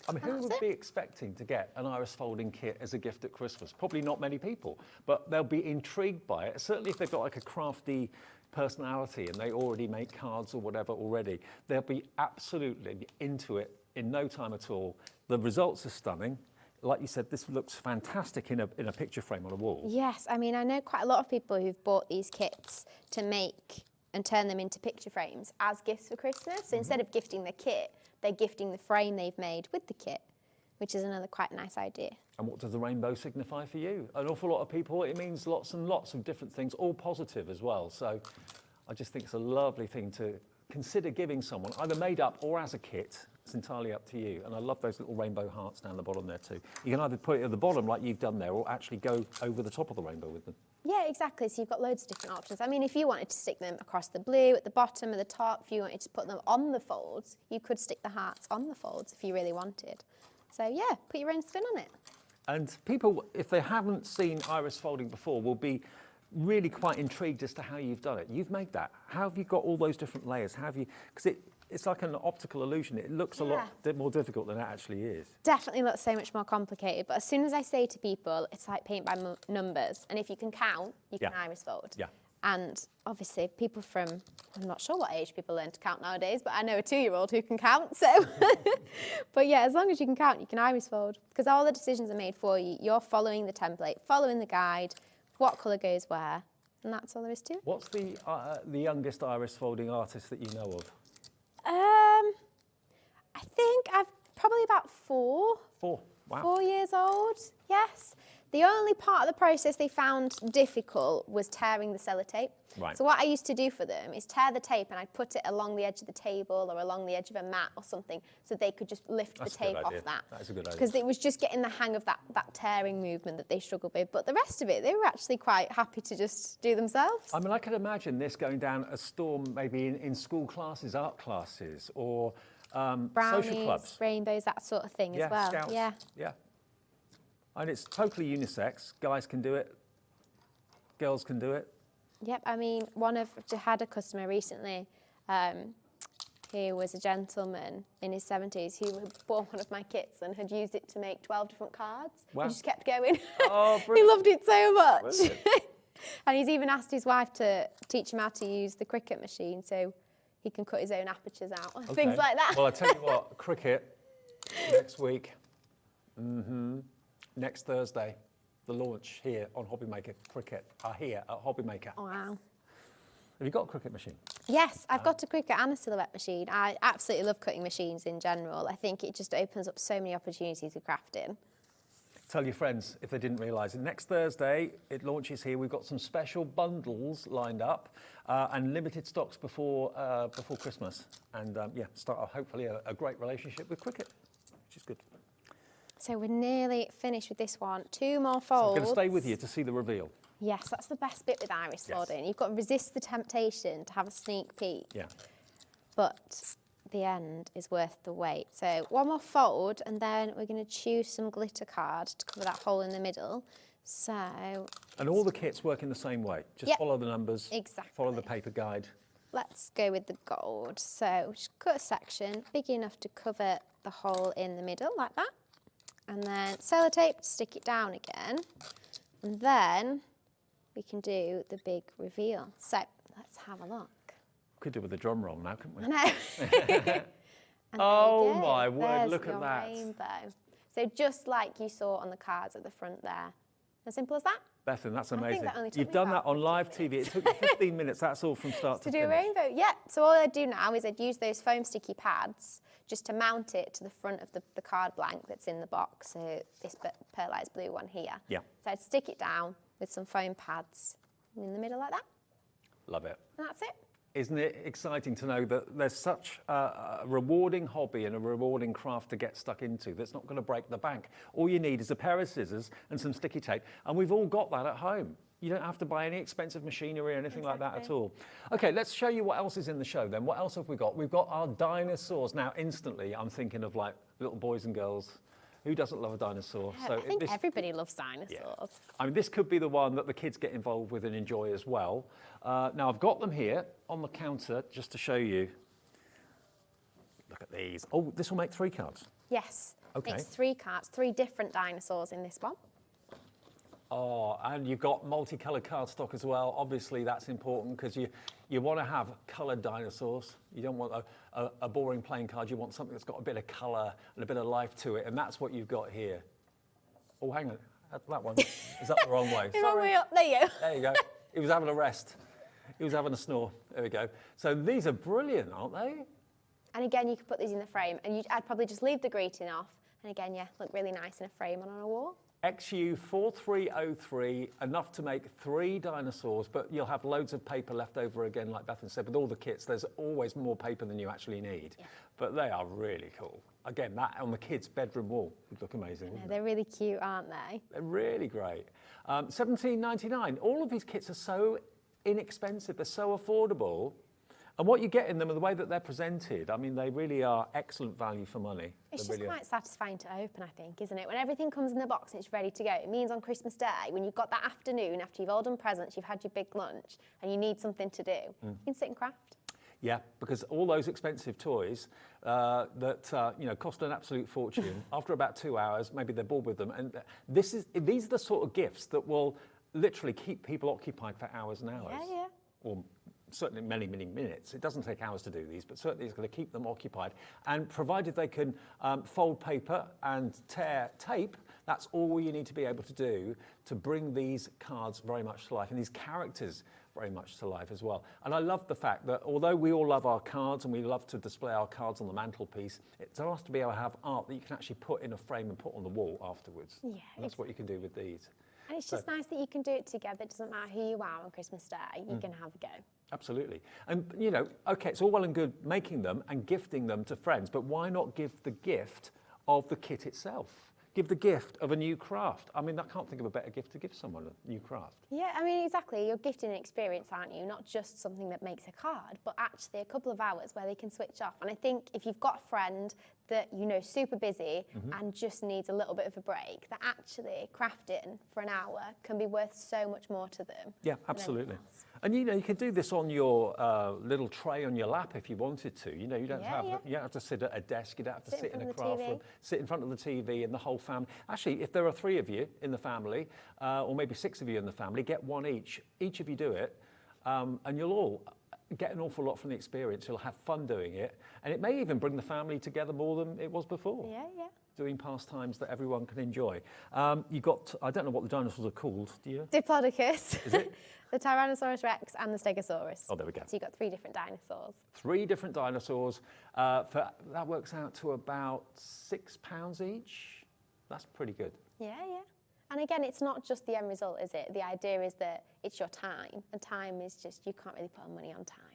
I mean, who would be expecting to get an iris folding kit as a gift at Christmas? Probably not many people, but they'll be intrigued by it. Certainly if they've got like a crafty personality and they already make cards or whatever already, they'll be absolutely into it in no time at all. The results are stunning. Like you said, this looks fantastic in a picture frame on a wall. Yes, I mean, I know quite a lot of people who've bought these kits to make and turn them into picture frames as gifts for Christmas. So instead of gifting the kit, they're gifting the frame they've made with the kit, which is another quite nice idea. And what does the rainbow signify for you? An awful lot of people, it means lots and lots of different things, all positive as well. So I just think it's a lovely thing to consider giving someone, either made up or as a kit. It's entirely up to you. And I love those little rainbow hearts down the bottom there too. You can either put it at the bottom like you've done there, or actually go over the top of the rainbow with them. Yeah, exactly. So you've got loads of different options. I mean, if you wanted to stick them across the blue, at the bottom, at the top, if you wanted to put them on the folds, you could stick the hearts on the folds if you really wanted. So yeah, put your own spin on it. And people, if they haven't seen iris folding before, will be really quite intrigued as to how you've done it. You've made that. How have you got all those different layers? How have you? Because it's like an optical illusion. It looks a lot more difficult than it actually is. Definitely looks so much more complicated. But as soon as I say to people, it's like paint by numbers. And if you can count, you can iris fold. Yeah. And obviously people from, I'm not sure what age people learn to count nowadays, but I know a 2-year-old who can count, so. But yeah, as long as you can count, you can iris fold. Because all the decisions are made for you. You're following the template, following the guide, what colour goes where, and that's all there is to it. What's the youngest iris folding artist that you know of? I think I've probably about 4. 4, wow. 4 years old, yes. The only part of the process they found difficult was tearing the sellotape. Right. So what I used to do for them is tear the tape and I'd put it along the edge of the table or along the edge of a mat or something so they could just lift the tape off that. That's a good idea. Because it was just getting the hang of that tearing movement that they struggled with. But the rest of it, they were actually quite happy to just do themselves. I mean, I could imagine this going down a storm maybe in school classes, art classes, or Brownies, social clubs. rainbows, that sort of thing as well. Scouts. Yeah. And it's totally unisex. Guys can do it. Girls can do it. Yep, I mean, I had a customer recently who was a gentleman in his 70s who had bought one of my kits and had used it to make 12 different cards. Wow. He just kept going. Oh, he loved it so much. Brilliant. And he's even asked his wife to teach him how to use the Cricut machine so he can cut his own apertures out, things like that. Well, I tell you what, Cricut next week. Next Thursday, the launch here on Hobbymaker. Cricut are here at Hobbymaker. Oh, wow. Have you got a Cricut machine? Yes, I've got a Cricut and a silhouette machine. I absolutely love cutting machines in general. I think it just opens up so many opportunities with crafting. Tell your friends if they didn't realise it. Next Thursday, it launches here. We've got some special bundles lined up and limited stocks before Christmas. And start hopefully a great relationship with Cricut, which is good. So we're nearly finished with this one. 2 more folds. So I'm going to stay with you to see the reveal. Yes, that's the best bit with iris folding. You've got to resist the temptation to have a sneak peek. Yeah. But the end is worth the wait. So 1 more fold, and then we're going to choose some glitter card to cover that hole in the middle. So. And all the kits work in the same way. Just follow the numbers. Exactly. Follow the paper guide. Let's go with the gold. So just cut a section big enough to cover the hole in the middle like that. And then sellotape to stick it down again. And then we can do the big reveal. So let's have a look. Could do with a drum roll now, couldn't we? I know. And Oh there you go. my word, There's look at your that. Rainbow. So just like you saw on the cards at the front there. As simple as that. Bethan, that's I think amazing. that only took You've me done that about on live 15 TV. It took you 15 minutes. That's all from start to To do a finish. rainbow, yeah. So all I'd do now is I'd use those foam sticky pads just to mount it to the front of the card blank that's in the box. So this pearlized blue one here. Yeah. So I'd stick it down with some foam pads in the middle like that. Love it. And that's it. Isn't it exciting to know that there's such a rewarding hobby and a rewarding craft to get stuck into that's not going to break the bank? All you need is a pair of scissors and some sticky tape, and we've all got that at home. You don't have to buy any expensive machinery or anything like that at all. Okay, let's show you what else is in the show then. What else have we got? We've got our dinosaurs. Now, instantly, I'm thinking of like little boys and girls. Who doesn't love a dinosaur? Yeah, I think everybody loves dinosaurs. Yeah. I mean, this could be the one that the kids get involved with and enjoy as well. Now, I've got them here on the counter just to show you. Look at these. Oh, this will make 3 cards. Yes. Okay. Makes 3 cards, 3 different dinosaurs in this one. Oh, and you've got multicoloured cardstock as well. Obviously, that's important because you want to have coloured dinosaurs. You don't want a boring plain card. You want something that's got a bit of colour and a bit of life to it, and that's what you've got here. Oh, hang on. That one. Is that the wrong way? The wrong way up. There you go. There you go. He was having a rest. He was having a snore. There we go. So these are brilliant, aren't they? And again, you could put these in the frame, and I'd probably just leave the greeting off. And again, yeah, look really nice in a frame on a wall. XU4303, enough to make 3 dinosaurs, but you'll have loads of paper left over again, like Bethan said. With all the kits, there's always more paper than you actually need. Yeah. But they are really cool. Again, that on the kids' bedroom wall would look amazing. Yeah, they're really cute, aren't they? They're really great. $17.99. All of these kits are so inexpensive. They're so affordable. And what you get in them and the way that they're presented, I mean, they really are excellent value for money. It's They just really quite satisfying to open, I think, isn't it? When everything comes in the box and it's ready to go, it means on Christmas Day, when you've got that afternoon after you've all done presents, you've had your big lunch, and you need something to do, you can sit and craft. Yeah, because all those expensive toys that cost an absolute fortune, after about 2 hours, maybe they're bored with them. And these are the sort of gifts that will literally keep people occupied for hours and hours. Yeah, yeah. Or certainly many, many minutes. It doesn't take hours to do these, but certainly it's going to keep them occupied. And provided they can fold paper and tear tape, that's all you need to be able to do to bring these cards very much to life and these characters very much to life as well. And I love the fact that although we all love our cards and we love to display our cards on the mantelpiece, it's nice to be able to have art that you can actually put in a frame and put on the wall afterwards. Yeah, And that's what you can do with these. And it's just nice that you can do it together. It doesn't matter who you are on Christmas Day, you can have a go. Absolutely. And, okay, it's all well and good making them and gifting them to friends, but why not give the gift of the kit itself? Give the gift of a new craft. I mean, I can't think of a better gift to give someone, a new craft. Yeah, I mean, exactly. You're gifting an experience, aren't you? Not just something that makes a card, but actually a couple of hours where they can switch off. And I think if you've got a friend that super busy and just needs a little bit of a break, that actually crafting for an hour can be worth so much more to them. Yeah, absolutely. And you can do this on your little tray on your lap if you wanted to. You don't have to sit at a desk. You don't have to sit in a craft room. Sit in front of the TV and the whole family. Actually, if there are 3 of you in the family, or maybe 6 of you in the family, get one each. Each of you do it, and you'll all get an awful lot from the experience. You'll have fun doing it, and it may even bring the family together more than it was before. Yeah, yeah. Doing pastimes that everyone can enjoy. You got, I don't know what the dinosaurs are called, do you? Diplodocus. Is it? The Tyrannosaurus Rex and the Stegosaurus. Oh, there we go. So you've got 3 different dinosaurs. 3 different dinosaurs. That works out to about £6 each. That's pretty good. Yeah, yeah. And again, it's not just the end result, is it? The idea is that it's your time, and time is just, you can't really put money on time.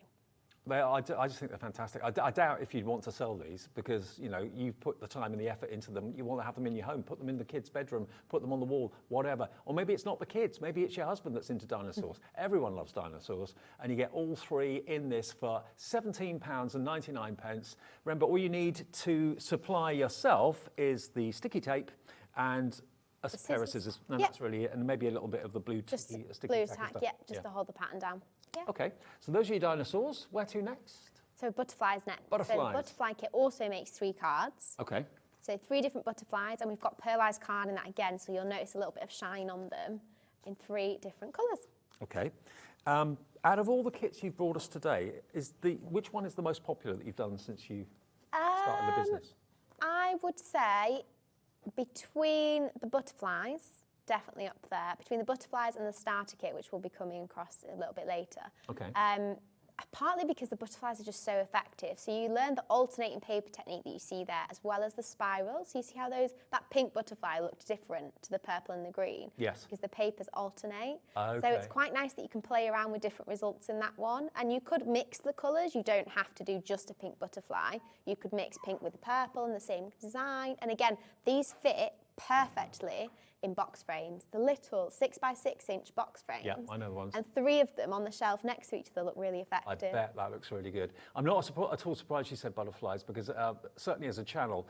I just think they're fantastic. I doubt if you'd want to sell these because, you've put the time and the effort into them. You want to have them in your home, put them in the kids' bedroom, put them on the wall, whatever. Or maybe it's not the kids. Maybe it's your husband that's into dinosaurs. Everyone loves dinosaurs. And you get all 3 in this for £17.99. Remember, all you need to supply yourself is the sticky tape and a pair of scissors. And that's really it. And maybe a little bit of the blue sticky blue tack. tack, just to hold the pattern down. Yeah. Okay, so those are your dinosaurs. Where to next? So butterflies next. Butterflies. So the butterfly kit also makes 3 cards. Okay. So 3 different butterflies, and we've got pearlized card in that again, so you'll notice a little bit of shine on them. in 3 different colours. Okay. Out of all the kits you've brought us today, which one is the most popular that you've done since you started the business? I would say between the butterflies, definitely up there, between the butterflies and the starter kit, which will be coming across a little bit later. Okay. Partly because the butterflies are just so effective. So you learn the alternating paper technique that you see there, as well as the spirals. So you see how that pink butterfly looked different to the purple and the green? Yes. Because the papers alternate. Okay. So it's quite nice that you can play around with different results in that one. And you could mix the colours. You don't have to do just a pink butterfly. You could mix pink with purple in the same design. And again, these fit perfectly in box frames, the little 6x6 inch box frames. Yeah, I know the ones. And 3 of them on the shelf next to each other look really I effective. bet that looks really good. I'm not at all surprised you said butterflies, because certainly as a channel,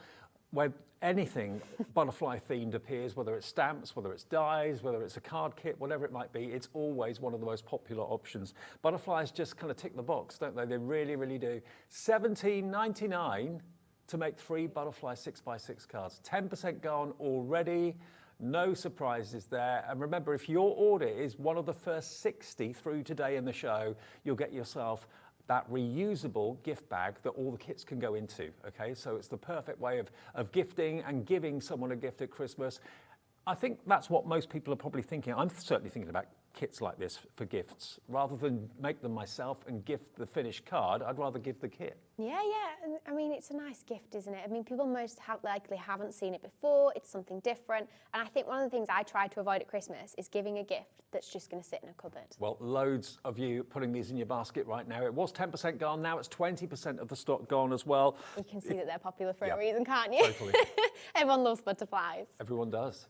where anything butterfly themed appears, whether it's stamps, whether it's dies, whether it's a card kit, whatever it might be, it's always one of the most popular options. Butterflies just kind of tick the box, don't they? They really, really do. $17.99 to make 3 butterfly 6x6 cards. 10% gone already. No surprises there. And remember, if your order is one of the first 60 through today in the show, you'll get yourself that reusable gift bag that all the kits can go into, okay? So it's the perfect way of gifting and giving someone a gift at Christmas. I think that's what most people are probably thinking. I'm certainly thinking about kits like this for gifts. Rather than make them myself and gift the finished card, I'd rather give the kit. Yeah. And, I mean, it's a nice gift, isn't it? I mean, people most likely haven't seen it before. It's something different. And I think one of the things I try to avoid at Christmas is giving a gift that's just going to sit in a cupboard. Well, loads of you putting these in your basket right now. It was 10% gone. Now it's 20% of the stock gone as well. You can see that they're popular for Yeah, a reason, can't you? totally. Everyone loves butterflies. Everyone does.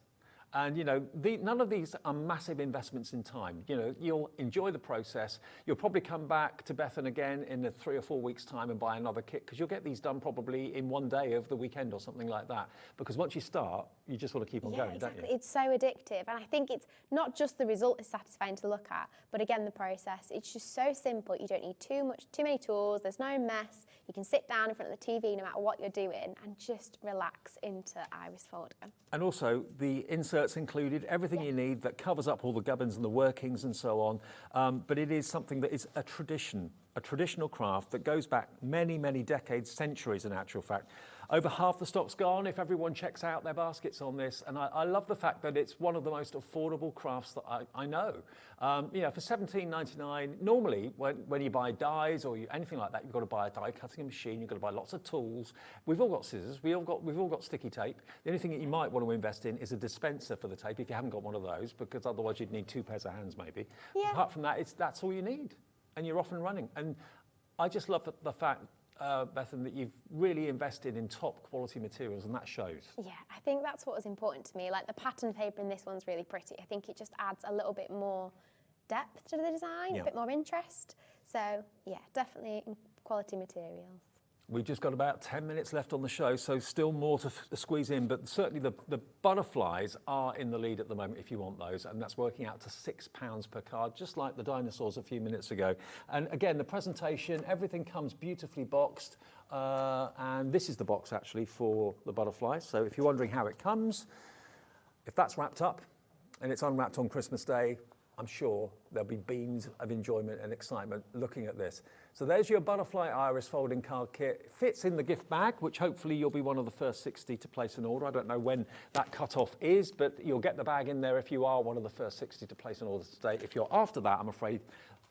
And, you know, none of these are massive investments in time. You know, you'll enjoy the process. You'll probably come back to Bethan again in 3 or 4 weeks' time and buy another kit, because you'll get these done probably in one day over the weekend or something like that. Because once you start, you just want to keep on going, exactly. don't you? It's so addictive. And I think it's not just the result is satisfying to look at, but again, the process. It's just so simple. You don't need too many tools. There's no mess. You can sit down in front of the TV no matter what you're doing and just relax into iris folder. And also the inserts included, everything you need that covers up all the gubbins and the workings and so on. But it is something that is a traditional craft that goes back many, many decades, centuries in actual fact. Over half the stock's gone if everyone checks out their baskets on this. And I love the fact that it's one of the most affordable crafts that I know. You know, for $17.99, normally when you buy dies or anything like that, you've got to buy a die cutting machine, you've got to buy lots of tools. We've all got scissors, we've all got sticky tape. The only thing that you might want to invest in is a dispenser for the tape if you haven't got one of those, because otherwise you'd need 2 pairs of hands maybe. Yeah. Apart from that, that's all you need, and you're off and running. And I just love the fact, Bethan, that you've really invested in top quality materials, and that shows. Yeah, I think that's what was important to me. Like the pattern paper in this one's really pretty. I think it just adds a little bit more depth to the design, Yeah. a bit more interest. So yeah, definitely quality materials. We've just got about 10 minutes left on the show, so still more to squeeze in, but certainly the butterflies are in the lead at the moment if you want those, and that's working out to £6 per card, just like the dinosaurs a few minutes ago. And again, the presentation, everything comes beautifully boxed, and this is the box actually for the butterflies. So if you're wondering how it comes, if that's wrapped up and it's unwrapped on Christmas Day, I'm sure there'll be beams of enjoyment and excitement looking at this. So there's your butterfly iris folding card kit. It fits in the gift bag, which hopefully you'll be one of the first 60 to place an order. I don't know when that cutoff is, but you'll get the bag in there if you are one of the first 60 to place an order today. If you're after that, I'm afraid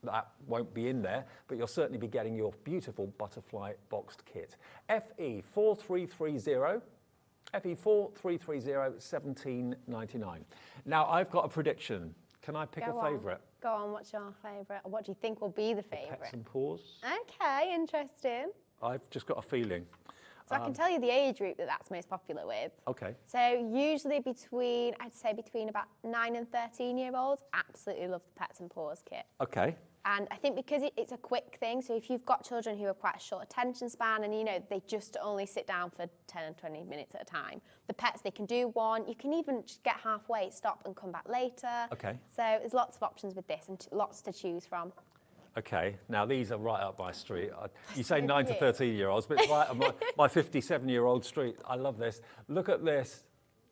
that won't be in there, but you'll certainly be getting your beautiful butterfly boxed kit. FE4330. FE4330, $17.99. Now I've got a prediction. Can I pick a favourite? Go on, what's your favourite? Or what do you think will be the favourite? Pets and Paws. Okay, interesting. I've just got a feeling. So I can tell you the age group that's most popular with. Okay. So usually I'd say between about 9 and 13-year-olds, absolutely love the Pets and Paws kit. Okay. And I think because it's a quick thing, so if you've got children who have quite a short attention span and, you know, they just only sit down for 10 and 20 minutes at a time, the pets, they can do one. You can even just get halfway, stop and come back later. Okay. So there's lots of options with this and lots to choose from. Okay, now these are right up my street. You say So 9 to cute. 13-year-olds, but it's right up my 57-year-old street. I love this. Look at this.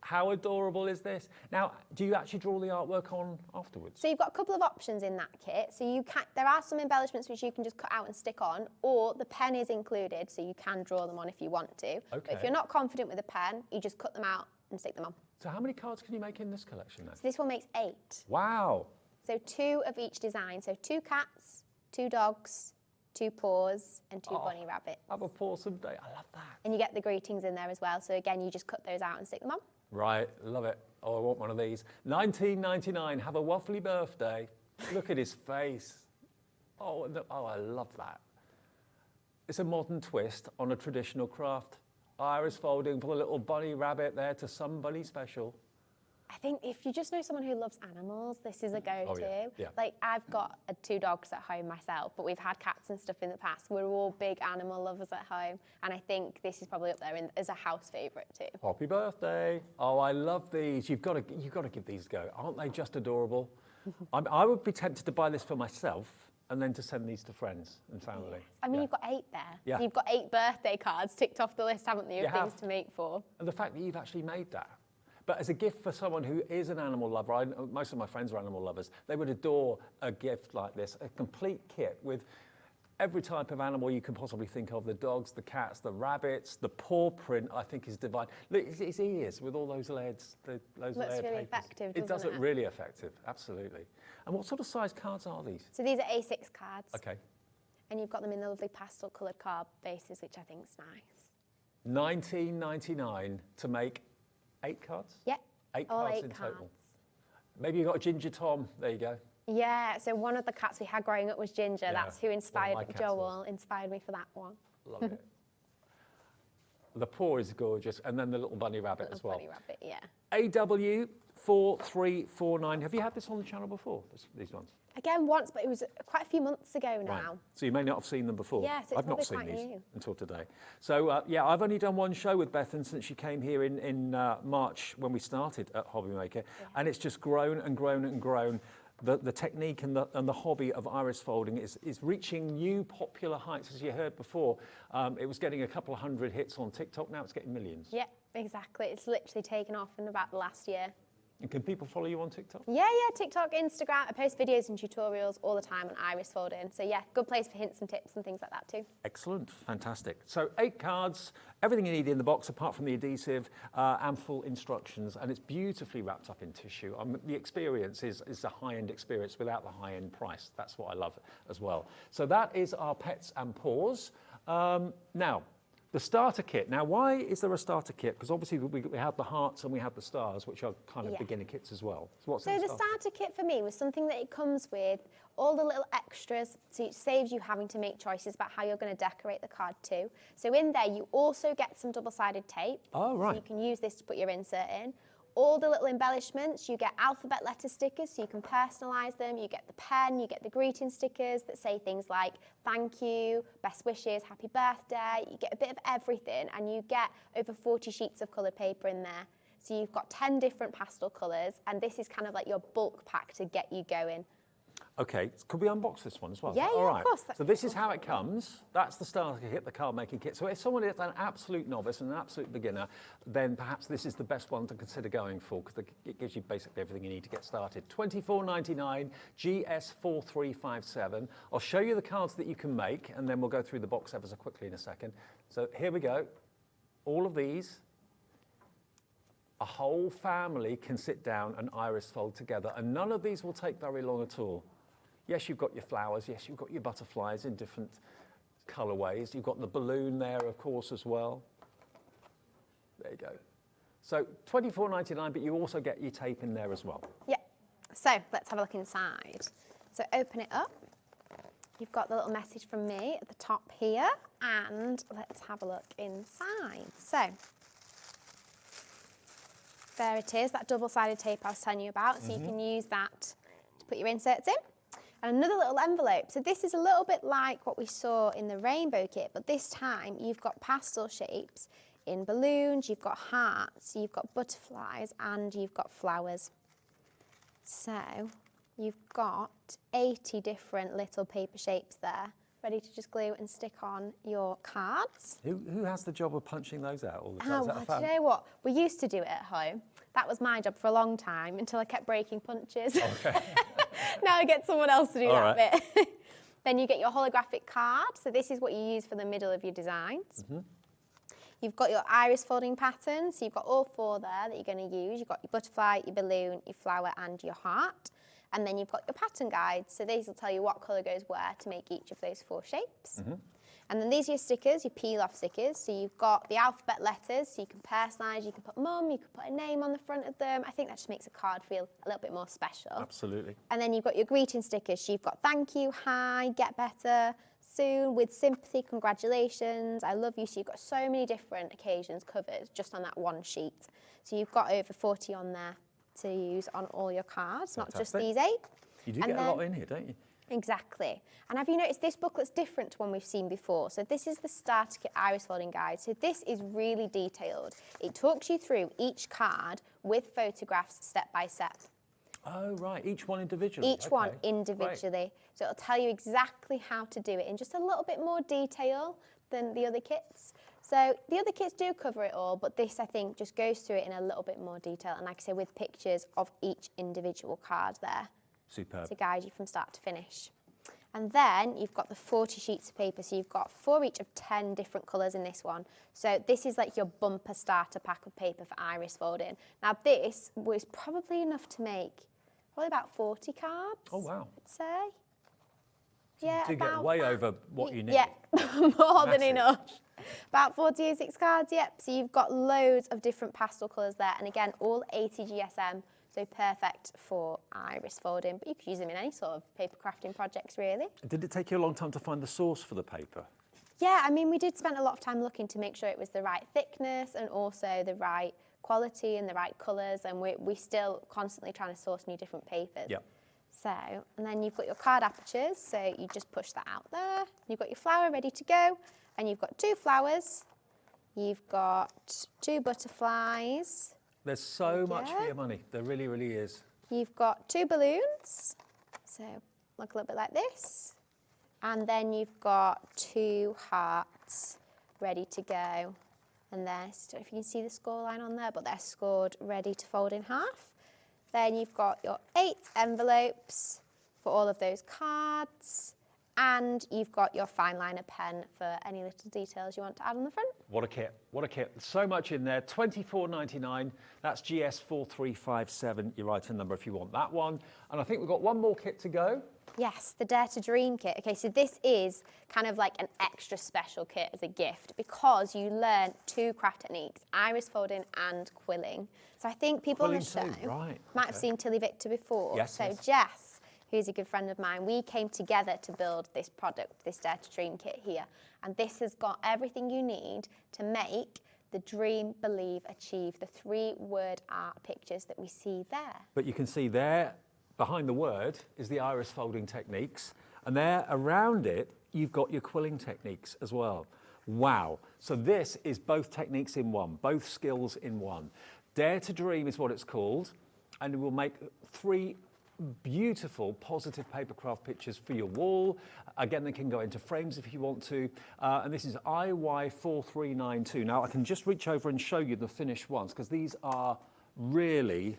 How adorable is this? Now, do you actually draw the artwork on afterwards? So you've got a couple of options in that kit. So you can, there are some embellishments which you can just cut out and stick on, or the pen is included, so you can draw them on if you want to. Okay. But if you're not confident with a pen, you just cut them out and stick them on. So how many cards can you make in this collection then? So this one makes 8. Wow. So 2 of each design. So 2 cats, 2 dogs, 2 paws, and 2 bunny rabbits. Have a awesome day. I love that. And you get the greetings in there as well. So again, you just cut those out and stick them on. Right, love it. Oh, I want one of these. 19.99. Have a waffly birthday. Look at his face. Oh, I love that. It's a modern twist on a traditional craft. Iris folding for the little bunny rabbit there to somebody special. I think if you just know someone who loves animals, this is a go-to. Oh, yeah. Like, I've got 2 dogs at home myself, but we've had cats and stuff in the past. We're all big animal lovers at home, and I think this is probably up there as a house favourite too. Happy birthday. Oh, I love these. You've got to give these a go. Aren't they just adorable? I would be tempted to buy this for myself and then to send these to friends and family. Yes. I mean, you've got 8 there. Yeah. So you've got 8 birthday cards ticked off the list, haven't you, You of things have. to make for. And the fact that you've actually made that. But as a gift for someone who is an animal lover, most of my friends are animal lovers, they would adore a gift like this, a complete kit with every type of animal you can possibly think of, the dogs, the cats, the rabbits, the paw print, I think is divine. Look, his ears with all those layered, Looks layered really papers. effective, It does doesn't look it? really effective, absolutely. And what sort of size cards are these? So these are A6 cards. Okay. And you've got them in the lovely pastel coloured card bases, which I think is nice. $19.99 to make 8 cards? Yep. 8 all cards 8 in cards. total. Maybe you got a Ginger Tom. There you go. Yeah, so one of the cats we had growing up was Ginger. Yeah, That's who one of inspired my cats Joel, inspired me for that one. Love it. The paw is gorgeous, and then the little bunny rabbit Little as well. bunny rabbit, yeah. AW4349. Have you had this on the channel before? These ones? Again, once, but it was quite a few months ago now. Right. So you may not have seen them before. Yes, it's I've not probably seen quite these new. until today. So yeah, I've only done one show with Bethan since she came here in March when we started at Hobby Maker, and it's just grown and grown and grown. The technique and the hobby of iris folding is reaching new popular heights. As you heard before, it was getting a couple of hundred hits on TikTok. Now it's getting millions. Yeah, exactly. It's literally taken off in about the last year. And can people follow you on TikTok? Yeah, TikTok, Instagram. I post videos and tutorials all the time on iris folding. So yeah, good place for hints and tips and things like that too. Excellent, fantastic. So 8 cards, everything you need in the box apart from the adhesive and full instructions, and it's beautifully wrapped up in tissue. The experience is a high-end experience without the high-end price. That's what I love as well. So that is our pets and paws. Now, the starter kit. Now, why is there a starter kit? Because obviously we have the hearts and we have the stars, which are kind of beginner kits as well. So what's in So the starter kit for me was something that it comes with all the little extras, so it saves you having to make choices about how you're going to decorate the card too. So in there, you also get some double-sided tape. Oh, right. So you can use this to put your insert in. All the little embellishments, you get alphabet letter stickers, so you can personalise them. You get the pen, you get the greeting stickers that say things like thank you, best wishes, happy birthday. You get a bit of everything, and you get over 40 sheets of coloured paper in there. So you've got 10 different pastel colours, and this is kind of like your bulk pack to get you going. Okay, could we unbox this one as well? Yeah, All yeah, right. of course. So this is how it comes. That's the starter kit, the card making kit. So if someone is an absolute novice and an absolute beginner, then perhaps this is the best one to consider going for, because it gives you basically everything you need to get started. $24.99, GS4357. I'll show you the cards that you can make, and then we'll go through the box ever so quickly in a second. So here we go. All of these. A whole family can sit down and iris fold together, and none of these will take very long at all. Yes, you've got your flowers. Yes, you've got your butterflies in different colourways. You've got the balloon there, of course, as well. There you go. So $24.99, but you also get your tape in there as well. Yeah. So let's have a look inside. So open it up. You've got the little message from me at the top here, and let's have a look inside. So there it is, that double-sided tape I was telling you about. So you can use that to put your inserts in. And another little envelope. So this is a little bit like what we saw in the rainbow kit, but this time you've got pastel shapes in balloons, you've got hearts, you've got butterflies, and you've got flowers. So you've got 80 different little paper shapes there, ready to just glue and stick on your cards. Who has the job of punching those out all the time? Oh, Is that a well, fab? do you know what? We used to do it at home, That was my job for a long time until I kept breaking punches. Okay. Now I get someone else to do All that bit. Then you get your holographic card. So this is what you use for the middle of your designs. You've got your iris folding pattern. So you've got all 4 there that you're going to use. You've got your butterfly, your balloon, your flower and your heart. And then you've got your pattern guides. So these will tell you what colour goes where to make each of those 4 shapes. And then these are your stickers, your peel-off stickers. So you've got the alphabet letters, so you can personalise, you can put mum, you can put a name on the front of them. I think that just makes a card feel a little bit more special. Absolutely. And then you've got your greeting stickers. So you've got thank you, hi, get better, soon, with sympathy, congratulations, I love you. So you've got so many different occasions covered just on that one sheet. So you've got over 40 on there to use on all your cards, not just these 8. You do get a lot in here, don't you? Exactly. And have you noticed this booklet's different to one we've seen before? So this is the starter kit iris folding guide. So this is really detailed. It talks you through each card with photographs step by step. Oh, right. Each one individually? Each one individually. Great. So it'll tell you exactly how to do it in just a little bit more detail than the other kits. So the other kits do cover it all, but this, I think, just goes through it in a little bit more detail. And like I say, with pictures of each individual card there. Superb. To guide you from start to finish. And then you've got the 40 sheets of paper. So you've got 4 each of 10 different colours in this one. So this is like your bumper starter pack of paper for iris folding. Now this was probably enough to make probably about 40 cards. Oh, wow. I'd say. Yeah, you do get way over what you need. Yeah, more than enough. About 40 A6 cards, yep. So you've got loads of different pastel colours there. And again, all 80 GSM. So perfect for iris folding, but you could use them in any sort of paper crafting projects, really. Did it take you a long time to find the source for the paper? Yeah, I mean, we did spend a lot of time looking to make sure it was the right thickness and also the right quality and the right colours, and we're still constantly trying to source new different papers. Yep. So, and then you've got your card apertures, so you just push that out there. You've got your flower ready to go, and you've got 2 flowers. You've got 2 butterflies. There's so much for your money. There really, really is. You've got 2 balloons, so look a little bit like this. And then you've got 2 hearts ready to go. And I don't know if you can see the score line on there, but they're scored ready to fold in half. Then you've got your 8 envelopes for all of those cards. And you've got your fine liner pen for any little details you want to add on the front. What a kit, what a kit. So much in there, $24.99. That's GS4357, your item number if you want that one. And I think we've got one more kit to go. Yes, the Dare to Dream kit. Okay, so this is kind of like an extra special kit as a gift because you learn 2 craft techniques, iris folding and quilling. So I think people on the show might have seen Tilly Victor before. Yes, so yes. Jess, who's a good friend of mine, we came together to build this product, this Dare to Dream kit here. And this has got everything you need to make the dream, believe, achieve, the 3-word art pictures that we see there. But you can see there, behind the word, is the iris folding techniques. And there, around it, you've got your quilling techniques as well. Wow. So this is both techniques in one, both skills in one. Dare to Dream is what it's called. And it will make 3 beautiful positive paper craft pictures for your wall. Again, they can go into frames if you want to. And this is IY4392. Now I can just reach over and show you the finished ones because these are really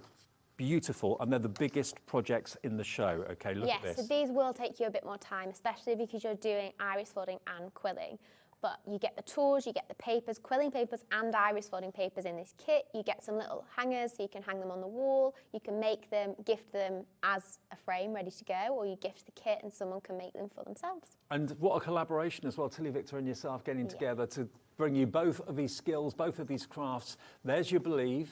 beautiful and they're the biggest projects in the show. Okay, look at this. Yes, so these will take you a bit more time, especially because you're doing iris folding and quilling. But you get the tools, you get the papers, quilling papers and iris folding papers in this kit. You get some little hangers so you can hang them on the wall. You can make them, gift them as a frame ready to go, or you gift the kit and someone can make them for themselves. And what a collaboration as well, Tilly Victor and yourself getting together to bring you both of these skills, both of these crafts. There's your believe.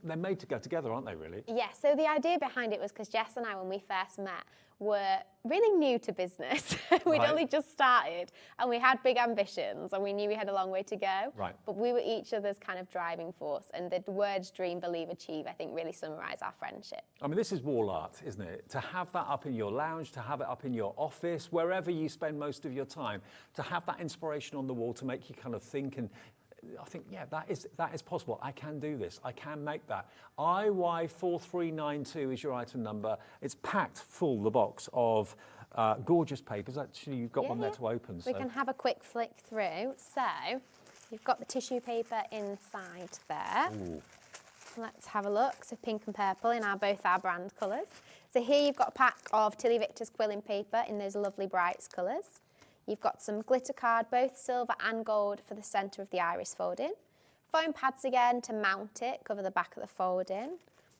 They're made to go together, aren't they, really? Yeah, so the idea behind it was because Jess and I, when we first met, were really new to business. We'd only just started and we had big ambitions and we knew we had a long way to go. Right. But we were each other's kind of driving force, and the words dream, believe, achieve, I think really summarise our friendship. I mean, this is wall art, isn't it? To have that up in your lounge, to have it up in your office, wherever you spend most of your time, to have that inspiration on the wall to make you kind of think, and I think, yeah, that is possible. I can do this. I can make that. IY4392 is your item number. It's packed full, the box, of gorgeous papers. Actually, you've got one there to open. We can have a quick flick through. So you've got the tissue paper inside there. Ooh. Let's have a look. So pink and purple in both our brand colours. So here you've got a pack of Tilly Victor's quilling paper in those lovely bright colours. You've got some glitter card, both silver and gold, for the centre of the iris folding. Foam pads again to mount it, cover the back of the folding.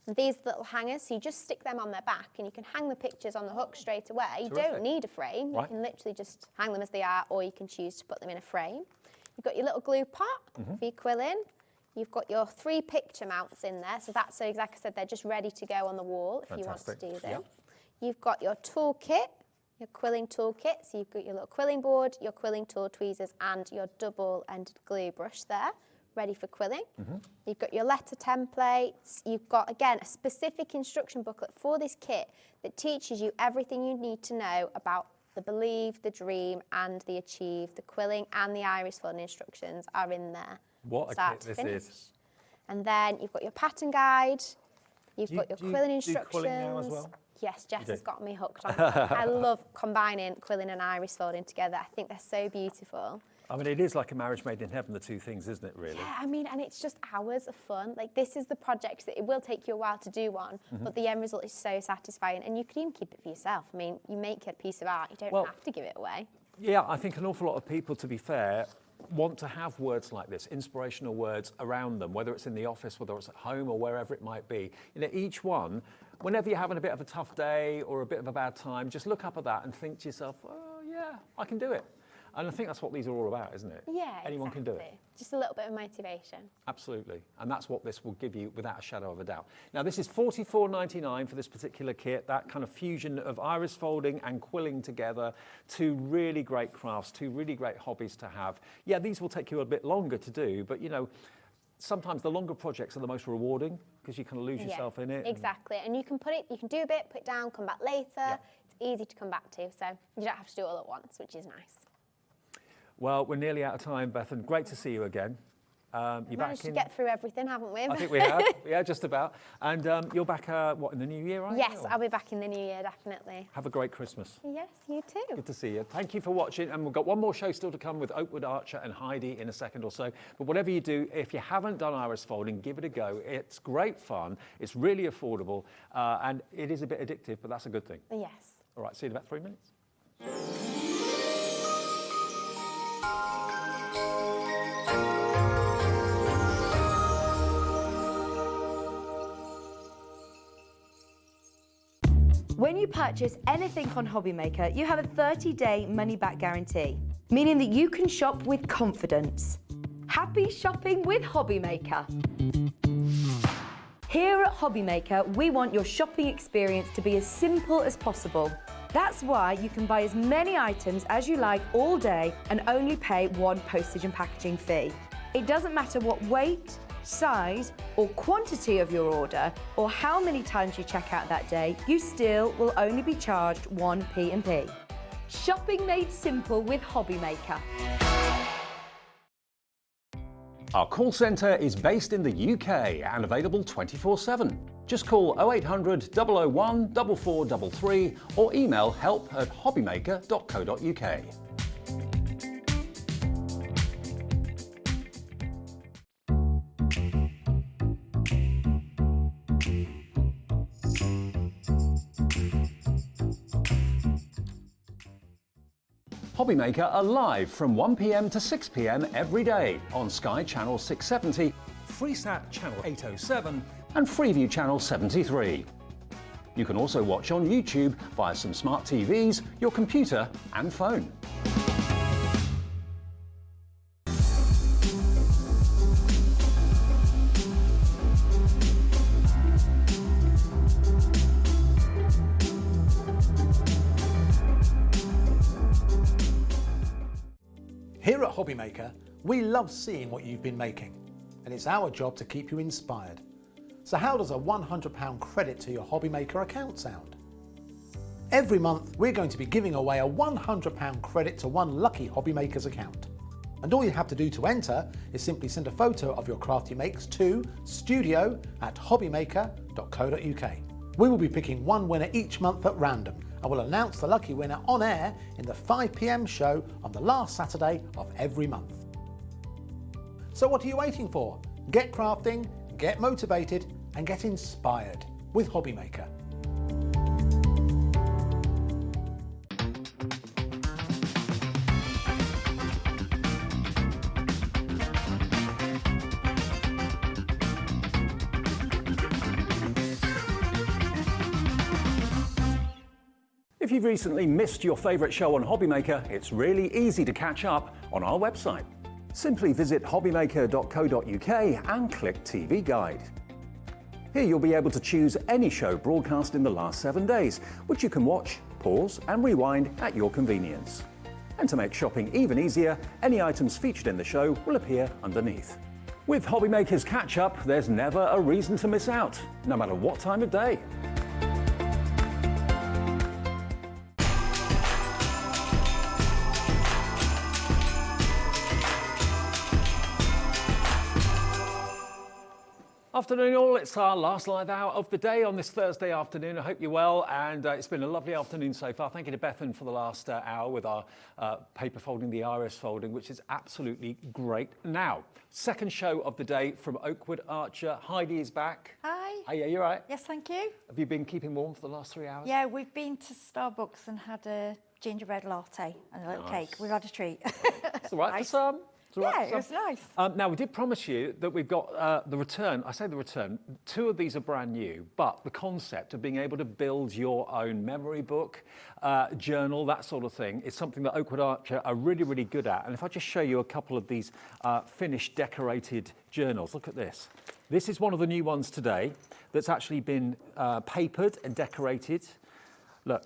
And these little hangers, so you just stick them on their back and you can hang the pictures on the hook straight away. You don't need a frame. Right. You can literally just hang them as they are, or you can choose to put them in a frame. You've got your little glue pot for your quilling. You've got your 3 picture mounts in there, so that's, so like I said, they're just ready to go on the wall if you want to do them. Yep. You've got your toolkit, your quilling toolkit, so you've got your little quilling board, your quilling tool tweezers and your double-ended glue brush there, ready for quilling. You've got your letter templates. You've got, again, a specific instruction booklet for this kit that teaches you everything you need to know about the believe, the dream and the achieve. The quilling and the iris folding instructions are in there. What a kit this is. And then you've got your pattern guide. You've got your quilling Do instructions. quilling now as well? Yes, Jess do? has got me hooked on it. I love combining quilling and iris folding together. I think they're so beautiful. I mean, it is like a marriage made in heaven, the two things, isn't it, really? Yeah, I mean, and it's just hours of fun. Like, this is the project that it will take you a while to do one, but the end result is so satisfying. And you can even keep it for yourself. I mean, you make a piece of art, you don't have to give it away. Yeah, I think an awful lot of people, to be fair, want to have words like this, inspirational words around them, whether it's in the office, whether it's at home or wherever it might be. You know, each one, whenever you're having a bit of a tough day or a bit of a bad time, just look up at that and think to yourself, oh, yeah, I can do it. And I think that's what these are all about, isn't it? Yeah, Anyone can do it. Just a little bit of motivation. Absolutely. And that's what this will give you without a shadow of a doubt. Now, this is $44.99 for this particular kit, that kind of fusion of iris folding and quilling together. 2 really great crafts, 2 really great hobbies to have. Yeah, these will take you a bit longer to do, but, you know, sometimes the longer projects are the most rewarding because you kind of lose yourself in it. Exactly. And you can do a bit, put it down, come back later. It's easy to come back to, so you don't have to do it all at once, which is nice. Well, we're nearly out of time, Beth, and great to see you again. You're We've back managed in. to get through everything, haven't we? I think we have. Yeah, just about. And you're back, what, in the new year, right? Yes, I'll be back in the new year, definitely. Have a great Christmas. Yes, you too. Good to see you. Thank you for watching. And we've got one more show still to come with Oakwood Archer and Heidi in a second or so. But whatever you do, if you haven't done iris folding, give it a go. It's great fun. It's really affordable. And it is a bit addictive, but that's a good thing. Yes. All right, see you in about 3 minutes. When you purchase anything on Hobbymaker, you have a 30-day money-back guarantee, meaning that you can shop with confidence. Happy shopping with Hobbymaker. Here at Hobbymaker, we want your shopping experience to be as simple as possible. That's why you can buy as many items as you like all day and only pay 1 postage and packaging fee. It doesn't matter what weight, size or quantity of your order or how many times you check out that day, you still will only be charged 1 P&P. Shopping made simple with Hobbymaker. Our call centre is based in the UK and available 24/7. Just call 0800 001 4433 or email help@hobbymaker.co.uk. Hobbymaker are live from 1 p.m. to 6 p.m. every day on Sky Channel 670, Freesat Channel 807 and Freeview Channel 73. You can also watch on YouTube via some smart TVs, your computer and phone. Here at Hobbymaker, we love seeing what you've been making, and it's our job to keep you inspired. So how does a £100 credit to your Hobbymaker account sound? Every month, we're going to be giving away a £100 credit to one lucky Hobbymaker's account. And all you have to do to enter is simply send a photo of your craft you makes to studio@hobbymaker.co.uk. We will be picking one winner each month at random, and we'll announce the lucky winner on air in the 5 p.m. show on the last Saturday of every month. So what are you waiting for? Get crafting, Get motivated and get inspired with Hobbymaker. If you've recently missed your favourite show on Hobbymaker, it's really easy to catch up on our website. Simply visit hobbymaker.co.uk and click TV Guide. Here you'll be able to choose any show broadcast in the last 7 days, which you can watch, pause and rewind at your convenience. And to make shopping even easier, any items featured in the show will appear underneath. With Hobbymaker's Catch-Up, there's never a reason to miss out, no matter what time of day. Afternoon all, it's our last live hour of the day on this Thursday afternoon. I hope you're well, and it's been a lovely afternoon so far. Thank you to Bethan for the last hour with our paper folding, the iris folding, which is absolutely great. Now, second show of the day from Oakwood Archer. Heidi is back. Hi. Hey, yeah, you all right? Yes, thank you. Have you been keeping warm for the last 3 hours? Yeah, we've been to Starbucks and had a gingerbread latte and a little cake. We've had a treat. It's all right Nice. for some. It's all right Yeah, for it some. was nice. Now, we did promise you that we've got the return. I say the return. 2 of these are brand new, but the concept of being able to build your own memory book, journal, that sort of thing, is something that Oakwood Archer are really, really good at. And if I just show you a couple of these finished, decorated journals, look at this. This is one of the new ones today that's actually been papered and decorated. Look,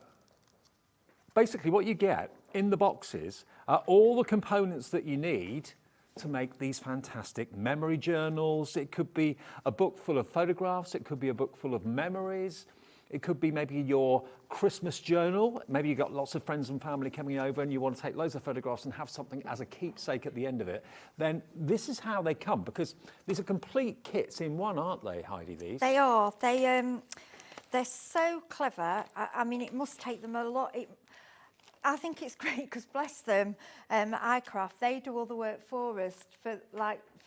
basically what you get in the boxes are all the components that you need to make these fantastic memory journals. It could be a book full of photographs, it could be a book full of memories, it could be maybe your Christmas journal. Maybe you've got lots of friends and family coming over and you want to take loads of photographs and have something as a keepsake at the end of it. Then this is how they come, because these are complete kits in one, aren't they, Heidi, these? They are. They're so clever. I mean, it must take them a lot. I think it's great because, bless them, iCraft, they do all the work for us for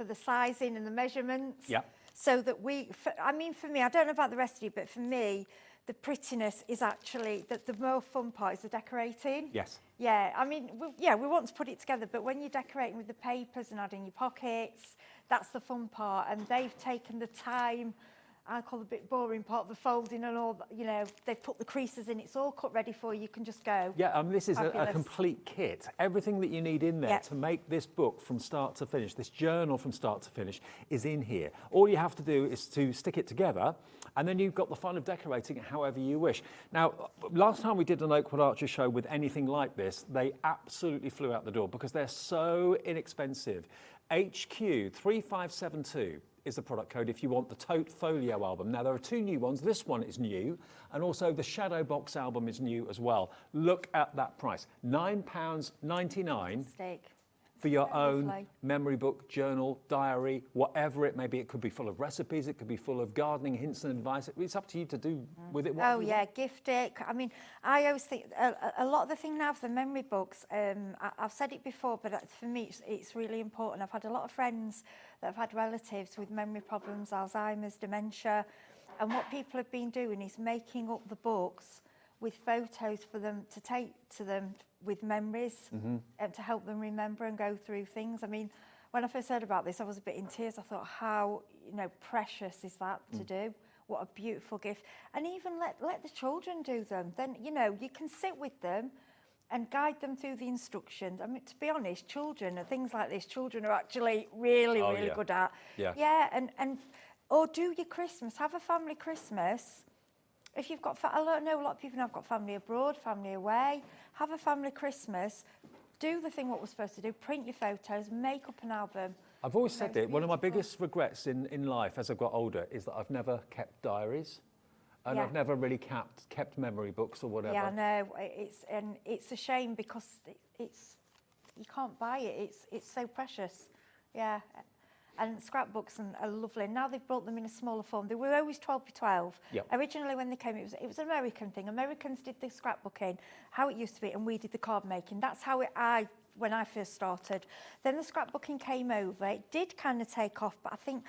the sizing and the measurements. Yeah. So that for me, I don't know about the rest of you, but for me, the prettiness is actually, the more fun part is the decorating. Yes. Yeah, I mean, we want to put it together, but when you're decorating with the papers and adding your pockets, that's the fun part. And they've taken the time, I call the bit boring part, the folding and all, they've put the creases in, it's all cut ready for you, you can just go. Yeah, this is a Fabulous. complete kit. Everything that you need in there to make this book from start to finish, this journal from start to finish, is in here. All you have to do is to stick it together, and then you've got the fun of decorating it however you wish. Now, last time we did an Oakwood Archer show with anything like this, they absolutely flew out the door because they're so inexpensive. HQ 3572 is the product code if you want the Tote Folio album. Now, there are 2 new ones. This one is new, and also the Shadow Box album is new as well. Look at that price, £9.99 Steak. for your own Lovely. memory book, journal, diary, whatever it may be. It could be full of recipes, it could be full of gardening hints and advice. It's up to you to do with it what Oh you yeah, want. gift it. I mean, I always think a lot of the thing now for the memory books, I've said it before, but for me it's really important. I've had a lot of friends that have had relatives with memory problems, Alzheimer's, dementia, and what people have been doing is making up the books with photos for them to take to them with memories and to help them remember and go through things. I mean, when I first heard about this, I was a bit in tears. I thought, how precious is that to do? What a beautiful gift. And even let the children do them. Then, you can sit with them and guide them through the instructions. I mean, to be honest, children and things like this, children are actually really good at. Yeah. Yeah, or do your Christmas, have a family Christmas. If you've got, I know a lot of people have got family abroad, family away, have a family Christmas, do the thing what we're supposed to do, print your photos, make up an album. I've always said it, one of my biggest regrets in life as I've got older is that I've never kept diaries. And I've never really kept memory books or whatever. Yeah, I know. It's a shame because you can't buy it. It's so precious. Yeah. And scrapbooks are lovely. Now they've brought them in a smaller form. They were always 12x12. Yep. Originally, when they came, it was an American thing. Americans did the scrapbooking, how it used to be, and we did the card making. That's how when I first started. Then the scrapbooking came over. It did kind of take off, but I think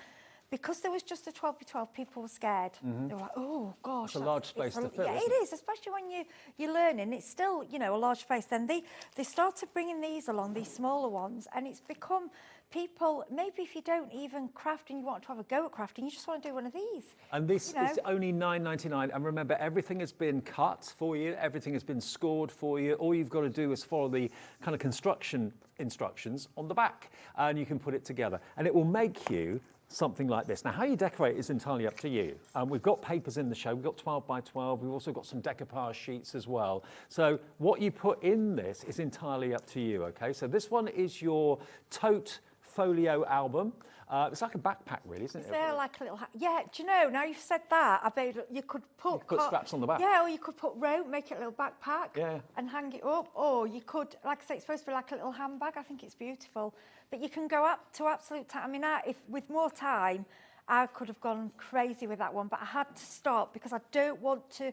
because there was just a 12 by 12, people were scared. They were like, oh gosh. It's a large space to fill, Yeah, isn't it is, especially when you're learning. It's still, you know, a large space. Then they started bringing these along, these smaller ones, and it's become people, maybe if you don't even craft and you want to have a go at crafting, you just want to do one of these. And this you know. is only £9.99. And remember, everything has been cut for you. Everything has been scored for you. All you've got to do is follow the kind of construction instructions on the back, and you can put it together. And it will make you something like this. Now, how you decorate is entirely up to you. We've got papers in the show. We've got 12 by 12. We've also got some decoupage sheets as well. So what you put in this is entirely up to you, okay? So this one is your tote folio album. It's like a backpack, really, isn't it? They're like a little... Yeah, do you know, now you've said that, I bet you could put... straps on the back. Yeah, or you could put rope, make it a little backpack. Yeah. And hang it up. Or you could, like I say, it's supposed to be like a little handbag. I think it's beautiful. But you can go up to absolute time. I mean, if with more time, I could have gone crazy with that one. But I had to stop because I don't want to...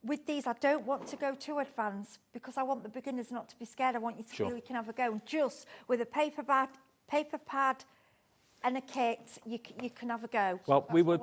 With these, I don't want to go too advanced because I want the beginners not to be scared. I want you to feel you can have a go. And just with a paper pad and a kit, you can have a go. Well, we were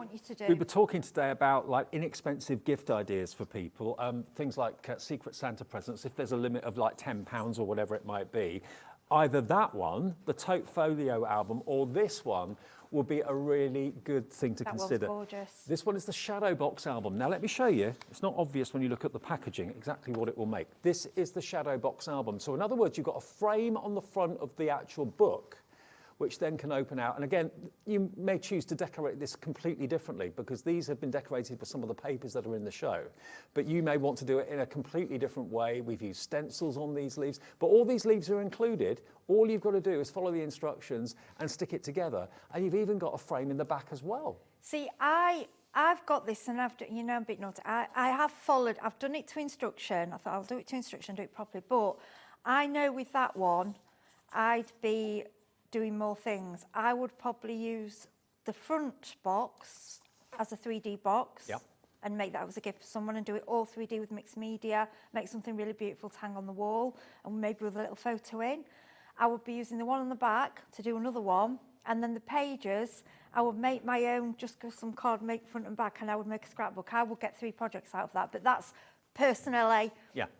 talking today about like inexpensive gift ideas for people, things like Secret Santa presents, if there's a limit of like £10 or whatever it might be. Either that one, the Tote Folio album, or this one will be a really good thing to consider. That one's gorgeous. This one is the Shadow Box album. Now let me show you, it's not obvious when you look at the packaging exactly what it will make. This is the Shadow Box album. So in other words, you've got a frame on the front of the actual book, which then can open out. And again, you may choose to decorate this completely differently because these have been decorated with some of the papers that are in the show. But you may want to do it in a completely different way. We've used stencils on these leaves, but all these leaves are included. All you've got to do is follow the instructions and stick it together. And you've even got a frame in the back as well. See, I've got this and I've done, you know, I'm a bit naughty. I have followed, I've done it to instruction. I thought I'll do it to instruction, do it properly. But I know with that one, I'd be doing more things. I would probably use the front box as a 3D box and make that as a gift for someone and do it all 3D with mixed media, make something really beautiful to hang on the wall and maybe with a little photo in. I would be using the one on the back to do another one, and then the pages, I would make my own, just go some card, make front and back, and I would make a scrapbook. I would get 3 projects out of that, but that's personally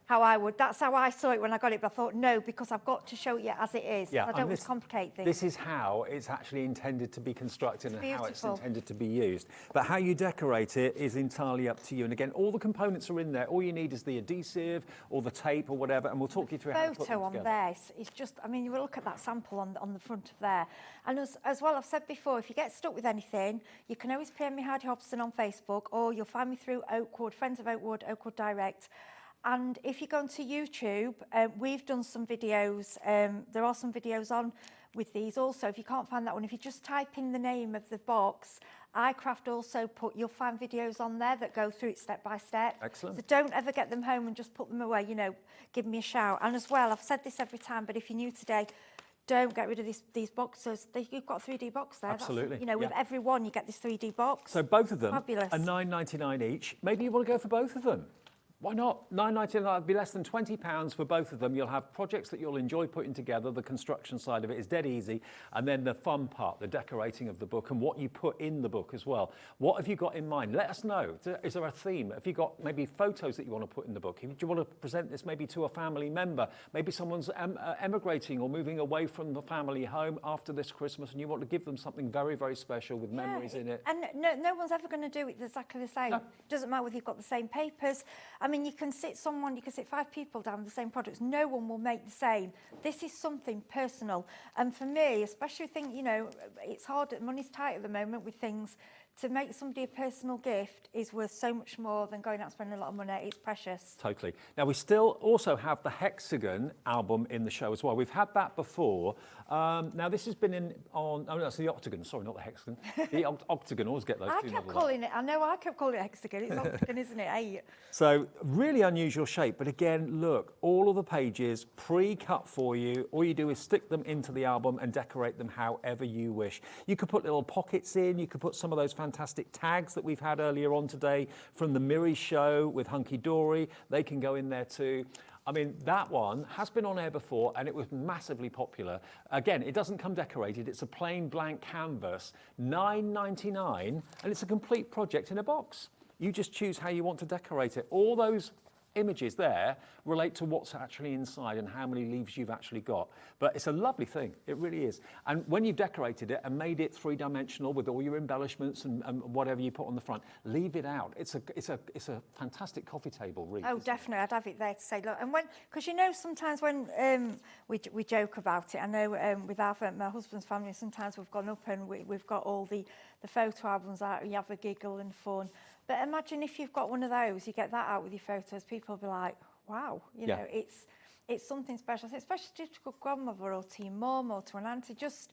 how I would. That's how I saw it when I got it, but I thought, no, because I've got to show it as it is. I don't want to complicate things. This is how it's actually intended to be constructed and how it's intended to be used. But how you decorate it is entirely up to you. And again, all the components are in there. All you need is the adhesive or the tape or whatever, and we'll talk you through how to put them together. Photo on this is just, I mean, you will look at that sample on the front of there. And as well, I've said before, if you get stuck with anything, you can always PM me Hardy Hobson on Facebook, or you'll find me through Oakwood, Friends of Oakwood, Oakwood Direct. And if you go onto YouTube, we've done some videos. There are some videos on with these also. If you can't find that one, if you just type in the name of the box, iCraft also you'll find videos on there that go through it step by step. Excellent. So don't ever get them home and just put them away, you know, give me a shout. And as well, I've said this every time, but if you're new today, don't get rid of these boxes. You've got a 3D box there. Absolutely. That's, you know, with every one, you get this 3D box. So both of them Fabulous. are $9.99 each. Maybe you want to go for both of them. Why not? $9.99 would be less than £20 for both of them. You'll have projects that you'll enjoy putting together. The construction side of it is dead easy. And then the fun part, the decorating of the book and what you put in the book as well. What have you got in mind? Let us know. Is there a theme? Have you got maybe photos that you want to put in the book? Do you want to present this maybe to a family member? Maybe someone's emigrating or moving away from the family home after this Christmas and you want to give them something very, very special with memories in it. And no one's ever going to do it exactly the same. No. Doesn't matter whether you've got the same papers. I mean, you can sit 5 people down with the same products. No one will make the same. This is something personal. And for me, especially think, you know, it's hard, money's tight at the moment with things. To make somebody a personal gift is worth so much more than going out and spending a lot of money. It's precious. Totally. Now, we still also have the Hexagon album in the show as well. We've had that before. Now, this has been oh, no, it's the Octagon. Sorry, not the Hexagon. The Octagon. Always get those two. I kept calling it, I know I kept calling it Hexagon. It's Octagon, isn't it? 8. So, really unusual shape. But again, look, all of the pages pre-cut for you. All you do is stick them into the album and decorate them however you wish. You could put little pockets in. You could put some of those fantastic tags that we've had earlier on today from the Miri show with Hunkydory. They can go in there too. I mean, that one has been on air before and it was massively popular. Again, it doesn't come decorated. It's a plain blank canvas, $9.99, and it's a complete project in a box. You just choose how you want to decorate it. All those images there relate to what's actually inside and how many leaves you've actually got. But it's a lovely thing, it really is. And when you've decorated it and made it three-dimensional with all your embellishments and whatever you put on the front, leave it out. It's a fantastic coffee table, really. Oh, definitely. I'd have it there to say, look, and when, because you know, sometimes when we joke about it, I know with my husband's family, sometimes we've gone up and we've got all the photo albums out, and you have a giggle and fun. But imagine if you've got one of those, you get that out with your photos, people will be like, wow, you know, it's something special, especially to a grandmother or to your mum or to an auntie, just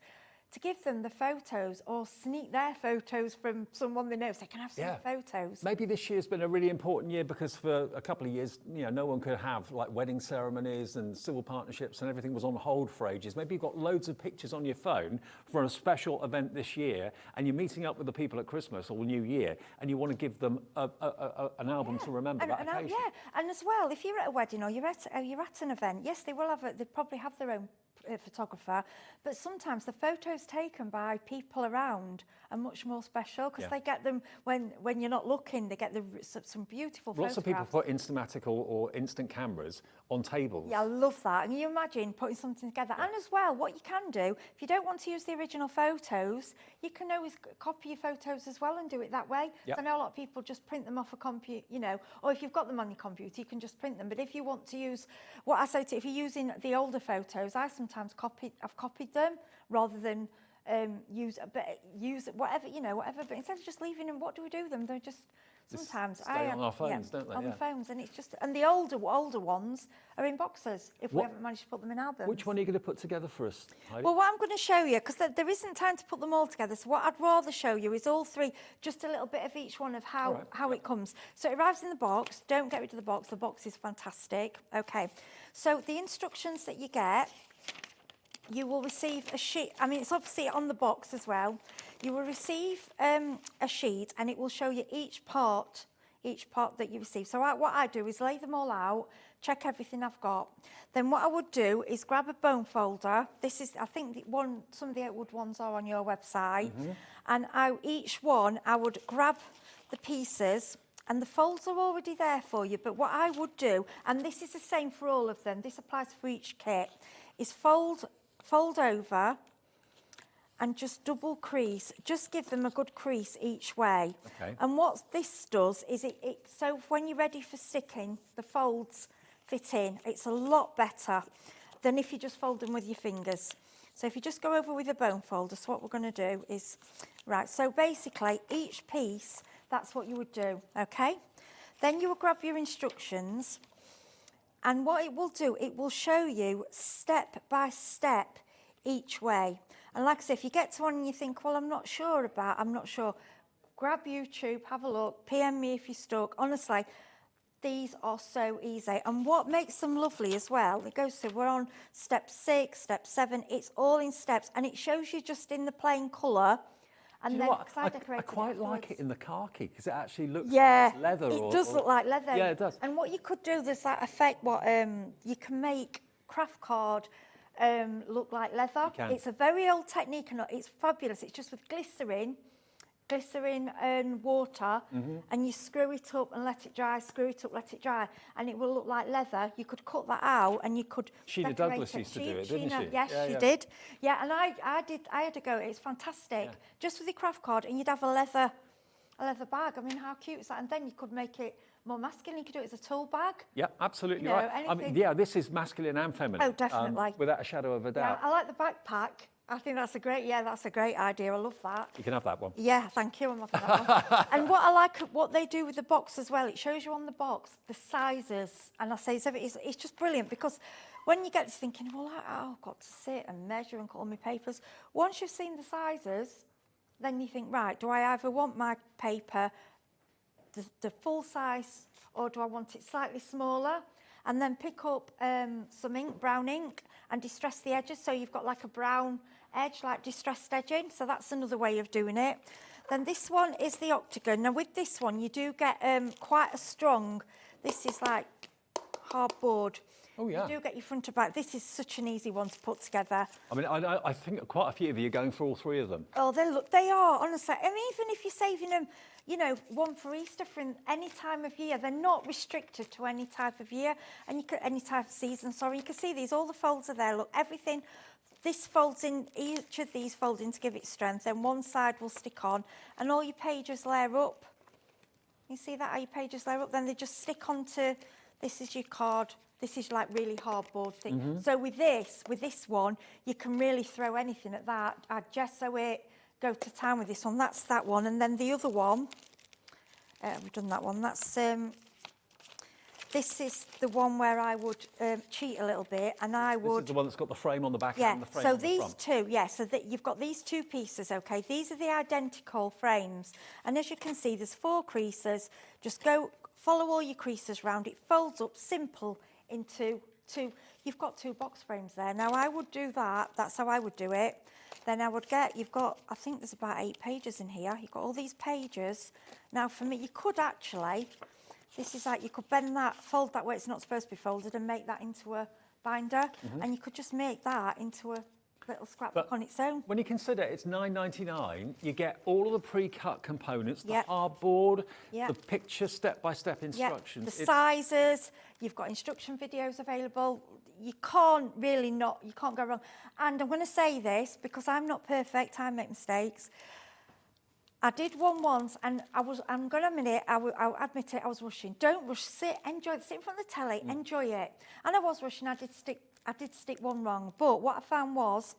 to give them the photos or sneak their photos from someone they know so they can have some photos. Maybe this year's been a really important year because for a couple of years, you know, no one could have like wedding ceremonies and civil partnerships and everything was on hold for ages. Maybe you've got loads of pictures on your phone for a special event this year and you're meeting up with the people at Christmas or New Year and you want to give them an album to remember that occasion. Yeah, and as well, if you're at a wedding or you're at an event, yes, they probably have their own photographer, but sometimes the photos taken by people around are much more special because they get them when you're not looking. They get some beautiful photographs. Lots of people put Instamatic or instant cameras on tables. Yeah, I love that. And you imagine putting something together. And as well, what you can do, if you don't want to use the original photos, you can always copy your photos as well and do it that way. Yep. I know a lot of people just print them off a computer, you know, or if you've got them on your computer, you can just print them. But if you want to use, what I say to, if you're using the older photos, I've copied them rather than use whatever, you know, whatever. But instead of just leaving them, what do we do with them? They're just sometimes stay on our phones, don't they? On the phones, and it's just, and the older ones are in boxes if we haven't managed to put them in albums. Which one are you going to put together for us, Heidi? Well, what I'm going to show you, because there isn't time to put them all together, so what I'd rather show you is all three, just a little bit of each one of how it comes. So it arrives in the box. Don't get rid of the box. The box is fantastic. Okay. So the instructions that you get, you will receive a sheet. I mean, it's obviously on the box as well. You will receive a sheet, and it will show you each part that you receive. So what I do is lay them all out, check everything I've got. Then what I would do is grab a bone folder. This is, I think, some of the Oakwood ones are on your website. Mm-hmm. And each one, I would grab the pieces, and the folds are already there for you. But what I would do, and this is the same for all of them, this applies for each kit, is fold over and just double crease. Just give them a good crease each way. Okay. And what this does is so when you're ready for sticking, the folds fit in. It's a lot better than if you just fold them with your fingers. So if you just go over with a bone folder, so what we're going to do is, right, so basically each piece, that's what you would do, okay? Then you will grab your instructions, and what it will do, it will show you step by step each way. And like I say, if you get to one and you think, well, I'm not sure, grab YouTube, have a look, PM me if you're stuck. Honestly, these are so easy. And what makes them lovely as well, it goes to, we're on step 6, step 7, it's all in steps, and it shows you just in the plain colour. And you then, know what? I decorated quite like it in the khaki because it actually looks like leather. It does look like leather. Yeah, it does. And what you could do, there's that effect, you can make craft card look like leather. It's a very old technique and it's fabulous. It's just with glycerin and water, and you screw it up and let it dry, screw it up, let it dry, and it will look like leather. You could cut that out and you could Sheena Douglas used to do it, didn't she? Yes, she did. Yeah, and I had to go. It's fantastic. Yeah. Just with your craft card, and you'd have a leather bag. I mean, how cute is that? And then you could make it more masculine. You could do it as a tool bag. Yeah, absolutely you know, right. I mean, yeah, this is masculine and feminine. Oh, definitely. Without a shadow of a doubt. Yeah, I like the backpack. I think that's a great idea. I love that. You can have that one. Yeah, thank you. I'm having that one. And what I like, what they do with the box as well, it shows you on the box the sizes. And I say it's just brilliant because when you get to thinking, well, I've got to sit and measure and cut all my papers. Once you've seen the sizes, then you think, right, do I either want my paper the full size or do I want it slightly smaller? And then pick up some ink, brown ink, and distress the edges so you've got like a brown edge, like distressed edging. So that's another way of doing it. Then this one is the octagon. Now with this one, you do get quite a strong, this is like hardboard. Oh, yeah. You do get your front and back. This is such an easy one to put together. I mean, I think quite a few of you are going for all three of them. Oh, they are, honestly. And even if you're saving them, you know, one for Easter, for any time of year, they're not restricted to any type of year, and any type of season, sorry. You can see these, all the folds are there. Look, everything, this folds in, each of these folds in to give it strength, then one side will stick on, and all your pages layer up. You see that, how your pages layer up? Then they just stick onto, this is your card. This is like really hardboard thing. So with this one, you can really throw anything at that. I'd gesso it, go to town with this one. That's that one. And then the other one, we've done that one. That's this is the one where I would cheat a little bit, and I would. This is the one that's got the frame on the back yeah, and the frame so on the front. these two, yeah, so that you've got these two pieces, okay? These are the identical frames. And as you can see, there's 4 creases. Just follow all your creases round. It folds up simple into 2. You've got 2 box frames there. Now, I would do that. That's how I would do it. Then I would you've got, I think there's about 8 pages in here. You've got all these pages. Now, for me, you could actually, this is like, you could bend that, fold that where it's not supposed to be folded and make that into a binder. And you could just make that into a little scrapbook on its own. When you consider it's £9.99, you get all of the pre-cut components, the Yep. hardboard, Yep. the picture step-by-step instructions. The sizes, you've got instruction videos available. You can't really you can't go wrong. And I'm going to say this because I'm not perfect, I make mistakes. I did one once, and I'm going to admit it, I'll admit it, I was rushing. Don't rush, enjoy it, sit in front of the telly, enjoy it. And I was rushing, I did stick one wrong. But what I found was,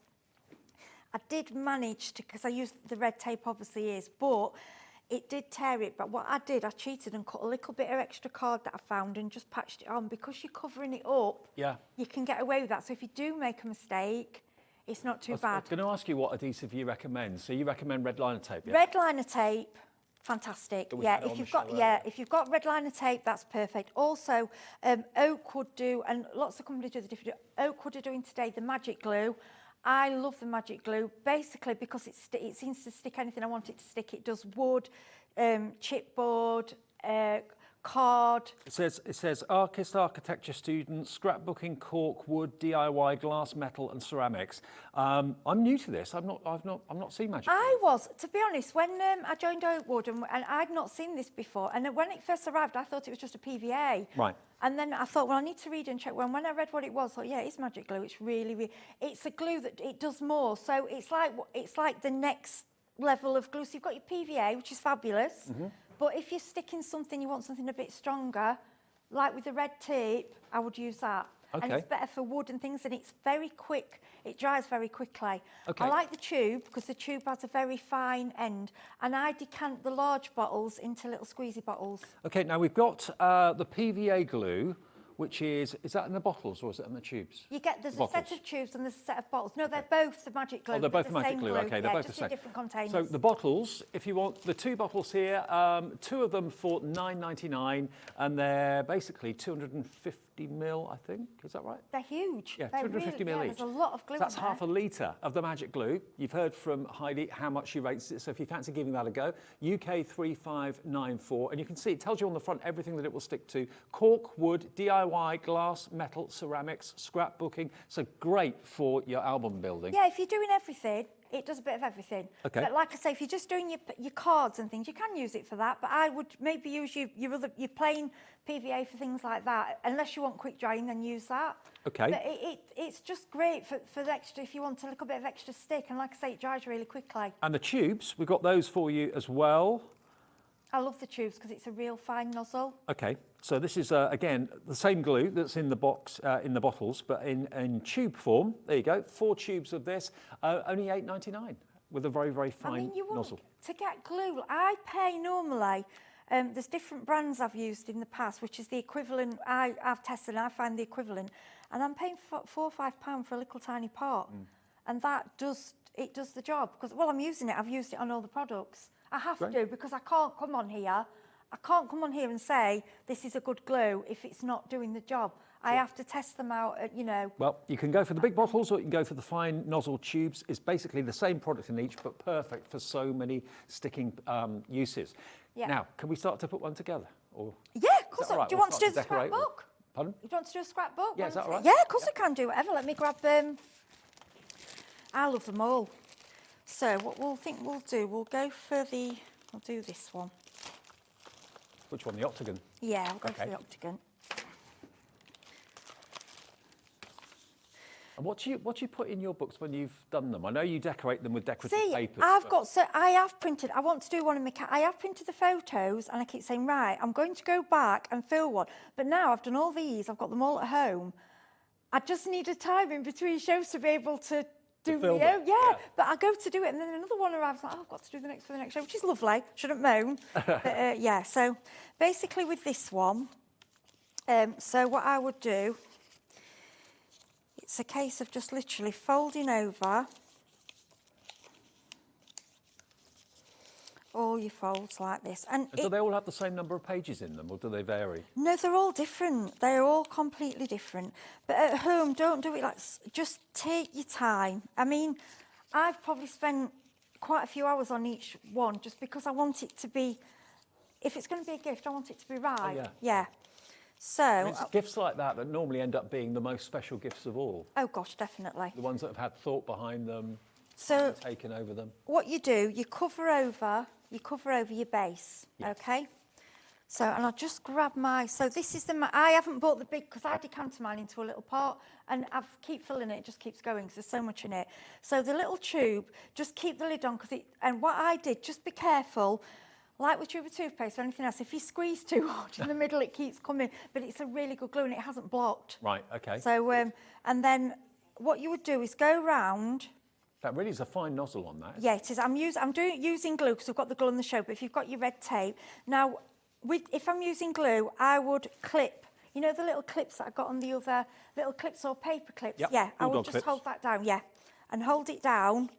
I did manage to, because I used the red tape obviously is, but it did tear it. But what I did, I cheated and cut a little bit of extra card that I found and just patched it on. Because you're covering it up, you can get away with that. So if you do make a mistake, it's not too bad. I was going to ask you what adhesive you recommend. So you recommend red liner tape, yeah? Red liner tape, fantastic. We Yeah, had it on if the you've got show if you've got red liner tape, that's perfect. Also, Oakwood do, and lots of companies do the different. Oakwood are doing today the magic glue. I love the magic glue, basically because it seems to stick anything I want it to stick. It does wood, chipboard, card. It says artist, architecture students, scrapbooking, cork, wood, DIY, glass, metal, and ceramics. I'm new to this. I've not seen magic. I was, to be honest, when I joined Oakwood and I'd not seen this before. And when it first arrived, I thought it was just a PVA. Right. And then I thought, well, I need to read and check. When I read what it was, I thought, yeah, it's magic glue. It's really, it's a glue that it does more. So it's like the next level of glue. So you've got your PVA, which is fabulous. But if you're sticking something, you want something a bit stronger, like with the red tape, I would use that. Okay. And it's better for wood and things, and it's very quick. It dries very quickly. Okay. I like the tube because the tube has a very fine end, and I decant the large bottles into little squeezy bottles. Okay, now we've got the PVA glue, which is that in the bottles or is it in the tubes? There's a set of tubes and there's a set of bottles. No, they're both the magic glue. Oh, they're both the the magic same glue. Okay, they're both the just same. in different containers. So the bottles, if you want the 2 bottles here, 2 of them for £9.99, and they're basically 250ml, I think. Is that right? They're huge. Yeah, They're 250ml really, each. There's a lot of glue So that's in there. half a litre of the magic glue. You've heard from Heidi how much she rates it. So if you fancy giving that a go, UK 3594, and you can see it tells you on the front everything that it will stick to: cork, wood, DIY, glass, metal, ceramics, scrapbooking. So great for your album building. Yeah, if you're doing everything, it does a bit of everything. Okay. But like I say, if you're just doing your cards and things, you can use it for that. But I would maybe use your plain PVA for things like that. Unless you want quick drying, then use that. Okay. But it's just great for the extra, if you want a little bit of extra stick. And like I say, it dries really quickly. And the tubes, we've got those for you as well. I love the tubes because it's a real fine nozzle. Okay, so this is, again, the same glue that's in the box, in the bottles, but in tube form. There you go, 4 tubes of this, only £8.99 with a very, very fine nozzle. To get glue, I pay normally, there's different brands I've used in the past, which is the equivalent, I've tested and I find the equivalent, and I'm paying £4 or £5 for a little tiny pot. And that does the job, because, well, I'm using it, I've used it on all the products. I have to, because I can't come on here and say this is a good glue if it's not doing the job. I have to test them out, Well, you can go for the big bottles or you can go for the fine nozzle tubes. It's basically the same product in each, but perfect for so many sticking uses. Yeah. Now, can we start to put one together? Or Yeah, of course. that all right? Do you We'll want to do start the decorate. scrapbook? Pardon? You want to do a scrapbook? Yeah, is that all right? Yeah, of course I can do whatever. Let me grab them. I love them all. So what we'll do, we'll go for I'll do this one. Which one, the octagon? Yeah, I'll go Okay. for the octagon. And what do you put in your books when you've done them? I know you decorate them with decorative See, papers. I have printed, I want to do one in my I have printed the photos and I keep saying, right, I'm going to go back and fill one. But now I've done all these, I've got them all at home. I just need a time in between shows to be able to do film video. it, Yeah, yeah. but I go to do it and then another one arrives, like, oh, I've got to do the next for the next show, which is lovely, shouldn't moan. But, yeah, so basically with this one, so what I would do, it's a case of just literally folding over all your folds like this. And do they all have the same number of pages in them, or do they vary? no, they're all different. They're all completely different. But at home, don't do it like, just take your time. I mean, I've probably spent quite a few hours on each one just because I want it to be, if it's going to be a gift, I want it to be right. yeah. Yeah. So, I mean, it's gifts like that that normally end up being the most special gifts of all. oh gosh, definitely. The ones that have had thought behind them, So taken over them. what you do, you cover over your base, okay? So, and I'll just grab so this is I haven't bought the big, because I decanted mine into a little pot, and I keep filling it, it just keeps going, because there's so much in it. So the little tube, just keep the lid on, and what I did, just be careful, like with tube of toothpaste or anything else, if you squeeze too hard in the middle, it keeps coming, but it's a really good glue and it hasn't blocked. Right, okay. So, and then what you would do is go round. That really is a fine nozzle on that. Yeah, it is. I'm using glue because we've got the glue on the show, but if you've got your red tape. Now, if I'm using glue, I would clip, you know the little clips that I got on the other, little clips or paper clips? Yep, Yeah, I would bulldog just clips. hold that down, yeah, and hold it down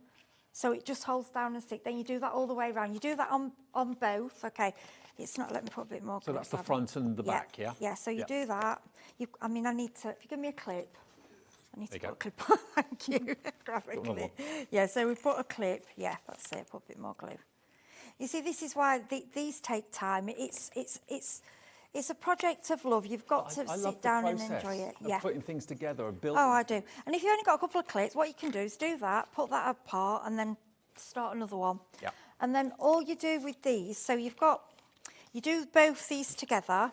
so it just holds down and stick. Then you do that all the way around. You do that on both, okay. It's not, let me put a bit more So that's the clips, front and the back, yeah? Yeah, so you do that. I mean, I need to, if you give me a clip, I need to There you put a clip on, thank you. Grab a Got another clip. Yeah, so we put a clip, yeah, that's it, put a bit more glue. You see, this is why these take time. It's a project of love. You've got to I love sit the down and process enjoy it. of Yeah. putting things together and building. Oh, I do. And if you've only got a couple of clips, what you can do is do that, put that apart, and then start another one. Yeah. And then all you do with these, so you do both these together.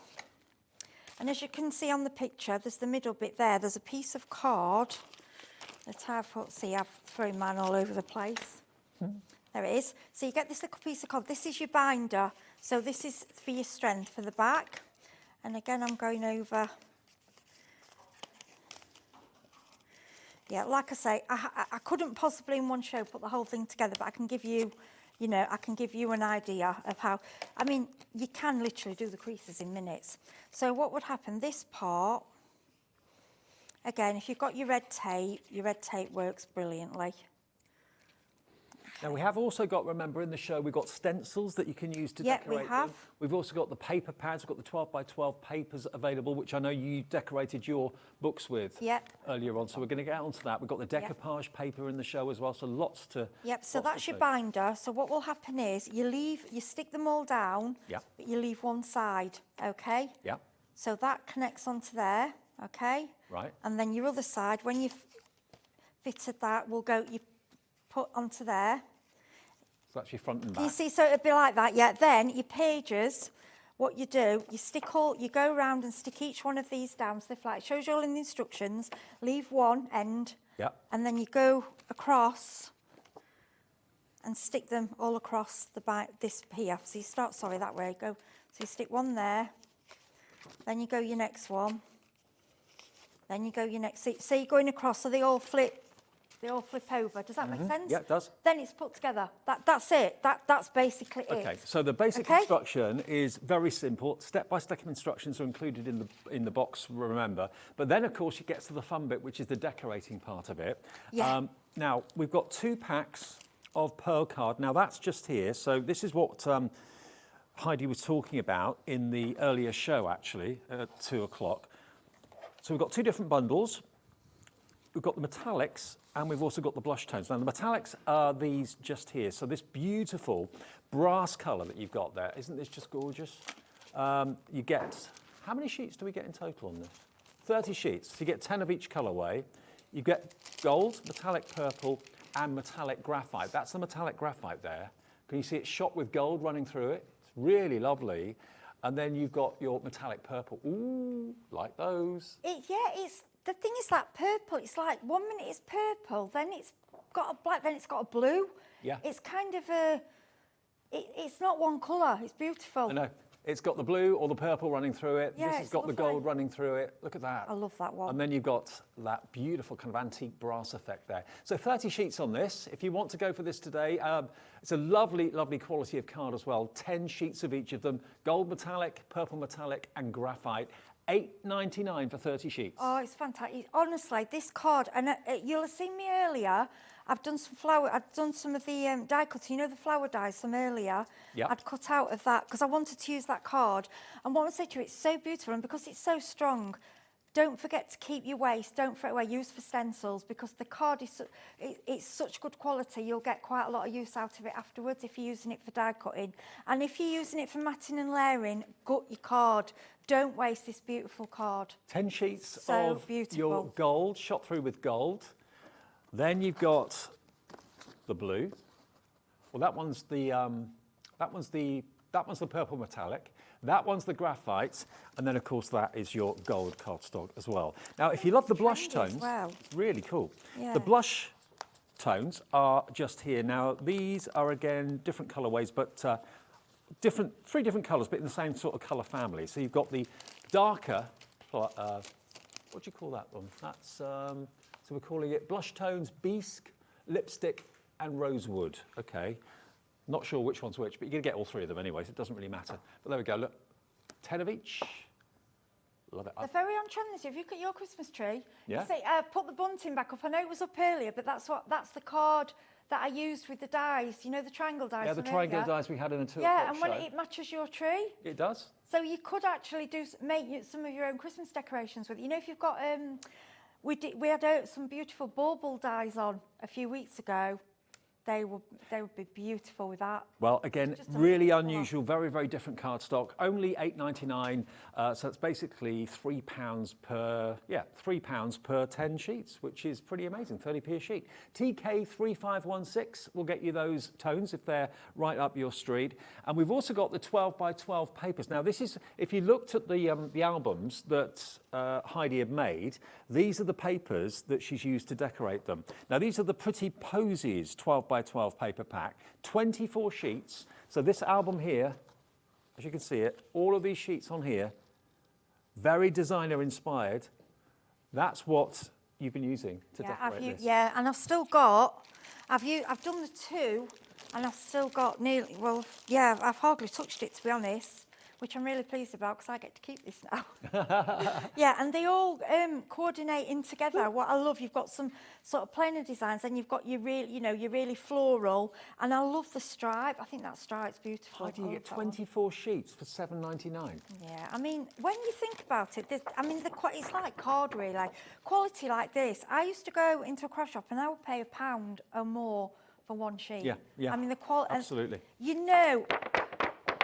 And as you can see on the picture, there's the middle bit there. There's a piece of card that I've thrown mine all over the place. There it is. So you get this little piece of card. This is your binder. So this is for your strength for the back. And again, I'm going over. Yeah, like I say, I couldn't possibly in one show put the whole thing together, but I can give you, I can give you an idea of how, I mean, you can literally do the creases in minutes. So what would happen, this part, again, if you've got your red tape works brilliantly. Now we have also got, remember in the show, we've got stencils that you can use to Yeah, decorate we have. them. We've also got the paper pads, we've got the 12 by 12 papers available, which I know you decorated your books with Yep. earlier on. So we're going to get onto that. We've got the decoupage paper in the show as well, so lots to. Yep, so lots that's to your do. binder. So what will happen is you stick them all down, Yeah. but you leave one side, okay? Yeah, So that connects onto there, okay? right. And then your other side, when you've fitted that, you put onto there. So that's your front and You back. see, so it'd be like that, yeah. Then your pages, what you do, you go around and stick each one of these down. So it shows you all in the instructions. Leave one end, Yeah. and then you go across and stick them all across this here. So you start, that way. So you stick one there, then you go your next one, then you go your next. So you're going across, so they all flip over. Does that make sense? Yeah, it does. Then it's put together. That's it. That's basically it. Okay, so the basic Okay. instruction is very simple. Step-by-step instructions are included in the box, remember. But then, of course, it gets to the fun bit, which is the decorating part of it. Yeah. Now, we've got 2 packs of pearl card. Now, that's just here. So this is what Heidi was talking about in the earlier show, actually, at 2 o'clock. So we've got 2 different bundles. We've got the metallics and we've also got the blush tones. Now the metallics are these just here. So this beautiful brass colour that you've got there, isn't this just gorgeous? You get, how many sheets do we get in total on this? 30 sheets. So you get 10 of each colourway. You get gold, metallic purple, and metallic graphite. That's the metallic graphite there. Can you see it's shot with gold running through it? It's really lovely. And then you've got your metallic purple. Ooh, like those. It's the thing is that purple. It's like 1 minute it's purple, then it's got a black, then it's got a blue. Yeah. It's kind of a. It's not one colour. It's beautiful. I know. It's got the blue or the purple running through it. Yeah, This has it's got the lovely. gold running through it. Look at that. I love that one. And then you've got that beautiful kind of antique brass effect there. So 30 sheets on this. If you want to go for this today, it's a lovely, lovely quality of card as well. 10 sheets of each of them. Gold metallic, purple metallic, and graphite. $8.99 for 30 sheets. Oh, it's fantastic. Honestly, this card, and you'll have seen me earlier, I've done some of the die cutting, you know, the flower dies from earlier. Yep. I'd cut out of that because I wanted to use that card. And what I say to you, it's so beautiful, and because it's so strong, don't forget to keep your waste, don't throw it away, use for stencils, because the card is it's such good quality, you'll get quite a lot of use out of it afterwards if you're using it for die cutting. And if you're using it for matting and layering, gut your card. Don't waste this beautiful card. 10 sheets So of beautiful. your gold, shot through with gold. Then you've got the blue. Well, that one's the purple metallic. That one's the graphite, and then of course that is your gold cardstock as well. Now, if you love the blush Trendy as tones, well. it's really cool. Yeah. The blush tones are just here. Now, these are again different colorways, but three different colours, but in the same sort of colour family. So you've got the darker, what do you call that one? That's, so we're calling it blush tones, bisque, lipstick, and rosewood. Okay, not sure which one's which, but you're going to get all three of them anyway, so it doesn't really matter. But there we go, look, 10 of each. Love it. They're very on trend this year. If you look at your Christmas tree, Yeah. you say, put the bunting back up. I know it was up earlier, but that's the card that I used with the dies. You know, the triangle dies. Yeah, the from triangle earlier? dies we had in a 2 Yeah, o'clock and when show. it matches your tree. It does. So you could actually make some of your own Christmas decorations with it. You know, if you've got, we had some beautiful bauble dies on a few weeks ago. They would be beautiful with that. Well, again, Just a really little unusual, very, very different cardstock. Only $8.99, so it's basically £3 per 10 sheets, which is pretty amazing, 30p a sheet. TK3516 will get you those tones if they're right up your street. And we've also got the 12 by 12 papers. Now, this is, if you looked at the albums that Heidi had made, these are the papers that she's used to decorate them. Now, these are the Pretty Posies 12 by 12 paper pack, 24 sheets. So this album here, as you can see it, all of these sheets on here, very designer inspired. That's what you've been using to decorate this. Yeah, and I've still got, I've done the 2, and I've still got nearly, well, yeah, I've hardly touched it, to be honest, which I'm really pleased about because I get to keep this now. Yeah, and they all coordinate in together. What I love, you've got some sort of plainer designs, and you've got your really floral, and I love the stripe. I think that stripe's beautiful. How do you I get love that one. 24 sheets for £7.99? Yeah, I mean, when you think about it, it's like card really. Quality like this. I used to go into a craft shop and I would pay £1 or more for one sheet. Yeah, I mean, the quality. absolutely. You know,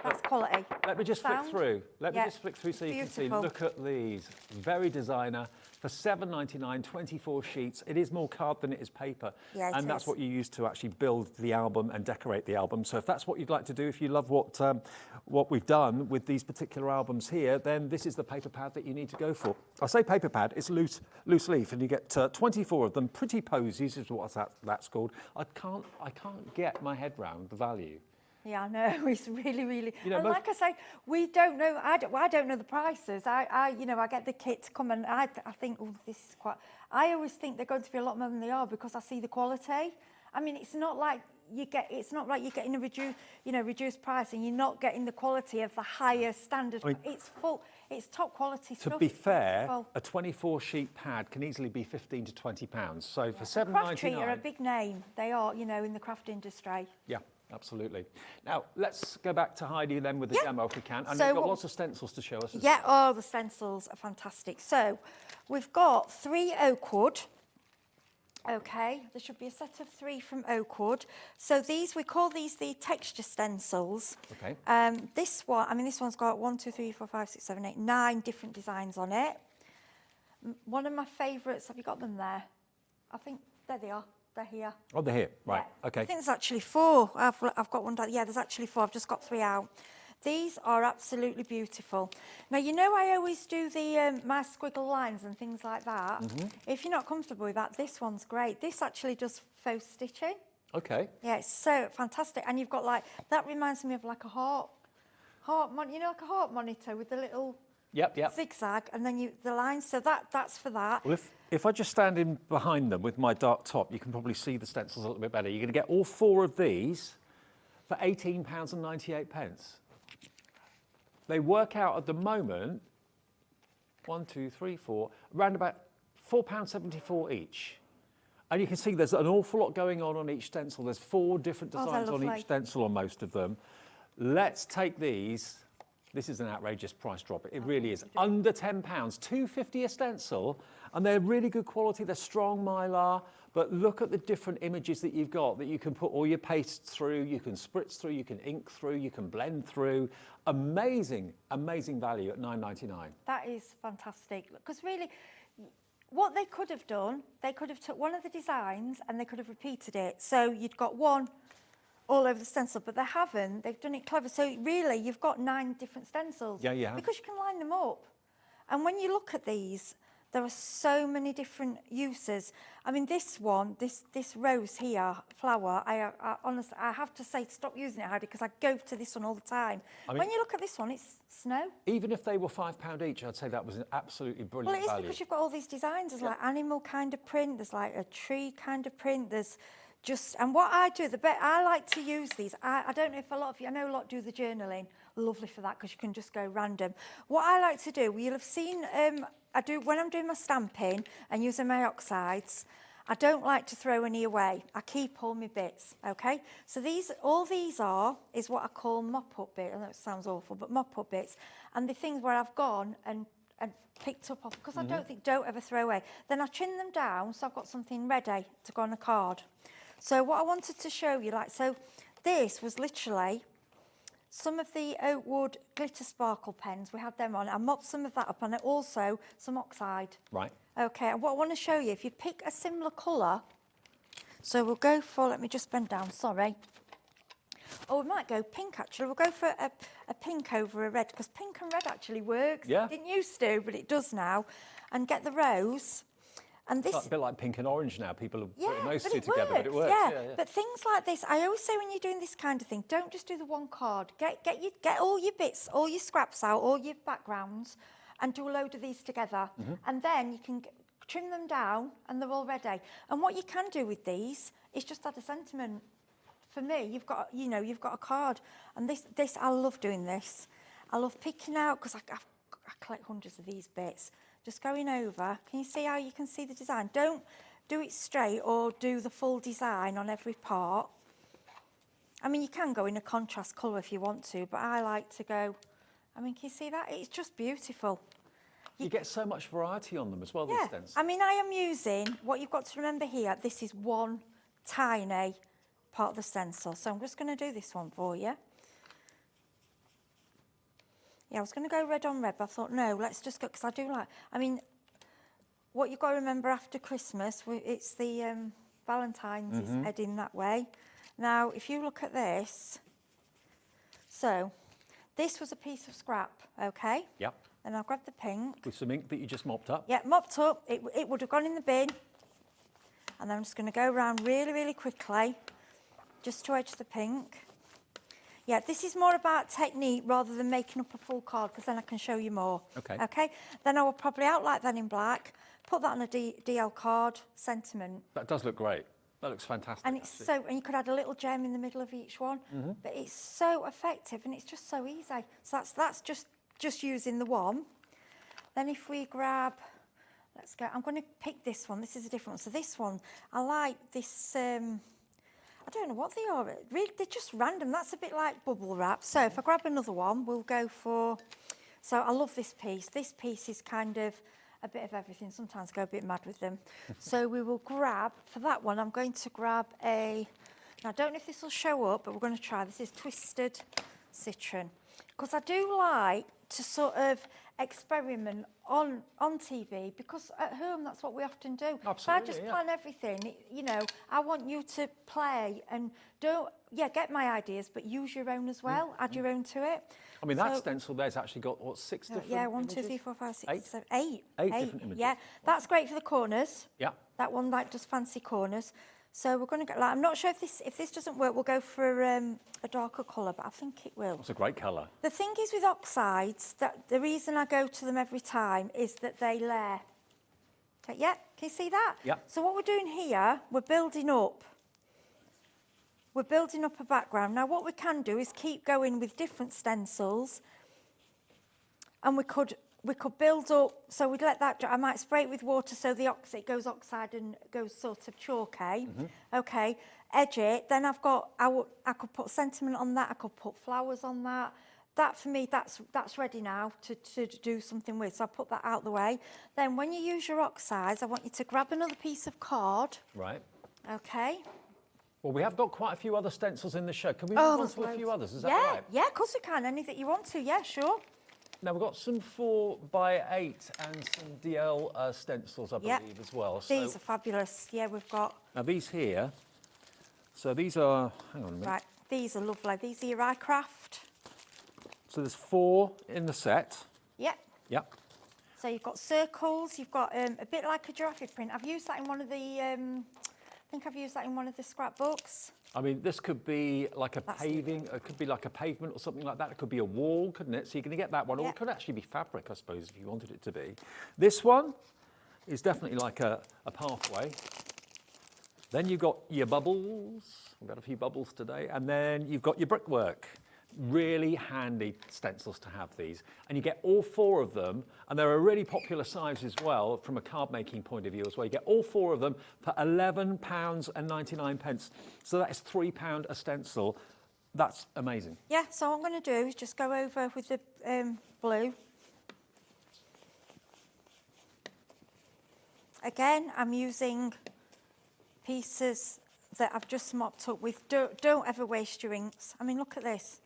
that's quality. Let me just Sound? flick through. Let me Yeah, just flick through so you can see. beautiful. Look at these. Very designer. For £7.99, 24 sheets. It is more card than it is paper. Yeah, it and that's is. what you use to actually build the album and decorate the album. So if that's what you'd like to do, if you love what we've done with these particular albums here, then this is the paper pad that you need to go for. I say paper pad, it's loose leaf, and you get 24 of them. Pretty Posies is what that's called. I can't get my head round the value. Yeah, I know. It's really, really. You know, and like I say, we don't know. I don't know the prices. I get the kit to come, and I think, oh, this is quite. I always think they're going to be a lot more than they are because I see the quality. I mean, it's not like you're getting a reduced price, and you're not getting the quality of the higher standard. I mean, it's top quality stuff. To be fair, Well, a 24-sheet pad can easily be £15 to £20. So for Craft Tree are a £7.99, big name. They are, in the craft industry. yeah, absolutely. Now let's go back to Heidi then with the Yeah. demo if we can. And So we've got what- lots of stencils to show us. Yeah, oh, the stencils are fantastic. So we've got 3 Oakwood. Okay, there should be a set of 3 from Oakwood. So we call these the texture stencils. Okay. This one's got 1, 2, 3, 4, 5, 6, 7, 8, 9 different designs on it. One of my favourites, have you got them there? I think, there they are, they're here. Oh, they're here, right, Yeah. okay. I think there's actually 4. I've got one down, yeah, there's actually 4, I've just got 3 out. These are absolutely beautiful. Now, you know I always do the my squiggle lines and things like that. If you're not comfortable with that, this one's great. This actually does faux stitching. Okay. Yeah, it's so fantastic. And you've got like, that reminds me of like a heart you know, like a heart monitor with the little Yep. zigzag, and then the lines. So that's for that. Well, if I just stand in behind them with my dark top, you can probably see the stencils a little bit better. You're going to get all 4 of these for £18.98. They work out at the moment, 1, 2, 3, 4, around about £4.74 each. And you can see there's an awful lot going on each stencil. There's 4 different designs on lovely. each stencil on most of them. Let's take these. This is an outrageous price drop. It really is. Under £10, £2.50 a stencil, and they're really good quality. They're strong mylar, but look at the different images that you've got that you can put all your pastes through, you can spritz through, you can ink through, you can blend through. Amazing, amazing value at £9.99. That is fantastic. Because really, what they could have done, they could have took one of the designs and they could have repeated it. So you'd got one all over the stencil, but they haven't. They've done it clever. So really, you've got 9 different stencils. Yeah. Because you can line them up. And when you look at these, there are so many different uses. I mean, this one, this rose here, flower, I honestly, I have to say, stop using it, Heidi, because I go to this one all the time. I mean, when you look at this one, it's snow. Even if they were £5 each, I'd say that was an absolutely brilliant Well, it is value. because you've got all these designs. There's like animal kind of print, there's like a tree kind of print, there's just, and what I do, I like to use these. I don't know if a lot of you, I know a lot do the journaling, lovely for that because you can just go random. What I like to do, you'll have seen, I do when I'm doing my stamping and using my oxides, I don't like to throw any away. I keep all my bits, okay? So all these is what I call mop-up bits. I know it sounds awful, but mop-up bits. And the things where I've gone and picked up off, because I don't ever throw away. Then I trim them down so I've got something ready to go on a card. So what I wanted to show you, so this was literally some of the Oakwood glitter sparkle pens. We had them on. I mopped some of that up, and also some oxide. Right. Okay, and what I want to show you, if you pick a similar colour, so we'll go for, let me just bend down, sorry. Oh, we might go pink, actually. We'll go for a pink over a red, because pink and red actually works. Yeah. It didn't used to, but it does now. And get the rose. And this, It's a bit like pink and orange now. People are putting those but two it together, but it works. Yeah. But things like this, I always say when you're doing this kind of thing, don't just do the one card. Get all your bits, all your scraps out, all your backgrounds, and do a load of these together. And then you can trim them down, and they're all ready. And what you can do with these is just add a sentiment. For me, you've got a card, and this I love doing this. I love picking out, because I collect hundreds of these bits. Just going over, can you see how you can see the design? Don't do it straight or do the full design on every part. I mean, you can go in a contrast colour if you want to, but I like to go, I mean, can you see that? It's just beautiful. You get so much variety on them as well, these stencils. I mean, I am using, what you've got to remember here, this is one tiny part of the stencil. So I'm just going to do this one for you. Yeah, I was going to go red on red, but I thought, no, let's just go, because I do like, I mean, what you've got to remember after Christmas, it's the Valentine's is heading that way. Now, if you look at this, so this was a piece of scrap, okay? Yep. And I'll grab the pink. With some ink that you just mopped up. Yeah, mopped up. It would have gone in the bin. And then I'm just going to go around really, really quickly, just to edge the pink. Yeah, this is more about technique rather than making up a full card, because then I can show you more. Okay. Okay. Then I will probably outline that in black, put that on a DL card, sentiment. That does look great. That looks fantastic. And it's actually. and you could add a little gem in the middle of each one. But it's so effective and it's just so easy. So that's just using the one. Then if we grab, let's go, I'm going to pick this one. This is a different one. So this one, I like this, I don't know what they are. Really, they're just random. That's a bit like bubble wrap. So if I grab another one, we'll go for, so I love this piece. This piece is kind of a bit of everything. Sometimes I go a bit mad with them. So we will grab, for that one, I'm going to grab now I don't know if this will show up, but we're going to try. This is Twisted Citron. Because I do like to sort of experiment on TV, because at home that's what we often do. Absolutely, If I just plan everything, you know, I want you to play and get my ideas, but use your own as well, add your own to it. I mean, that stencil there's actually got, what, 6 different Yeah, 1, 2, images? 3, 4, 5, 6, 8? 7, 8. 8 different images. Yeah, that's great for the corners. Yeah. That one like does fancy corners. So we're going to go, like, I'm not sure if this doesn't work, we'll go for a darker colour, but I think it will. It's a great colour. The thing is with oxides, that the reason I go to them every time is that they layer. Okay, yeah, can you see that? Yeah. So what we're doing here, we're building up. We're building up a background. Now what we can do is keep going with different stencils, and we could build up, so we'd let that dry. I might spray it with water so it goes oxide and goes sort of chalky. Okay, edge it. Then I could put sentiment on that. I could put flowers on that. That for me, that's ready now to do something with. So I put that out the way. Then when you use your oxides, I want you to grab another piece of card. Right. Okay. Well, we have got quite a few other stencils in the show. Can we move on to a few others? Is that right? Yeah, of course we can. Any that you want to, yeah, sure. Now, we've got some 4x8 and some DL stencils, I believe, as well. These are fabulous. Yeah, we've got... Now, these here, so these are, hang on a minute. Right, these are lovely. These are your iCraft. So there's 4 in the set. Yep. Yep. So you've got circles, you've got a bit like a giraffe print. I've used that in one of the, I think I've used that in one of the scrapbooks. I mean, this could be like a paving, it could be like a pavement or something like that. It could be a wall, couldn't it? So you're going to get that one. Or it could actually be fabric, I suppose, if you wanted it to be. This one is definitely like a pathway. Then you've got your bubbles. We've got a few bubbles today. And then you've got your brickwork. Really handy stencils to have these. And you get all 4 of them, and they're a really popular size as well from a card making point of view as well. You get all 4 of them for £11.99. So that is £3 a stencil. That's amazing. Yeah, so what I'm going to do is just go over with the blue. Again, I'm using pieces that I've just mopped up with. Don't ever waste your inks. I mean, look at this.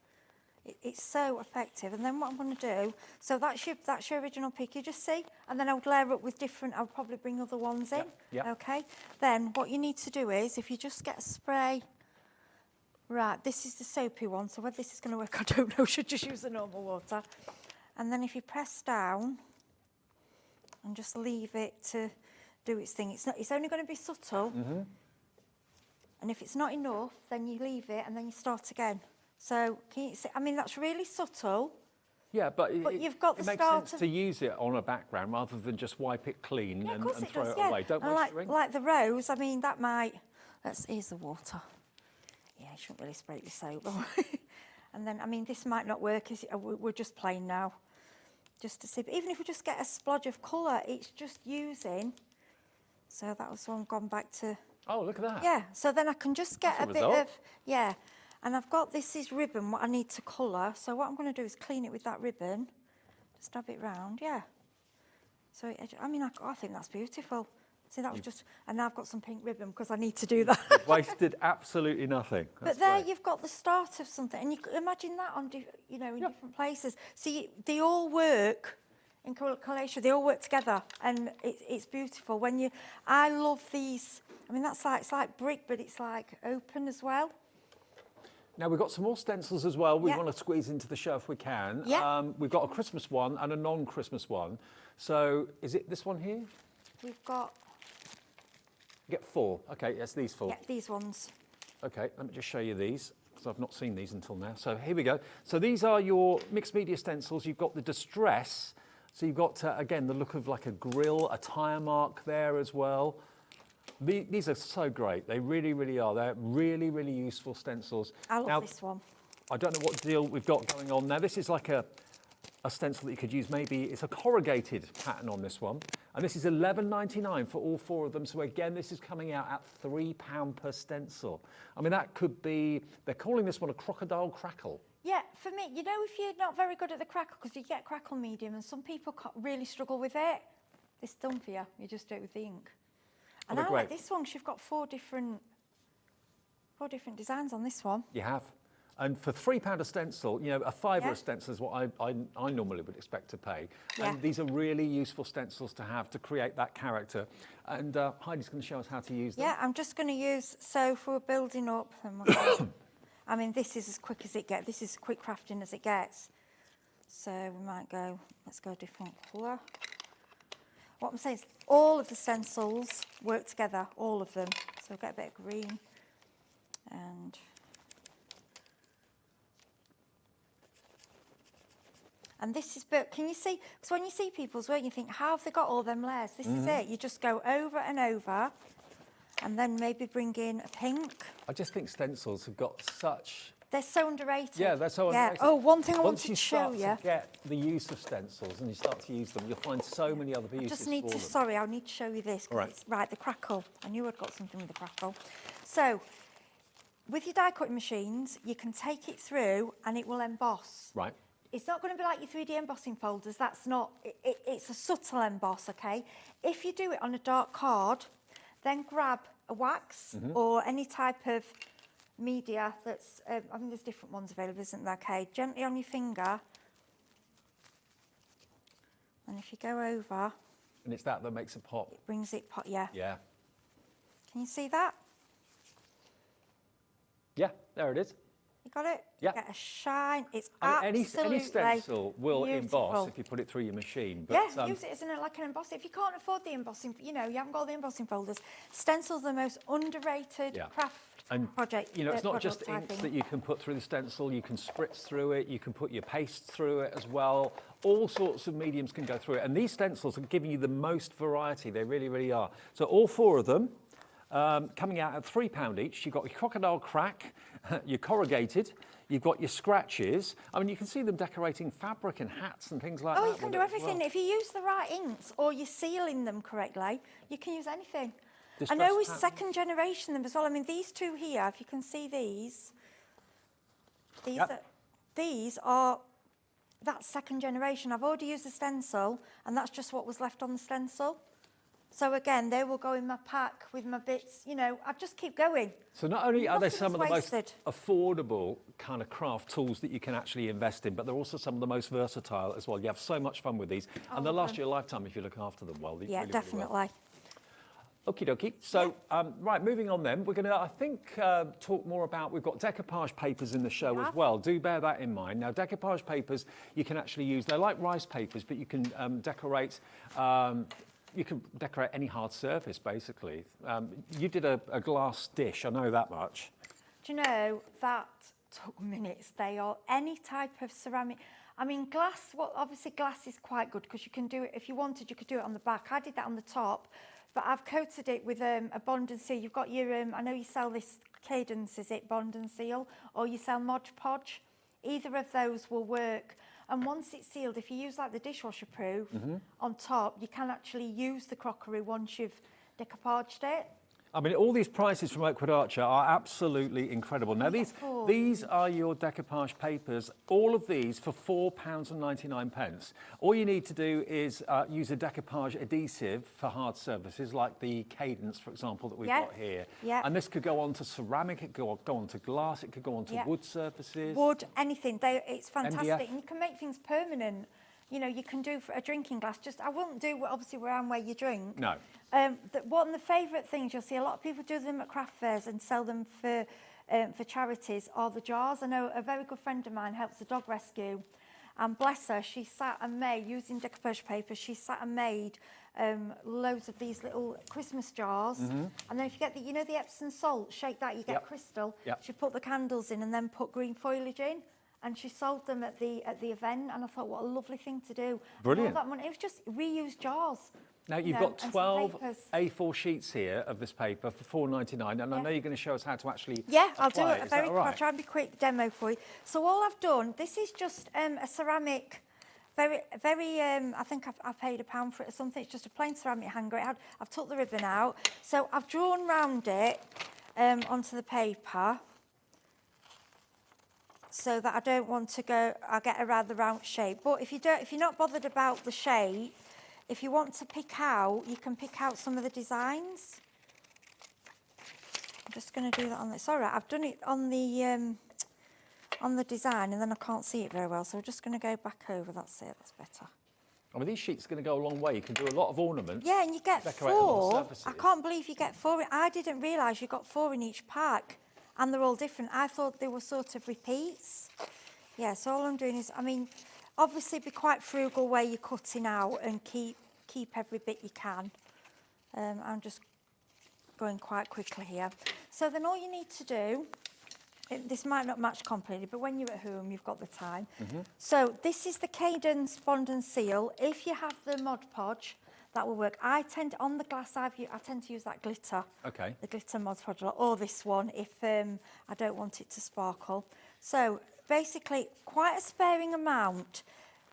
It's so effective. And then what I'm going to do, so that's your original pick, you just see, and then I would layer up with different, I'll probably bring other ones in. Yeah. Okay. Then what you need to do is, if you just get a spray, right, this is the soapy one, so whether this is going to work, I don't know, should just use the normal water. And then if you press down and just leave it to do its thing, it's only going to be subtle. And if it's not enough, then you leave it and then you start again. So, can you see? I mean, that's really subtle. Yeah, but you've got it the makes start sense to use it on a background rather than just wipe it clean and throw does, it yeah. away. Don't And waste your ink. like the rose, I mean, that might... Here's the water. Yeah, you shouldn't really spray it with soap. And then, I mean, this might not work. We're just playing now. Just to see. But even if we just get a splodge of colour, it's just using... So that was one gone back to... Oh, look at that. Yeah, so then I can just get That's a a bit result. of... Yeah, and I've got this is ribbon, what I need to colour. So what I'm going to do is clean it with that ribbon. Just dab it round, yeah. So, I mean, I think that's beautiful. See, that was just... And now I've got some pink ribbon because I need to do that. You've wasted absolutely nothing. That's But there great. you've got the start of something. And you could imagine that on, in different places. See, they all work... In collation, they all work together, and it's beautiful. I love these. I mean, it's like brick, but it's like open as well. Now, we've got some more stencils as well we Yeah. want to squeeze into the show if we can. Yeah. We've got a Christmas one and a non-Christmas one. So, is it this one here? We've got... You get 4. Okay, yes, these 4. Yeah, these ones. Okay, let me just show you these, because I've not seen these until now. So, here we go. So, these are your mixed media stencils. You've got the distress. So you've got, again, the look of like a grill, a tyre mark there as well. These are so great. They really, really are. They're really, really useful stencils. I love this one. I don't know what deal we've got going on now. This is like a stencil that you could use. Maybe it's a corrugated pattern on this one. And this is £11.99 for all 4 of them. So again, this is coming out at £3 per stencil. I mean, that could be, they're calling this one a crocodile crackle. Yeah, for me, you know, if you're not very good at the crackle, because you get crackle medium, and some people really struggle with it, it's done for you. You just do it with the ink. And I like this one, because you've got 4 different designs on this one. You have. And for £3 a stencil, you know, a fiver Yeah. a stencil is what I normally would expect to pay. Yeah. And these are really useful stencils to have to create that character. And Heidi's going to show us how to use them. Yeah, I'm just going to use, so if we're building up, then we'll I mean, this is as quick as it gets. This is as quick crafting as it gets. So we might go, let's go a different colour. What I'm saying is all of the stencils work together, all of them. So we'll get a bit of green and this is, but can you see, because when you see people's work, you think, how have they got all them layers? This is it. You just go over and over, and then maybe bring in a pink. I just think stencils have got such... They're so underrated. Yeah, they're so underrated. Oh, one thing I Once wanted you to show start you. to get the use of stencils and you start to use them, you'll find so many other uses Just need for to, them. sorry, I'll need to show you this. 'Cause All right. it's, right, the crackle. I knew I'd got something with the crackle. So, with your die cutting machines, you can take it through and it will emboss. Right. It's not going to be like your 3D embossing folders. That's not, it's a subtle emboss, okay? If you do it on a dark card, then grab a wax or any type of media that's, I mean, there's different ones available, isn't there? Okay, gently on your finger. And if you go over, And it's that makes it pop. it brings it, yeah. Yeah. Can you see that? Yeah, there it is. You got it? Yeah. Get a shine. It's I mean, absolutely any stencil will beautiful. emboss if you put it through your machine. But, Yeah, use it as like an embossing. If you can't afford the embossing, you know, you haven't got all the embossing folders. Stencils are the most underrated Yeah. craft And project. you know, it's not just product, I inks think. that you can put through the stencil, you can spritz through it, you can put your paste through it as well. All sorts of mediums can go through it. And these stencils are giving you the most variety, they really, really are. So all four of them coming out at £3 each. You've got your crocodile crack, your corrugated, you've got your scratches. I mean, you can see them decorating fabric and hats and things like that. Oh, you can with do it as everything. well. If you use the right inks or you're sealing them correctly, you can use anything. I Distressed know with patterns. second generation them as well. I mean, these two here, if you can see these, Yep. these are, that's second generation. I've already used the stencil and that's just what was left on the stencil. So again, they will go in my pack with my bits, you know, I just keep going. So not only are they Nothing's some of the most wasted. affordable kind of craft tools that you can actually invest in, but they're also some of the most versatile as well. You have so much fun with these, and they'll last you a lifetime if you look after them well. They Yeah, really, really will. definitely. Okie dokie. So, right, moving on then, we're going to, I think, talk more about, we've got decoupage papers in the show as well. Do bear that in mind. Now, decoupage papers, you can actually use, they're like rice papers, but you can decorate any hard surface, basically. You did a glass dish, I know that much. Do you know, that took minutes. They are any type of ceramic. I mean, glass, well, obviously glass is quite good because you can do it, if you wanted, you could do it on the back. I did that on the top, but I've coated it with a Bond and Seal. You've got your, I know you sell this Cadence, is it Bond and Seal? Or you sell Mod Podge. Either of those will work. And once it's sealed, if you use like the dishwasher proof on top, you can actually use the crockery once you've decoupaged it. I mean, all these prices from Oakwood Archer are absolutely incredible. Now, these are your decoupage papers, all of these for £4.99. All you need to do is use a decoupage adhesive for hard surfaces, like the Cadence, for example, that we've got here. Yeah. And this could go on to ceramic, it could go on to glass, it could go on to wood surfaces. Wood, anything. It's fantastic. MDF. And you can make things permanent. You know, you can do for a drinking glass. Just, I wouldn't do, obviously, around where you drink. No. One of the favourite things you'll see, a lot of people do them at craft fairs and sell them for charities, are the jars. I know a very good friend of mine helps the dog rescue. And bless her, she sat and made, using decoupage paper, she sat and made loads of these little Christmas jars. And then if you get the, you know, the Epsom salt, shake that, you get crystal. She put the candles in and then put green foliage in. And she sold them at the event, and I thought, what a lovely thing to do. Brilliant. And all that money, it was just reused jars. Now, you've got 12 A4 sheets here of this paper for £4.99, and I know you're going to show us how to actually I'll do apply it. Is that all right? I'll try and be quick demo for you. So all I've done, this is just a ceramic, very, I think I paid £1 for it or something. It's just a plain ceramic hanger. I've took the ribbon out. So I've drawn round it onto the paper, so that I don't want to go, I get a rather round shape. But if you're not bothered about the shape, if you want to pick out, you can pick out some of the designs. I'm just going to do that on this. All right, I've done it on the on the design, and then I can't see it very well, so we're just going to go back over. That's it, that's better. I mean, these sheets are going to go a long way. You can do a lot of ornaments. Yeah, and you get decorate a lot of 4. surfaces. I can't believe you get 4. I didn't realise you got 4 in each pack, and they're all different. I thought they were sort of repeats. Yeah, so all I'm doing is, I mean, obviously be quite frugal where you're cutting out and keep every bit you can. I'm just going quite quickly here. So then all you need to do, this might not match completely, but when you're at home, you've got the time. So this is the Cadence Fondant Seal. If you have the Mod Podge, that will work. On the glass, I tend to use that glitter. Okay. The glitter Mod Podge, or this one, if I don't want it to sparkle. So basically, quite a sparing amount.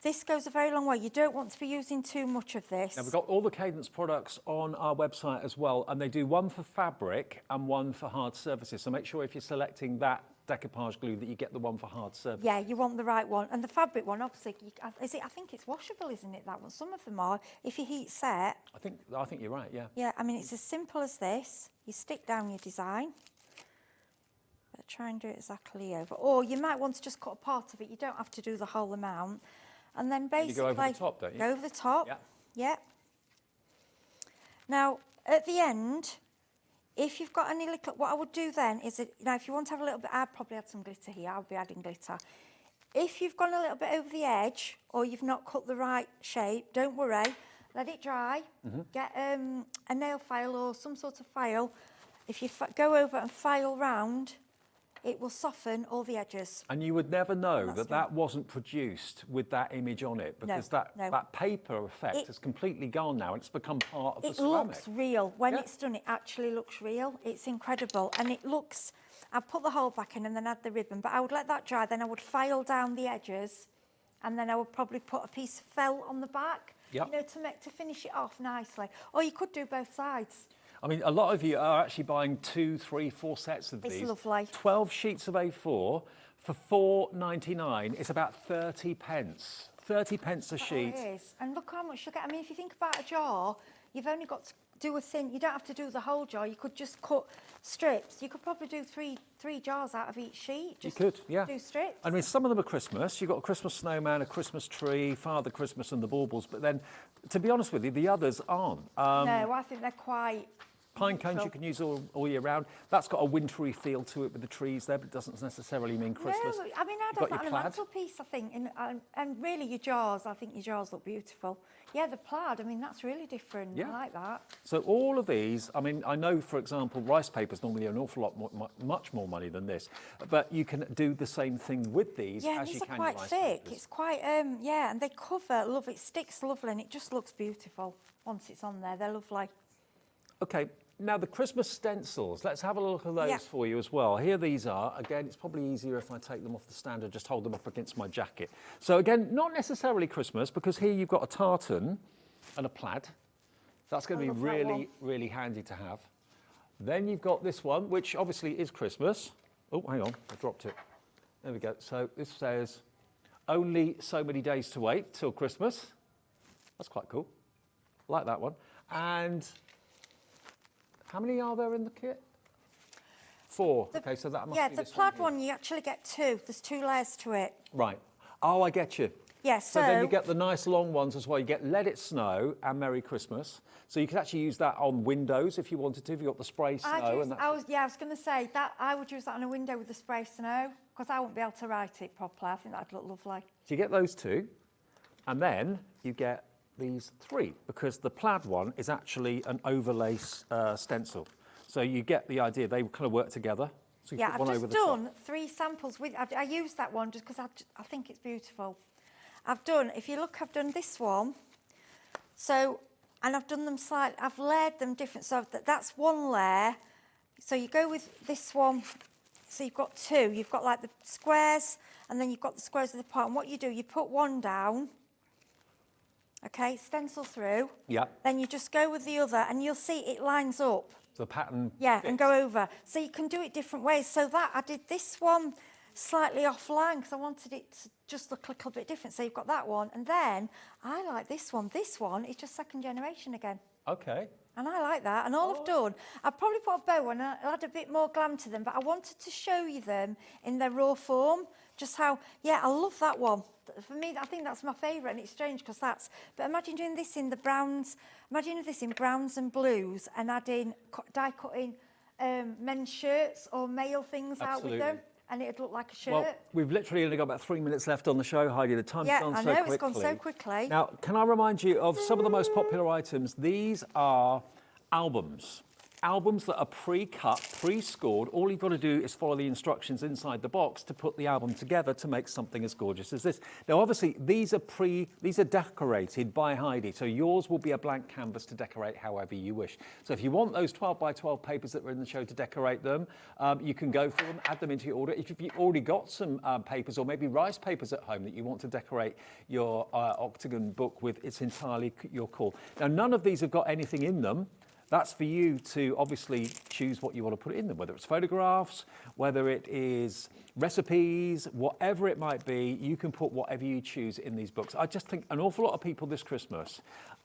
This goes a very long way. You don't want to be using too much of this. Now, we've got all the Cadence products on our website as well, and they do one for fabric and one for hard surfaces. So make sure if you're selecting that decoupage glue that you get the one for hard surface. Yeah, you want the right one. And the fabric one, obviously, I think it's washable, isn't it, that one? Some of them are. If you heat set. I think you're right, yeah. Yeah, I mean, it's as simple as this. You stick down your design. But try and do it exactly over. Or you might want to just cut a part of it. You don't have to do the whole amount. And then basically... You go over the top, don't you? Go over the top. Yeah. Yeah. Now, at the end, if you've got any little... What I would do then is, if you want to have a little bit... I'd probably add some glitter here. I'll be adding glitter. If you've gone a little bit over the edge or you've not cut the right shape, don't worry. Let it dry. Get a nail file or some sort of file. If you go over and file round, it will soften all the edges. And you would never know that wasn't produced with that image on it, because that paper effect has completely gone now and it's become part of the ceramic. It looks real. When it's done, it actually looks real. It's incredible. And it looks... I'd put the hole back in and then add the ribbon, but I would let that dry, then I would file down the edges, and then I would probably put a piece of felt on the back, to finish it off nicely. Or you could do both sides. I mean, a lot of you are actually buying 2, 3, 4 sets of these. It's lovely. 12 sheets of A4 for £4.99. It's about 30 pence. 30 pence a sheet. It is. And look how much you get. I mean, if you think about a jar, you've only got to do a thin... You don't have to do the whole jar. You could just cut strips. You could probably do three jars out of each sheet. You could, yeah. Do strips. I mean, some of them are Christmas. You've got a Christmas snowman, a Christmas tree, Father Christmas and the baubles. But then, to be honest with you, the others aren't. No, I think they're quite... Pine cones you can use all year round. That's got a wintry feel to it with the trees there, but it doesn't necessarily mean Christmas. No, I mean, I'd have that on a mantelpiece, I think. And really, your jars, I think your jars look beautiful. Yeah, the plaid, I mean, that's really different. Yeah. I like that. So all of these, I mean, I know, for example, rice paper's normally an awful lot more, much more money than this, but you can do the same thing with these as you can your rice papers. Yeah, these are quite thick. It's quite, and they cover, love, it sticks lovely, and it just looks beautiful once it's on there. They're lovely. Okay. Now, the Christmas stencils, let's have a look at those for you as well. Here these are. Again, it's probably easier if I take them off the stand and just hold them up against my jacket. So again, not necessarily Christmas, because here you've got a tartan and a plaid. That's going to be really, really handy to have. Then you've got this one, which obviously is Christmas. Oh, hang on, I dropped it. There we go. So this says, only so many days to wait till Christmas. That's quite cool. Like that one. And... how many are there in the kit? 4. Okay, so that must be the this plaid one, you actually get 2. There's 2 layers to it. Right. Oh, I get you. Yes. So then you get the nice long ones as well. You get Let It Snow and Merry Christmas. So you could actually use that on windows if you wanted to. If you got the spray snow. I was going to say that I would use that on a window with the spray snow, because I won't be able to write it properly. I think that'd look lovely. So you get those 2, and then you get these 3, because the plaid one is actually an overlay stencil. So you get the idea, they kind of work together. So you put one I've over just the top. done 3 samples with, I used that one just because I think it's beautiful. I've done, if you look, I've done this one. So, and I've done them slightly, I've layered them different, so that's one layer. So you go with this one, so you've got 2. You've got like the squares, and then you've got the squares of the part. And what you do, you put one down, okay, stencil through. Yeah. Then you just go with the other, and you'll see it lines up. The pattern fits. And go over. So you can do it different ways. So that, I did this one slightly offline because I wanted it to just look a little bit different. So you've got that one. And then I like this one. This one is just second generation again. Okay. And I like that. And all I've done, I've probably put a bow on and I'll add a bit more glam to them, but I wanted to show you them in their raw form. Just how, yeah, I love that one. For me, I think that's my favourite, and it's strange because that's, but imagine doing this in the browns, imagine this in browns and blues and adding, die cutting men's shirts or male things out with them. And it'd look like a shirt. Well, we've literally only got about 3 minutes left on the show, Heidi. The time's gone so quickly. Yeah, I know, it's gone so quickly. Now, can I remind you of some of the most popular items? These are albums. Albums that are pre-cut, pre-scored. All you've got to do is follow the instructions inside the box to put the album together to make something as gorgeous as this. Now, obviously, these are decorated by Heidi, so yours will be a blank canvas to decorate however you wish. So if you want those 12 by 12 papers that were in the show to decorate them, you can go for them, add them into your order. If you've already got some papers or maybe rice papers at home that you want to decorate your octagon book with, it's entirely your call. Now, none of these have got anything in them. That's for you to obviously choose what you want to put in them, whether it's photographs, whether it is recipes, whatever it might be, you can put whatever you choose in these books. I just think an awful lot of people this Christmas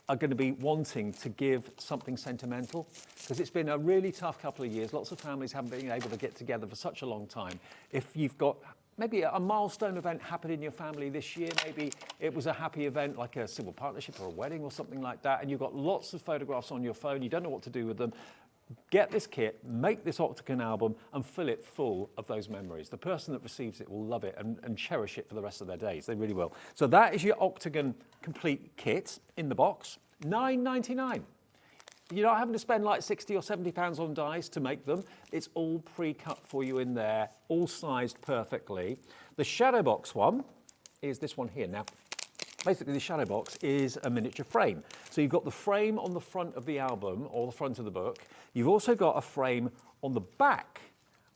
are going to be wanting to give something sentimental because it's been a really tough couple of years. Lots of families haven't been able to get together for such a long time. If you've got maybe a milestone event happened in your family this year, maybe it was a happy event like a civil partnership or a wedding or something like that, and you've got lots of photographs on your phone, you don't know what to do with them, get this kit, make this octagon album and fill it full of those memories. The person that receives it will love it and cherish it for the rest of their days, they really will. So that is your octagon complete kit in the box, $9.99. You're not having to spend like 60 or 70 pounds on dies to make them. It's all pre-cut for you in there, all sized perfectly. The shadow box one is this one here. Now, basically the shadow box is a miniature frame. So you've got the frame on the front of the album or the front of the book. You've also got a frame on the back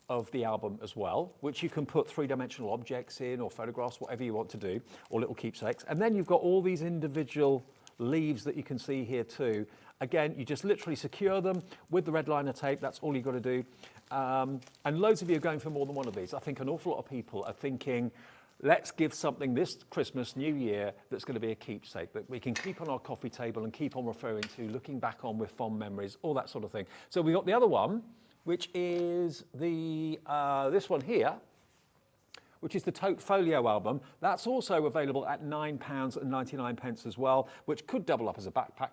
of the album as well, which you can put three-dimensional objects in or photographs, whatever you want to do, or little keepsakes. And then you've got all these individual leaves that you can see here too. Again, you just literally secure them with the red liner tape. That's all you've got to do. And loads of you are going for more than one of these. I think an awful lot of people are thinking, let's give something this Christmas, New Year, that's going to be a keepsake that we can keep on our coffee table and keep on referring to, looking back on with fond memories, all that sort of thing. So we got the other one, which is the this one here, which is the Tote Folio album. That's also available at £9.99 as well, which could double up as a backpack.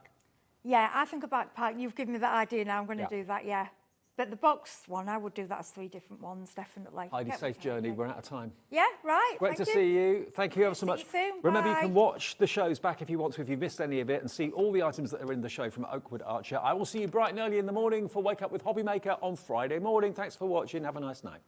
Yeah, I think a backpack, you've given me that idea now, I'm going to do that, yeah. But the box one, I would do that as 3 different ones, definitely. Heidi, safe journey, we're out of time. Yeah, right. Great to see you. Thank you ever so much. See you soon. Remember, you Bye. can watch the shows back if you want to, if you've missed any of it, and see all the items that are in the show from Oakwood Archer. I will see you bright and early in the morning for Wake Up with Hobbymaker on Friday morning. Thanks for watching. Have a nice night.